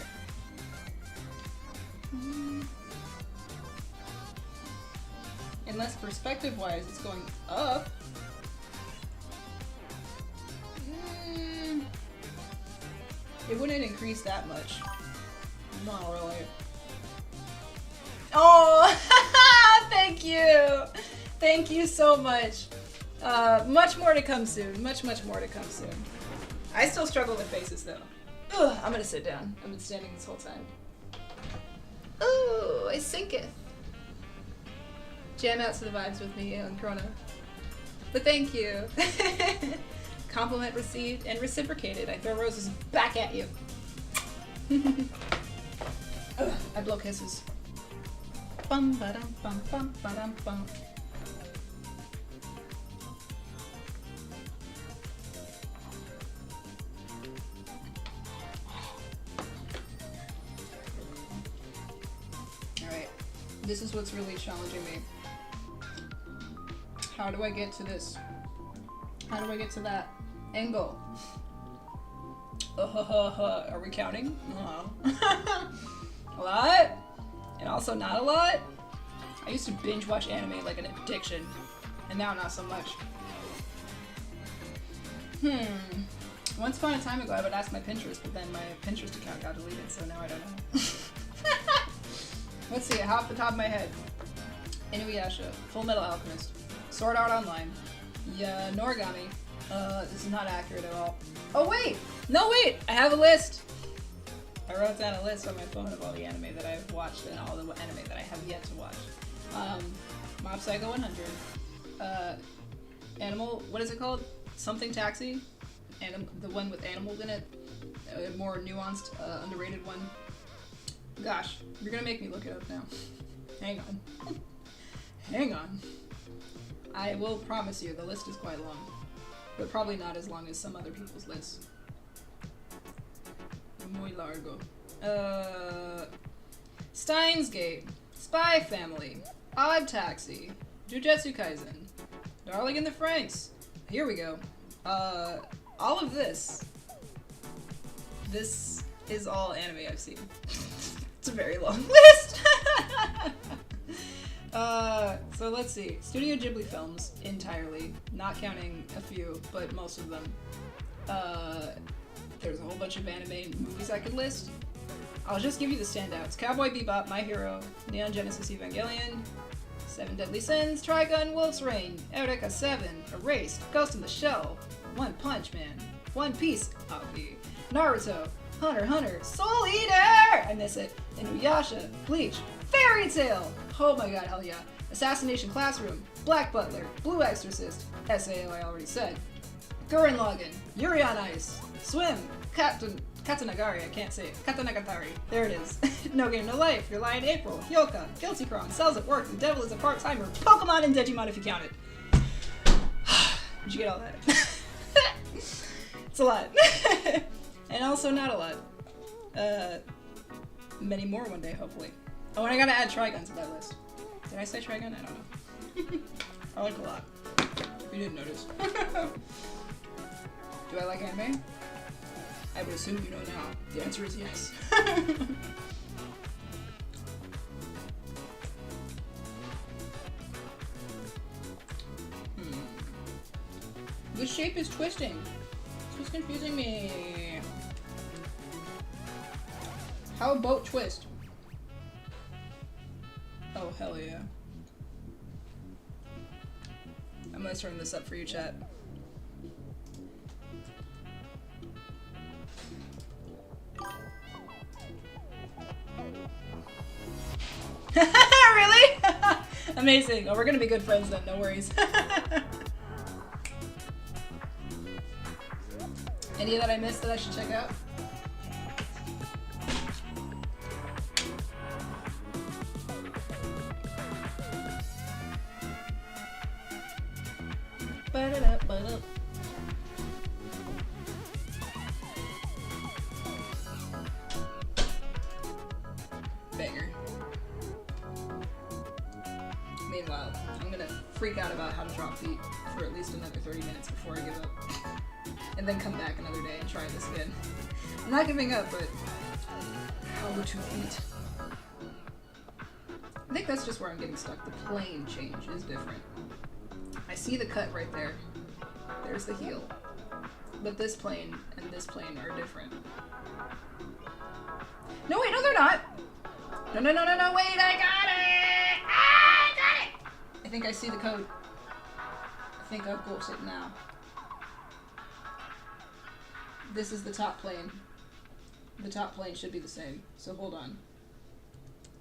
Unless perspective-wise it's going up. It wouldn't increase that much. Not really. Oh, thank you. Thank you so much. Much more to come soon. Much more to come soon. I still struggle with faces though. Ugh, I'm gonna sit down. I've been standing this whole time. Ooh, I sinketh. Jam out to the vibes with me on Corona. But thank you. Compliment received and reciprocated. I throw roses back at you. Ugh, I blow kisses. Bum ba dum bum bum ba dum bum. Alright, this is what's really challenging me. How do I get to this? How do I get to that angle? Are we counting? A lot? And also not a lot? I used to binge watch anime like an addiction, and now not so much. Once upon a time ago, I would ask my Pinterest, but then my Pinterest account got deleted, so now I don't know. Let's see, off the top of my head. Inuyasha, Full Metal Alchemist, Sword Art Online, yeah, Noragami. This is not accurate at all. Oh wait! No wait! I have a list! I wrote down a list on my phone of all the anime that I've watched and all the anime that I have yet to watch. Mob Psycho 100. Animal, what is it called? Something Taxi? The one with animals in it. A more nuanced, underrated one. Gosh, you're gonna make me look it up now. Hang on. Hang on. I will promise you, the list is quite long. But probably not as long as some other people's lists. Muy largo. Steins Gate, Spy Family, Odd Taxi, Jujutsu Kaisen, Darling in the Franxx. Here we go. All of this. This is all anime I've seen. It's a very long list. So let's see. Studio Ghibli films entirely, not counting a few, but most of them. There's a whole bunch of anime movies I could list. I'll just give you the standouts. Cowboy Bebop, My Hero, Neon Genesis Evangelion, Seven Deadly Sins, Trigun, Wolf's Rain, Eureka 7, Erased, Ghost in the Shell, One Punch Man, One Piece, Aoi, Naruto, Hunter x Hunter, Soul Eater! I miss it. Inuyasha, Bleach, Fairy Tail! Oh my god, hell yeah. Assassination Classroom, Black Butler, Blue Exorcist, SAO I already said, Gurren Lagann, Yuri on Ice, Swim, Katanagari, I can't say it, Katanagatari, there it is. No Game No Life, Your Lie in April, Hyoka, Guilty Crown, Cells at Work, The Devil is a Part-Timer, Pokemon, and Digimon if you count it. Did you get all that? It's a lot. And also not a lot. Many more one day, hopefully. Oh, and I gotta add Trigun to that list. Did I say Trigun? I don't know. I like a lot. If you didn't notice. Do I like anime? I would assume you know now. The answer is yes. This shape is twisting. This was confusing me. How about twist? Oh, hell yeah. I'm gonna turn this up for you, chat. Really? Amazing. Oh, we're gonna be good friends then, no worries. Any that I missed that I should check out? Banger. Meanwhile, I'm gonna freak out about how to drop feet for at least another 30 minutes before I give up. And then come back another day and try this again. I'm not giving up, but how to feet? I think that's just where I'm getting stuck. The plane change is different. I see the cut right there. There's the heel. But this plane and this plane are different. No, wait, no, they're not. No, no, no, no, no, wait, I got it! I got it! I think I see the code. I think I've got it now. This is the top plane. The top plane should be the same. So hold on.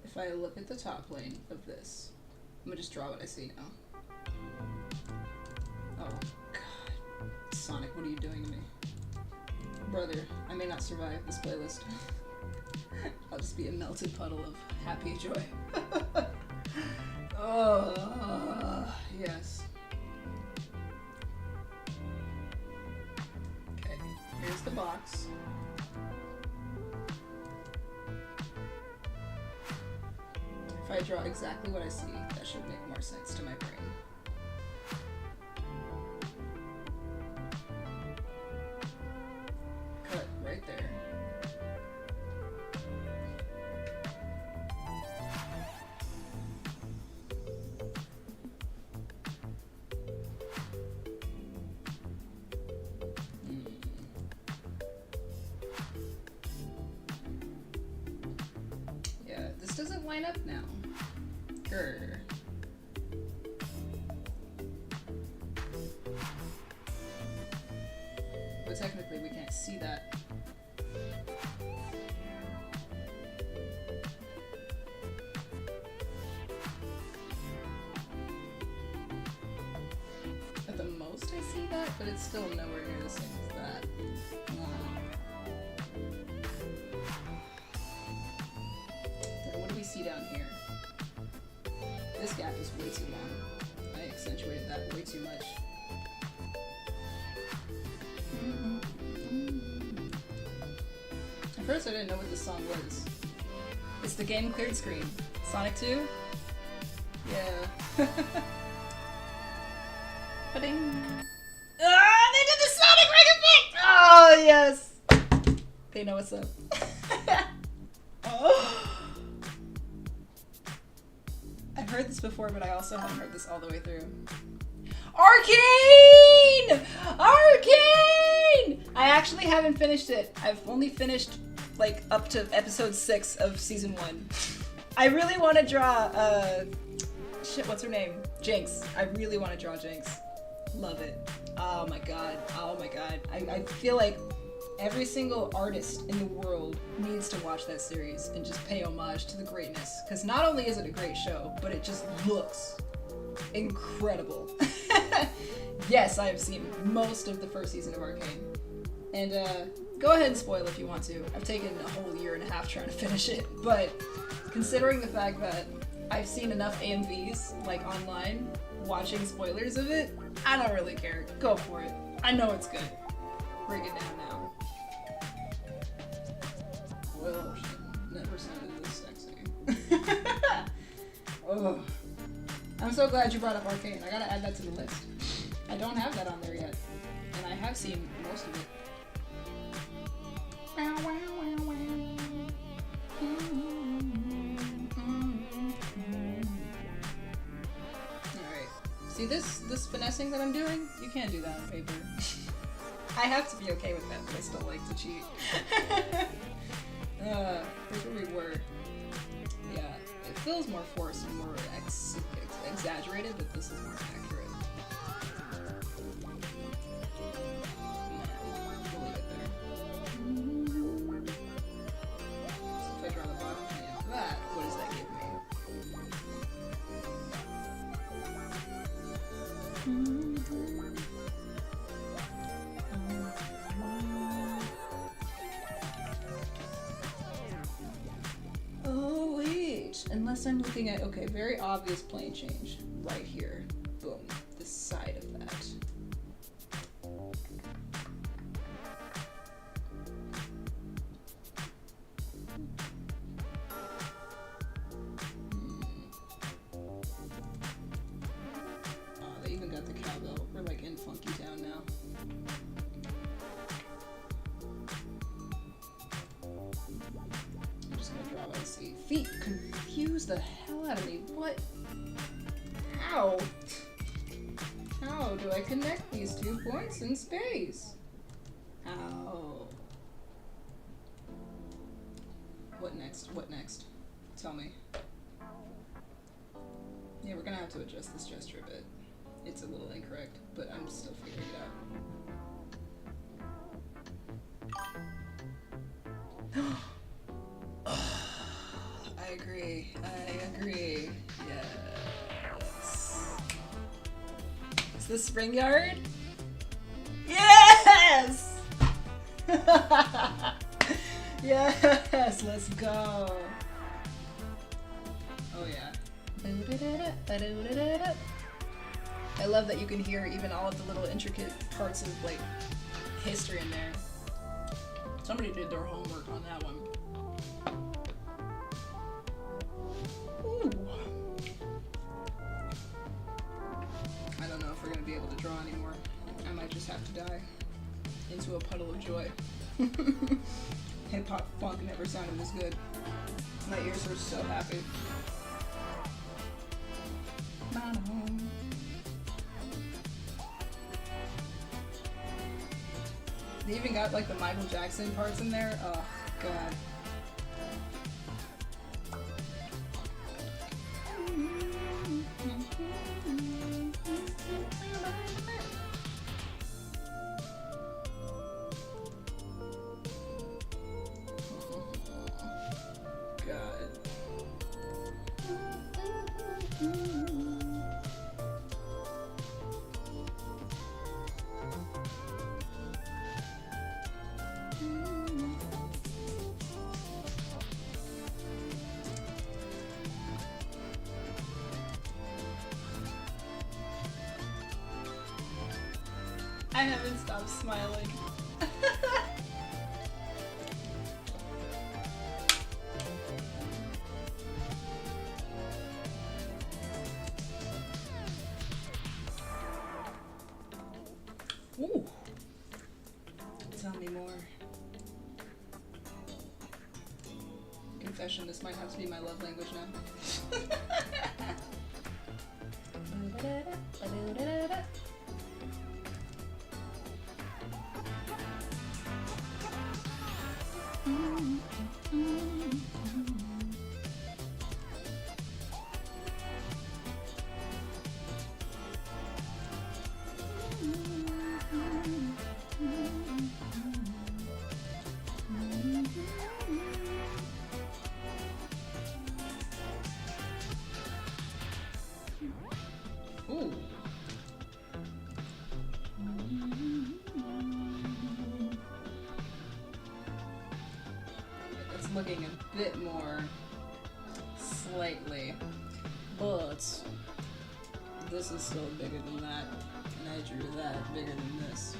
If I look at the top plane of this, I'm gonna just draw what I see now. Oh, God. Sonic, what are you doing to me? Brother, I may not survive this playlist. I'll just be a melted puddle of happy joy. Oh, yes. Okay, here's the box. If I draw exactly what I see, that should make more sense to my brain. Cut right there. line up now. Grr. But technically we can't see that. At the most I see that, but it's still nowhere near the same as that. Then what do we see down here? This gap is way too long. I accentuated that way too much. At first I didn't know what this song was. It's the game cleared screen. Sonic 2? Yeah. Ba-ding. Ah, they did the Sonic Ring effect! Oh, yes! They know what's up. Oh. I've heard this before, but I also haven't heard this all the way through. Arcane! Arcane! I actually haven't finished it. I've only finished like up to episode 6 of season 1. I really want to draw shit, what's her name? Jinx. I really want to draw Jinx. Love it. Oh my god. Oh my god. I feel like every single artist in the world needs to watch that series and just pay homage to the greatness. Because not only is it a great show, but it just looks incredible. Yes, I have seen most of the first season of Arcane. And go ahead and spoil if you want to. I've taken a whole 1.5 years trying to finish it, but considering the fact that I've seen enough AMVs, like online, watching spoilers of it, I don't really care. Go for it. I know it's good. Break it down now. Well, shit. Never sounded this sexy. Oh. I'm so glad you brought up Arcane. I gotta add that to the list. I don't have that on there yet. And I have seen most of it. Alright. See this finessing that I'm doing? You can't do that on paper. I have to be okay with that, but I still like to cheat. Here's where we were. Yeah, it feels more forced and more exaggerated, but this is more accurate. We'll leave it there. So if I draw the bottom half of that, what does that give me? Oh wait, unless I'm looking at, okay, very obvious plane change right here. Boom, the side of that. Oh, they even got the cowbell. We're like in Funky Town now. I'm just gonna draw what I see. Feet confuse the hell out of me. What? How? How do I connect these 2 points in space? How? What next? What next? Tell me. Yeah, we're gonna have to adjust this gesture a bit. It's a little incorrect, but I'm still figuring it out. I agree. I agree. Yes. Is this Spring Yard? Yes! Yes, let's go. Oh yeah. I love that you can hear even all of the little intricate parts of like history in there. Somebody did their homework on that one. Ooh. I don't know if we're gonna be able to draw anymore. I might just have to die into a puddle of joy. Hip hop funk never sounded this good. My ears are so happy. They even got like the Michael Jackson parts in there. Oh god. God. I haven't stopped smiling. Ooh. Tell me more. Confession, this might have to be my love language now. Ooh. It's looking a bit more slightly, but this is still bigger than that, and I drew that bigger than this.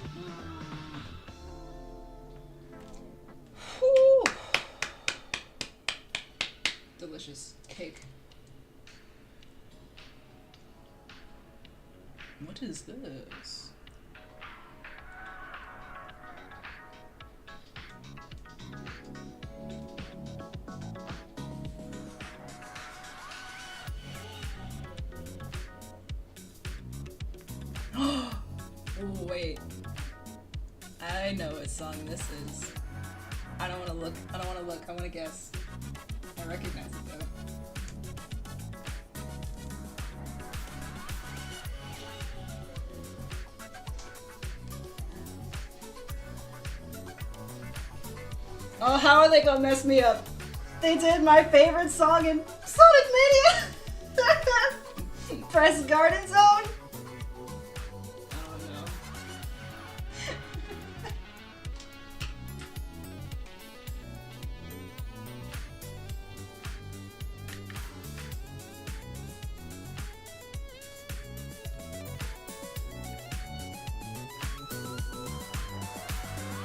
Whew. Delicious cake. What is this? Oh, wait. I know what song this is. I don't want to look. I don't want to look. I want to guess. I recognize it though. Oh, how are they gonna mess me up? They did my favorite song in Sonic Mania! Press Garden Zone? I don't know.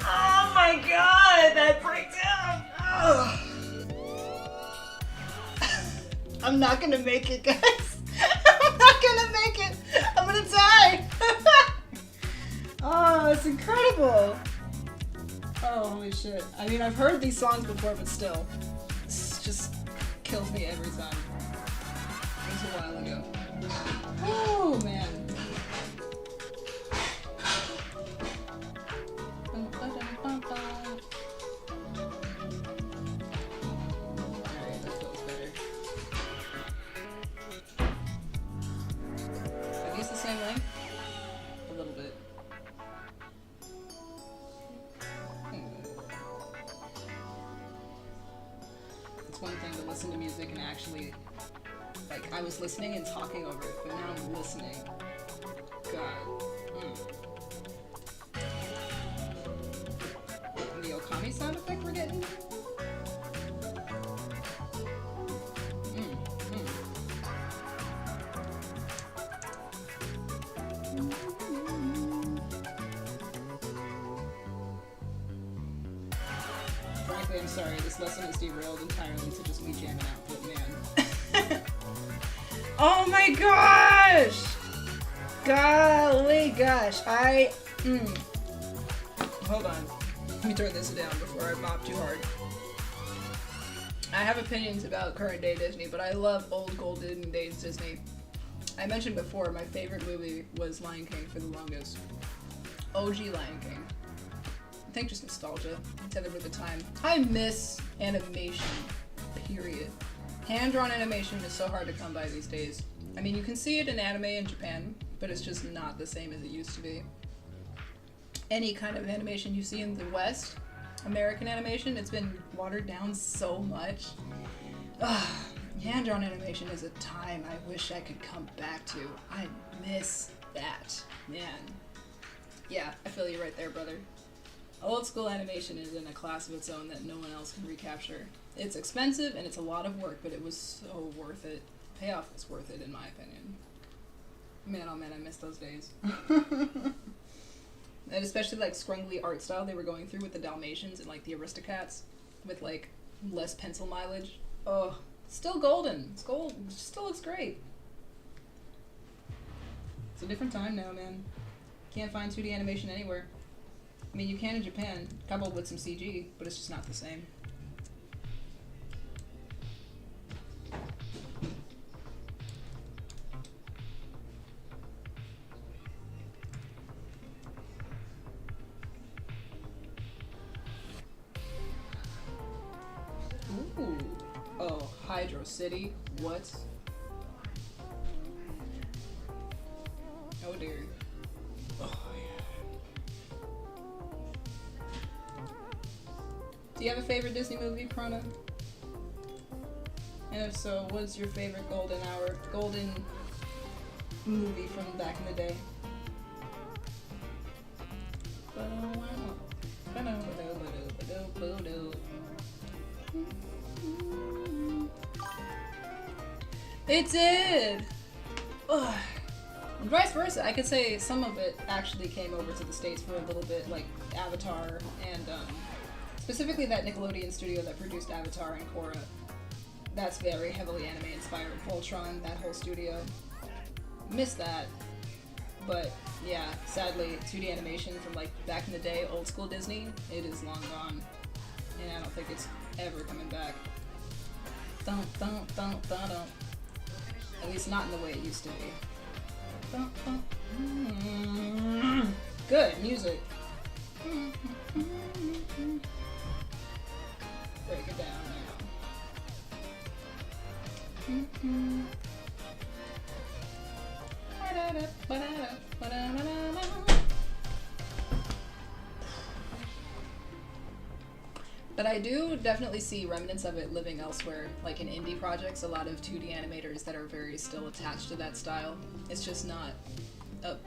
Oh my god, that breakdown! Ugh. I'm not gonna make it, guys. I'm not gonna make it. I'm gonna die. Oh, it's incredible. Oh, holy shit. I mean, I've heard these songs before, but still. This just kills me every time. It was a while ago. Oh, man. Alright, that feels better. Are these the same length? A little bit. It's one thing to listen to music and actually, like, I was listening and talking over it, but now I'm listening. God. And the Okami sound effect we're getting? Frankly, I'm sorry, this lesson is derailed entirely to just me jamming out, but man. Oh my gosh! Golly gosh, Hold on. Let me turn this down before I mop too hard. I have opinions about current day Disney, but I love old golden days Disney. I mentioned before, my favorite movie was Lion King for the longest. OG Lion King. I think just nostalgia, tethered with the time. I miss animation, period. Hand-drawn animation is so hard to come by these days. I mean, you can see it in anime in Japan, but it's just not the same as it used to be. Any kind of animation you see in the West, American animation, it's been watered down so much. Ugh, hand-drawn animation is a time I wish I could come back to. I miss that, man. Yeah, I feel you right there, brother. Old school animation is in a class of its own that no one else can recapture. It's expensive and it's a lot of work, but it was so worth it. Payoff was worth it, in my opinion. Man, oh man, I miss those days. And especially like scrungly art style they were going through with the Dalmatians and like the Aristocats with like less pencil mileage. Oh, still golden. It's gold. It still looks great. It's a different time now, man. Can't find 2D animation anywhere. I mean, you can in Japan, coupled with some CG, but it's just not the same. Ooh. Oh, Hydro City. What? Oh dear. Oh yeah. Do you have a favorite Disney movie, Prana? And if so, what's your favorite golden movie from back in the day? It did! Ugh. And vice versa, I could say some of it actually came over to the States for a little bit, like Avatar, and specifically that Nickelodeon studio that produced Avatar and Korra. That's very heavily anime inspired. Voltron, that whole studio. Missed that. But yeah, sadly, 2D animation from like back in the day, old school Disney, it is long gone. And I don't think it's ever coming back. Don't. At least not in the way it used to be. Good music. Break it down now. But I do definitely see remnants of it living elsewhere, like in indie projects, a lot of 2D animators that are very still attached to that style. It's just not a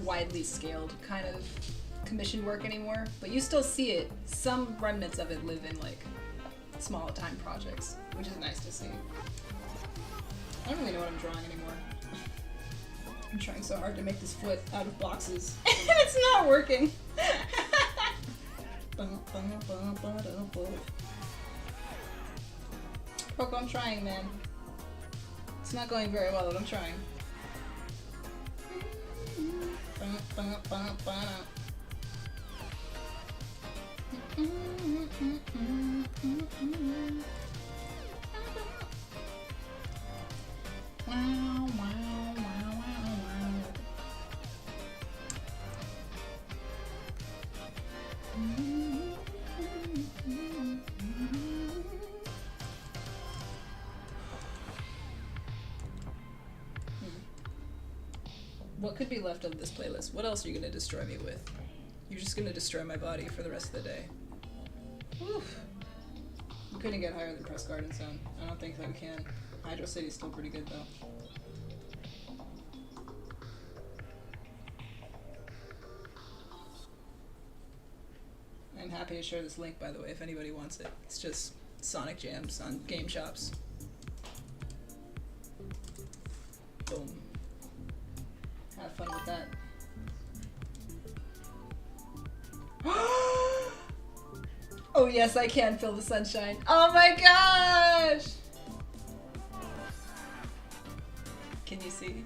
widely scaled kind of commission work anymore, but you still see it. Some remnants of it live in like small time projects, which is nice to see. I don't really know what I'm drawing anymore. I'm trying so hard to make this foot out of boxes, and it's not working. Proko, I'm trying, man. It's not going very well, but I'm trying. Wow, wow, wow, wow, wow. What could be left of this playlist? What else are you gonna destroy me with? You're just gonna destroy my body for the rest of the day. Oof. We couldn't get higher than Press Garden Zone. I don't think that we can. Hydro City's still pretty good though. I'm happy to share this link, by the way, if anybody wants it. It's just Sonic Jams on Game Shops. Boom. Have fun with that. Oh yes, I can feel the sunshine. Oh my gosh! Can you see?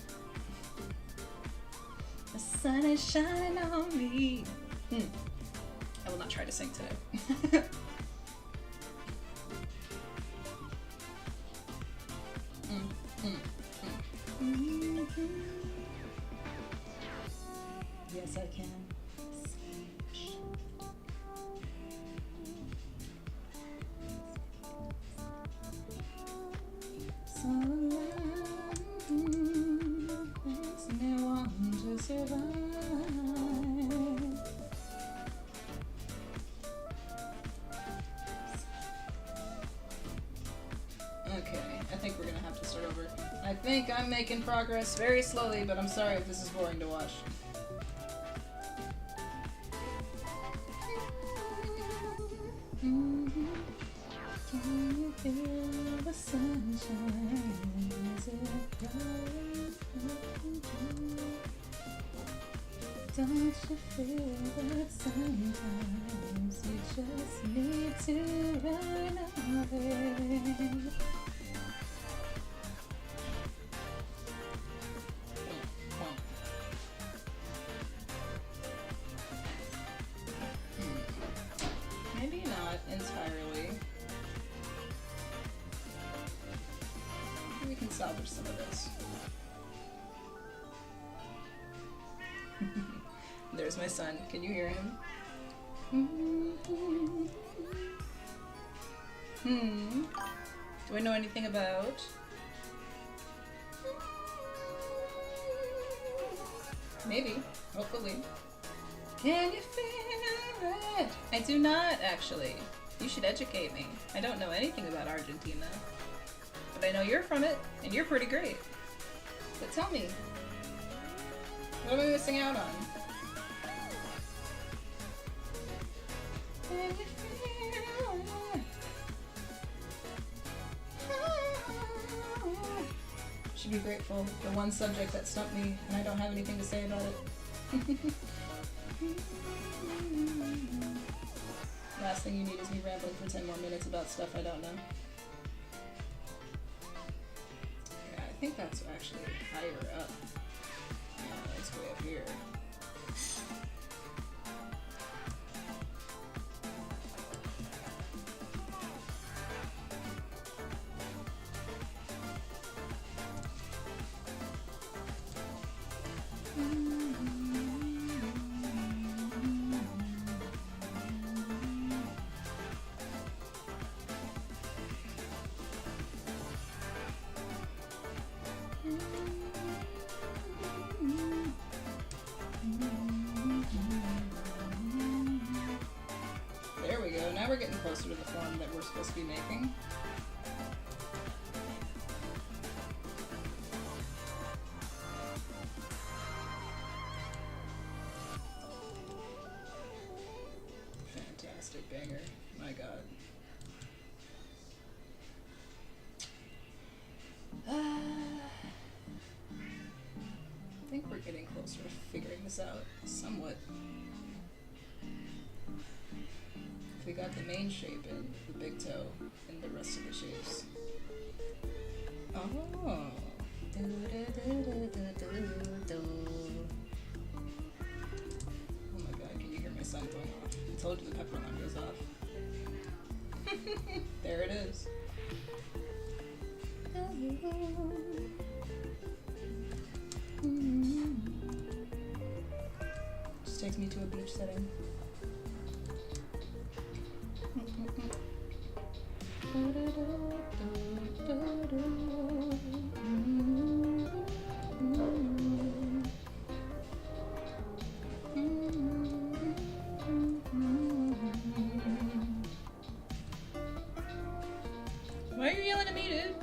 The sun is shining on me. I will not try to sing today. Yes, I can. So think we're gonna have to start over. I think I'm making progress very slowly, but I'm sorry if this is boring to watch. Can you feel the sunshine? Is it bright? Don't you feel that sometimes you just need to run away? Maybe not entirely. Maybe we can salvage some of this. There's my son. Can you hear him? Do I know anything about? Maybe. Hopefully. Can you feel it? I do not, actually. You should educate me. I don't know anything about Argentina. But I know you're from it, and you're pretty great. But tell me, what am I missing out on? Can you feel it? Should be grateful. The one subject that stumped me, and I don't have anything to say about it. Last thing you need is me rambling for 10 more minutes about stuff I don't know. Yeah, I think that's actually higher up. Yeah, it's way up here. There we go. Now we're getting closer to the form that we're supposed to be making. Fantastic banger. My god. I think we're getting closer to figuring this out somewhat. If we got the main shape in, the big toe, and the rest of the shapes. Oh. Oh my god, can you hear my sign going off? I told you the pepper alarm goes off. There it is. Just takes me to a beach setting. Why are you yelling at me, dude?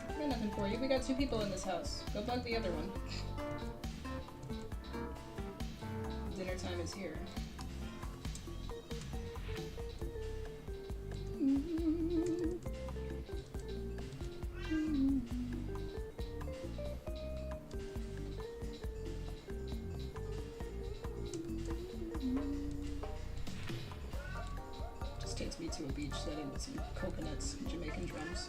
I got nothing for you. We got 2 people in this house. Go bug the other one. Dinner time is here. Just takes me to a beach setting with some coconuts and Jamaican drums.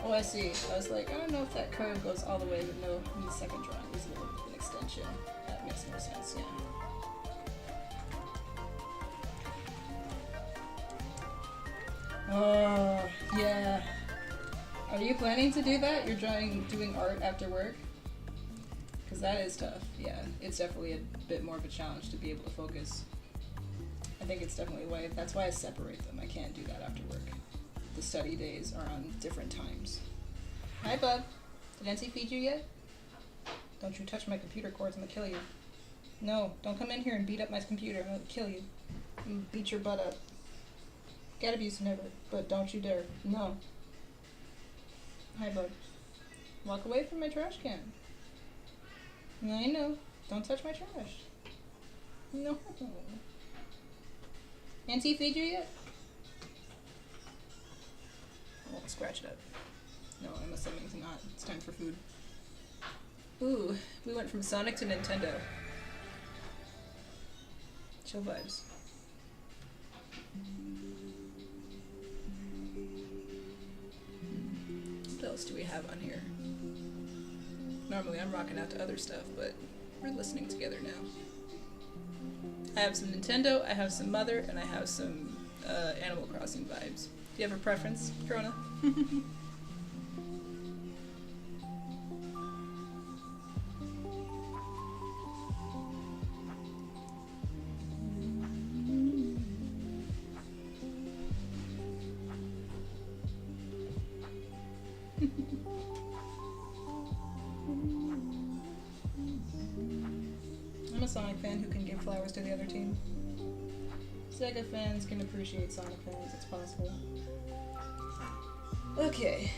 Oh, I see. I was like, I don't know if that curve goes all the way, but no, in the second drawing there's a little bit of an extension. That makes more sense, yeah. Oh, yeah. Are you planning to do that? You're doing art after work? Because that is tough, yeah. It's definitely a bit more of a challenge to be able to focus. I think it's definitely a way. That's why I separate them. I can't do that after work. The study days are on different times. Hi, bub. Did NC feed you yet? Don't you touch my computer cords, I'm gonna kill you. No, don't come in here and beat up my computer. I'm gonna kill you. I'm gonna beat your butt up. Cat abuse never, but don't you dare. No. Hi, bub. Walk away from my trash can. I know. Don't touch my trash. No. Auntie feed you yet? I won't scratch it up. No, I'm assuming it's not. It's time for food. Ooh, we went from Sonic to Nintendo. Chill vibes. What else do we have on here? Normally I'm rocking out to other stuff, but we're listening together now. I have some Nintendo, I have some Mother, and I have some Animal Crossing vibes. Do you have a preference, Corona? I'm a Sonic fan who can give flowers to the other team. Sega fans can appreciate Sonic fans, it's possible. Okay,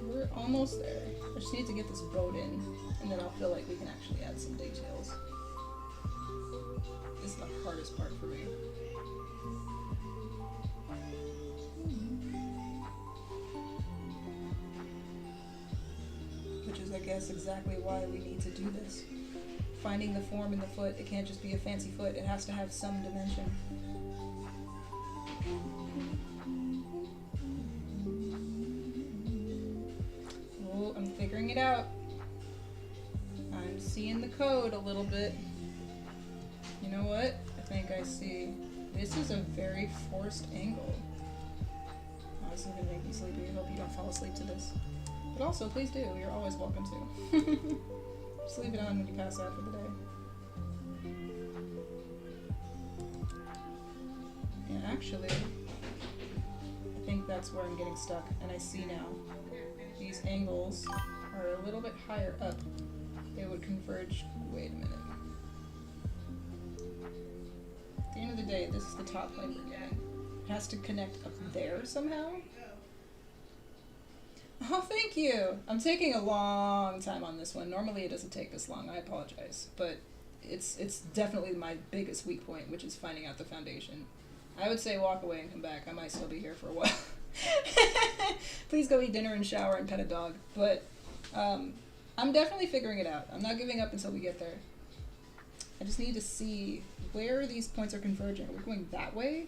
we're almost there. I just need to get this boat in, and then I'll feel like we can actually add some details. This is the hardest part for me. Which is, I guess, exactly why we need to do this. Finding the form in the foot, it can't just be a fancy foot, it has to have some dimension. Oh, I'm figuring it out. I'm seeing the code a little bit. You know what? I think I see. This is a very forced angle. Oh, this is gonna make me sleepy. I hope you don't fall asleep to this. But also, please do. You're always welcome to. Just leave it on when you pass out for the day. Yeah, actually, I think that's where I'm getting stuck, and I see now. These angles are a little bit higher up. They would converge. Wait a minute. At the end of the day, this is the top plane we're getting. It has to connect up there somehow. Oh, thank you! I'm taking a long time on this one. Normally it doesn't take this long, I apologize. But it's definitely my biggest weak point, which is finding out the foundation. I would say walk away and come back. I might still be here for a while. Please go eat dinner and shower and pet a dog. But I'm definitely figuring it out. I'm not giving up until we get there. I just need to see where these points are converging. Are we going that way?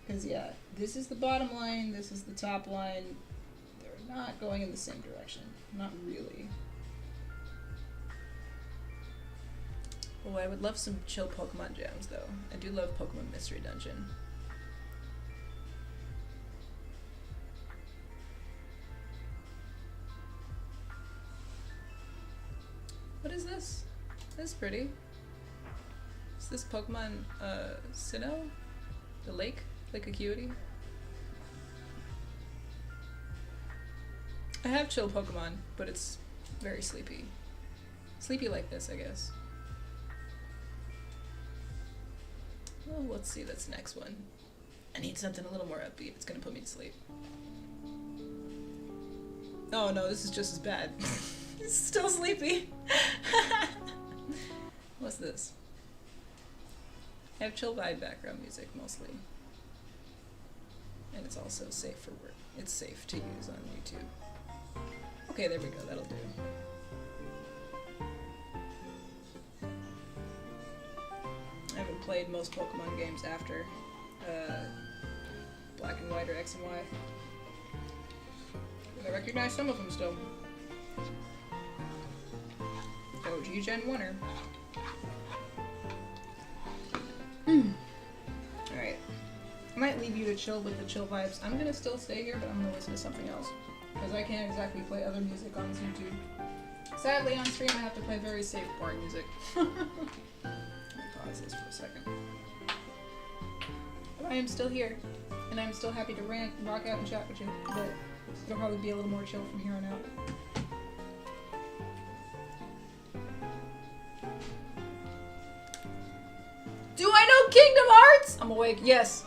Because yeah, this is the bottom line, this is the top line. Not going in the same direction. Not really. Oh, I would love some chill Pokemon jams, though. I do love Pokemon Mystery Dungeon. What is this? This is pretty. Is this Pokemon, Sinnoh? The lake? Lake Acuity? I have chill Pokemon, but it's very sleepy. Sleepy like this, I guess. Well, let's see this next one. I need something a little more upbeat. It's gonna put me to sleep. Oh no, this is just as bad. It's still sleepy. What's this? I have chill vibe background music mostly. And it's also safe for work. It's safe to use on YouTube. Okay, there we go, that'll do. I haven't played most Pokemon games after Black and White or X and Y. But I recognize some of them still. OG Gen 1er. Alright. I might leave you to chill with the chill vibes. I'm gonna still stay here, but I'm gonna listen to something else. Because I can't exactly play other music on YouTube. Sadly, on stream I have to play very safe, boring music. Let me pause this for a second. I am still here, and I'm still happy to rock out and chat with you, but it'll probably be a little more chill from here on out. Do I know Kingdom Hearts? I'm awake, yes.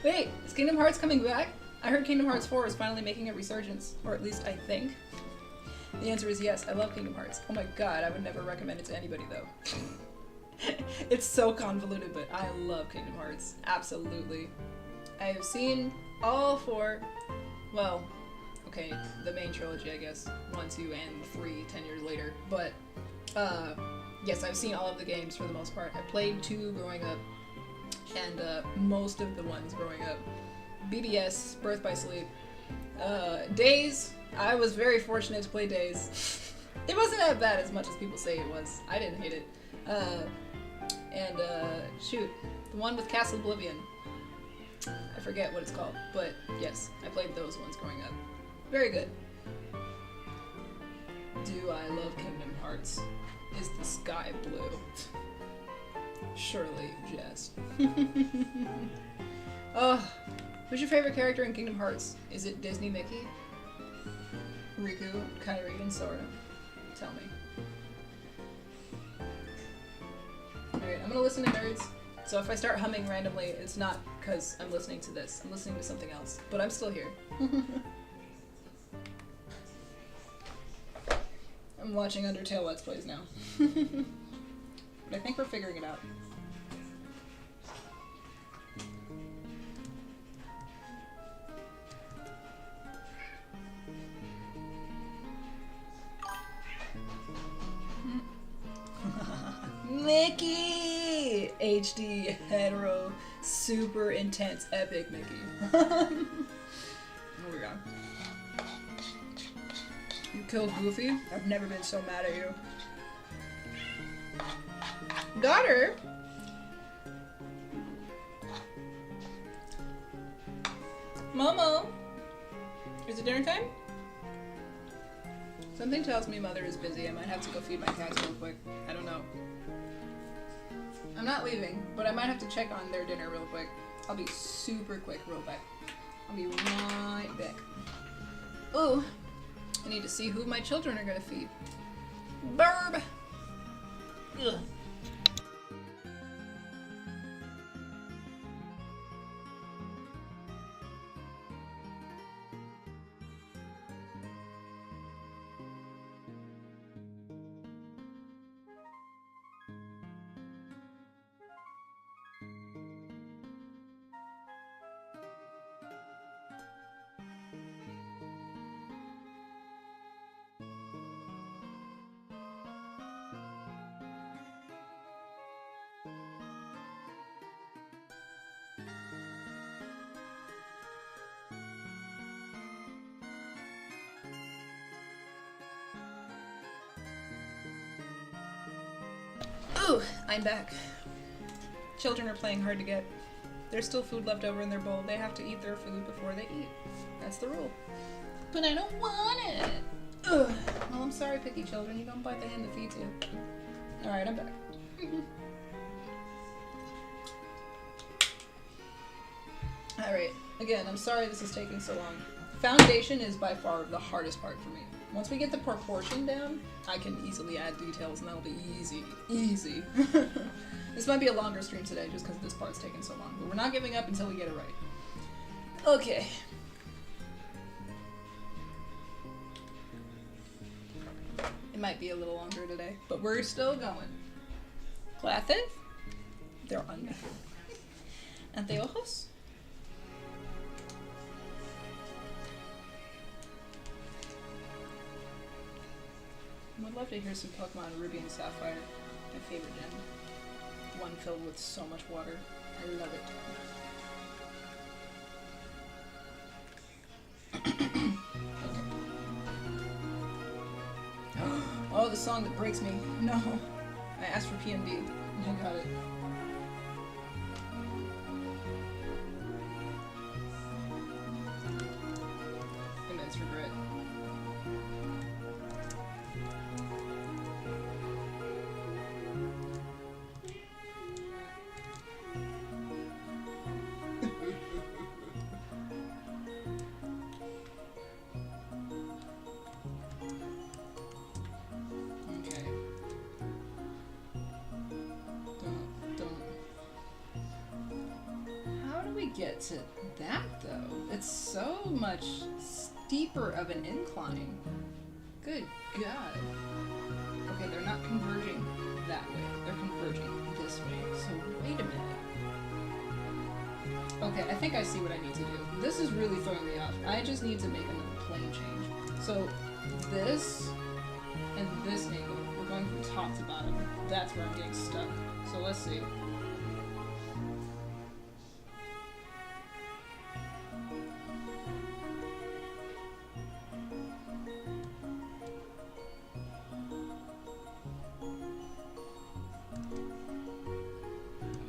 Wait, is Kingdom Hearts coming back? I heard Kingdom Hearts 4 is finally making a resurgence, or at least I think. The answer is yes, I love Kingdom Hearts. Oh my god, I would never recommend it to anybody though. It's so convoluted, but I love Kingdom Hearts. Absolutely. I have seen all 4, well, okay, the main trilogy I guess, 1, 2, and 3, 10 years later, but yes, I've seen all of the games for the most part. I played 2 growing up, and most of the ones growing up. BBS, Birth by Sleep, Days. I was very fortunate to play Days. It wasn't as bad as much as people say it was. I didn't hate it. And shoot, the one with Castle Oblivion. I forget what it's called, but yes, I played those ones growing up. Very good. Do I love Kingdom Hearts? Is the sky blue? Surely, Jess. Oh, who's your favorite character in Kingdom Hearts? Is it Disney Mickey? Riku, Kairi, and Sora? Tell me. Alright, I'm gonna listen to Nerds. So if I start humming randomly, it's not because I'm listening to this. I'm listening to something else. But I'm still here. I'm watching Undertale Let's Plays now. But I think we're figuring it out. Mickey! HD, hetero, super intense, epic Mickey. Oh my god. You killed Goofy? I've never been so mad at you. Got her! Momo! Is it dinner time? Something tells me Mother is busy. I might have to go feed my cats real quick. I don't know. I'm not leaving, but I might have to check on their dinner real quick. I'll be super quick real back. I'll be right back. Oh, I need to see who my children are gonna feed. Burb! Ugh. Ooh, I'm back. Children are playing hard to get. There's still food left over in their bowl. They have to eat their food before they eat. That's the rule. But I don't want it. Ugh. Well, I'm sorry, picky children. You don't bite the hand that feeds you. Alright, I'm back. Alright, again, I'm sorry this is taking so long. Foundation is by far the hardest part for me. Once we get the proportion down, I can easily add details and that'll be easy. Easy. This might be a longer stream today just because this part's taking so long, but we're not giving up until we get it right. Okay. It might be a little longer today, but we're still going. Clases. They're on me. Anteojos. I would love to hear some Pokemon Ruby and Sapphire. My favorite gen. One filled with so much water. I love it. Oh, the song that breaks me. No. I asked for PNB and I got it. Immense regret. get to that though. It's so much steeper of an incline. Good God. Okay, they're not converging that way. They're converging this way. So wait a minute. Okay, I think I see what I need to do. This is really throwing me off. I just need to make another plane change. So this and this angle, we're going from top to bottom. That's where I'm getting stuck. So let's see.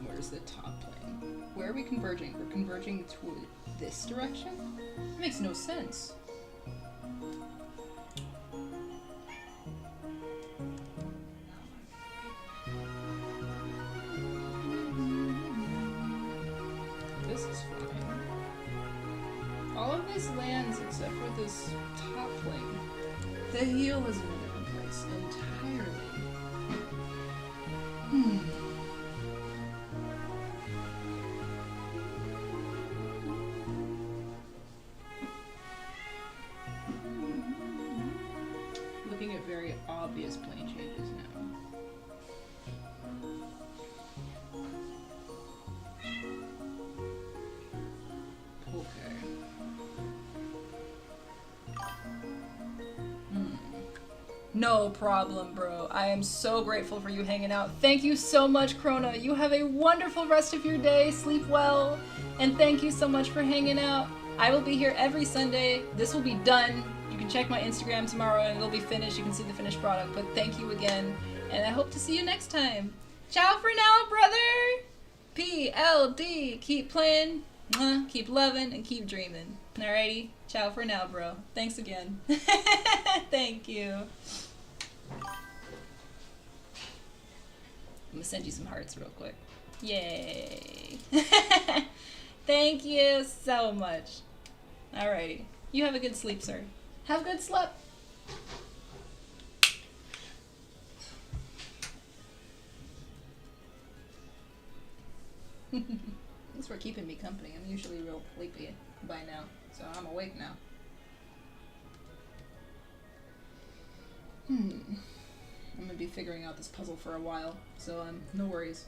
Where's the top plane? Where are we converging? We're converging toward this direction? That makes no sense. This is fine. All of this lands except for this top plane. The heel is in a different place entirely. Looking at very obvious plane changes now. Okay. No problem, bro. I am so grateful for you hanging out. Thank you so much, Krona. You have a wonderful rest of your day. Sleep well. And thank you so much for hanging out. I will be here every Sunday. This will be done. You can check my Instagram tomorrow and it'll be finished. You can see the finished product. But thank you again. And I hope to see you next time. Ciao for now, brother. PLD. Keep playing, keep loving, and keep dreaming. Alrighty? Ciao for now, bro. Thanks again. Thank you. I'm gonna send you some hearts real quick. Yay. Thank you so much. Alrighty. You have a good sleep, sir. Have a good sleep. Thanks for keeping me company. I'm usually real sleepy by now, so I'm awake now. I'm gonna be figuring out this puzzle for a while, so no worries.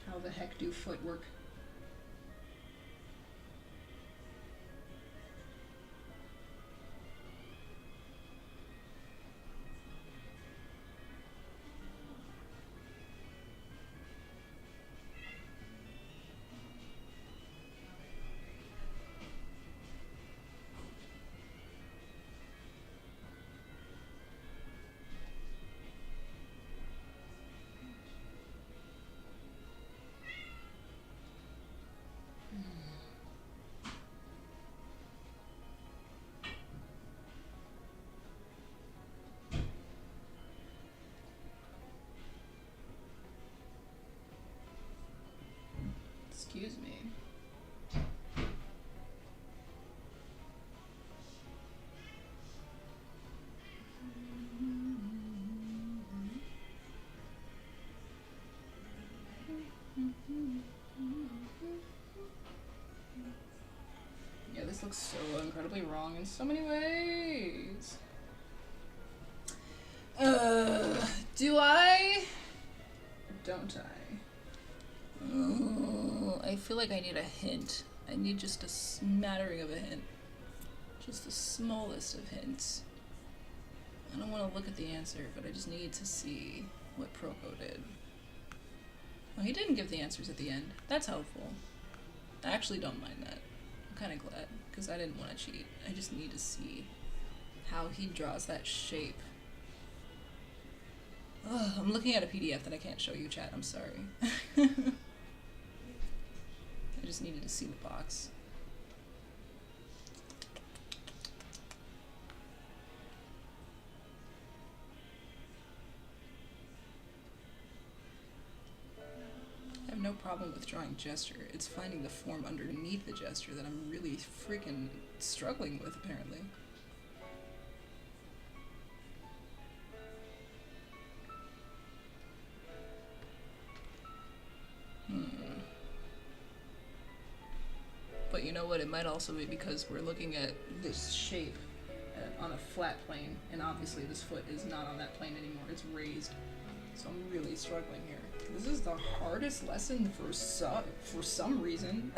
How the heck do foot work? Excuse me. Yeah, this looks so incredibly wrong in so many ways. Do I? Or don't I? I feel like I need a hint. I need just a smattering of a hint. Just the smallest of hints. I don't want to look at the answer, but I just need to see what Proko did. Well, he didn't give the answers at the end. That's helpful. I actually don't mind that. I'm kind of glad, because I didn't want to cheat. I just need to see how he draws that shape. Ugh, I'm looking at a PDF that I can't show you, chat. I'm sorry. I just needed to see the box. I have no problem with drawing gesture. It's finding the form underneath the gesture that I'm really freaking struggling with, apparently. what? It might also be because we're looking at this shape on a flat plane, and obviously this foot is not on that plane anymore. It's raised. So I'm really struggling here. This is the hardest lesson for some reason.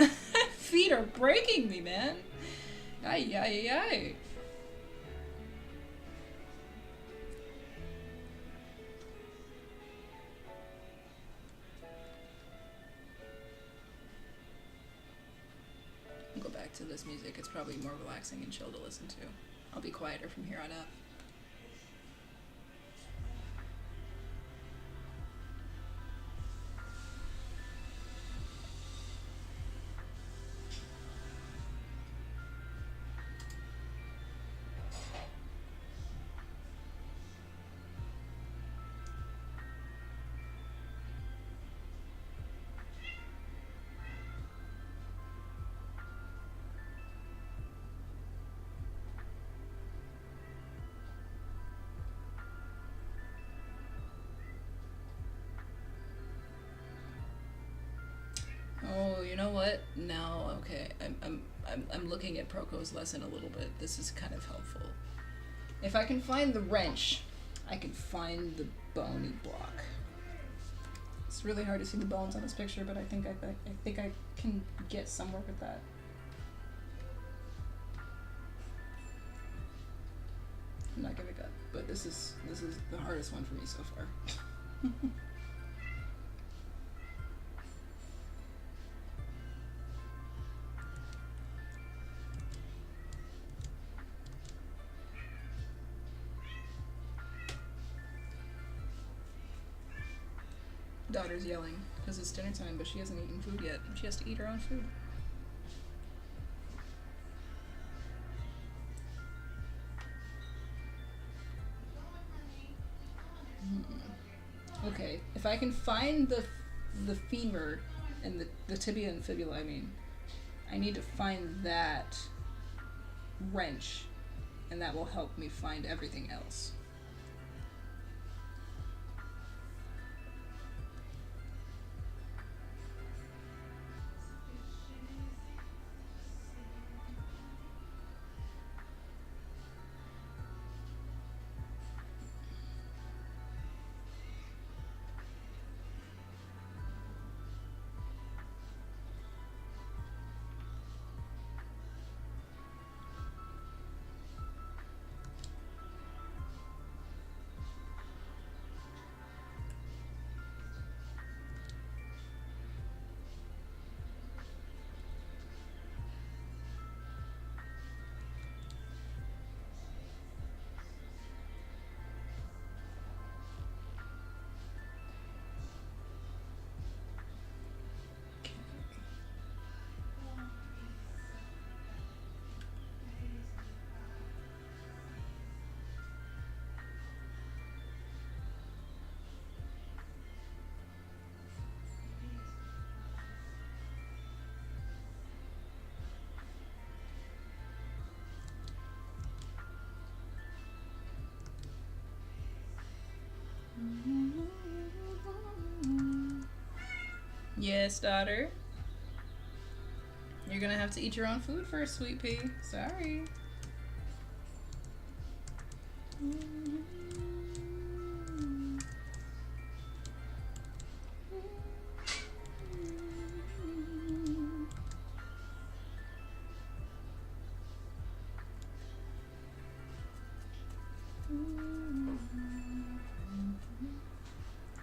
Feet are breaking me, man. Ay, ay, ay. I'll go back to this music. It's probably more relaxing and chill to listen to. I'll be quieter from here on out. Oh, you know what? Now, okay, I'm looking at Proko's lesson a little bit. This is kind of helpful. If I can find the wrench, I can find the bony block. It's really hard to see the bones on this picture, but I think I can get somewhere with that. I'm not giving up, but this is the hardest one for me so far. Daughter's yelling because it's dinner time, but she hasn't eaten food yet. She has to eat her own food. Okay, if I can find the femur and the tibia and fibula, I mean, I need to find that wrench, and that will help me find everything else. Yes, daughter. You're gonna have to eat your own food first, sweet pea. Sorry.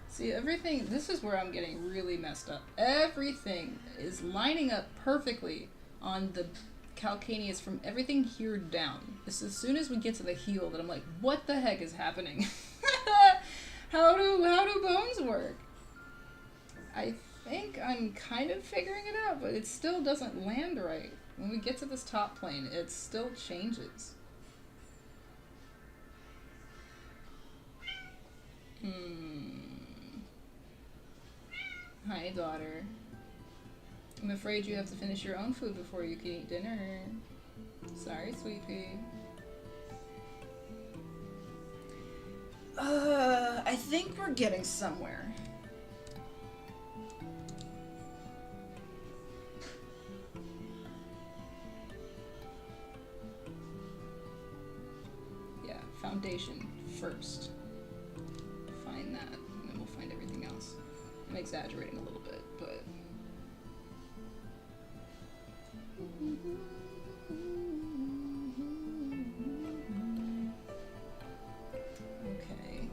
See, everything, this is where I'm getting really messed up. Everything is lining up perfectly on the calcaneus from everything here down. It's as soon as we get to the heel that I'm like, what the heck is happening? How do bones work? I think I'm kind of figuring it out, but it still doesn't land right. When we get to this top plane, it still changes. Hi, daughter. I'm afraid you have to finish your own food before you can eat dinner. Sorry, sweet pea. I think we're getting somewhere. foundation first. Find that, and then we'll find everything else. I'm exaggerating a little bit, but... Okay.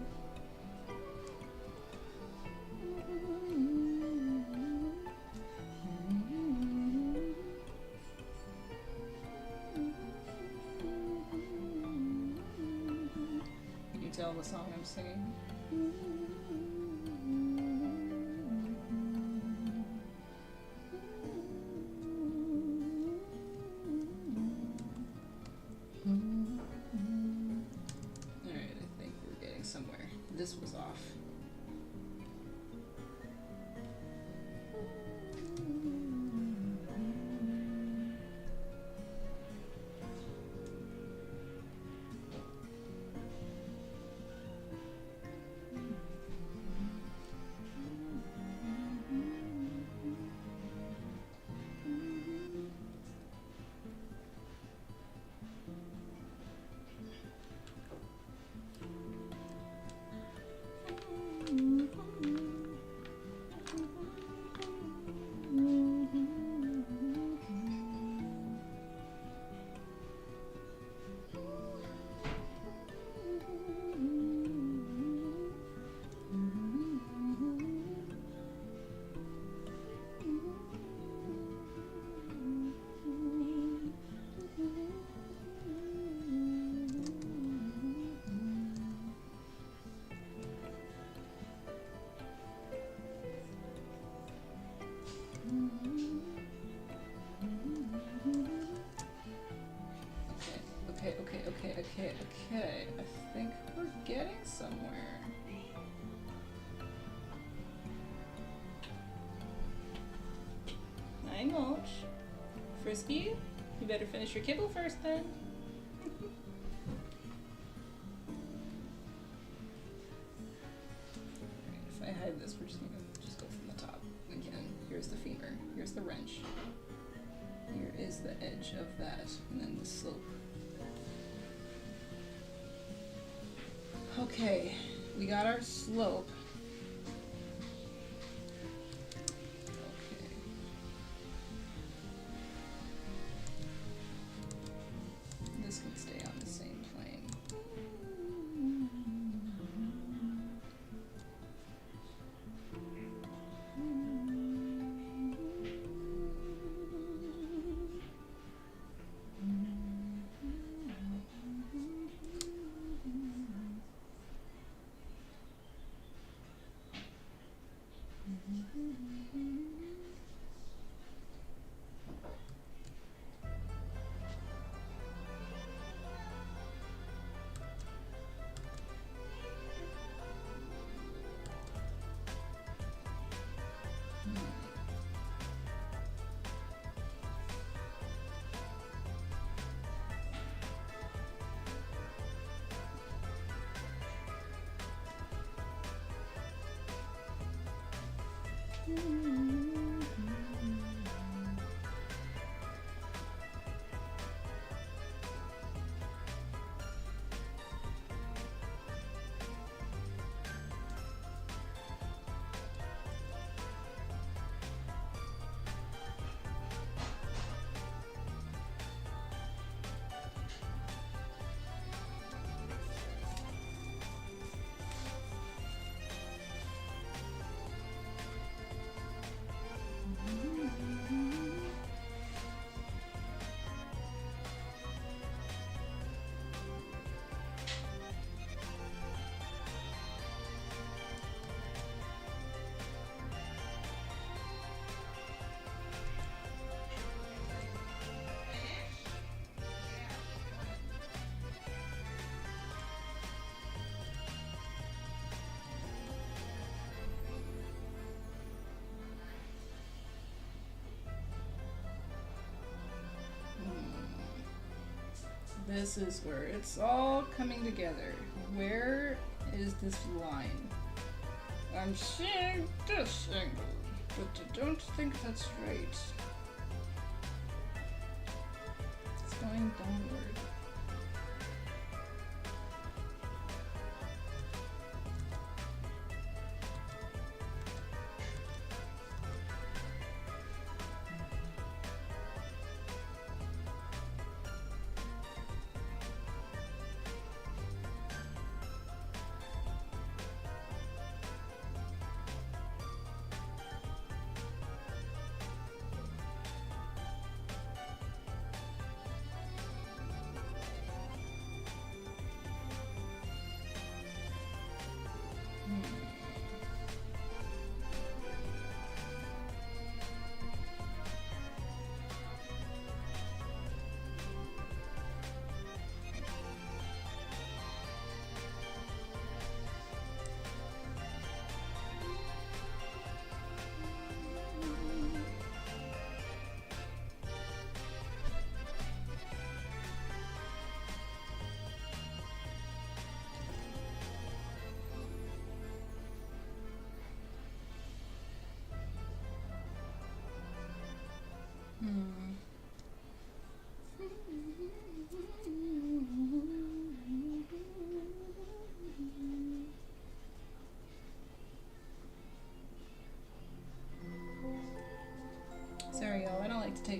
Can you tell the song I'm singing? Alright, I think we're getting somewhere. This was off. Okay. I think we're getting somewhere. Hi, Mulch. Frisky, you better finish your kibble first then. Alright, if I hide this, we're just gonna go from the top. Again, here's the femur, here's the wrench. Here is the edge of that, and then the slope. Okay, we got our slope. Okay. This can stay on the same plane. This is where it's all coming together. Where is this line? I'm seeing this angle, but I don't think that's right. It's going downward.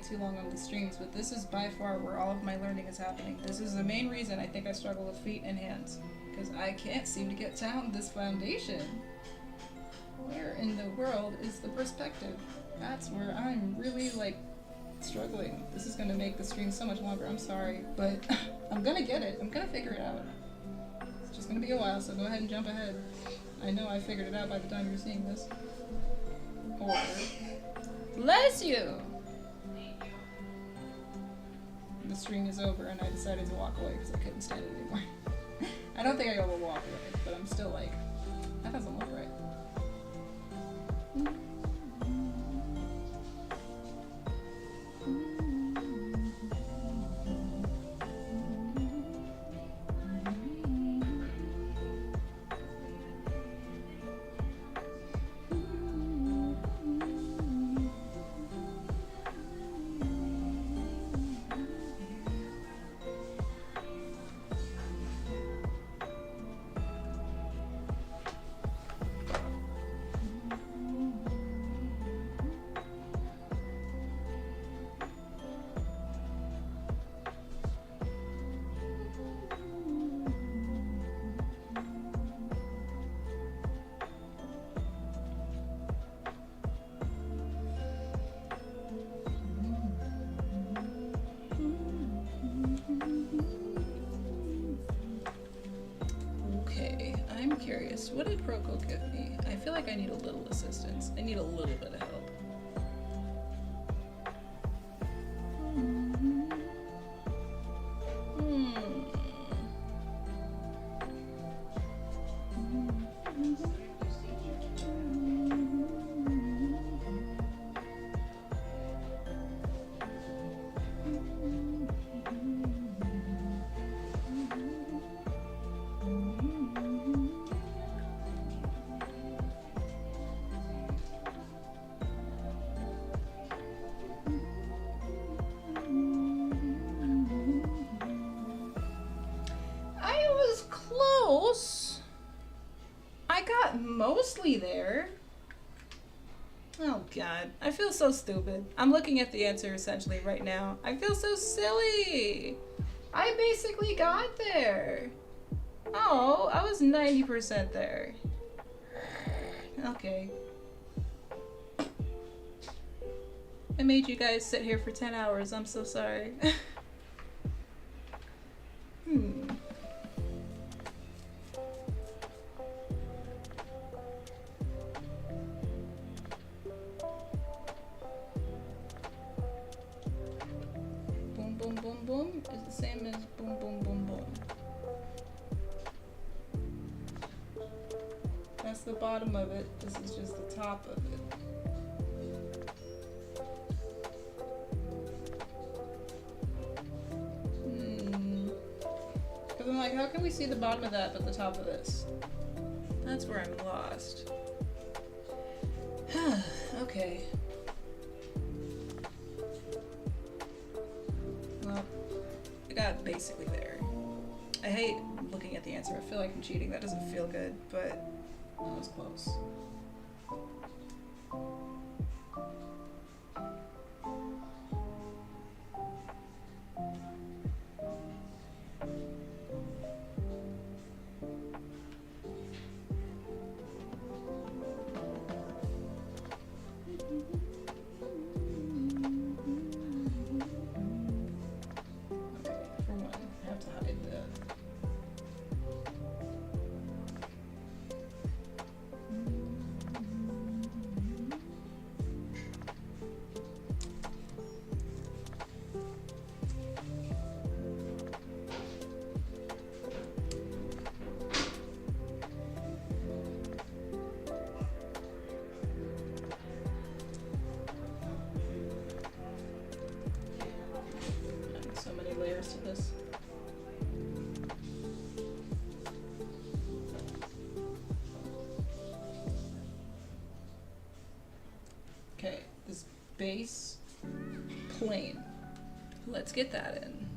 too long on the streams, but this is by far where all of my learning is happening. This is the main reason I think I struggle with feet and hands, because I can't seem to get down this foundation. Where in the world is the perspective? That's where I'm really, like, struggling. This is gonna make the stream so much longer, I'm sorry, but I'm gonna get it. I'm gonna figure it out. It's just gonna be a while, so go ahead and jump ahead. I know I figured it out by the time you're seeing this. Or... Bless you! The stream is over and I decided to walk away because I couldn't stand it anymore. I don't think I will walk away, but I'm still like, that doesn't look right. Curious, what did Proko give me? I feel like I need a little assistance. I need a little bit of help. Mostly there. Oh god, I feel so stupid. I'm looking at the answer essentially right now. I feel so silly. I basically got there. Oh, I was 90% there. Okay. I made you guys sit here for 10 hours. I'm so sorry. Boom is the same as boom, boom, boom, boom. That's the bottom of it. This is just the top of it. Because I'm like, how can we see the bottom of that but the top of this? That's where I'm lost. Okay. Well, I got basically there. I hate looking at the answer. I feel like I'm cheating. That doesn't feel good, but that was close. To this. Okay, this base plane. Let's get that in.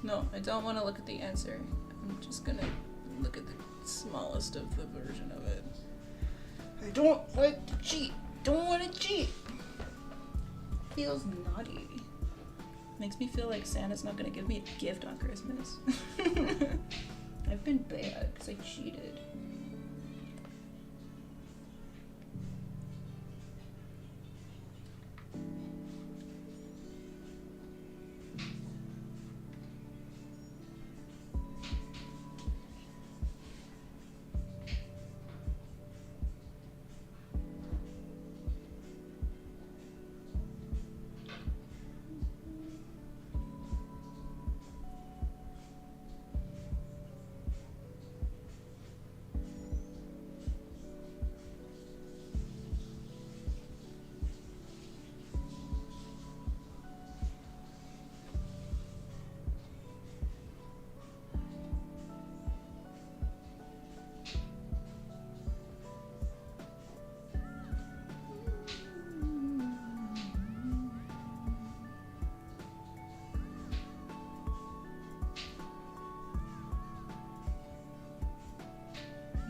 No, I don't want to look at the answer. I'm just gonna look at the smallest of the version of it. I don't like to cheat. Don't want to cheat. Feels naughty. Makes me feel like Santa's not gonna give me a gift on Christmas. I've been bad because I cheated.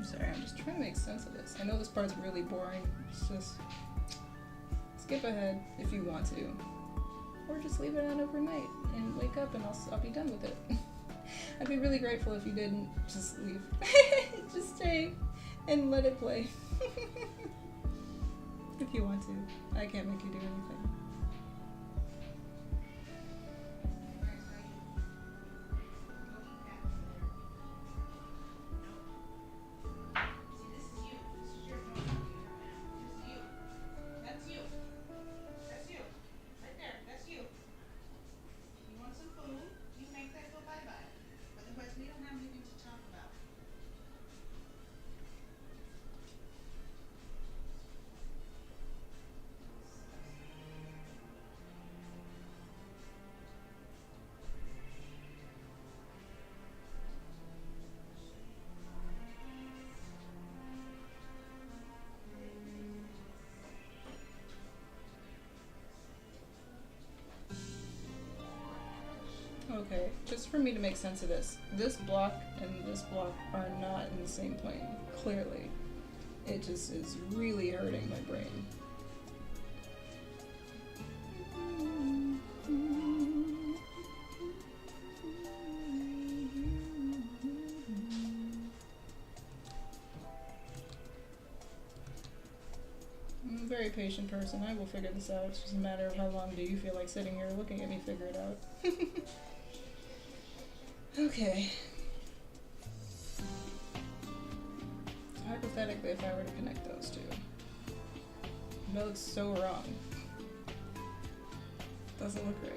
Sorry, I'm just trying to make sense of this. I know this part's really boring. It's just skip ahead if you want to, or just leave it on overnight and wake up and I'll be done with it. I'd be really grateful if you didn't just leave. Just stay and let it play. If you want to. I can't make you do anything. Okay, just for me to make sense of this block and this block are not in the same plane, clearly. It just is really hurting my brain. I'm a very patient person. I will figure this out. It's just a matter of how long do you feel like sitting here looking at me figure it out. Okay. So hypothetically, if I were to connect those two, that looks so wrong. Doesn't look right.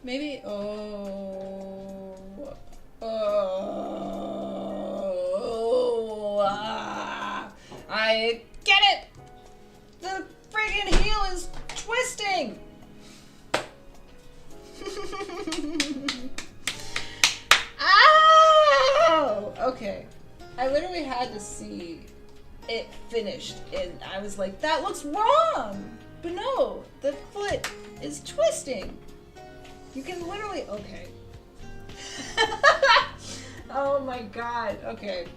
Maybe, I get it! The friggin' heel is twisting! Ow! Okay. I literally had to see it finished, and I was like, that looks wrong! But no, the foot is twisting. You can literally, okay. Oh my god, okay.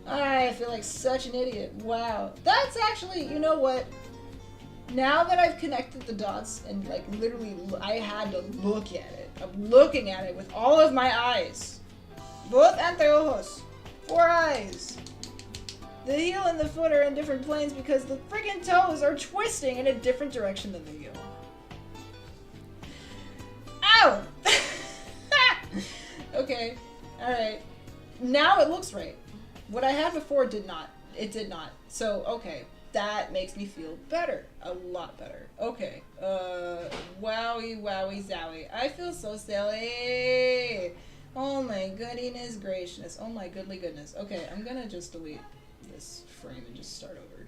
I feel like such an idiot. Wow. That's actually, you know what? Now that I've connected the dots and like literally I had to look at it. I'm looking at it with all of my eyes. Both anteojos. 4 eyes. The heel and the foot are in different planes because the friggin' toes are twisting in a different direction than the heel. Ow! Okay. Alright. Now it looks right. What I had before did not. It did not. So, okay. That makes me feel better. A lot better. Okay. Wowie, wowie, zowie. I feel so silly. Oh my goodness gracious. Oh my goodly goodness. Okay, I'm gonna just delete this frame and just start over.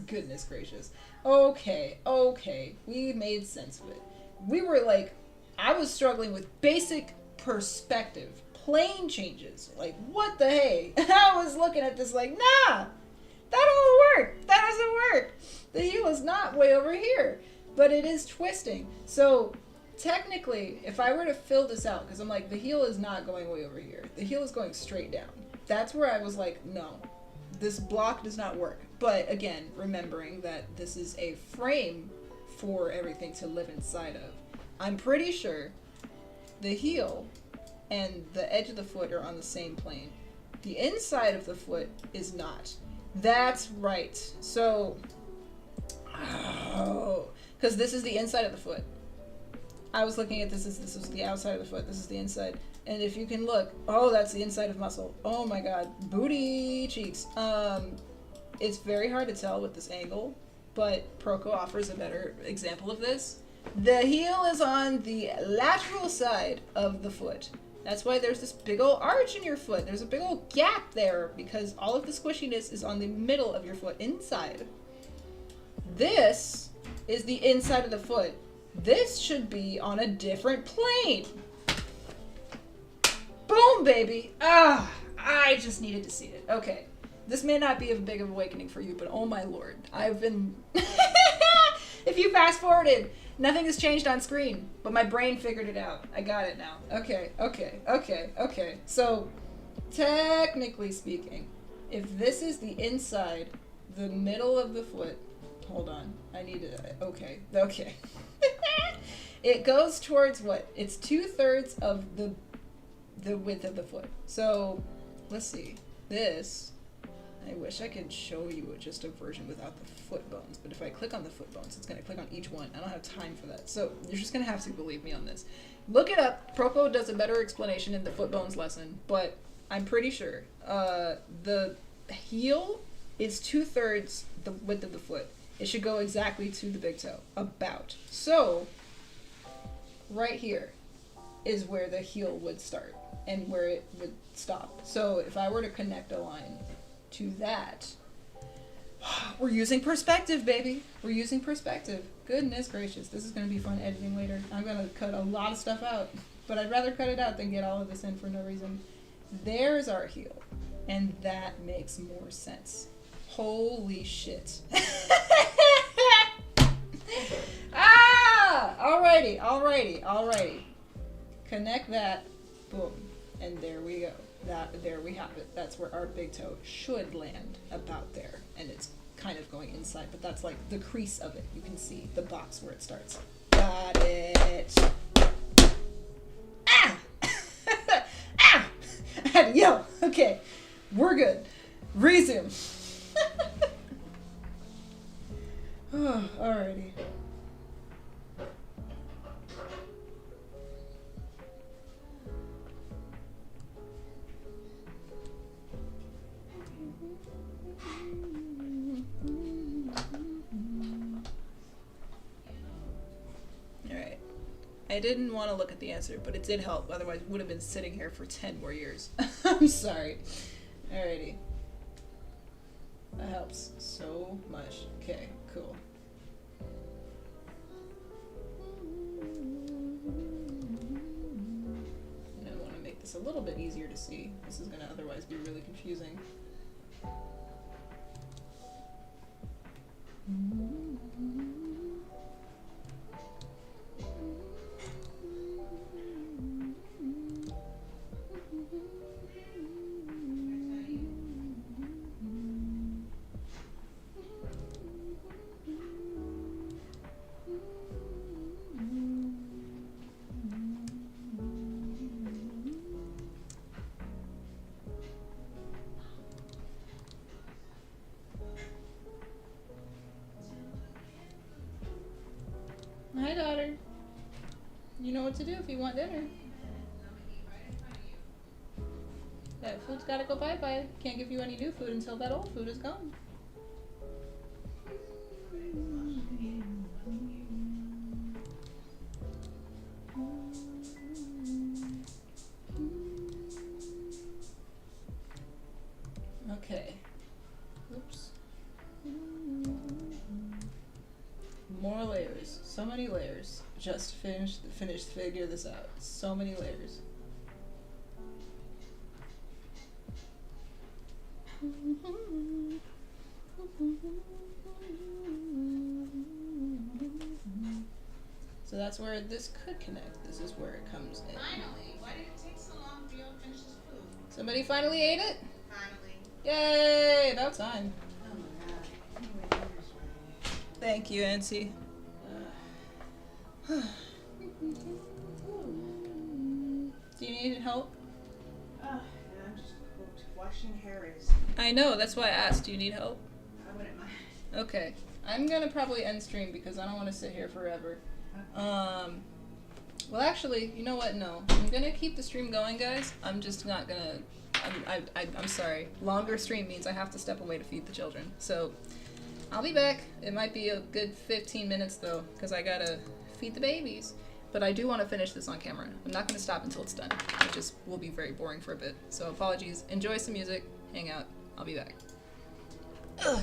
Goodness gracious. Okay, okay. We made sense of it. We were like, I was struggling with basic perspective. Plane changes. Like, what the hey? I was looking at this like, nah! That don't work. That doesn't work. The heel is not way over here, but it is twisting. So technically, if I were to fill this out, because I'm like, the heel is not going way over here. The heel is going straight down. That's where I was like, no, this block does not work. But again, remembering that this is a frame for everything to live inside of. I'm pretty sure the heel and the edge of the foot are on the same plane. The inside of the foot is not. That's right. So, because this is the inside of the foot. I was looking at this as this is the outside of the foot. This is the inside. And if you can look, oh, that's the inside of muscle. Oh my God, booty cheeks. It's very hard to tell with this angle, but Proko offers a better example of this. The heel is on the lateral side of the foot. That's why there's this big old arch in your foot. There's a big old gap there because all of the squishiness is on the middle of your foot, inside. This is the inside of the foot. This should be on a different plane. Boom, baby. Ah, I just needed to see it. Okay. This may not be a big of awakening for you, but oh my lord. I've been... If you fast forwarded, nothing has changed on screen, but my brain figured it out. I got it now. Okay, okay, okay, okay. So, technically speaking, if this is the inside, the middle of the foot, hold on, I need to, okay, okay. It goes towards what? It's 2/3 of the width of the foot. So, let's see. This, I wish I could show you just a version without the foot bones, but if I click on the foot bones, it's going to click on each one. I don't have time for that. So you're just going to have to believe me on this. Look it up. Proko does a better explanation in the foot bones lesson, but I'm pretty sure the heel is 2/3 the width of the foot. It should go exactly to the big toe. About. So right here is where the heel would start and where it would stop. So if I were to connect a line to that, we're using perspective, baby. We're using perspective. Goodness gracious, this is going to be fun editing later. I'm going to cut a lot of stuff out, but I'd rather cut it out than get all of this in for no reason. There's our heel, and that makes more sense. Holy shit. Ah! Alrighty, alrighty, alrighty. Connect that, boom, and there we go. There we have it. That's where our big toe should land, about there. And it's kind of going inside, but that's like the crease of it. You can see the box where it starts. Got it. Ah! Ah! I had to yell. Okay, we're good. Resume. Oh, alrighty. Alright. I didn't want to look at the answer, but it did help. Otherwise, I would have been sitting here for 10 more years. I'm sorry. Alrighty. That helps so much. Okay, cool. And I want to make this a little bit easier to see. This is going to otherwise be really confusing. Hi, daughter. You know what to do if you want dinner. That food's gotta go bye-bye. Can't give you any new food until that old food is gone. Okay. Oops. More layers. So many layers. Just finished figure this out. So many layers. So that's where this could connect. This is where it comes in. Finally, why did it take so long for you to finish this food? Somebody finally ate it? Finally. Yay! About time. Oh my god. Anyway, dinner's ready. Thank you, Nancy. Do you need help? And I'm just cooked. Washing hair is. I know, that's why I asked. Do you need help? I wouldn't mind. Okay. I'm gonna probably end stream because I don't want to sit here forever. Well, actually, you know what? No. I'm gonna keep the stream going, guys. I'm just not gonna... I'm sorry. Longer stream means I have to step away to feed the children. So, I'll be back. It might be a good 15 minutes, though, because I gotta feed the babies. But I do want to finish this on camera. I'm not gonna stop until it's done. It just will be very boring for a bit. So, apologies. Enjoy some music. Hang out. I'll be back. Ugh.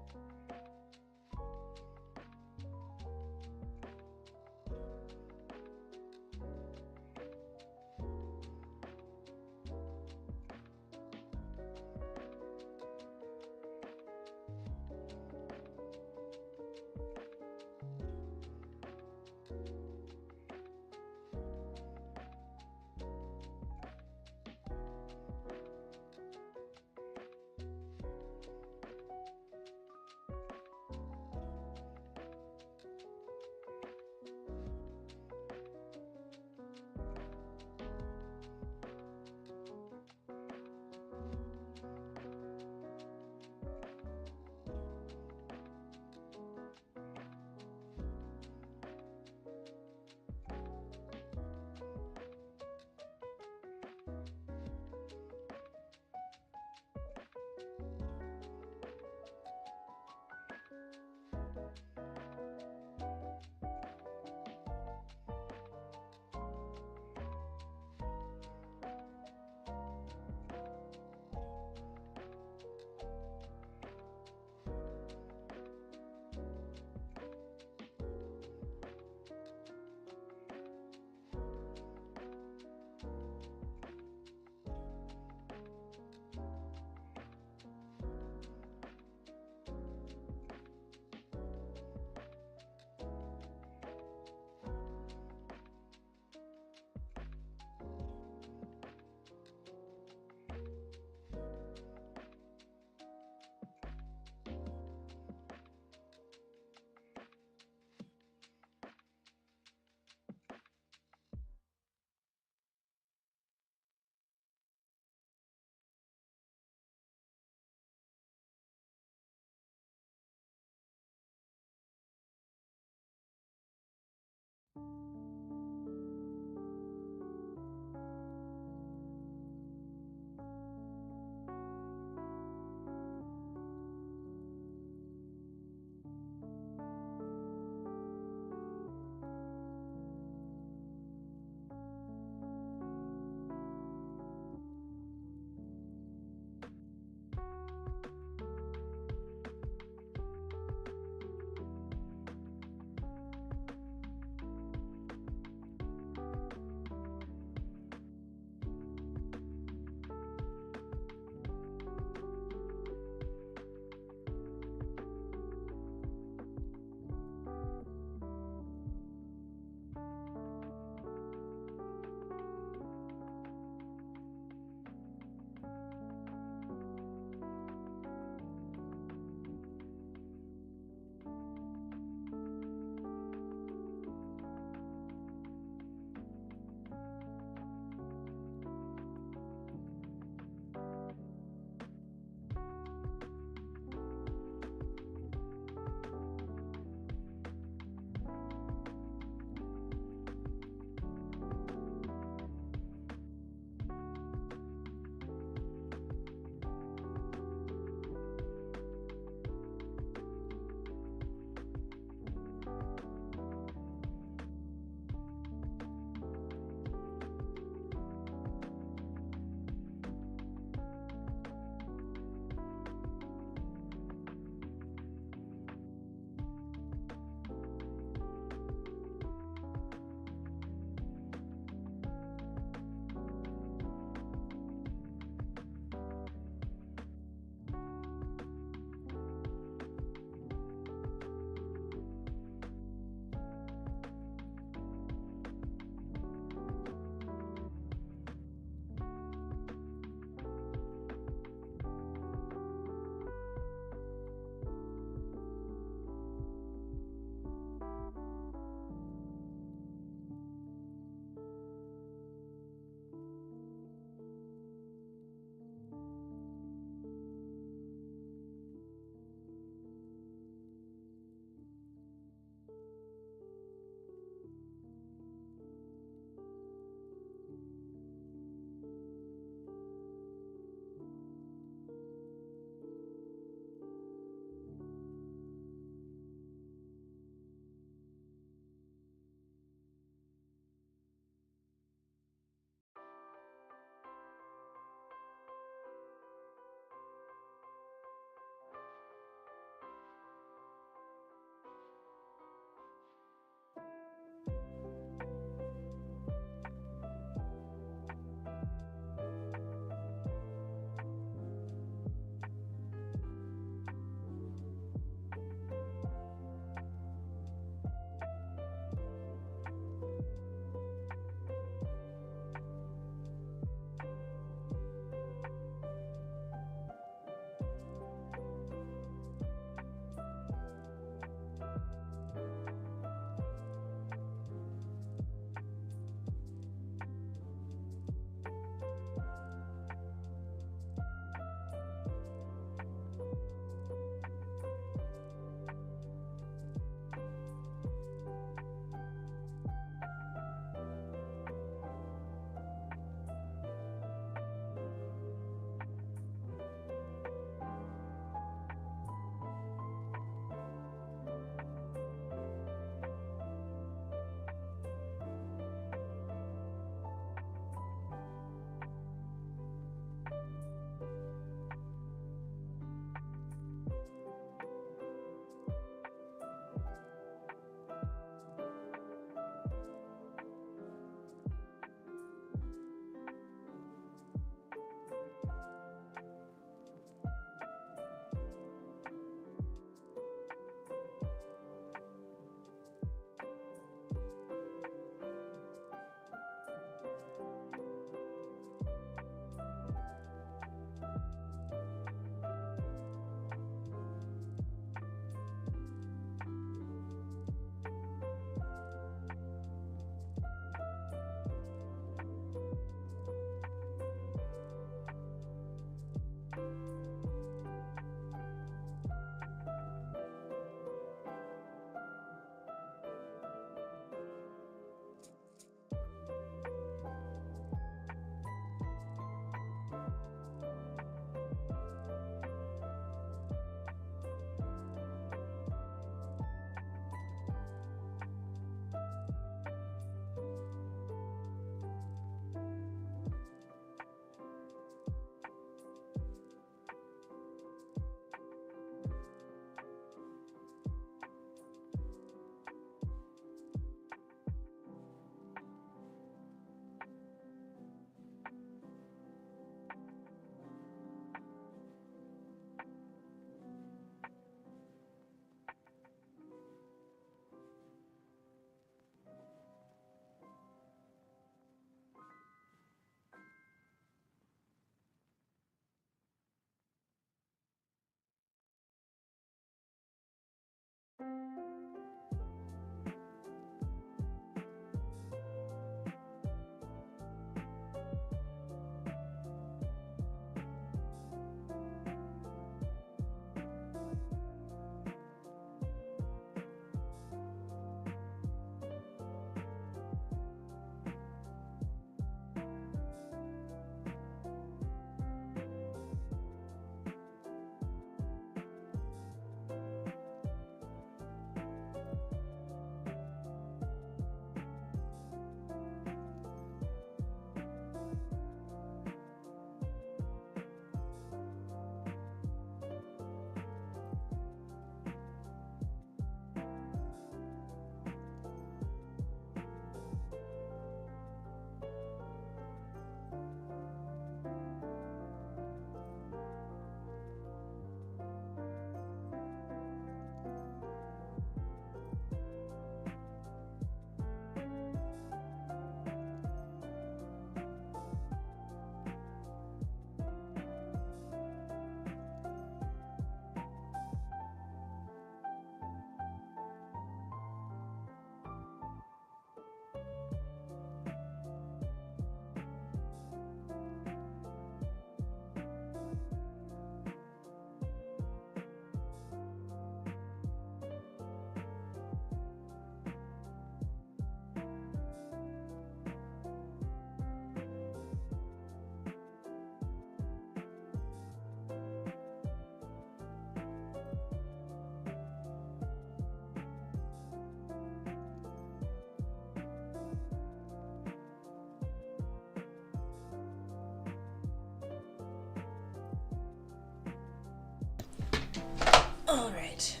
All right.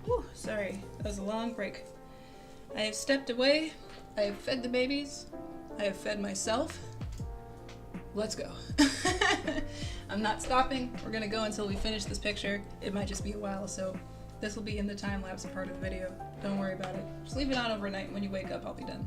Whew, sorry, that was a long break. I have stepped away. I have fed the babies. I have fed myself. Let's go. I'm not stopping. We're gonna go until we finish this picture. It might just be a while, so this will be in the time-lapse part of the video. Don't worry about it. Just leave it on overnight. When you wake up, I'll be done.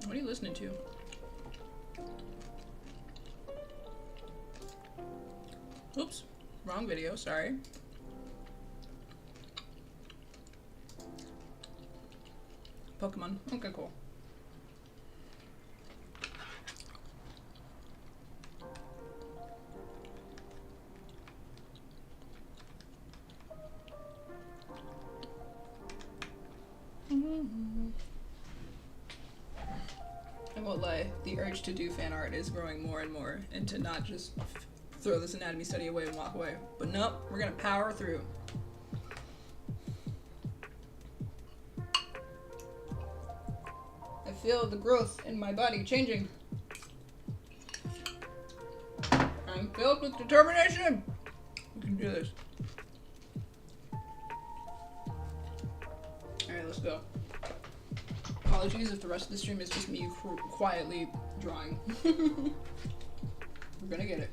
What are you listening to? Oops, wrong video, sorry. Pokemon. Okay, cool. won't lie, the urge to do fan art is growing more and more, and to not just throw this anatomy study away and walk away. But nope, we're gonna power through. I feel the growth in my body changing. I'm filled with determination. We can do this. Alright, let's go. Apologies if the rest of the stream is just me quietly drawing. We're gonna get it.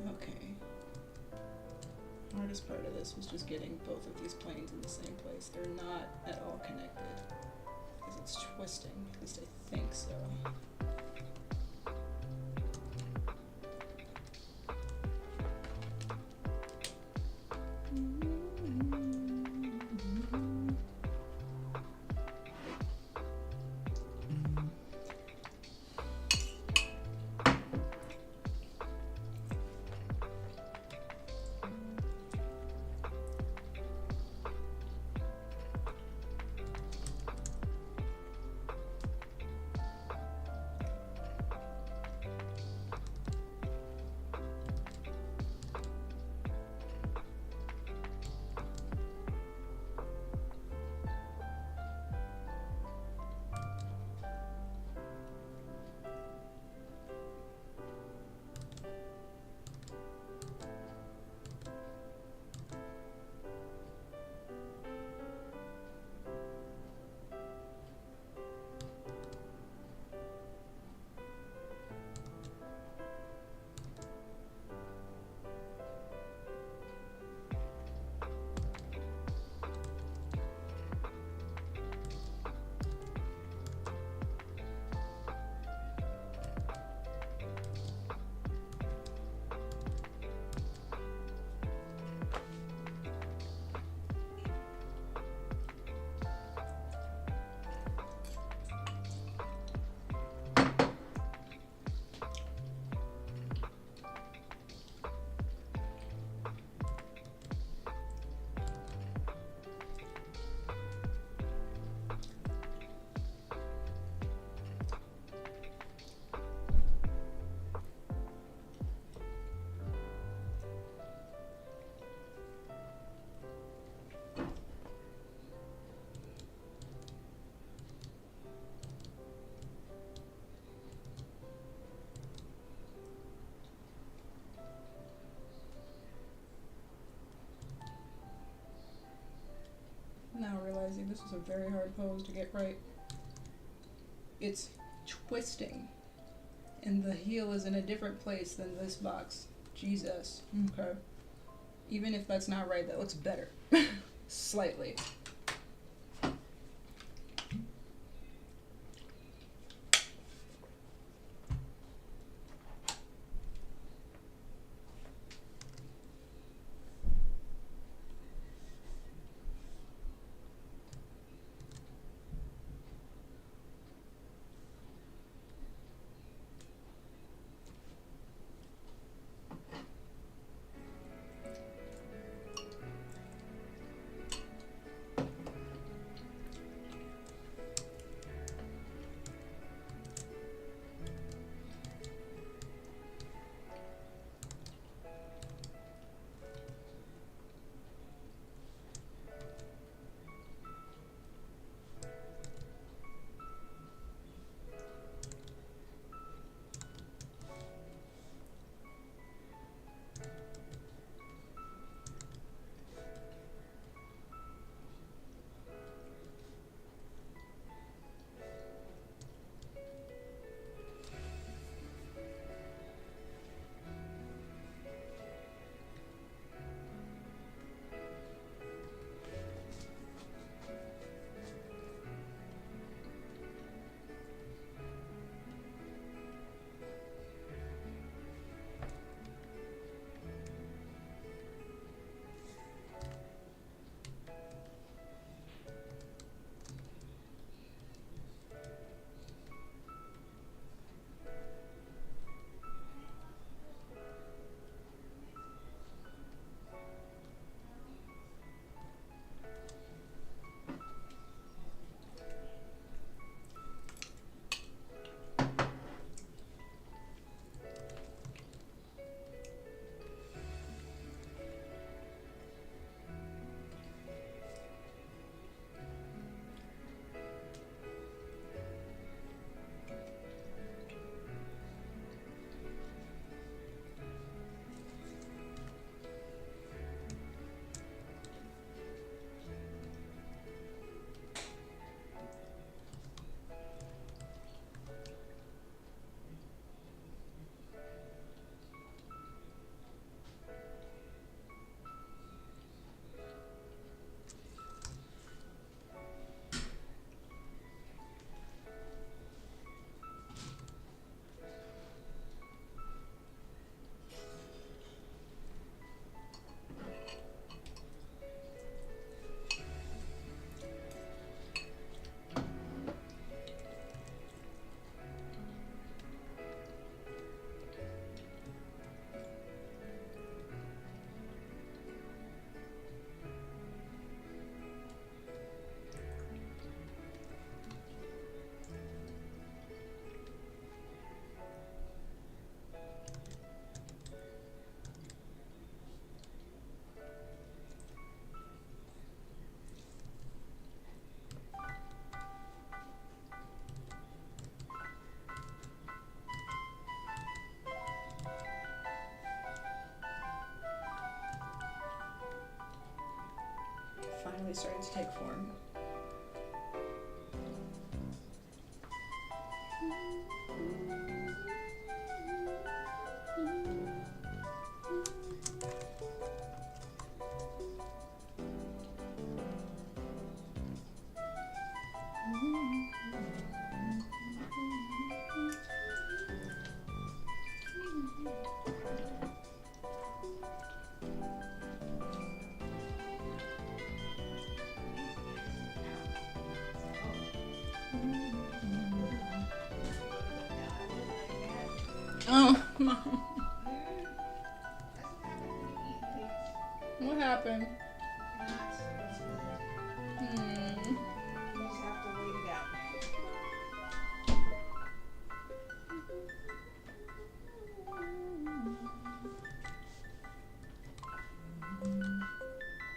Okay. Hardest part of this was just getting both of these planes in the same place. They're not at all connected. Because it's twisting. At least I think so. Now realizing this was a very hard pose to get right. It's twisting. And the heel is in a different place than this box. Jesus. Okay. Even if that's not right, that looks better. Slightly. really starting to take form. Oh, Mom. What happened? Hmm. You just have to wait it out.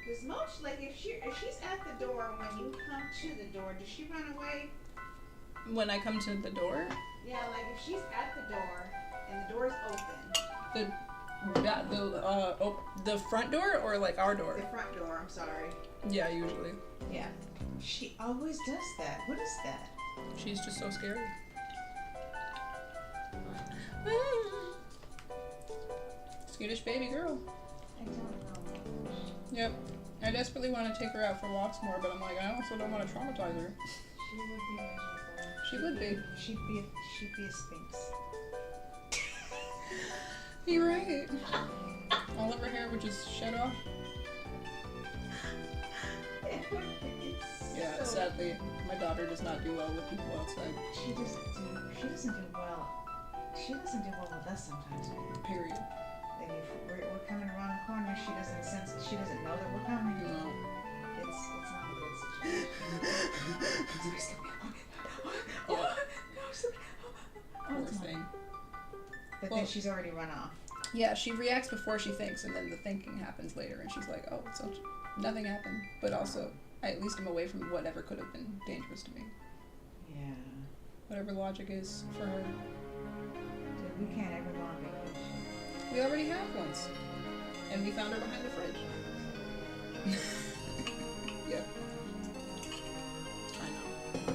Does Mulch, like, if she's at the door when you come to the door, does she run away? When I come to the door, Yeah, like if she's at the door and the door's open, the front door or like our door? the front door, I'm sorry. Yeah, usually. Yeah. She always does that. What is that? She's just so scary. Swedish baby girl. I don't know. Yep. I desperately want to take her out for walks more, but I'm like, I also don't want to traumatize her. She would be miserable. She would be. She'd be a sphinx. You're right. All of her hair would just shed off. Yeah, So- sadly, my daughter does not do well with people outside. She doesn't do well. She doesn't do well with us sometimes. Period. Like if we're coming around the corner, she doesn't know that we're coming. No. It's not a good situation. Poor thing. But Well- then she's already run off. Yeah, she reacts before she thinks, and then the thinking happens later, and she's like, oh, so nothing happened. But also, I at least am away from whatever could have been dangerous to me. Yeah. Whatever logic is for her. So we can't ever go on vacation. We already have once. And we found her behind the fridge. Yep. I know.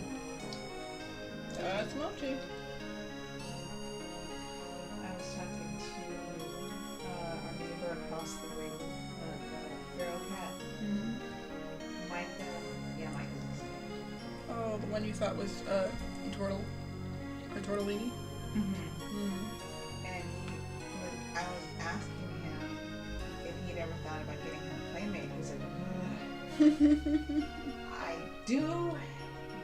That's Mochi. I was talking to our neighbor across the way, the feral cat, Micah. Yeah, Micah's his name. Oh, the one you thought was a tortellini? And I was asking him if he'd ever thought about getting her a playmate. He said, I do,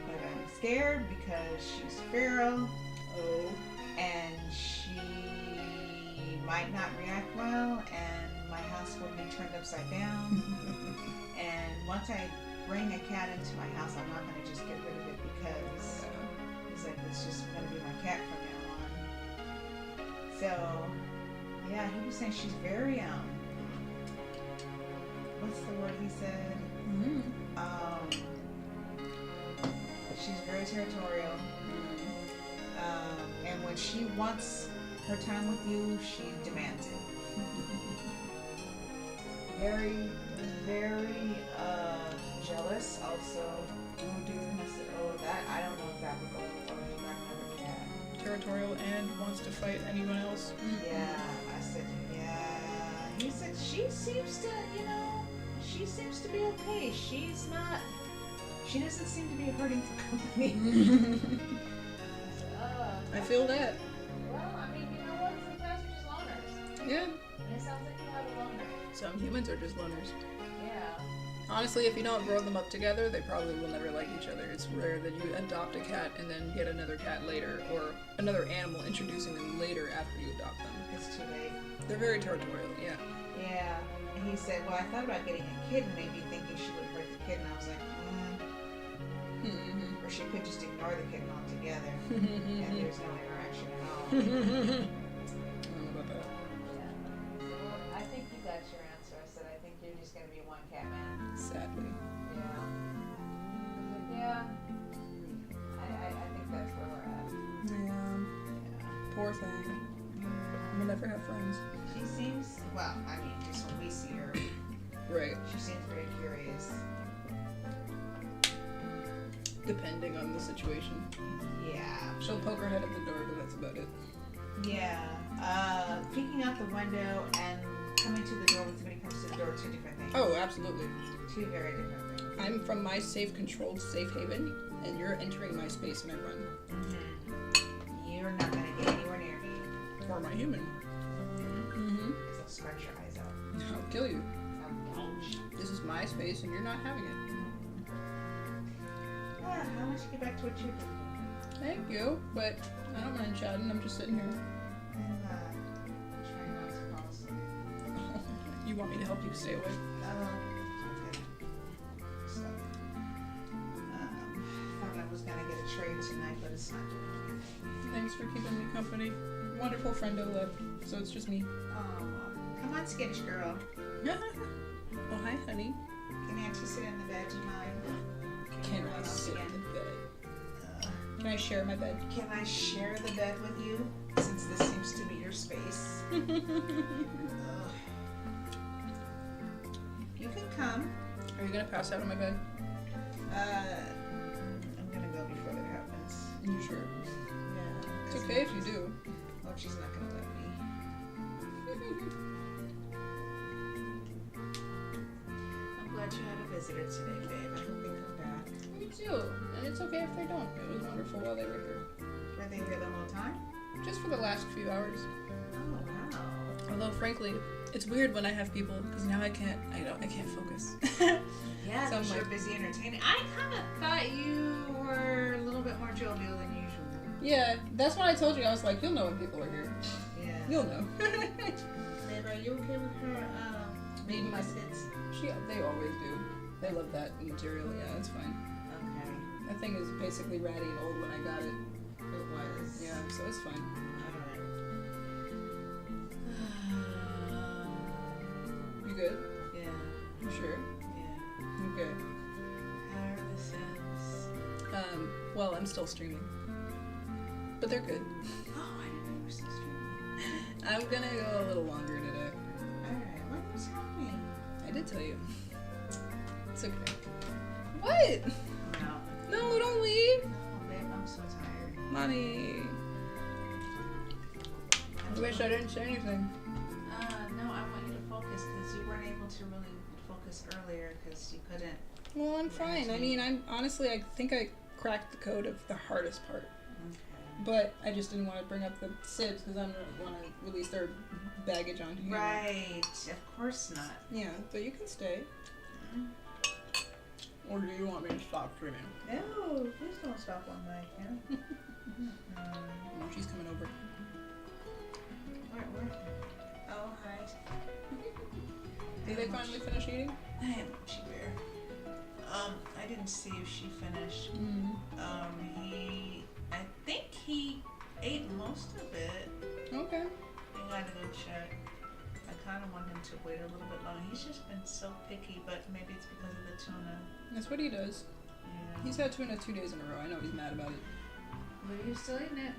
but I'm scared because she's feral. Oh. And she might not react well, and my house will be turned upside down. And once I bring a cat into my house, I'm not going to just get rid of it because he's like, it's just going to be my cat from now on. So, yeah, he was saying she's very, what's the word he said? She's very territorial. And when she wants her time with you, she demands it. Very, very jealous also. Oh dear. I said, oh, that, I don't know if that would go well if you got another cat. Territorial and wants to fight anyone else. Yeah, I said, yeah. He said, she seems to, she seems to be okay. She doesn't seem to be hurting for company. I said, I feel that. well, I mean, you know what? Sometimes you're just loners. Yeah. And it sounds like you have a loner. Some humans are just loners. Yeah. Honestly, if you don't grow them up together, they probably will never like each other. It's rare that you adopt a cat and then get another cat later, or another animal introducing them later after you adopt them. It's too late. They're very territorial, yeah. Yeah. And he said, well, I thought about getting a kitten, maybe thinking she would hurt the kitten. I was like, Or she could just ignore the kitten altogether. And there's no interaction at all. I don't know about that. Yeah. Well, I think you got your answer. I said, I think you're just going to be one cat man. Sadly. Yeah. I think that's where we're at. Yeah. Yeah. Poor thing. We'll never have friends. She seems, well, I mean, just when we see her, Right. she seems very curious. Depending on the situation. Yeah. She'll poke her head at the door, but that's about it. Yeah. Peeking out the window and coming to the door when somebody comes to the door, two different things. Oh, absolutely. Two very different things. I'm from my safe, controlled, safe haven, and you're entering my space and I run. Mm-hmm. You're not going to get anywhere near me. Or my human. Mm-hmm. Because I'll scratch your eyes out. I'll kill you. Ouch. This is my space and you're not having it. How much you get back to what you're doing? Thank you, but I don't mind chatting. I'm just sitting here. I'm trying not to fall asleep. You want me to help you stay awake? Okay. So, thought I was gonna get a trade tonight, but it's not doing anything. Thanks for keeping me company. Wonderful friendo left, so it's just me. Oh, come on, skittish girl. Oh, hi, honey. Can Auntie sit in the bed tonight? Can I sit in the bed? Can I share my bed? Can I share the bed with you, since this seems to be your space? You can come. Are you gonna pass out on my bed? I'm gonna go before that happens. You sure? Yeah. It's okay if you do. Oh, she's not gonna let me. I'm glad you had a visitor today, babe. I hope they come back. Me too. And it's okay if they don't. It was wonderful while they were here. Were they here the whole time? Just for the last few hours. Oh, wow. Although, frankly, it's weird when I have people because now I can't focus. Yeah, So I'm you're like- busy entertaining. I kind of thought you were a little bit more jovial than usual. Yeah, that's what I told you. I was like, you'll know when people are here. Yeah. You'll know. Babe, are you okay with her making my skits? They always do. They love that material. Yeah, it's fine. Okay. That thing is basically ratty and old when I got it. It was. Yeah, so it's fine. Alright. You good? Yeah. You sure? Yeah. Okay. How are the sounds? Well, I'm still streaming. But they're good. Oh, I didn't know you were still streaming. I'm gonna go a little longer today. Alright, what was happening? I did tell you. It's okay. What? No. No, don't leave. No, babe, I'm so tired. Mommy. I wish I didn't say anything. No, I want you to focus because you weren't able to really focus earlier because you couldn't. Well, I'm fine. I mean, I think I cracked the code of the hardest part. Okay. But I just didn't want to bring up the SIBs because I don't want to release their baggage on here. Right. Of course not. Yeah, but you can stay. Or do you want me to stop streaming? No, please don't stop on my account. No, she's coming over. Where? Oh, hi. Did they finally finish eating? I am Mushy Bear. I didn't see if she finished. I think he ate most of it. Okay. I gotta go check. I kind of want him to wait a little bit longer. He's just been so picky, but maybe it's because of the tuna. That's what he does. Yeah. He's had tuna 2 days in a row. I know he's mad about it. But you're still eating it.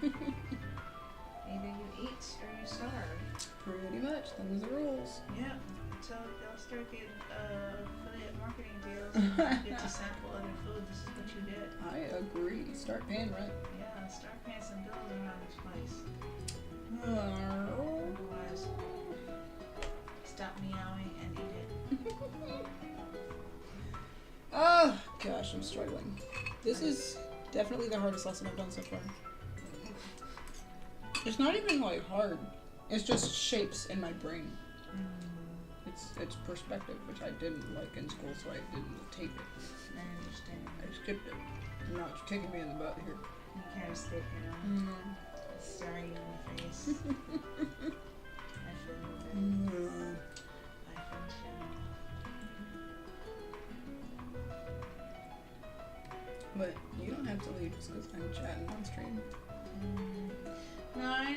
Either you eat or you starve. Pretty much. Them's the rules. Yeah. So y'all start getting affiliate marketing deals. You get to sample other food. This is what you get. I agree. Start paying rent. Yeah. Start paying some bills around this place. Otherwise, stop meowing and eat it. Oh, gosh, I'm struggling. This is definitely the hardest lesson I've done so far. It's not even like hard. It's just shapes in my brain. It's perspective, which I didn't like in school, so I didn't take it. I understand. I skipped it. And now it's kicking me in the butt here. You can't escape now. It's staring you in the face. I feel you, babe. I feel you. But you don't have to leave just because I'm chatting on stream. No, why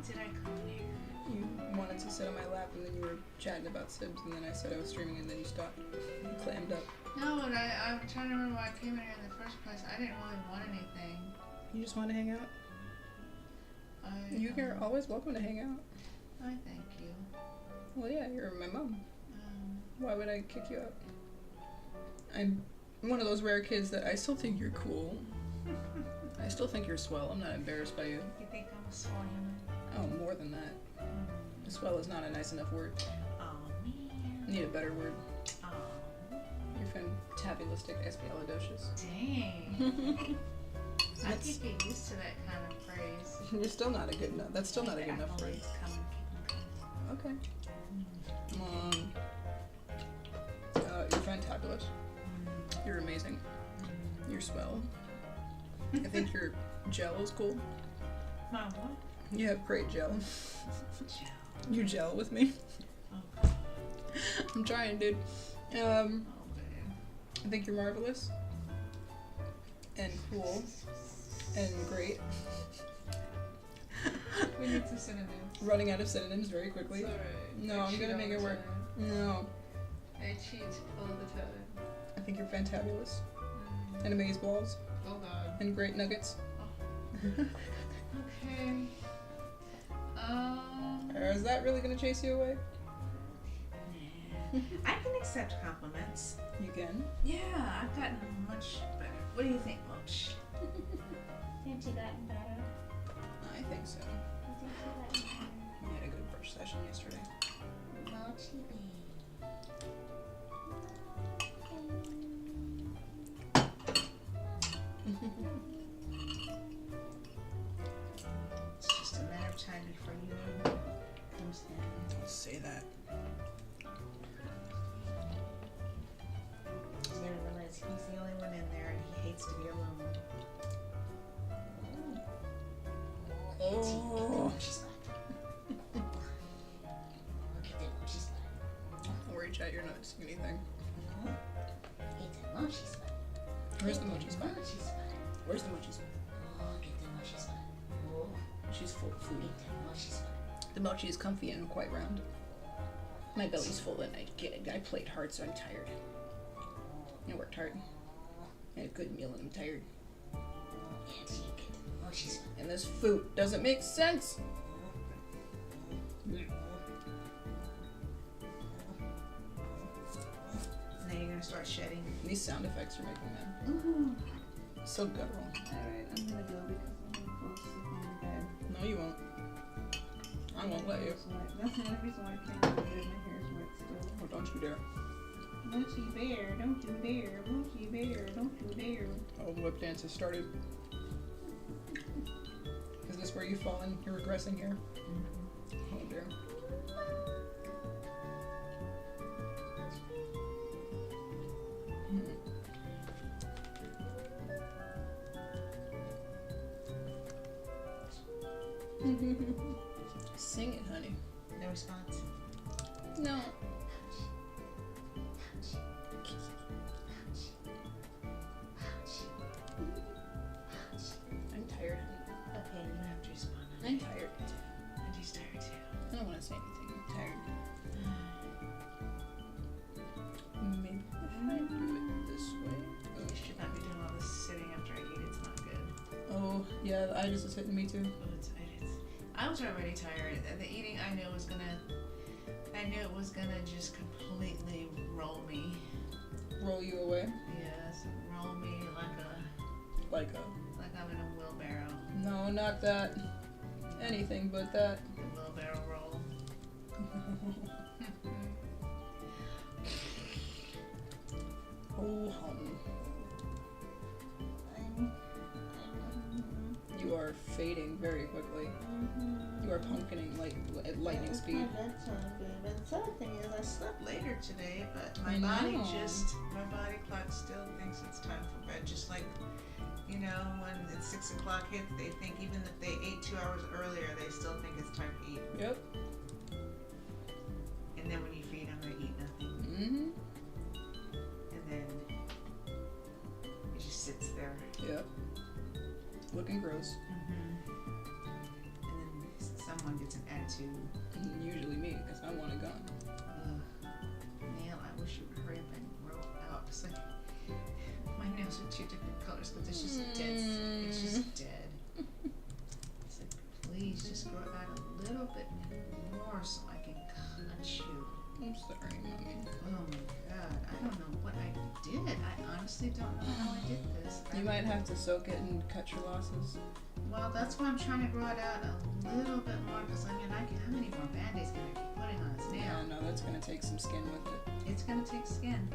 did I come here? You wanted to sit on my lap and then you were chatting about Sibs and then I said I was streaming and then you stopped. You clammed up. No, but I'm trying to remember why I came in here in the first place. I didn't really want anything. You just want to hang out? You're always welcome to hang out. I thank you. Well, yeah, you're my mom. Why would I kick you out? I'm one of those rare kids that I still think you're cool. I still think you're swell. I'm not embarrassed by you. You think I'm a swell human? Oh, more than that. Swell is not a nice enough word. Oh, man. Need a better word. Oh, You're fantabulistic, espialidocious. dang. I That's- could get used to that kind of phrase. You're still not a good enough. That's still not a good enough phrase. Accolades come and keep 'em coming. Okay. Come on. You're fantabulous. You're amazing. You're swell. I think your gel is cool. My what? You have great gel. Gel. You gel with me. Oh, I'm trying, dude. oh, man. I think you're marvelous. And cool. And great. We need some synonyms. Running out of synonyms very quickly. It's alright. No, I I'm cheat gonna all make the it work. time. No. I cheat all the time. I think you're fantabulous. And amazeballs. Oh god. And great nuggets. Okay. Is that really gonna chase you away? I can accept compliments. You can. Yeah, I've gotten much better. What do you think, Moch? Think you gotten better? I think so. I think you gotten better. We had a good brush session yesterday. Mochi It's just a matter of time before you comes in. Don't say that. He's gonna realize he's the only one in there and he hates to be alone. Oh. She's like. Look at the mochi's like. Don't worry, chat. You're not seeing anything. It's a mochi spot. Where's the mochi spot? Mochi spot. Where's the mochi spot? Oh, get the mochi spot. Oh, She's full of food. get the mochi spot. The mochi is comfy and quite round. My belly's full and I played hard, so I'm tired. I worked hard. I had a good meal and I'm tired. And you get the mochi spot. And this food doesn't make sense. Now you're gonna start shedding. These sound effects are making them so guttural. Alright, I'm gonna go because I'm gonna fall asleep on the bed. No, you won't. I won't let you. That's the only reason why I can't go to bed. My hair's wet still. Oh, don't you dare. Mochi bear, don't you dare. Mochi bear, don't you dare. Oh, the whip dance has started. Is this where you fall in? You're regressing here? Oh dear. Sing it, honey. No response. No. I'm tired, honey. Okay, you don't have to respond. I'm tired. And he's tired too. I don't want to say anything. I'm tired. Maybe if I do it this way. You should not be doing all this sitting after I eat. It's not good. Oh, yeah, the itis is hitting me too. Oh, I was already tired. The eating I knew it was gonna just completely roll me. Roll you away? Yes, roll me Like like I'm in a wheelbarrow. no, not that. Anything but that. The wheelbarrow roll. Oh, hum. You are fading very quickly. You are pumpkining like at lightning speed. My bedtime, babe. And the other thing is, I slept later today, but my I body know. my body clock still thinks it's time for bed. Just like, you know, when it's 6 o'clock hits, they think even if they ate 2 hours earlier, they still think it's time to eat. Yep. And then when you feed them, they eat nothing. Mm-hmm. And then it just sits there. Yep. Looking gross. And then someone gets an attitude. Usually me, because I want it gone. Ugh. Neil, I wish you would hurry up and grow out. It's like my nails are two different colors, but it's just dead. It's just dead. It's like, please just grow out a little bit more so I can cut you. I'm sorry, mommy. Oh my god, I don't know what I did. I honestly don't know how I did this. You might have to soak it and cut your losses. Well, that's why I'm trying to grow it out a little bit more, because I mean, how many more band-aids can I keep putting on this nail? Yeah, no, that's gonna take some skin with it. It's gonna take skin,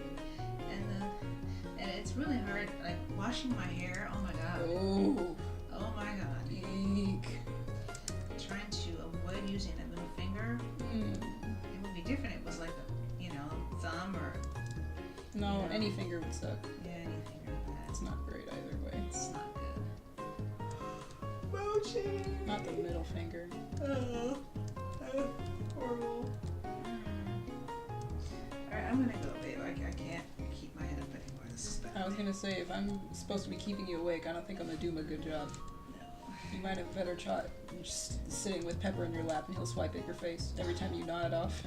and it's really hard. Like washing my hair. Oh my god. Oh my god. Eek. Trying to avoid using a middle finger. It would be different. It was like a, thumb or. No, any finger would suck. Yeah, any finger. It's not great either way. It's not good. Mochi. Not the middle finger. Horrible. Alright, I'm gonna go, babe. I can't keep my head up anymore. This is bad. I was gonna say, if I'm supposed to be keeping you awake, I don't think I'm gonna do a good job. No. You might have a better shot just sitting with Pepper in your lap and he'll swipe at your face every time you nod off.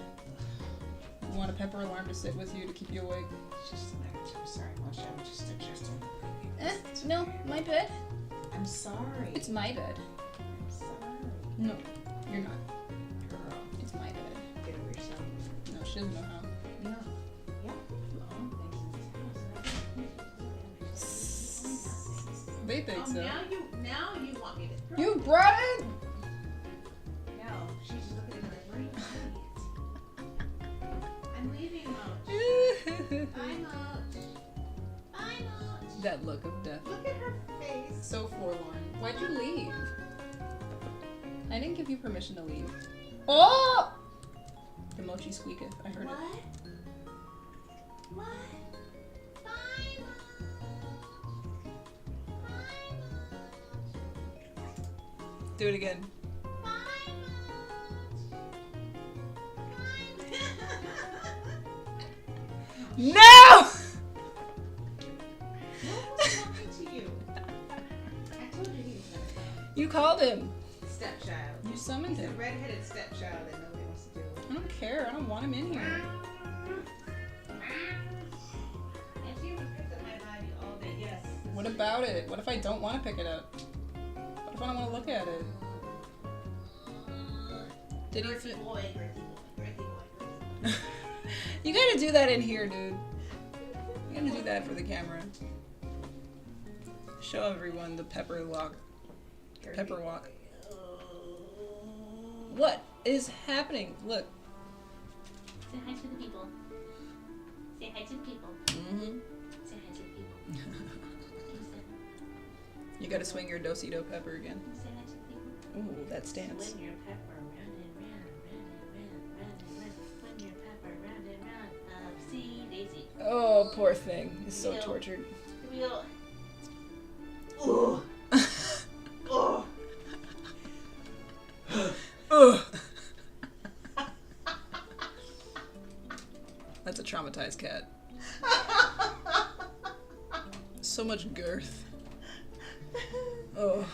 You want a Pepper alarm to sit with you to keep you awake? It's just an act. I'm sorry, Mochi. I'm just adjusting. No, my bed. I'm sorry. It's my bed. I'm sorry. No, you're not. Girl. It's my bed. Get over yourself. No, she doesn't know how. No. Yeah. You own things. They think so. Now you want me to throw You brought it! No, she's just looking at me like, where are you going? I'm leaving, Moch. Bye, Moch. Bye, Moch. That look of death. Look at her face. So forlorn. Why'd you leave? I didn't give you permission to leave. Oh! The mochi squeaketh. I heard What? it. What? Bye, Moch. Bye, Moch. Do it again. Bye, Moch. No! What's happening to you? I told you he was gonna come. You called him. Stepchild. You summoned He's a him. redheaded stepchild that nobody wants to deal with. I don't care. I don't want him in here. And she would pick up my body all day, yes. What about it? What if I don't want to pick it up? What if I don't want to look at it? Did he Girthy fit? boy, girthy boy, girthy boy, girthy boy. You gotta do that in here, dude. You gotta do that for the camera. Show everyone the pepper walk. Pepper walk. What is happening? Look. Say hi to the people. Say hi to the people. Mm-hmm. Say hi to the people. Can you say, You gotta swing your do-si-do pepper again. can you say hi to the people? Ooh, that stance. Swing your pepper round and round, round and round, round and round. Swing your pepper round and round. Upsy daisy. Oh, poor thing. He's so Ew. tortured. Here we go. Oh. Oh. Ugh. That's a traumatized cat. So much girth. Oh,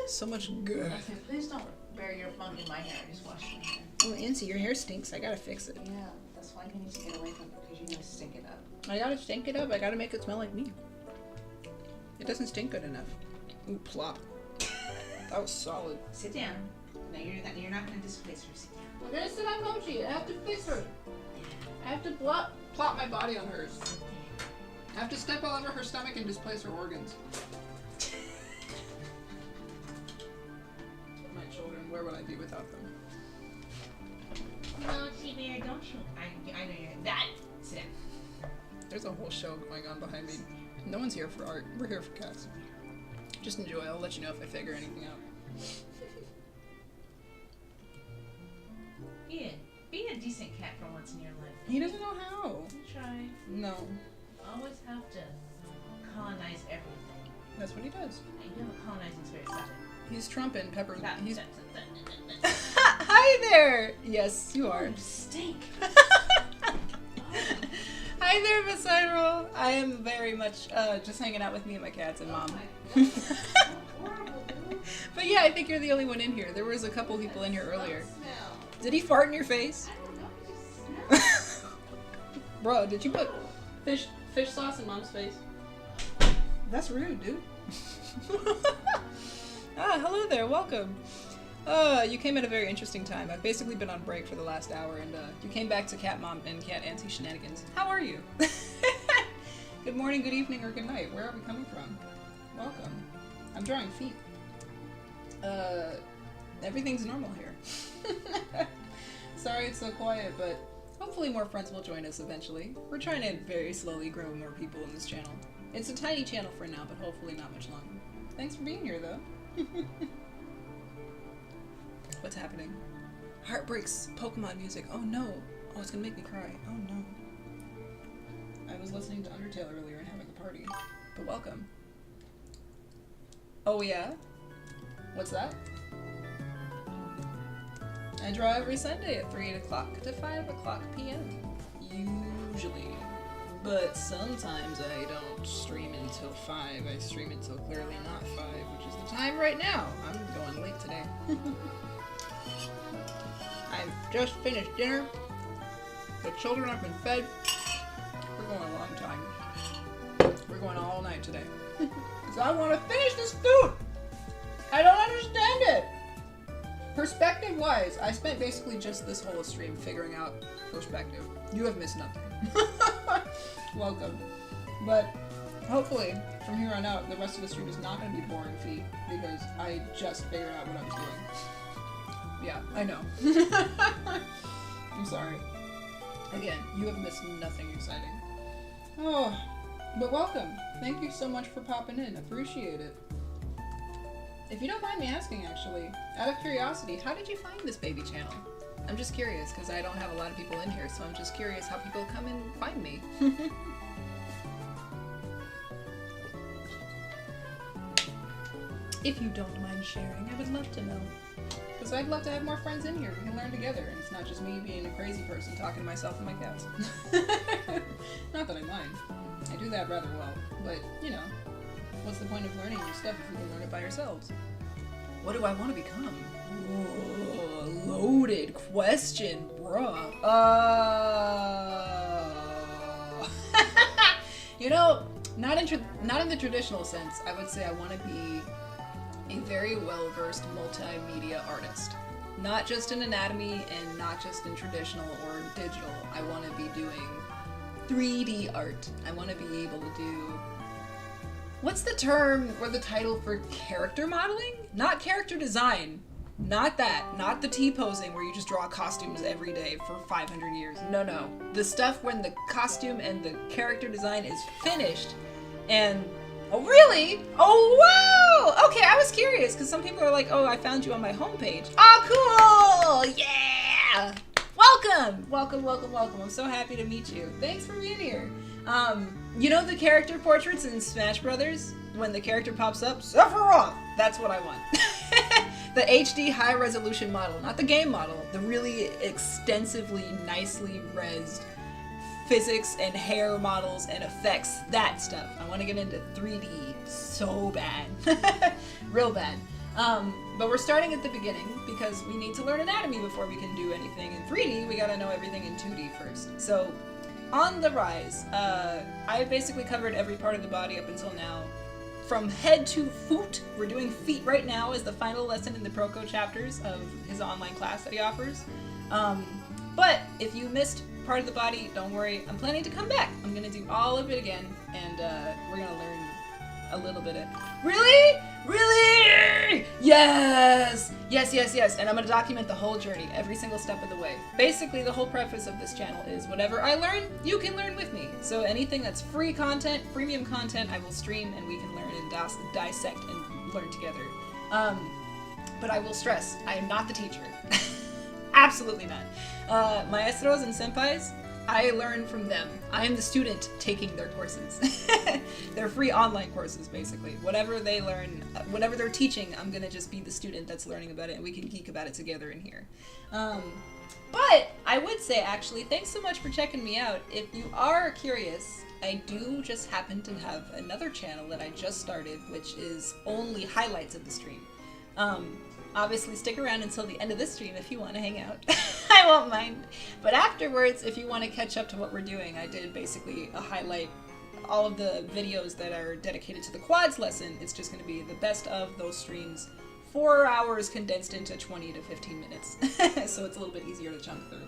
so much girth. Okay, please don't bury your funk in my hair. I just washed my hair. Oh, Nancy, your hair stinks. I gotta fix it. Yeah, that's why you need to get away from it, because you need to stink it up. I gotta stink it up. I gotta make it smell like me. It doesn't stink good enough. Ooh, plop. That was solid. Sit down. No, you're not going to displace her. Sit down. I'm gonna sit on Mochi. I have to fix her. I have to plop my body on hers. I have to step all over her stomach and displace her organs. My children, where would I be without them? No, T-Bear, don't you? I know you're that. Sit down. There's a whole show going on behind me. No one's here for art. We're here for cats. Just enjoy. I'll let you know if I figure anything out. Be a decent cat for once in your life. He doesn't know how. Try. No. Always have to colonize everything. That's what he does. You know what colonizing spirit about it. He's Trump and Pepper. Stop, He's... stop, stop, stop, stop, stop. Hi there! Yes, you are. You stink. Hi there, Miss Cyril. I am very much just hanging out with me and my cats and mom. Oh my God. Horrible, dude. But yeah, I think you're the only one in here. There was a couple people in here earlier. Smell. Did he fart in your face? I don't know. It just smells. Bro, did you put fish sauce in mom's face? That's rude, dude. Hello there. Welcome. You came at a very interesting time. I've basically been on break for the last hour, and you came back to Cat Mom and Cat Auntie shenanigans. How are you? Good morning, good evening, or good night. Where are we coming from? Welcome. I'm drawing feet. Everything's normal here. Sorry it's so quiet, but hopefully more friends will join us eventually. We're trying to very slowly grow more people in this channel. It's a tiny channel for now, but hopefully not much longer. Thanks for being here, though. What's happening? Heartbreaks Pokemon music. Oh no. Oh, it's gonna make me cry. Oh no. I was listening to Undertale earlier and having a party. But welcome. Oh yeah? What's that? I draw every Sunday at 3 o'clock to 5 o'clock p.m. Usually. But sometimes I don't stream until 5. I stream until clearly not 5, which is the time right now. I'm going late today. I've just finished dinner. The children have been fed. We're going a long time. We're going all night today. Because I want to finish this food! I don't understand it! Perspective-wise, I spent basically just this whole stream figuring out perspective. You have missed nothing. Welcome. But hopefully, from here on out, the rest of the stream is not going to be boring feet, because I just figured out what I was doing. Yeah, I know. I'm sorry. Again, you have missed nothing exciting. Oh, but welcome. Thank you so much for popping in. Appreciate it. If you don't mind me asking, actually, out of curiosity, how did you find this baby channel? I'm just curious, because I don't have a lot of people in here, so I'm just curious how people come and find me. If you don't mind sharing, I would love to know. Because I'd love to have more friends in here. We can learn together, and it's not just me being a crazy person talking to myself and my cats. Not that I mind. I do that rather well, but, you know, what's the point of learning new stuff if we can learn it by ourselves? What do I want to become? Whoa, loaded question, bruh. You know, not in the traditional sense. I would say I want to be a very well-versed multimedia artist. Not just in anatomy and not just in traditional or digital. I want to be doing 3D art. I want to be able to do... What's the term or the title for character modeling? Not character design. Not that. Not the T-posing where you just draw costumes every day for 500 years. No. The stuff when the costume and the character design is finished and... Oh, really? Oh, wow! Okay, I was curious, because some people are like, oh, I found you on my homepage. Oh, cool! Yeah! Welcome! Welcome. I'm so happy to meet you. Thanks for being here. You know the character portraits in Smash Brothers? When the character pops up? Sephiroth! That's what I want. The HD high-resolution model, not the game model. The really extensively, nicely rezzed physics and hair models and effects, that stuff. I want to get into 3D so bad. Real bad. But we're starting at the beginning because we need to learn anatomy before we can do anything in 3D. We gotta know everything in 2D first. So, on the rise, I basically covered every part of the body up until now. From head to foot. We're doing feet right now as the final lesson in the Proko chapters of his online class that he offers. But if you missed part of the body, don't worry, I'm planning to come back. I'm gonna do all of it again, and we're gonna learn a little bit of... Really? Yes! And I'm gonna document the whole journey, every single step of the way. Basically, the whole preface of this channel is whatever I learn, you can learn with me. So anything that's free content, premium content, I will stream, and we can learn and dissect and learn together. But I will stress, I am not the teacher. Absolutely not. Maestros and senpais, I learn from them. I am the student taking their courses. They're free online courses, basically. Whatever they learn, whatever they're teaching, I'm gonna just be the student that's learning about it, and we can geek about it together in here. But I would say, actually, thanks so much for checking me out. If you are curious, I do just happen to have another channel that I just started, which is only highlights of the stream. Obviously, stick around until the end of this stream if you want to hang out. I won't mind. But afterwards, if you want to catch up to what we're doing, I did basically a highlight all of the videos that are dedicated to the quads lesson. It's just going to be the best of those streams. 4 hours condensed into 20 to 15 minutes. So it's a little bit easier to chunk through.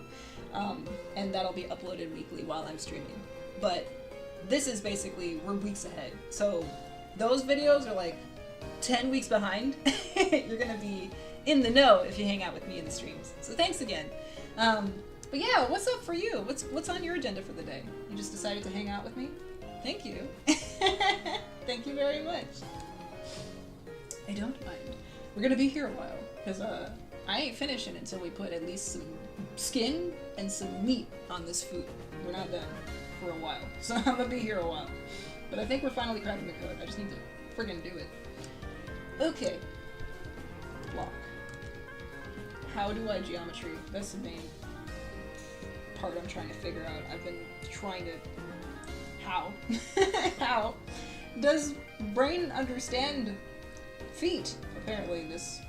And that'll be uploaded weekly while I'm streaming. But this is basically, we're weeks ahead. So those videos are like 10 weeks behind. You're gonna be in the know if you hang out with me in the streams. So thanks again. But yeah, what's up for you? What's on your agenda for the day? You just decided to hang out with me? Thank you. Thank you very much. I don't mind. We're gonna be here a while, because I ain't finishing until we put at least some skin and some meat on this food. We're not done for a while. So I'm gonna be here a while. But I think we're finally cracking the code. I just need to friggin' do it. Okay. Block. How do I geometry? That's the main part I'm trying to figure out. I've been trying to... How? How? Does brain understand feet? Apparently this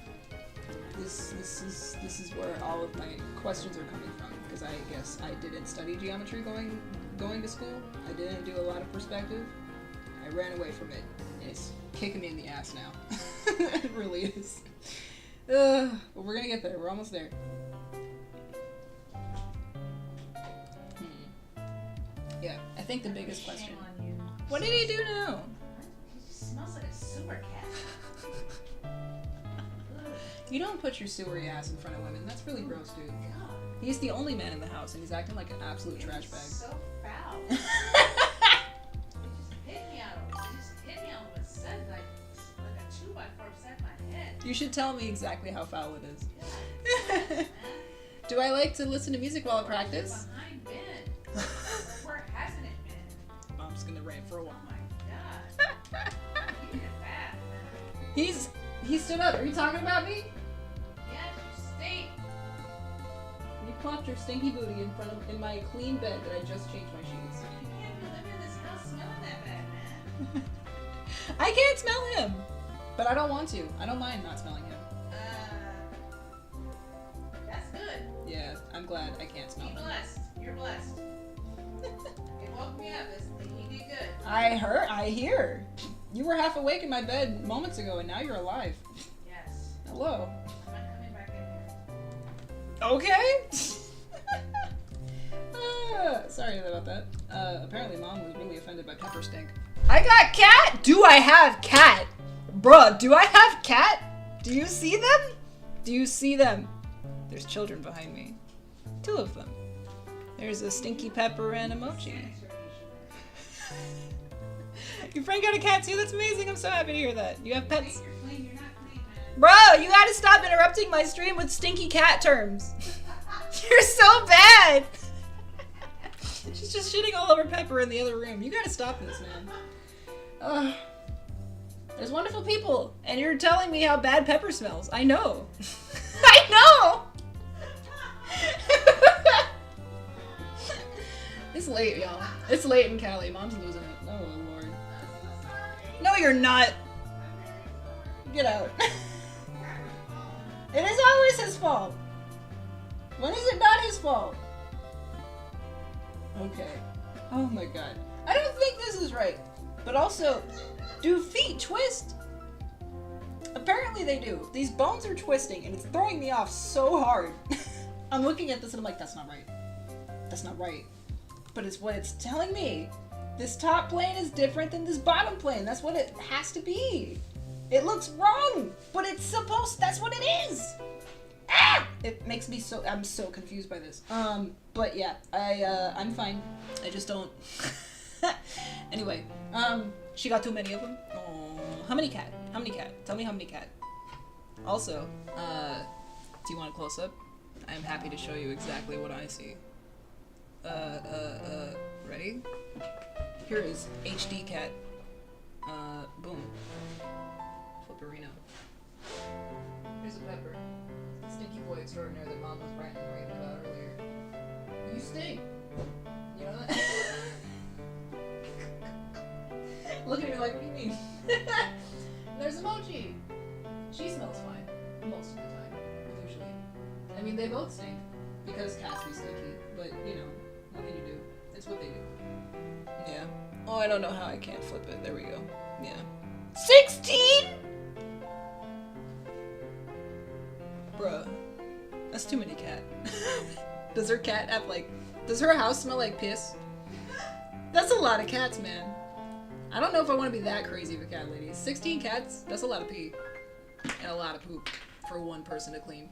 is where all of my questions are coming from, because I guess I didn't study geometry going to school. I didn't do a lot of perspective. I ran away from it, and it's kicking me in the ass now. It really is. But we're gonna get there. We're almost there. Yeah, I think the biggest question. Shame on you. What did he do now? He smells like a sewer cat. You don't put your sewery ass in front of women. That's really gross, dude. God, He's the only man in the house, and he's acting like an absolute trash it's bag. so foul. It just hit me out. It just hit me all of a sudden, like a 2x4 upside my head. You should tell me exactly how foul it is. God, man. Do I like to listen to music while I practice? Behind Ben. Where hasn't it been? Mom's gonna rant for a Oh while. my God. You need a bath, man. He stood up. Are you talking about me? Yes, you stink. You plopped your stinky booty in my clean bed that I just changed my sheets. You can't be living in this house smelling that bad, man. I can't smell him, but I don't want to. I don't mind not smelling him. That's good. Yeah, I'm glad I can't smell Be him. blessed. You're blessed. It woke me up. You did good. I hear. You were half awake in my bed moments ago, and now you're alive. Yes. Hello. I'm not coming back in there. Okay. Sorry about that. Apparently Mom was really offended by pepper stink. I got cat? Do I have cat? Bruh, do I have cat? Do you see them? Do you see them? There's children behind me. 2 of them. There's a stinky pepper and a mochi. Your friend got a cat too? That's amazing. I'm so happy to hear that. You have pets? You're clean. You're not clean, man. Bro, you gotta stop interrupting my stream with stinky cat terms. You're so bad. She's just shitting all over Pepper in the other room. You gotta stop this, man. There's wonderful people, and you're telling me how bad Pepper smells. I know. I know! It's late, y'all. It's late in Cali. Mom's losing it. Oh, Lord. No, you're not. Get out. It is always his fault. When is it not his fault? Okay. Oh my god. I don't think this is right. But also, do feet twist? Apparently they do. These bones are twisting and it's throwing me off so hard. I'm looking at this and I'm like, that's not right. That's not right. But it's what it's telling me. This top plane is different than this bottom plane. That's what it has to be. It looks wrong, but it's supposed, that's what it is. Ah! It makes me so, I'm so confused by this. But yeah, I'm fine. I just don't. Anyway, she got too many of them. Oh, how many cat? How many cat? Tell me how many cat. Also, do you want a close up? I'm happy to show you exactly what I see. Ready? Here is HD cat. Boom. Flipperino. Here's a Pepper. Stinky boy extraordinaire that Mom was ranting and raving about earlier. You stink! You know that? Look at me like, what do you mean? There's a Mochi! She smells fine. Most of the time. Usually. I mean, they both stink. Because cats be stinky. But, you know, what can you do? It's what they do. Yeah. Oh, I don't know how I can't flip it. There we go. Yeah. 16?! Bruh. That's too many cat. Does her cat have, like... Does her house smell like piss? That's a lot of cats, man. I don't know if I want to be that crazy of a cat lady. 16 cats? That's a lot of pee. And a lot of poop for one person to clean.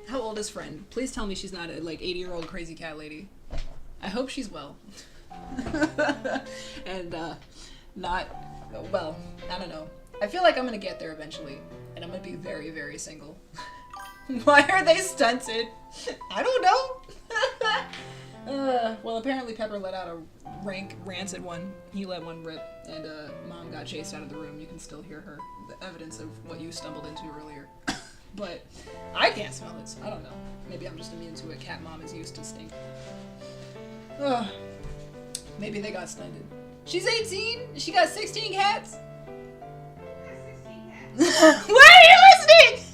How old is Friend? Please tell me she's not a, like, 80-year-old crazy cat lady. I hope she's well. And, not... Well, I don't know. I feel like I'm gonna get there eventually. And I'm gonna be very, very single. Why are they stunted? I don't know. Well, apparently Pepper let out a rancid one. He let one rip, and Mom got chased out of the room. You can still hear her. The evidence of what you stumbled into earlier. But I can't smell it, so I don't know. Maybe I'm just immune to it. Cat Mom is used to stink. Ugh. Maybe they got stunted. She's 18? She got 16 cats? Where are you listening?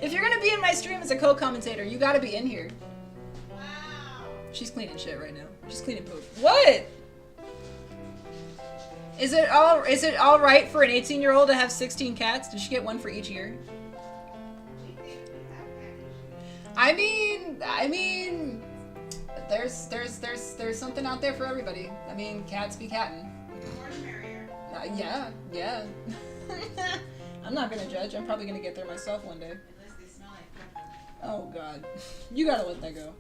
If you're gonna be in my stream as a co-commentator, you gotta be in here. Wow. She's cleaning shit right now. She's cleaning poop. What? Is it all right for an 18-year-old to have 16 cats? Did she get one for each year? I mean, there's something out there for everybody. I mean, cats be cattin'. More the merrier. Yeah. I'm not gonna judge. I'm probably gonna get there myself one day. Unless they smell like pepper. Oh God, you gotta let that go.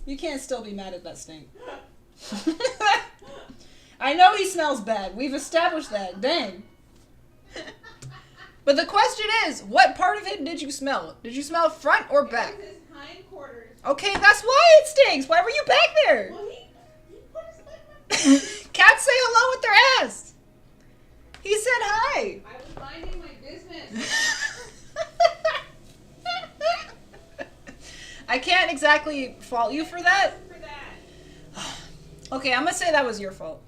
You can't still be mad at that stink. I know he smells bad. We've established that. Dang. But the question is, what part of it did you smell? Did you smell front or back? It was his hindquarters. Okay, that's why it stinks. Why were you back there? Well, he put his foot in my Cats say hello with their ass. He said hi. I was minding my business. I can't exactly fault you for that. For that. Okay, I'm gonna say that was your fault.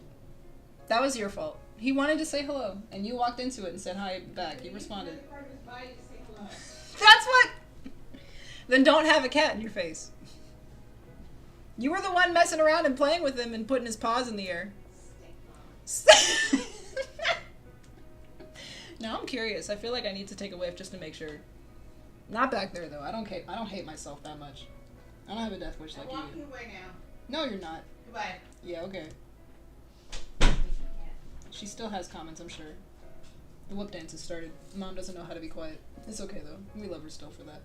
That was your fault. He wanted to say hello, and you walked into it and said hi back. You responded. Part of his body to say hello. That's what... Then don't have a cat in your face. You were the one messing around and playing with him and putting his paws in the air. Now I'm curious. I feel like I need to take a whiff just to make sure. Not back there though. I don't hate myself that much. I don't have a death wish like I'm you walking do. away now. No, you're not. Goodbye. Yeah, okay. She still has comments, I'm sure. The whoop dance has started. Mom doesn't know how to be quiet. It's okay though. We love her still for that.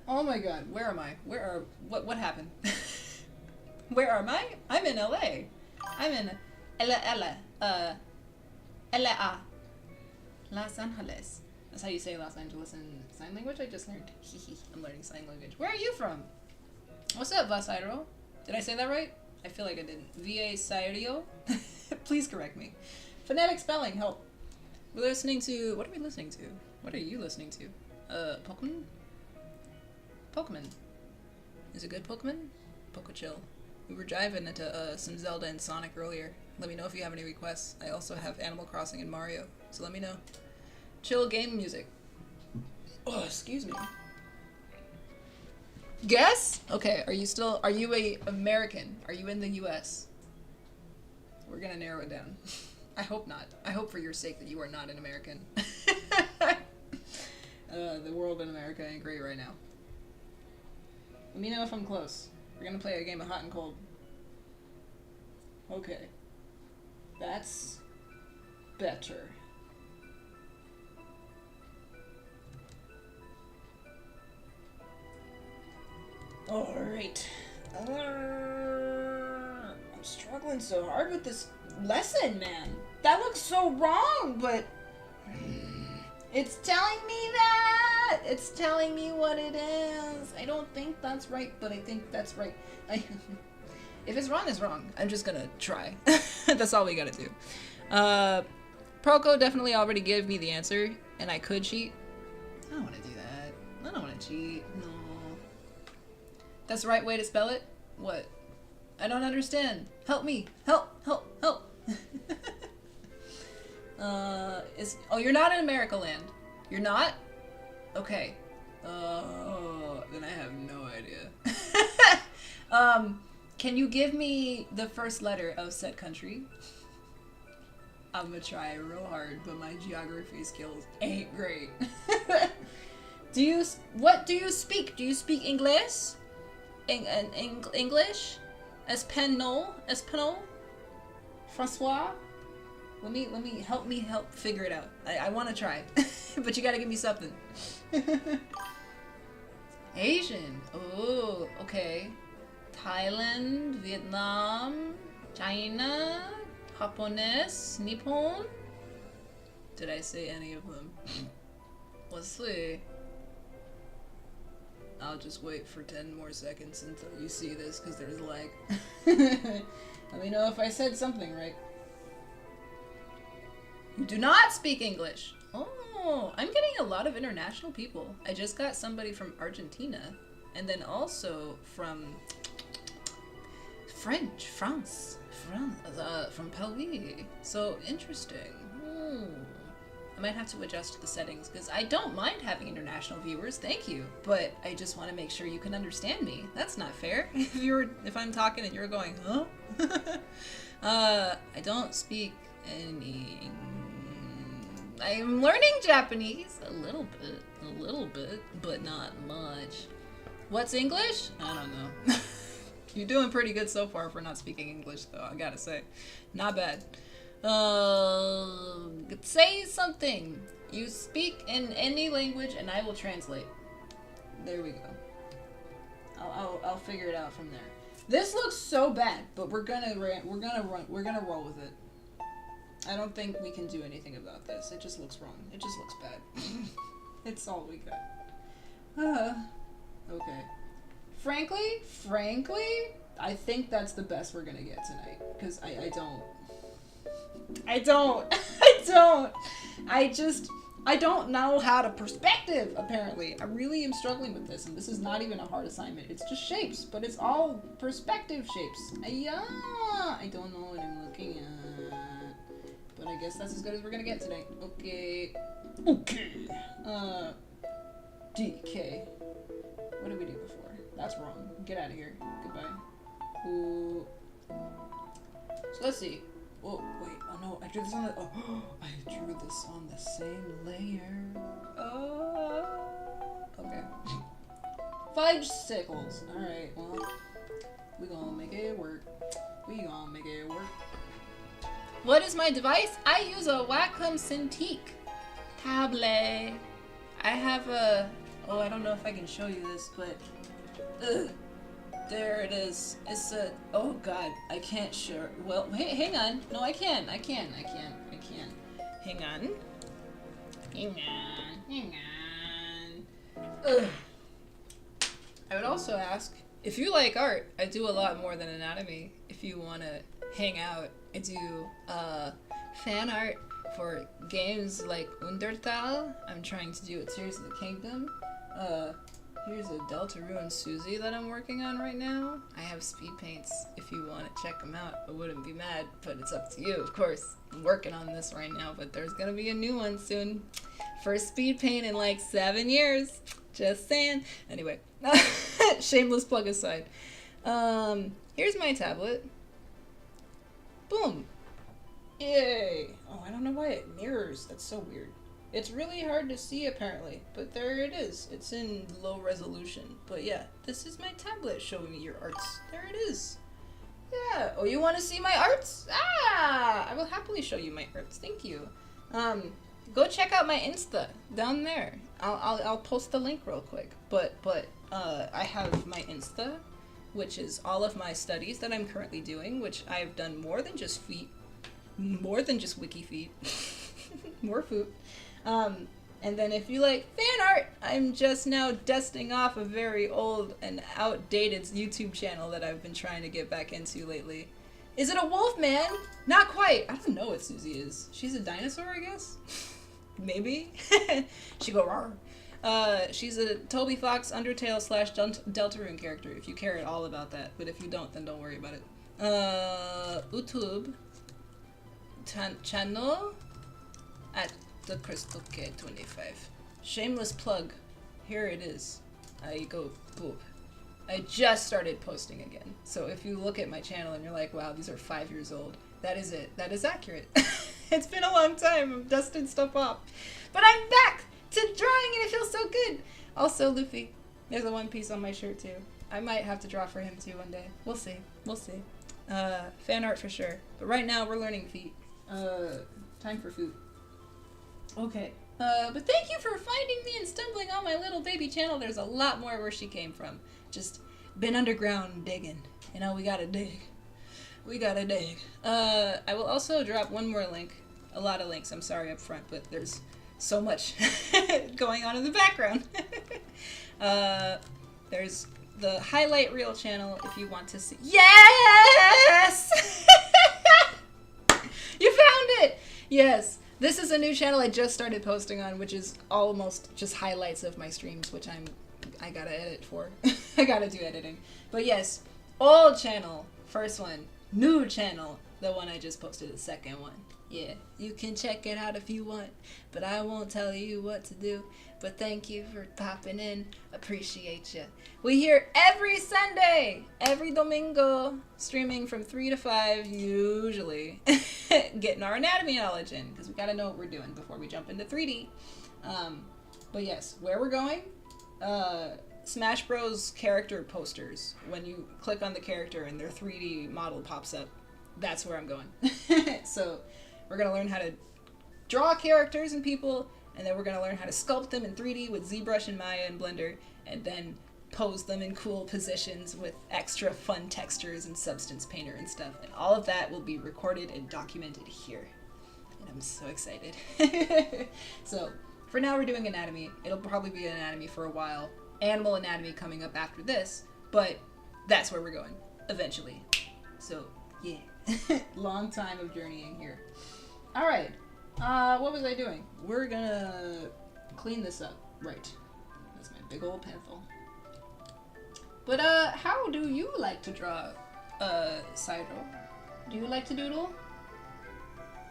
Oh my God, where am I? What happened? Where am I? I'm in LA. I'm in LA. Los Angeles. That's how you say Los Angeles in sign language. I just learned. I'm learning sign language. Where are you from? What's up, Vasairo? Did I say that right? I feel like I didn't. V.A. Sairio? Please correct me. Phonetic spelling, help. We're listening to... What are we listening to? What are you listening to? Pokemon? Pokemon. Is it good Pokemon? Poco chill. We were driving into some Zelda and Sonic earlier. Let me know if you have any requests. I also have Animal Crossing and Mario, so let me know. Chill game music. Oh, excuse me. Guess? Okay, are you a American? Are you in the US? We're gonna narrow it down. I hope not. I hope for your sake that you are not an American. The world in America ain't great right now. Let me know if I'm close. We're gonna play a game of hot and cold. Okay. That's better. Alright. I'm struggling so hard with this lesson, man. That looks so wrong, but it's telling me that. It's telling me what it is. I don't think that's right, but I think that's right. If it's wrong, it's wrong. I'm just gonna try. That's all we gotta do. Proko definitely already gave me the answer, and I could cheat. I don't want to do that. I don't want to cheat. No. That's the right way to spell it? What? I don't understand. Help me. Help. Oh, you're not in America Land. You're not? Okay. Then I have no idea. Can you give me the first letter of said country? I'm gonna try real hard, but my geography skills ain't great. What do you speak? Do you speak English? English? Espanol? Francois? Let me help figure it out. I want to try, but you gotta give me something. Asian. Oh, okay. Thailand, Vietnam, China, Japanese, Nippon. Did I say any of them? Let's see. I'll just wait for 10 more seconds until you see this, because there's lag. Let me know if I said something right. You do not speak English. Oh, I'm getting a lot of international people. I just got somebody from Argentina, and then also from France, from Paris. So interesting. I might have to adjust the settings because I don't mind having international viewers, thank you. But I just want to make sure you can understand me. That's not fair. If I'm talking and you're going, huh? I don't speak any. I'm learning Japanese a little bit, but not much. What's English? I don't know. You're doing pretty good so far for not speaking English, though, I gotta say. Not bad. Say something. You speak in any language and I will translate. There we go. I'll figure it out from there. This looks so bad, but we're gonna roll with it. I don't think we can do anything about this. It just looks wrong. It just looks bad. It's all we got. Okay. Frankly, I think that's the best we're gonna get tonight. Because I don't know how to perspective, apparently. I really am struggling with this, and this is not even a hard assignment. It's just shapes, but it's all perspective shapes. Yeah, I don't know what I'm looking at. But I guess that's as good as we're gonna get today. Okay. DK. What did we do before? That's wrong. Get out of here. Goodbye. Ooh. So let's see. Oh, wait. Oh, no. I drew this on the... Oh, I drew this on the same layer. Okay. 5 sickles. Alright, well, we gonna make it work. What is my device? I use a Wacom Cintiq tablet. I have a... Oh, I don't know if I can show you this, but... There it is. It's a... Oh, God. I can't show... Well, hey, hang on. No, I can. Hang on. Ugh. I would also ask, if you like art, I do a lot more than anatomy. If you want to hang out, I do fan art for games like Undertale. I'm trying to do a Tears of the Kingdom. Here's a Deltarune Susie that I'm working on right now. I have Speedpaints if you want to check them out. I wouldn't be mad, but it's up to you, of course. I'm working on this right now, but there's gonna be a new one soon. First speed paint in like 7 years. Just saying. Anyway, shameless plug aside. Here's my tablet. Boom. Yay. Oh, I don't know why it mirrors. That's so weird. It's really hard to see apparently, but there it is. It's in low resolution. But yeah, this is my tablet showing me your arts. There it is. Yeah. Oh, you want to see my arts? Ah, I will happily show you my arts. Thank you. Go check out my Insta down there. I'll post the link real quick. But I have my Insta, which is all of my studies that I'm currently doing, which I've done more than just feet, more than just wiki feet, more food. And then if you like fan art, I'm just now dusting off a very old and outdated YouTube channel that I've been trying to get back into lately. Is it a wolf man? Not quite. I don't know what Susie is. She's a dinosaur, I guess? Maybe? She go rawr. She's a Toby Fox Undertale / Deltarune character, if you care at all about that. But if you don't, then don't worry about it. YouTube channel at the Crystal K25. Shameless plug. Here it is. I go boop. I just started posting again. So if you look at my channel and you're like, wow, these are 5 years old, that is it. That is accurate. It's been a long time. I've dusted stuff off. But I'm back to drawing and it feels so good. Also, Luffy. There's a one piece on my shirt too. I might have to draw for him too one day. We'll see. We'll see. Fan art for sure. But right now we're learning feet. Time for food. Okay. But thank you for finding me and stumbling on my little baby channel. There's a lot more where she came from. Just been underground digging. You know, we gotta dig. We gotta dig. I will also drop one more link. A lot of links, I'm sorry up front, but there's so much going on in the background. There's the highlight reel channel if you want to see. Yes! You found it! Yes. This is a new channel I just started posting on, which is almost just highlights of my streams, which I gotta edit for. I gotta do editing. But yes, old channel, first one. New channel, the one I just posted, the second one. Yeah, you can check it out if you want, but I won't tell you what to do. But thank you for popping in. Appreciate you. We here every Sunday, every domingo, streaming from 3 to 5, usually. Getting our anatomy knowledge in, because we got to know what we're doing before we jump into 3D. But yes, where we're going, Smash Bros. Character posters. When you click on the character and their 3D model pops up, that's where I'm going. So we're going to learn how to draw characters and people, and then we're going to learn how to sculpt them in 3D with ZBrush and Maya and Blender, and then pose them in cool positions with extra fun textures and Substance Painter and stuff. And all of that will be recorded and documented here. And I'm so excited. So for now we're doing anatomy. It'll probably be anatomy for a while. Animal anatomy coming up after this, but that's where we're going eventually. So yeah. Long time of journeying here. All right. What was I doing? We're gonna clean this up. Right. That's my big old pencil. But how do you like to draw, Sairo? Do you like to doodle?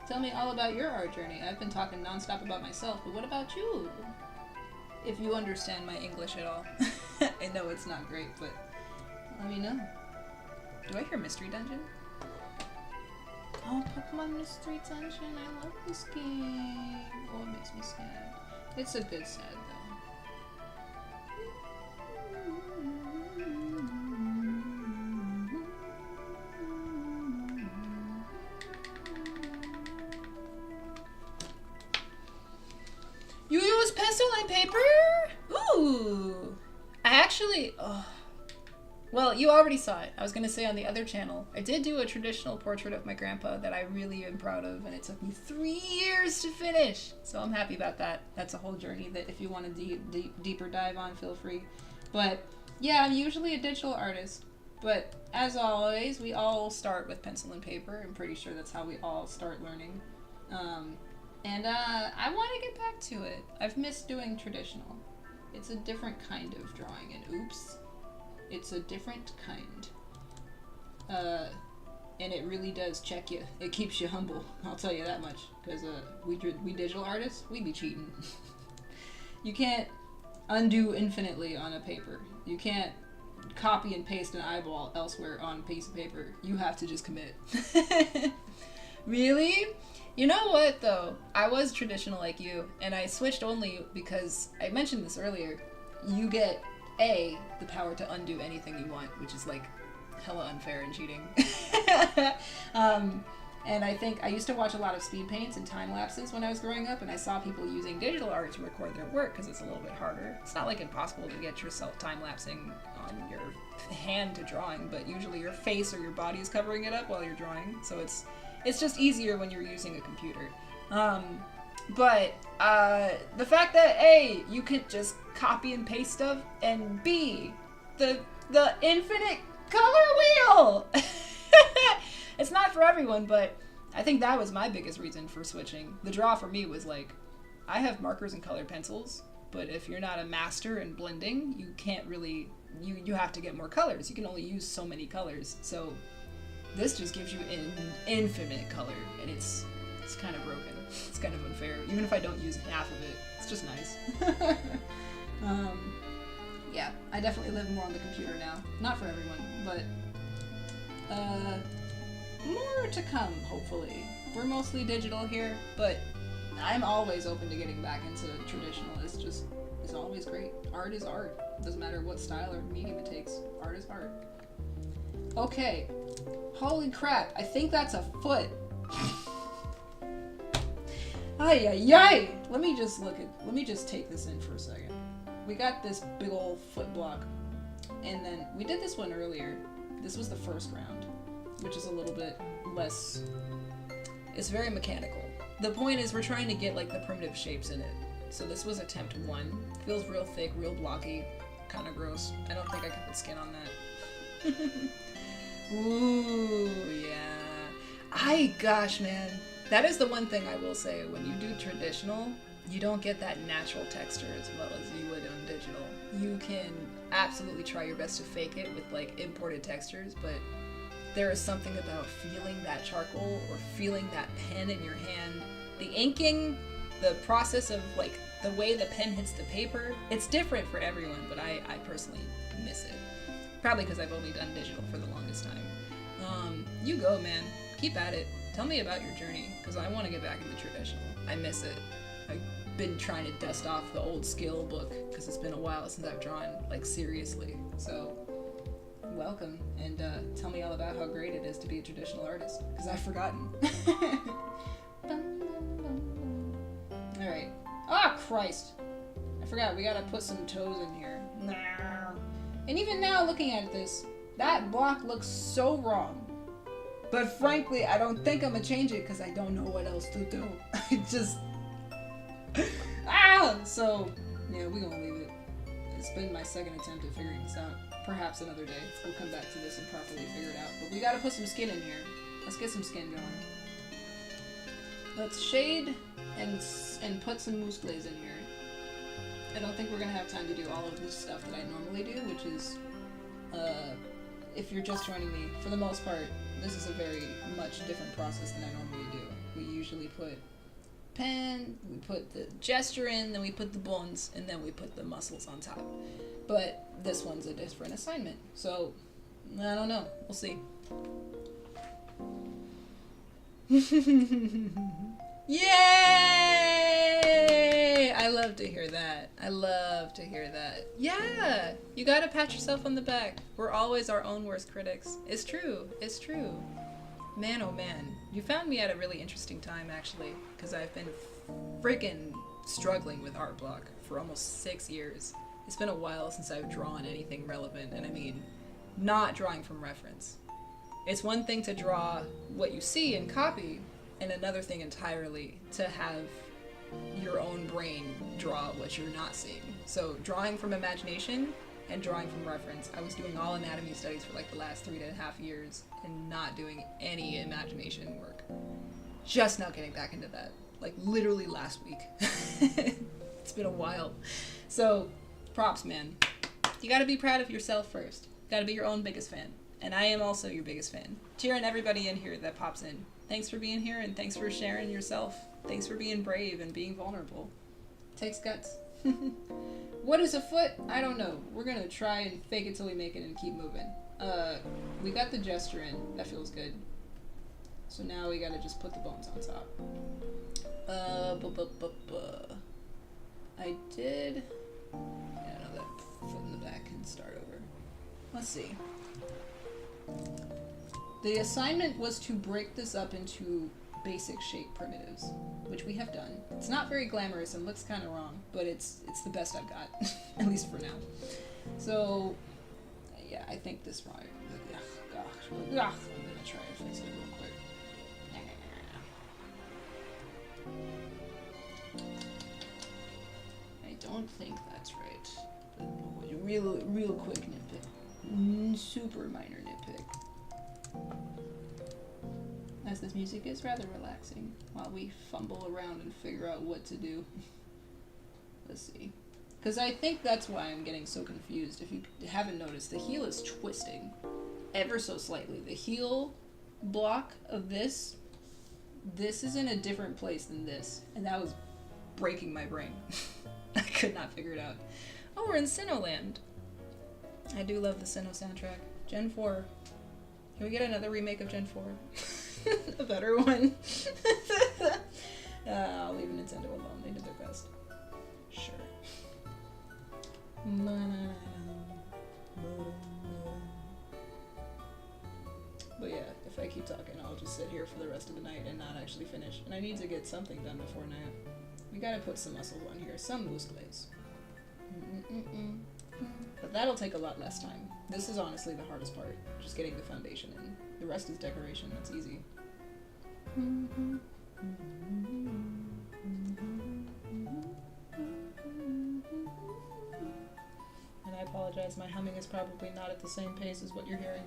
Tell me all about your art journey. I've been talking nonstop about myself, but what about you? If you understand my English at all. I know it's not great, but let me know. Do I hear Mystery Dungeon? Oh, Pokemon Mystery Dungeon, I love this game. Oh, it makes me sad. It's a good sad, though. You use pencil and paper? Ooh! I actually... Oh. Well, you already saw it. I was going to say on the other channel, I did do a traditional portrait of my grandpa that I really am proud of, and it took me 3 years to finish. So I'm happy about that. That's a whole journey that if you want to deeper dive on, feel free. But yeah, I'm usually a digital artist. But as always, we all start with pencil and paper. I'm pretty sure that's how we all start learning. And I want to get back to it. I've missed doing traditional. It's a different kind of drawing, and oops. It's a different kind. And it really does check you. It keeps you humble, I'll tell you that much. Because we digital artists, we be cheating. You can't undo infinitely on a paper. You can't copy and paste an eyeball elsewhere on a piece of paper. You have to just commit. Really? You know what, though? I was traditional like you, and I switched only because, I mentioned this earlier, you get the power to undo anything you want, which is like hella unfair and cheating. And I think I used to watch a lot of speed paints and time lapses when I was growing up, and I saw people using digital art to record their work because it's a little bit harder. It's not like impossible to get yourself time lapsing on your hand to drawing, but usually your face or your body is covering it up while you're drawing, so it's just easier when you're using a computer. But the fact that A, you could just copy and paste stuff, and B, the infinite color wheel! It's not for everyone, but I think that was my biggest reason for switching. The draw for me was like, I have markers and colored pencils, but if you're not a master in blending, you can't really, you have to get more colors. You can only use so many colors. So this just gives you an infinite color, and it's kind of broken. It's kind of unfair. Even if I don't use half of it, it's just nice. Yeah, I definitely live more on the computer now. Not for everyone, but more to come, hopefully. We're mostly digital here, but I'm always open to getting back into traditional. It's always great. Art is art. It doesn't matter what style or medium it takes. Art is art. Okay. Holy crap, I think that's a foot. Ay, ay, ay! Let me just take this in for a second. We got this big old foot block. And then we did this one earlier. This was the first round, which is a little bit less, it's very mechanical. The point is we're trying to get like the primitive shapes in it. So this was attempt 1. Feels real thick, real blocky, kind of gross. I don't think I can put skin on that. Ooh, yeah. Gosh, man. That is the one thing I will say. When you do traditional, you don't get that natural texture as well as you would on digital. You can absolutely try your best to fake it with like imported textures, but there is something about feeling that charcoal or feeling that pen in your hand. The inking, the process of like the way the pen hits the paper, it's different for everyone, but I personally miss it. Probably because I've only done digital for the longest time. You go, man. Keep at it. Tell me about your journey, because I want to get back into traditional. I miss it. I've been trying to dust off the old skill book, because it's been a while since I've drawn, like, seriously. So, welcome, and tell me all about how great it is to be a traditional artist, because I've forgotten. Alright. Ah, Christ! I forgot, we gotta put some toes in here. And even now, looking at this, that block looks so wrong. But frankly, I don't think I'm gonna change it because I don't know what else to do. I just... So, yeah, we're gonna leave it. It's been my second attempt at figuring this out. Perhaps another day we'll come back to this and properly figure it out. But we gotta put some skin in here. Let's get some skin going. Let's shade and put some mousse glaze in here. I don't think we're gonna have time to do all of this stuff that I normally do, which is, if you're just joining me, for the most part, this is a very much different process than I normally do. We usually put pen, we put the gesture in, then we put the bones, and then we put the muscles on top. But this one's a different assignment, so I don't know. We'll see. Yay! I love to hear that. I love to hear that. Yeah! You gotta pat yourself on the back. We're always our own worst critics. It's true. It's true. Man, oh man. You found me at a really interesting time, actually, because I've been freaking struggling with art block for almost 6 years. It's been a while since I've drawn anything relevant, and I mean, not drawing from reference. It's one thing to draw what you see and copy, and another thing entirely to have your own brain draw what you're not seeing. So drawing from imagination and drawing from reference. I was doing all anatomy studies for like the last 3.5 years and not doing any imagination work. Just now getting back into that. Like literally last week. It's been a while. So props, man. You gotta be proud of yourself first. Gotta be your own biggest fan. And I am also your biggest fan. Cheering everybody in here that pops in. Thanks for being here and thanks for sharing yourself. Thanks for being brave and being vulnerable. Takes guts. What is a foot? I don't know. We're gonna try and fake it till we make it and keep moving. We got the gesture in. That feels good. So now we gotta just put the bones on top. I did... Yeah, no, that foot in the back can start over. Let's see. The assignment was to break this up into basic shape primitives, which we have done. It's not very glamorous and looks kind of wrong, but it's the best I've got, at least for now. So, yeah, I think this right. Gosh, I'm gonna try and fix it real quick. I don't think that's right. But real quick nitpick. Super minor nitpick. As this music is rather relaxing while we fumble around and figure out what to do. Let's see. Because I think that's why I'm getting so confused. If you haven't noticed, the heel is twisting ever so slightly. The heel block of this is in a different place than this. And that was breaking my brain. I could not figure it out. Oh, we're in Sinnoh-land. I do love the Sinnoh soundtrack. Gen 4. Can we get another remake of Gen 4? A better one. I'll leave Nintendo alone. They did their best. Sure. I keep talking, I'll just sit here for the rest of the night and not actually finish. And I need to get something done before night. We gotta put some muscle on here, some loose glaze. But that'll take a lot less time. This is honestly the hardest part, just getting the foundation in. The rest is decoration, that's easy. And I apologize, my humming is probably not at the same pace as what you're hearing.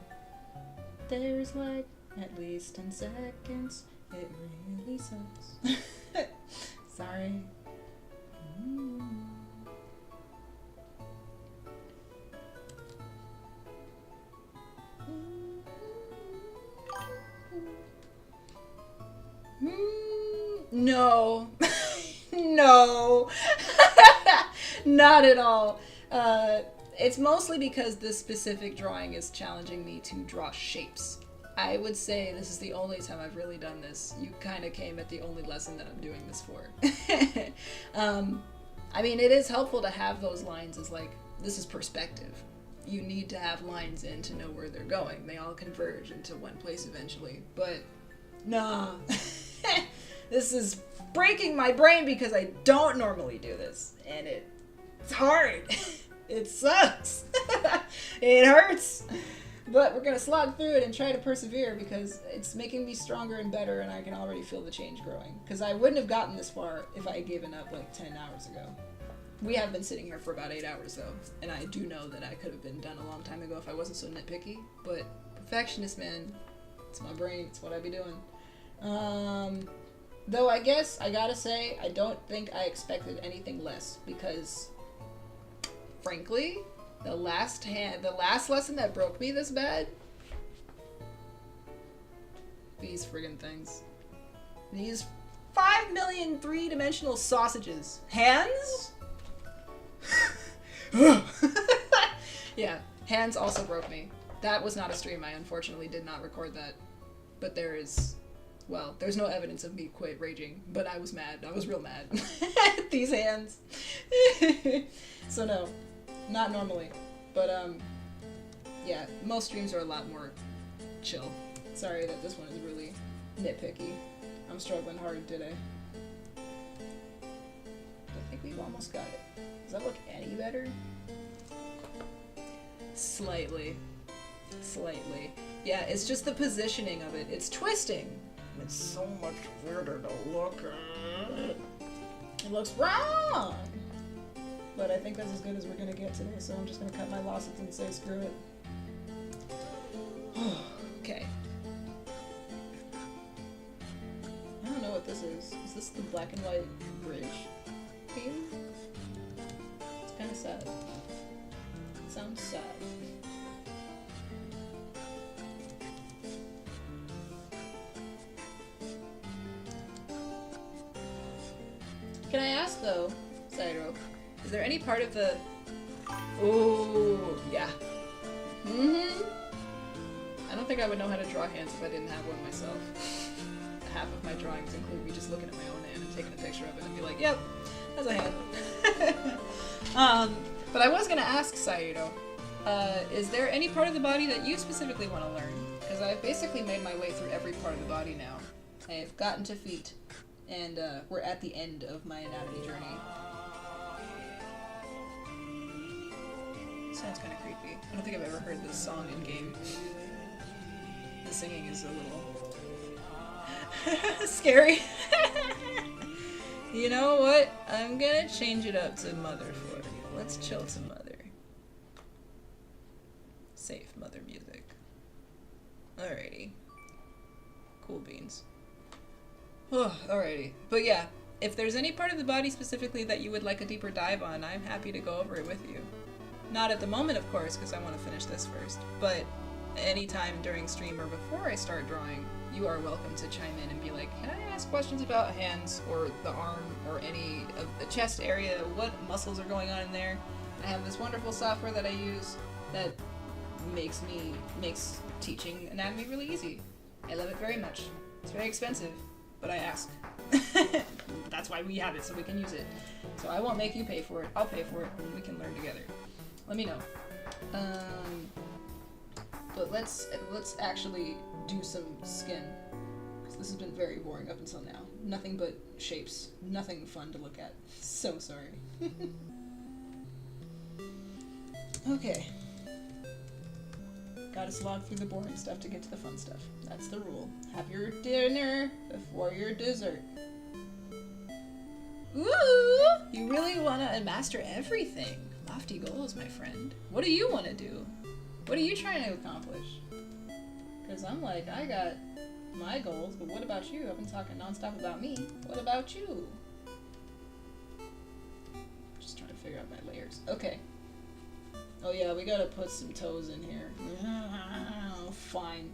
There's like at least 10 seconds, it really sucks. Sorry. No. No. Not at all. It's mostly because this specific drawing is challenging me to draw shapes. I would say this is the only time I've really done this. You kind of came at the only lesson that I'm doing this for. I mean, it is helpful to have those lines as like, this is perspective. You need to have lines in to know where they're going. They all converge into one place eventually. But, nah. This is breaking my brain because I don't normally do this. And it's hard. It sucks. It hurts. But we're gonna slog through it and try to persevere because it's making me stronger and better, and I can already feel the change growing. Because I wouldn't have gotten this far if I had given up like 10 hours ago. We have been sitting here for about 8 hours though, and I do know that I could have been done a long time ago if I wasn't so nitpicky. But perfectionist, man, it's my brain. It's what I be doing. Though I guess I gotta say I don't think I expected anything less because, frankly, the last lesson that broke me this bad, these friggin' things. These 5 million three-dimensional sausages. Hands? Yeah, hands also broke me. That was not a stream. I unfortunately did not record that. But there's no evidence of me quit raging, but I was mad. I was real mad at these hands. So no. Not normally, but yeah, most streams are a lot more chill. Sorry that this one is really nitpicky. I'm struggling hard today. I think we've almost got it. Does that look any better? Slightly. Slightly. Yeah, it's just the positioning of it. It's twisting. It's so much weirder to look at. It looks wrong! But I think that's as good as we're gonna get today, so I'm just gonna cut my losses and say screw it. Okay. I don't know what this is. Is this the black and white bridge theme? It's kinda sad. It sounds sad. Can I ask though, Sairo, is there any part of the... Ooh, yeah. I don't think I would know how to draw hands if I didn't have one myself. Half of my drawings include me just looking at my own hand and taking a picture of it and be like, yep, that's a hand. But I was gonna ask Sairo, is there any part of the body that you specifically want to learn? Because I've basically made my way through every part of the body now. I've gotten to feet, and we're at the end of my anatomy journey. Sounds kind of creepy. I don't think I've ever heard this song in game. The singing is a little scary. You know what? I'm gonna change it up to Mother for you. Let's chill to Mother. Safe Mother music. Alrighty. Cool beans. Alrighty. But yeah, if there's any part of the body specifically that you would like a deeper dive on, I'm happy to go over it with you. Not at the moment, of course, because I want to finish this first, but anytime during stream or before I start drawing, you are welcome to chime in and be like, can I ask questions about hands or the arm or any of the chest area? What muscles are going on in there? I have this wonderful software that I use that makes teaching anatomy really easy. I love it very much. It's very expensive, but I ask. That's why we have it, so we can use it. So I won't make you pay for it. I'll pay for it, and we can learn together. Let me know. But let's actually do some skin. Because this has been very boring up until now. Nothing but shapes. Nothing fun to look at. So sorry. Okay. Gotta slog through the boring stuff to get to the fun stuff. That's the rule. Have your dinner before your dessert. Ooh! You really wanna master everything. Lofty goals, my friend. What do you want to do? What are you trying to accomplish? Because I'm like, I got my goals, but what about you? I've been talking nonstop about me. What about you? Just trying to figure out my layers. Okay. Oh yeah, we gotta put some toes in here. Fine.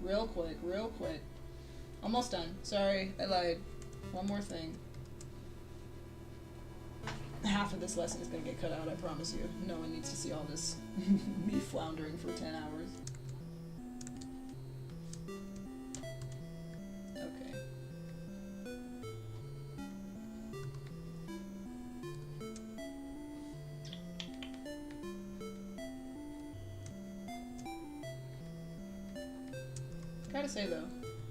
Real quick, real quick. Almost done. Sorry, I lied. One more thing. Half of this lesson is gonna get cut out, I promise you. No one needs to see all this me floundering for 10 hours. Okay. Gotta say though,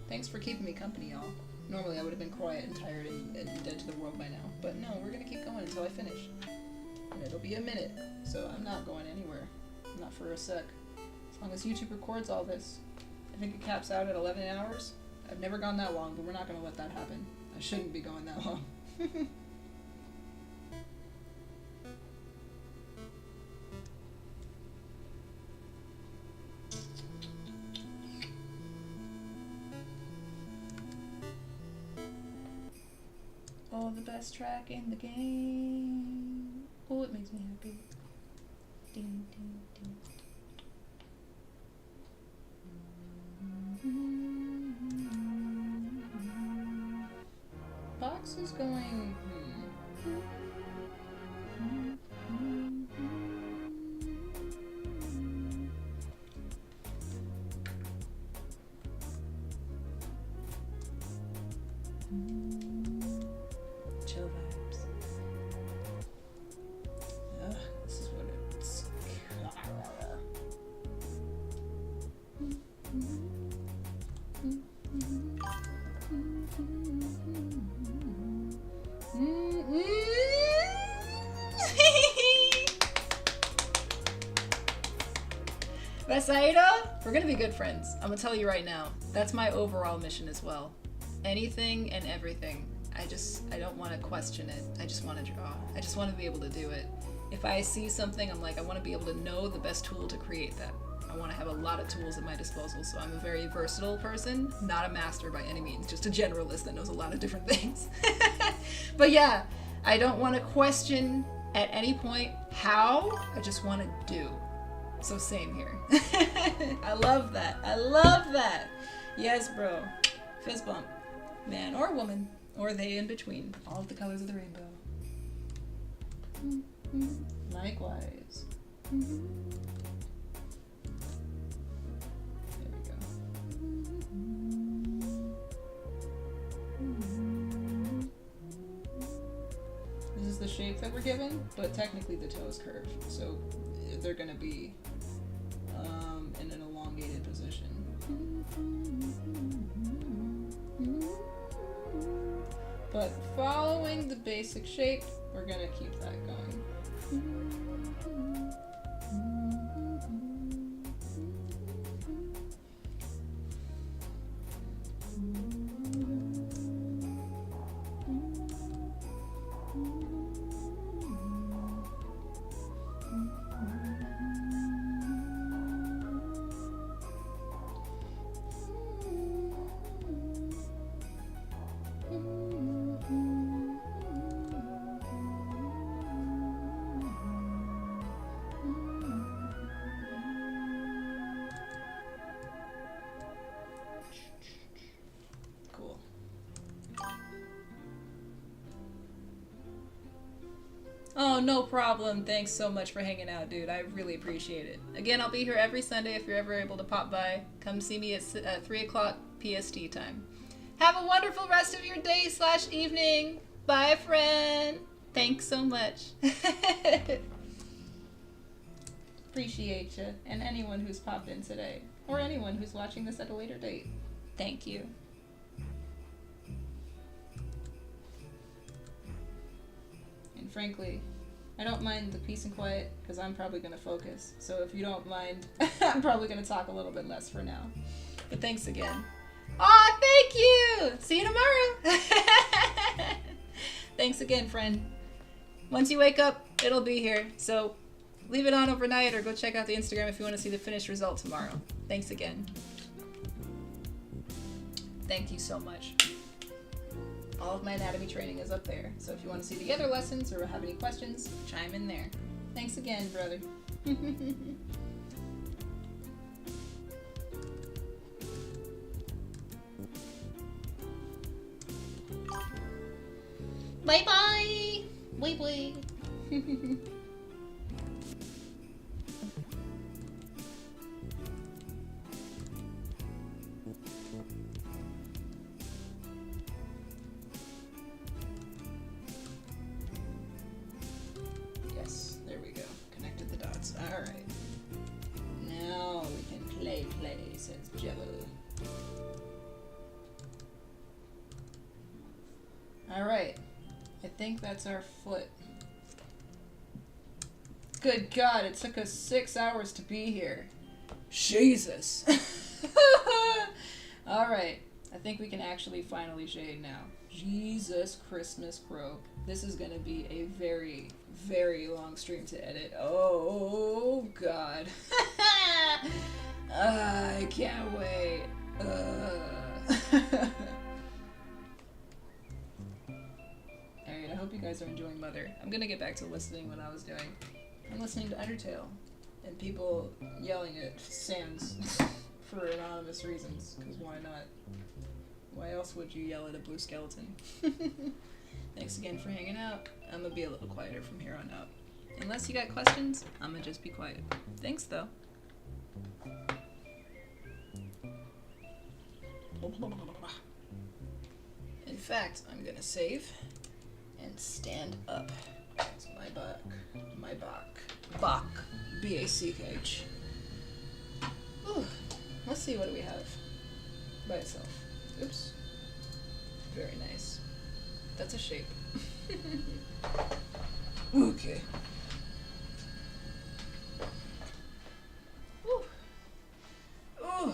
thanks for keeping me company, y'all. Normally I would have been quiet and tired and dead to the world by now, but no, we're gonna keep going until I finish. And it'll be a minute, so I'm not going anywhere. Not for a sec. As long as YouTube records all this. I think it caps out at 11 hours. I've never gone that long, but we're not gonna let that happen. I shouldn't be going that long. Oh, the best track in the game. Oh, it makes me happy. Ding, ding, ding. Box is going. Chill vibes. Ugh, this is what it's. Vesaida, we're gonna be good friends. I'm gonna tell you right now. That's my overall mission as well. Anything and everything. I don't want to question it. I just want to draw. I just want to be able to do it. If I see something, I'm like, I want to be able to know the best tool to create that. I want to have a lot of tools at my disposal, so I'm a very versatile person, not a master by any means, just a generalist that knows a lot of different things. But yeah, I don't want to question at any point how, I just want to do. So same here. I love that. I love that. Yes, bro. Fist bump. Man or woman, or they in between. All of the colors of the rainbow. Likewise. There we go. This is the shape that we're given, but technically the toe is curved, so they're gonna be in an elongated position. But following the basic shape, we're gonna keep that going. Cool. Oh, no problem. Thanks so much for hanging out, dude. I really appreciate it. Again, I'll be here every Sunday if you're ever able to pop by. Come see me at 3 o'clock PST time. Have a wonderful rest of your day / evening. Bye, friend. Thanks so much. Appreciate you. And anyone who's popped in today. Or anyone who's watching this at a later date. Thank you. And frankly, I don't mind the peace and quiet because I'm probably going to focus. So if you don't mind, I'm probably going to talk a little bit less for now. But thanks again. Aw, thank you! See you tomorrow! Thanks again, friend. Once you wake up, it'll be here. So leave it on overnight or go check out the Instagram if you want to see the finished result tomorrow. Thanks again. Thank you so much. All of my anatomy training is up there. So if you want to see the other lessons or have any questions, chime in there. Thanks again, brother. Bye-bye! Bye-bye! Yes, there we go. Connected the dots. Alright. Now we can play, says Jello. Alright. I think that's our foot. Good God, it took us 6 hours to be here. Jesus. Alright. I think we can actually finally shade now. Jesus Christmas Crow. This is gonna be a very, very long stream to edit. Oh, God. I can't wait. Alright, I hope you guys are enjoying Mother. I'm gonna get back to listening what I was doing. I'm listening to Undertale and people yelling at Sans for anonymous reasons, because why not? Why else would you yell at a blue skeleton? Thanks again for hanging out. I'm gonna be a little quieter from here on out. Unless you got questions, I'm gonna just be quiet. Thanks though. In fact, I'm gonna save and stand up. That's my back. My back. Bach. B-A-C-H. Ooh. Let's see, what do we have? By itself. Oops. Very nice. That's a shape. Okay. Ooh. Ooh. I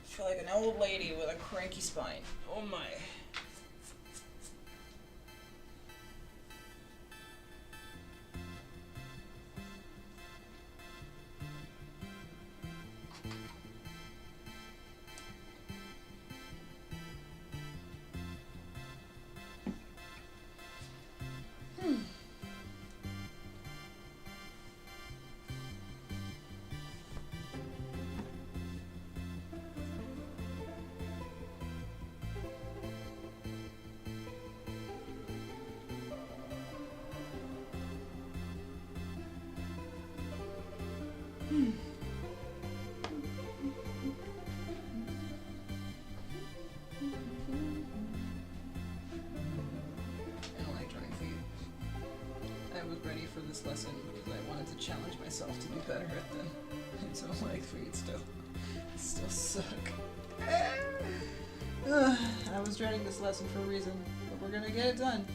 feel like an old lady with a cranky spine. Oh my. Ready for this lesson because I wanted to challenge myself to be better at them. I don't like feet still suck. I was dreading this lesson for a reason, but we're gonna get it done.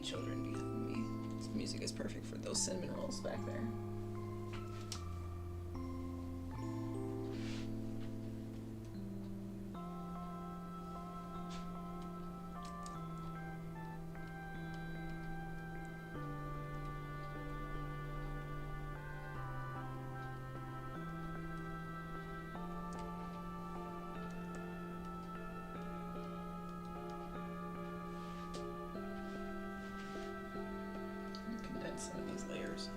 children behind me. This music is perfect for those cinnamon rolls back there. Condense some of these layers.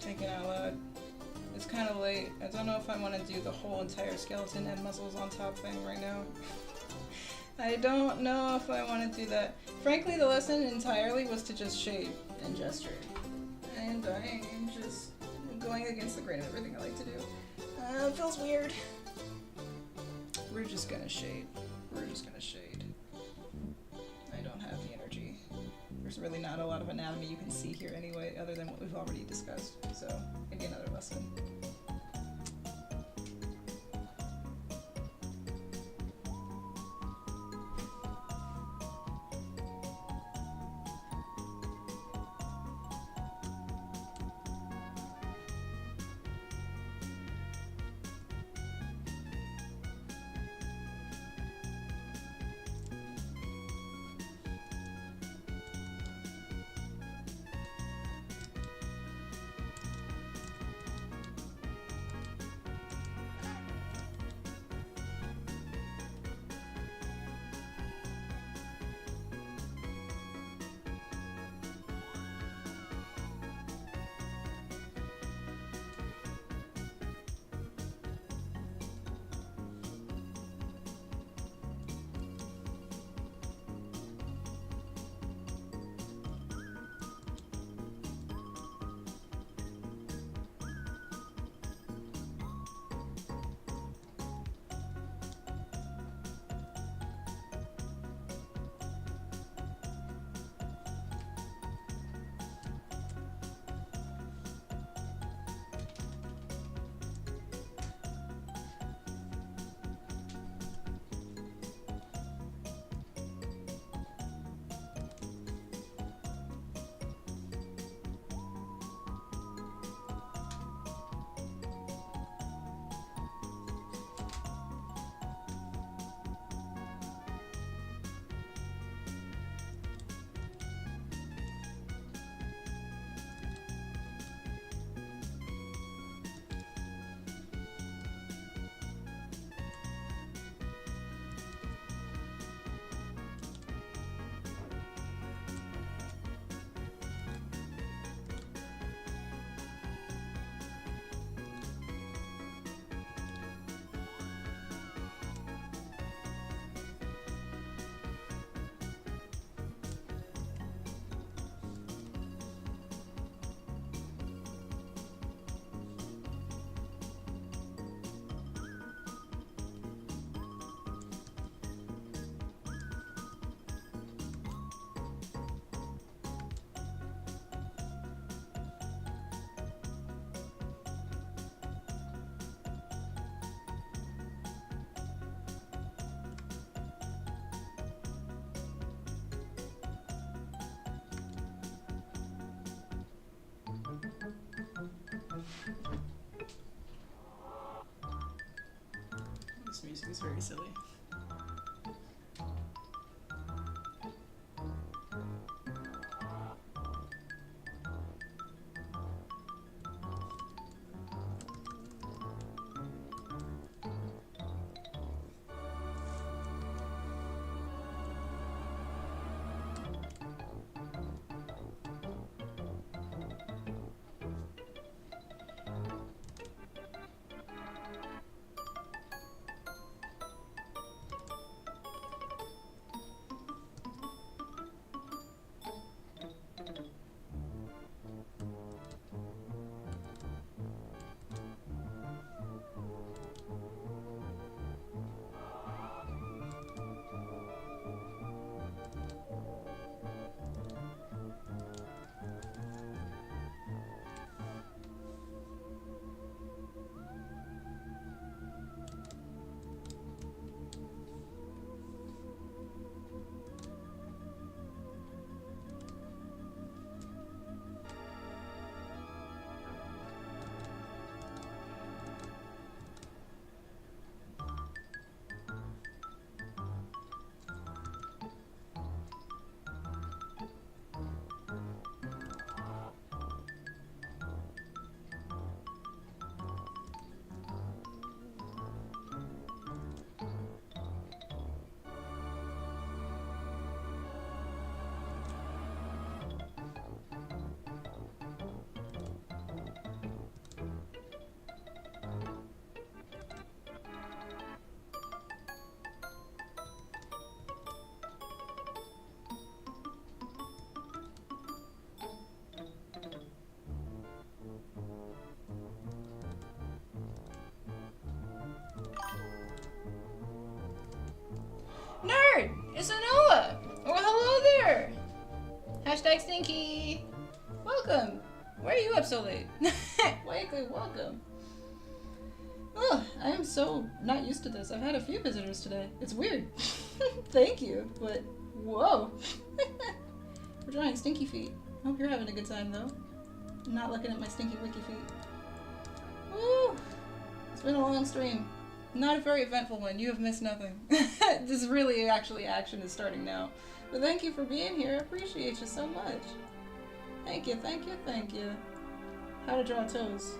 Thinking out loud. It's kind of late. I don't know if I want to do the whole entire skeleton and muscles on top thing right now. I don't know if I want to do that. Frankly, the lesson entirely was to just shade and gesture. And I am just going against the grain of everything I like to do. It feels weird. We're just gonna shade. We're just gonna shade. I don't have the energy. There's really not a lot of anatomy you can see here anyway, other than what we've already discussed. So, maybe another lesson. music is very silly. Nerd! It's Anoa! Well, hello there! Hashtag Stinky! Welcome! Why are you up so late? Welcome. Oh, I am so not used to this. I've had a few visitors today. It's weird. Thank you, but whoa. We're drawing stinky feet. Hope you're having a good time though. I'm not looking at my stinky wicky feet. Woo! It's been a long stream. Not a very eventful one. You have missed nothing. This really actually action is starting now. But thank you for being here. I appreciate you so much. Thank you, thank you, thank you. How to draw toes.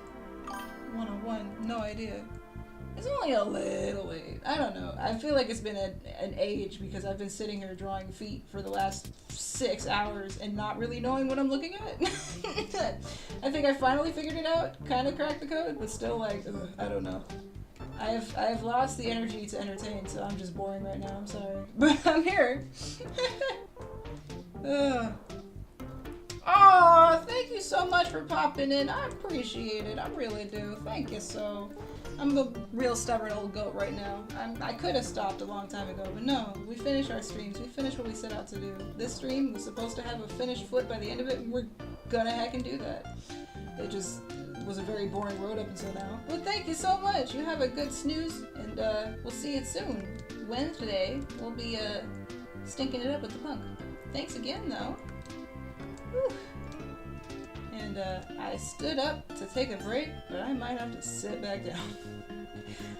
101. No idea. It's only a little late. I don't know. I feel like it's been an age because I've been sitting here drawing feet for the last 6 hours and not really knowing what I'm looking at. I think I finally figured it out. Kind of cracked the code, but still like, ugh, I don't know. I have lost the energy to entertain, so I'm just boring right now. I'm sorry. But I'm here. Oh, thank you so much for popping in. I appreciate it. I really do. Thank you so. I'm a real stubborn old goat right now. I could have stopped a long time ago, but no. We finish our streams. We finish what we set out to do. This stream was supposed to have a finished foot by the end of it, and we're gonna heck and do that. It just was a very boring road up until now. Well, thank you so much. You have a good snooze, and we'll see you soon. Wednesday, we'll be stinking it up with the punk. Thanks again, though. Whew. And I stood up to take a break, but I might have to sit back down.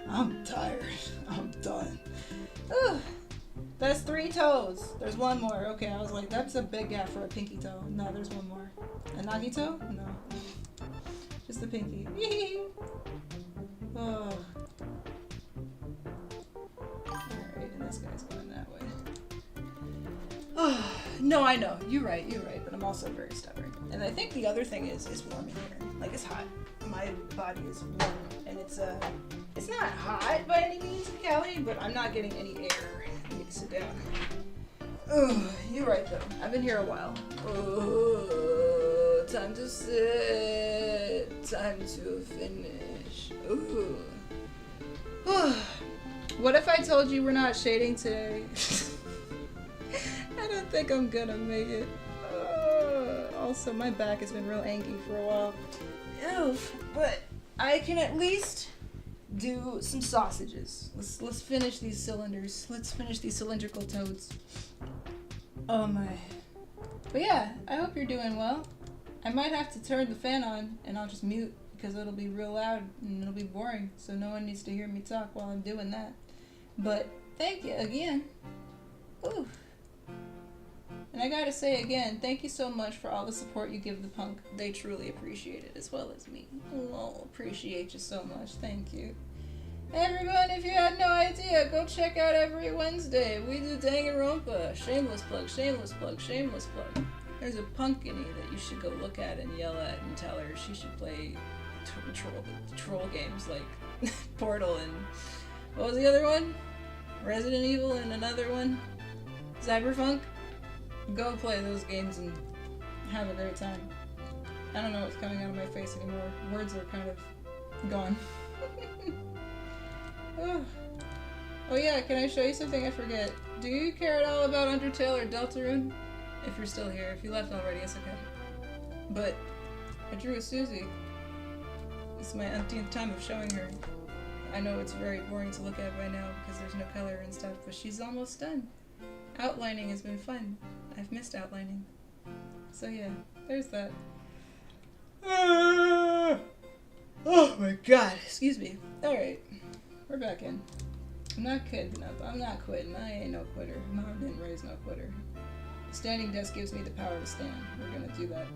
I'm tired. I'm done. Whew. That's 3 toes. There's one more. Okay, I was like, that's a big gap for a pinky toe. No, there's one more. A nagi toe? No. Just the pinky. Oh. Alright, and this guy's going that way. Oh, no, I know. You're right, but I'm also very stubborn. And I think the other thing is warm in here. Like, it's hot. My body is warm, and it's not hot by any means in Cali, but I'm not getting any air. I need to sit down. Oh, you're right, though. I've been here a while. Oh, time to sit. Time to finish. Ooh. What if I told you we're not shading today? I don't think I'm gonna make it. Also, my back has been real angry for a while. Oof. But I can at least do some sausages. Let's finish these cylinders. Let's finish these cylindrical toads. Oh my. But yeah, I hope you're doing well. I might have to turn the fan on and I'll just mute because it'll be real loud and it'll be boring. So no one needs to hear me talk while I'm doing that. But thank you again. Ooh. And I gotta say again, thank you so much for all the support you give the punk. They truly appreciate it, as well as me. Oh, appreciate you so much. Thank you. Everyone, if you had no idea, go check out every Wednesday. We do Danganronpa. Shameless plug, shameless plug, shameless plug. There's a punkin that you should go look at and yell at and tell her she should play troll games like Portal and what was the other one? Resident Evil and another one? Cyberpunk? Go play those games and have a great time. I don't know what's coming out of my face anymore. Words are kind of gone. Oh yeah, can I show you something I forget? Do you care at all about Undertale or Deltarune? If you're still here. If you left already, it's okay. But I drew a Susie. This is my umpteenth time of showing her. I know it's very boring to look at by now because there's no color and stuff, but she's almost done. Outlining has been fun. I've missed outlining. So yeah, there's that. Oh my god, excuse me. Alright, we're back in. I'm not kidding up. I'm not quitting. I ain't no quitter. Mom didn't raise no quitter. The standing desk gives me the power to stand. We're gonna do that.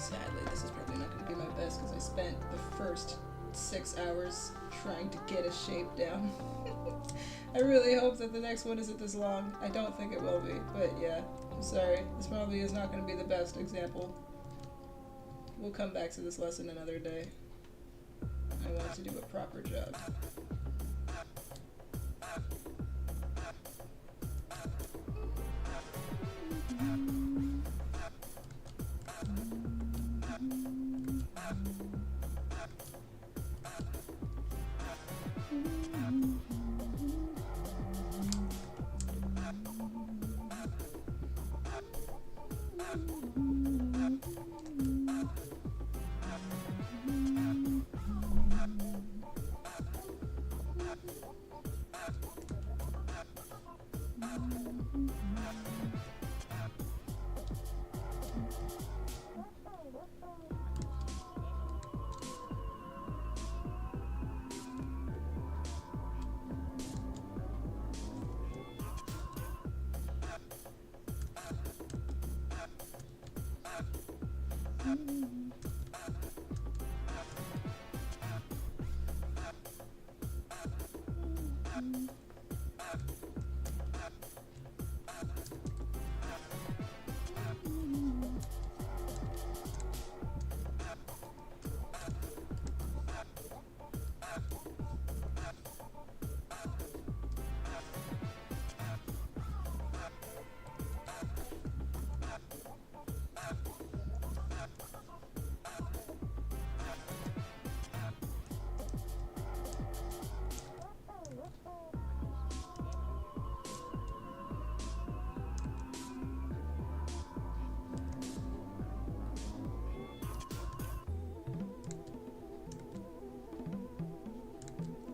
Sadly, this is probably not going to be my best because I spent the first 6 hours trying to get a shape down. I really hope that the next one isn't this long. I don't think it will be, but yeah, I'm sorry. This probably is not going to be the best example. We'll come back to this lesson another day. I want to do a proper job.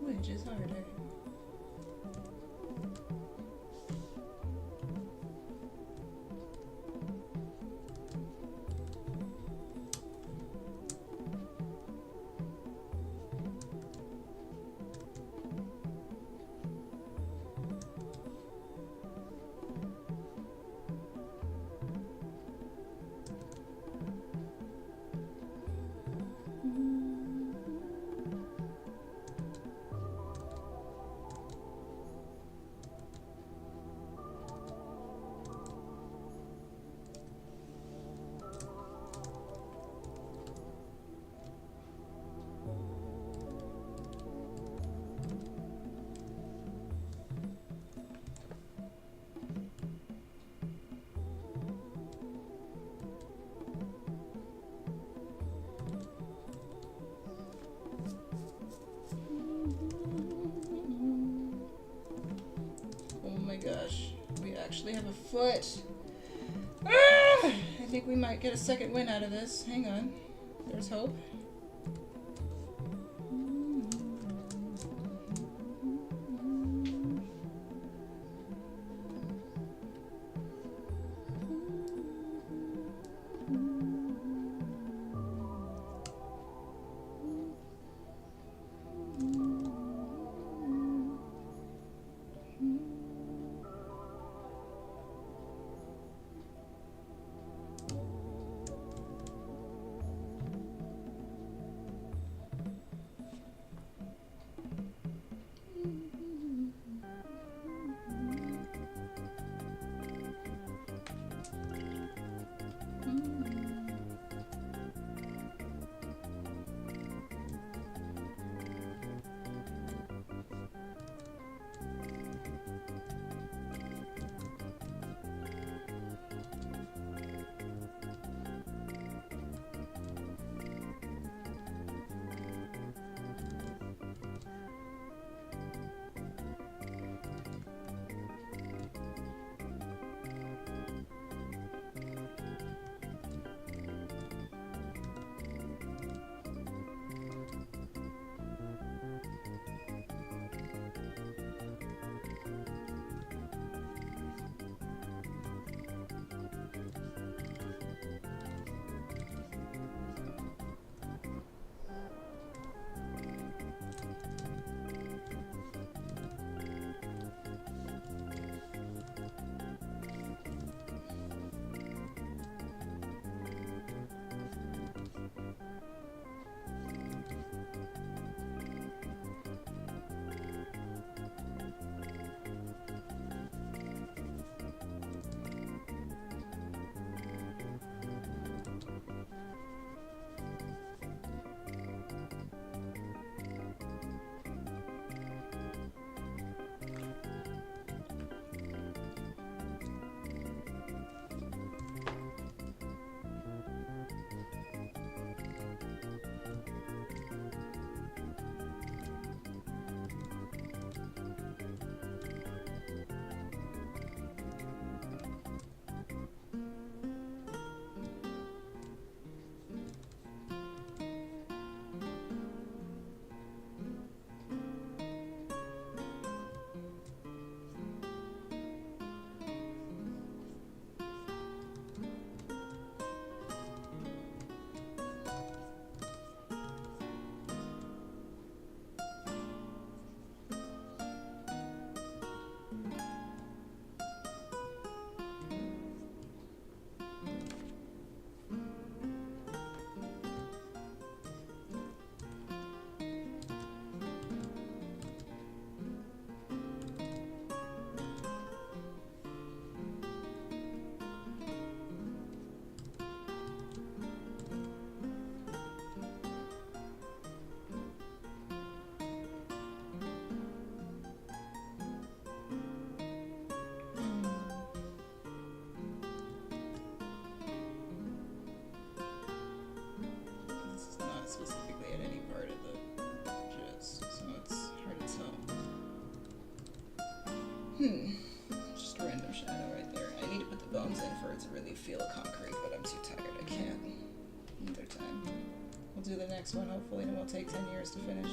Which is harder? Gosh, we actually have a foot. I think we might get a second win out of this. Hang on. There's hope. specifically at any part of the jets, so it's hard to tell. Just a random shadow right there. I need to put the bones in for it to really feel concrete, but I'm too tired. I can't. Either time. We'll do the next one, hopefully, and it won't take 10 years to finish.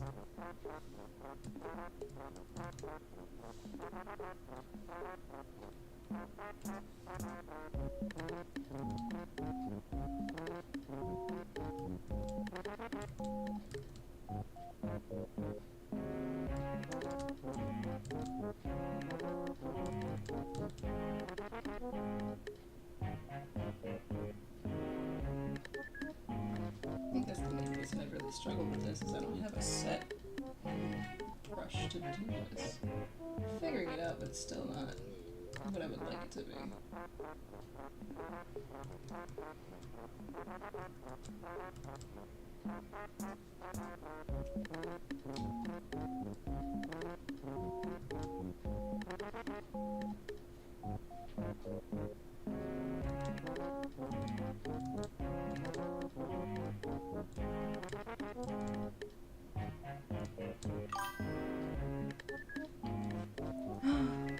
I think that's the main reason I've really struggled with this, is I don't have a set brush to do this. I'm figuring it out, but it's still not what I would like it to be.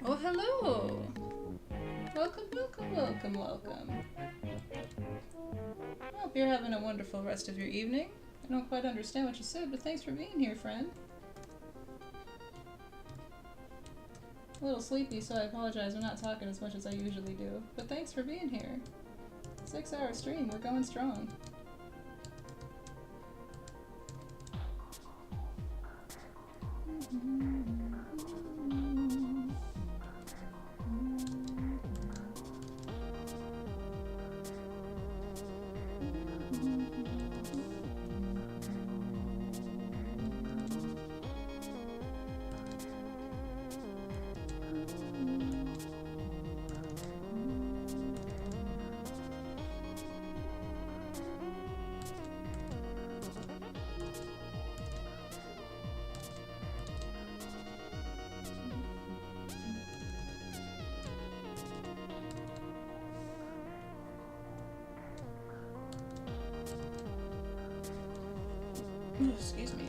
Oh, hello! Welcome, welcome, welcome, welcome. I hope you're having a wonderful rest of your evening. I don't quite understand what you said, but thanks for being here, friend. A little sleepy, so I apologize. I'm not talking as much as I usually do. But thanks for being here. 6-hour stream, we're going strong. Excuse me.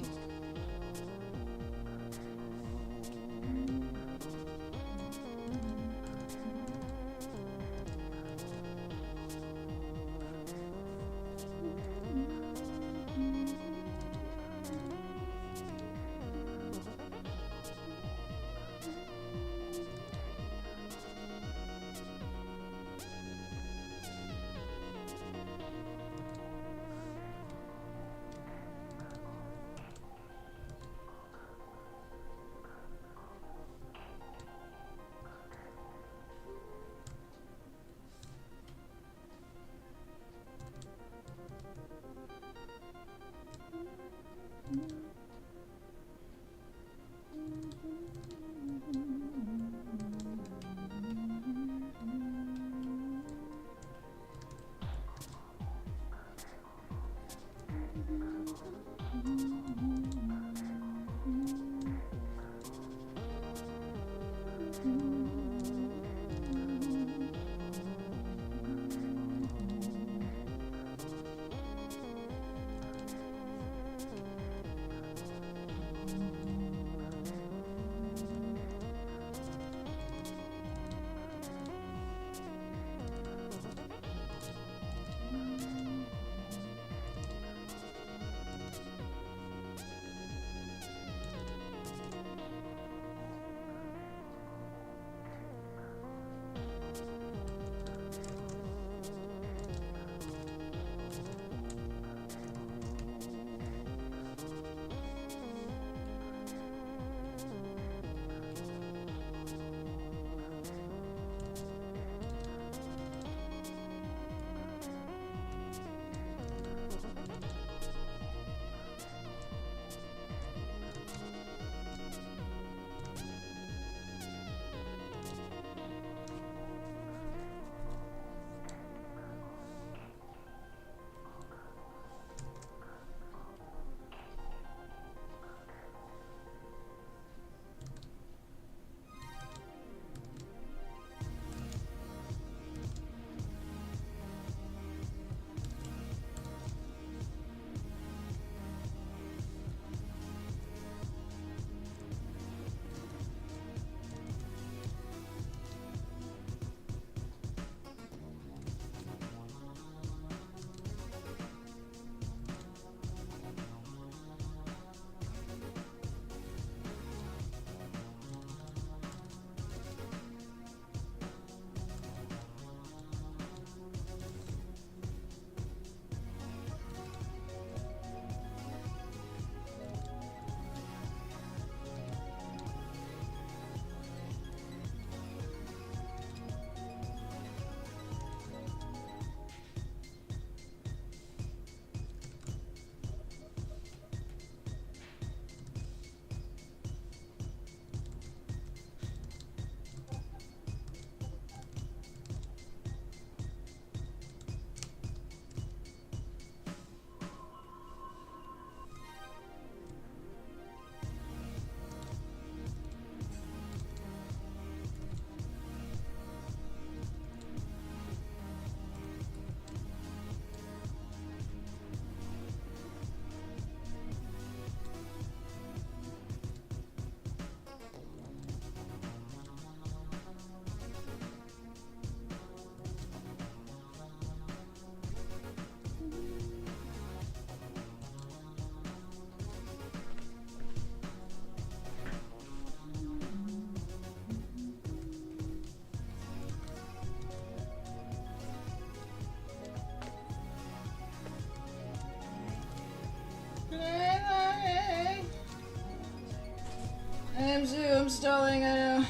I'm stalling, I know.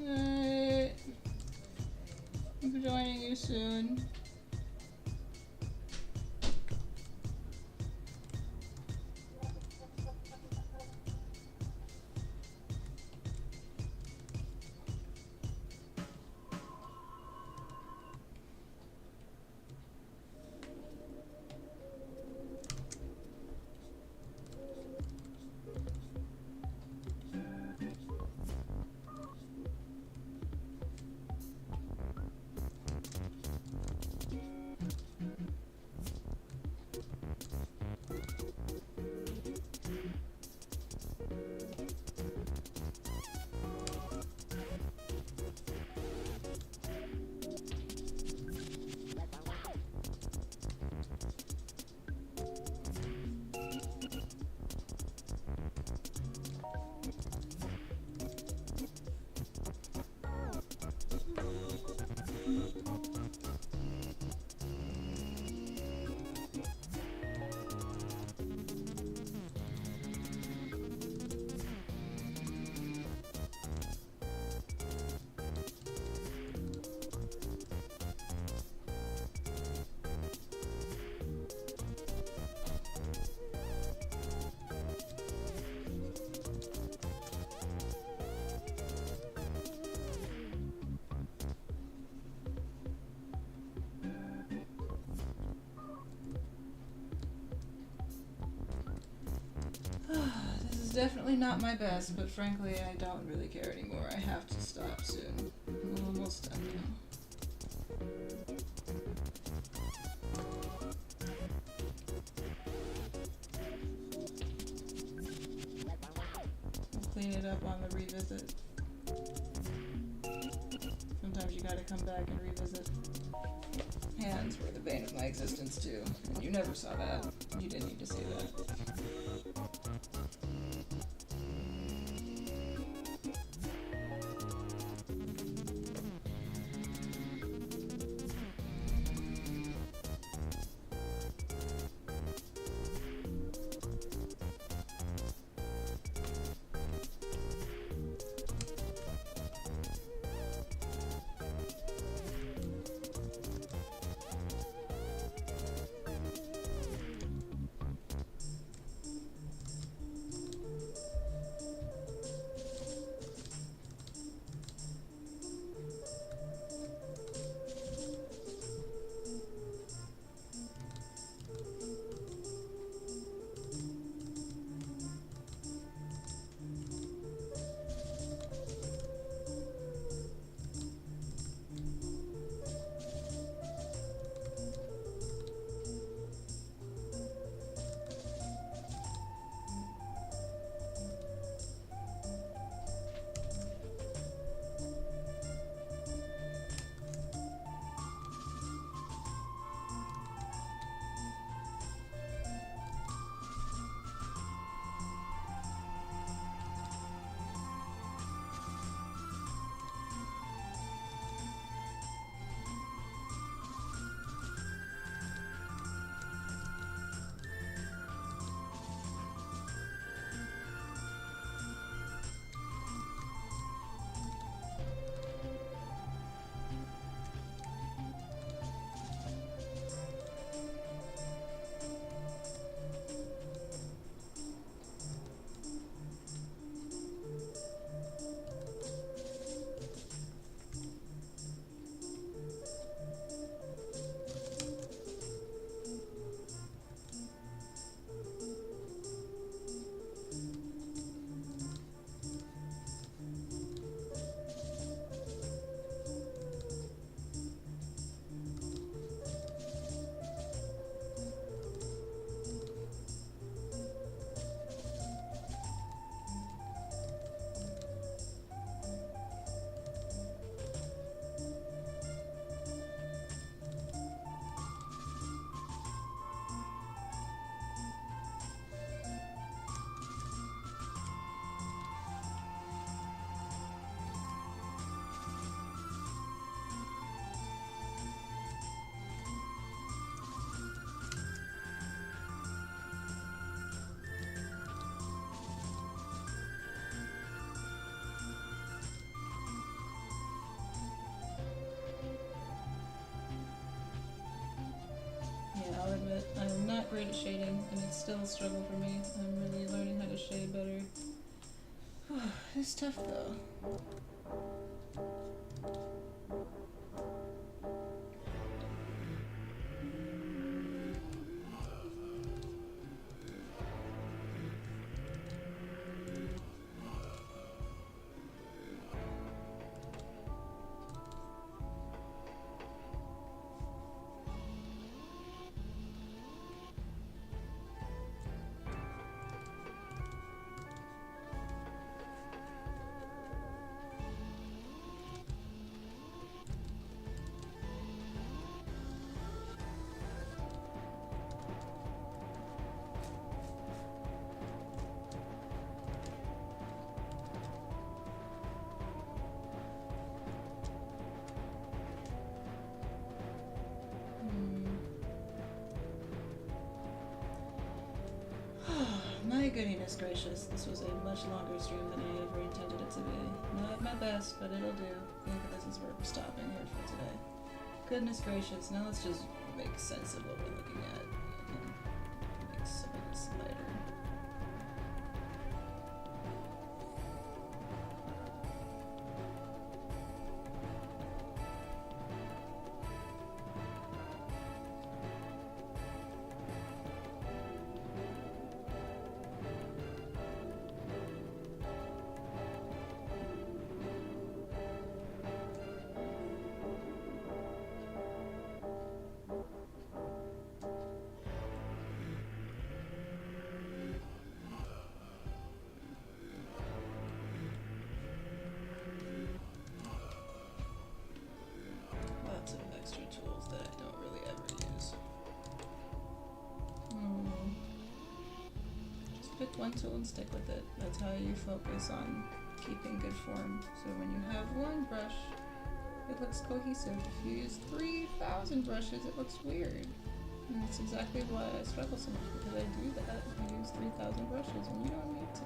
Alright. I'm joining you soon. This is definitely not my best, but frankly, I don't really care anymore. I have to stop soon. I'm almost done now. I'll clean it up on the revisit. Sometimes you gotta come back and revisit. Hands were the bane of my existence too. And you never saw that. You didn't need to see that. not great at shading, and it's still a struggle for me. I'm really learning how to shade better. It's tough though. My goodness gracious, this was a much longer stream than I ever intended it to be. Not my best, but it'll do. I think this is where we're stopping here for today. Goodness gracious, now let's just make sense of what we're looking at. And make some of this lighter. Lots of extra tools that I don't really ever use. Just pick one tool and stick with it. That's how you focus on keeping good form. So when you have one brush, it looks cohesive. If you use 3,000 brushes, it looks weird. And that's exactly why I struggle so much, because I do that. I use 3,000 brushes when you don't need to.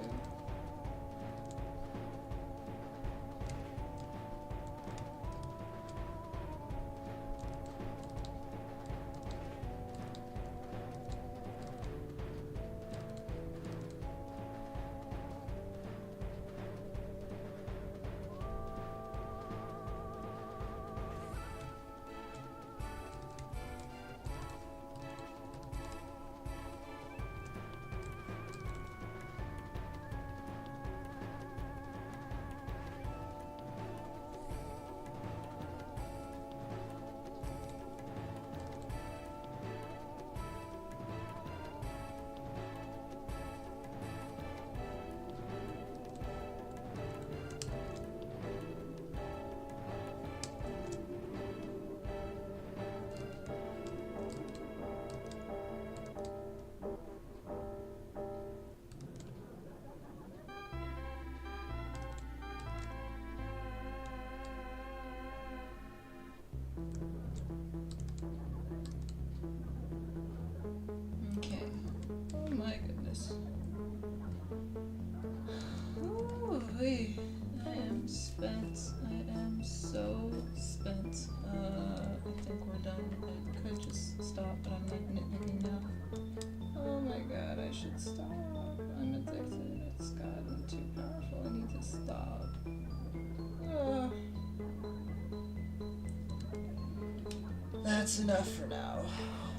Okay. Oh my goodness. Ooh, I am spent. I am so spent. I think we're done. I could just stop, but I'm like nitpicking now. Oh my god, I should stop. I'm addicted. It's gotten too powerful. I need to stop. Ugh. That's enough for now.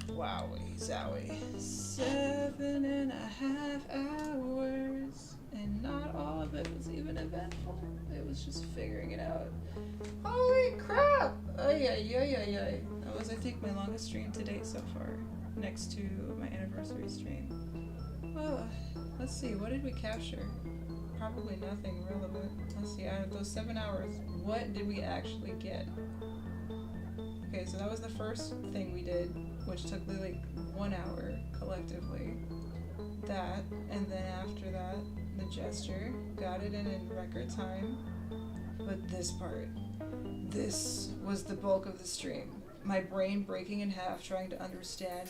Wowie zowie. 7.5 hours. And not all of it was even eventful. It was just figuring it out. Holy crap! Ay, ay, ay, ay, ay. That was, I think, my longest stream to date so far. Next to my anniversary stream. Well, let's see, what did we capture? Probably nothing relevant. Let's see, out of those 7 hours, what did we actually get? Okay, so that was the first thing we did, which took like 1 hour collectively. That, and then after that, the gesture, got it in record time. But this part, this was the bulk of the stream. My brain breaking in half trying to understand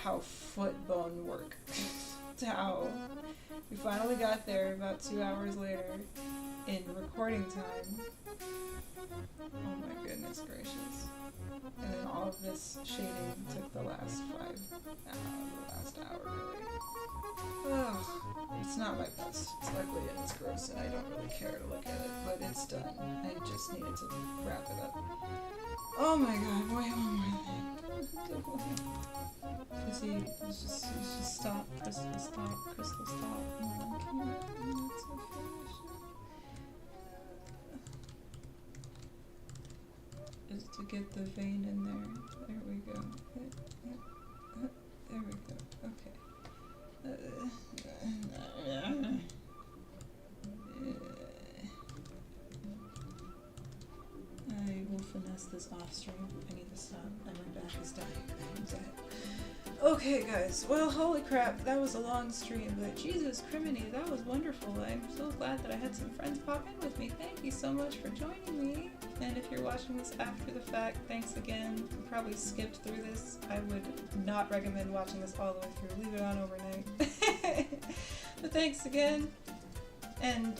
how foot bone works. Tao. We finally got there about 2 hours later in recording time. Oh my goodness gracious. And then all of this shading took the last hour really. Ugh. It's not my best. It's ugly and it's gross and I don't really care to look at it, but it's done. I just needed to wrap it up. Oh my god, wait one more thing. Fizzy, just stop. Crystal, stop. Crystal, stop. No, I can't. It's so finish. Just to get the vein in there. There we go. There we go. Okay. I will finesse this off stream. I need to stop. And my back is dying. I'm dead. Okay, guys. Well, holy crap. That was a long stream, but Jesus criminy, that was wonderful. I'm so glad that I had some friends pop in with me. Thank you so much for joining me. And if you're watching this after the fact, thanks again. You probably skipped through this. I would not recommend watching this all the way through. Leave it on overnight. But thanks again. And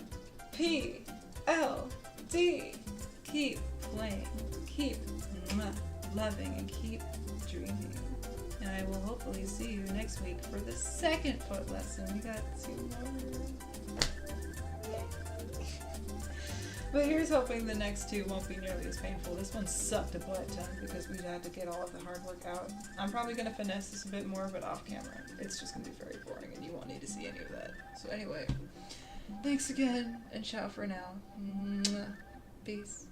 PLD. Keep playing, keep loving, and keep dreaming. And I will hopefully see you next week for the second foot lesson. We got 2 more. But here's hoping the next 2 won't be nearly as painful. This one sucked a butt ton because we had to get all of the hard work out. I'm probably going to finesse this a bit more, but off camera. It's just going to be very boring and you won't need to see any of that. So anyway, thanks again and ciao for now. Peace.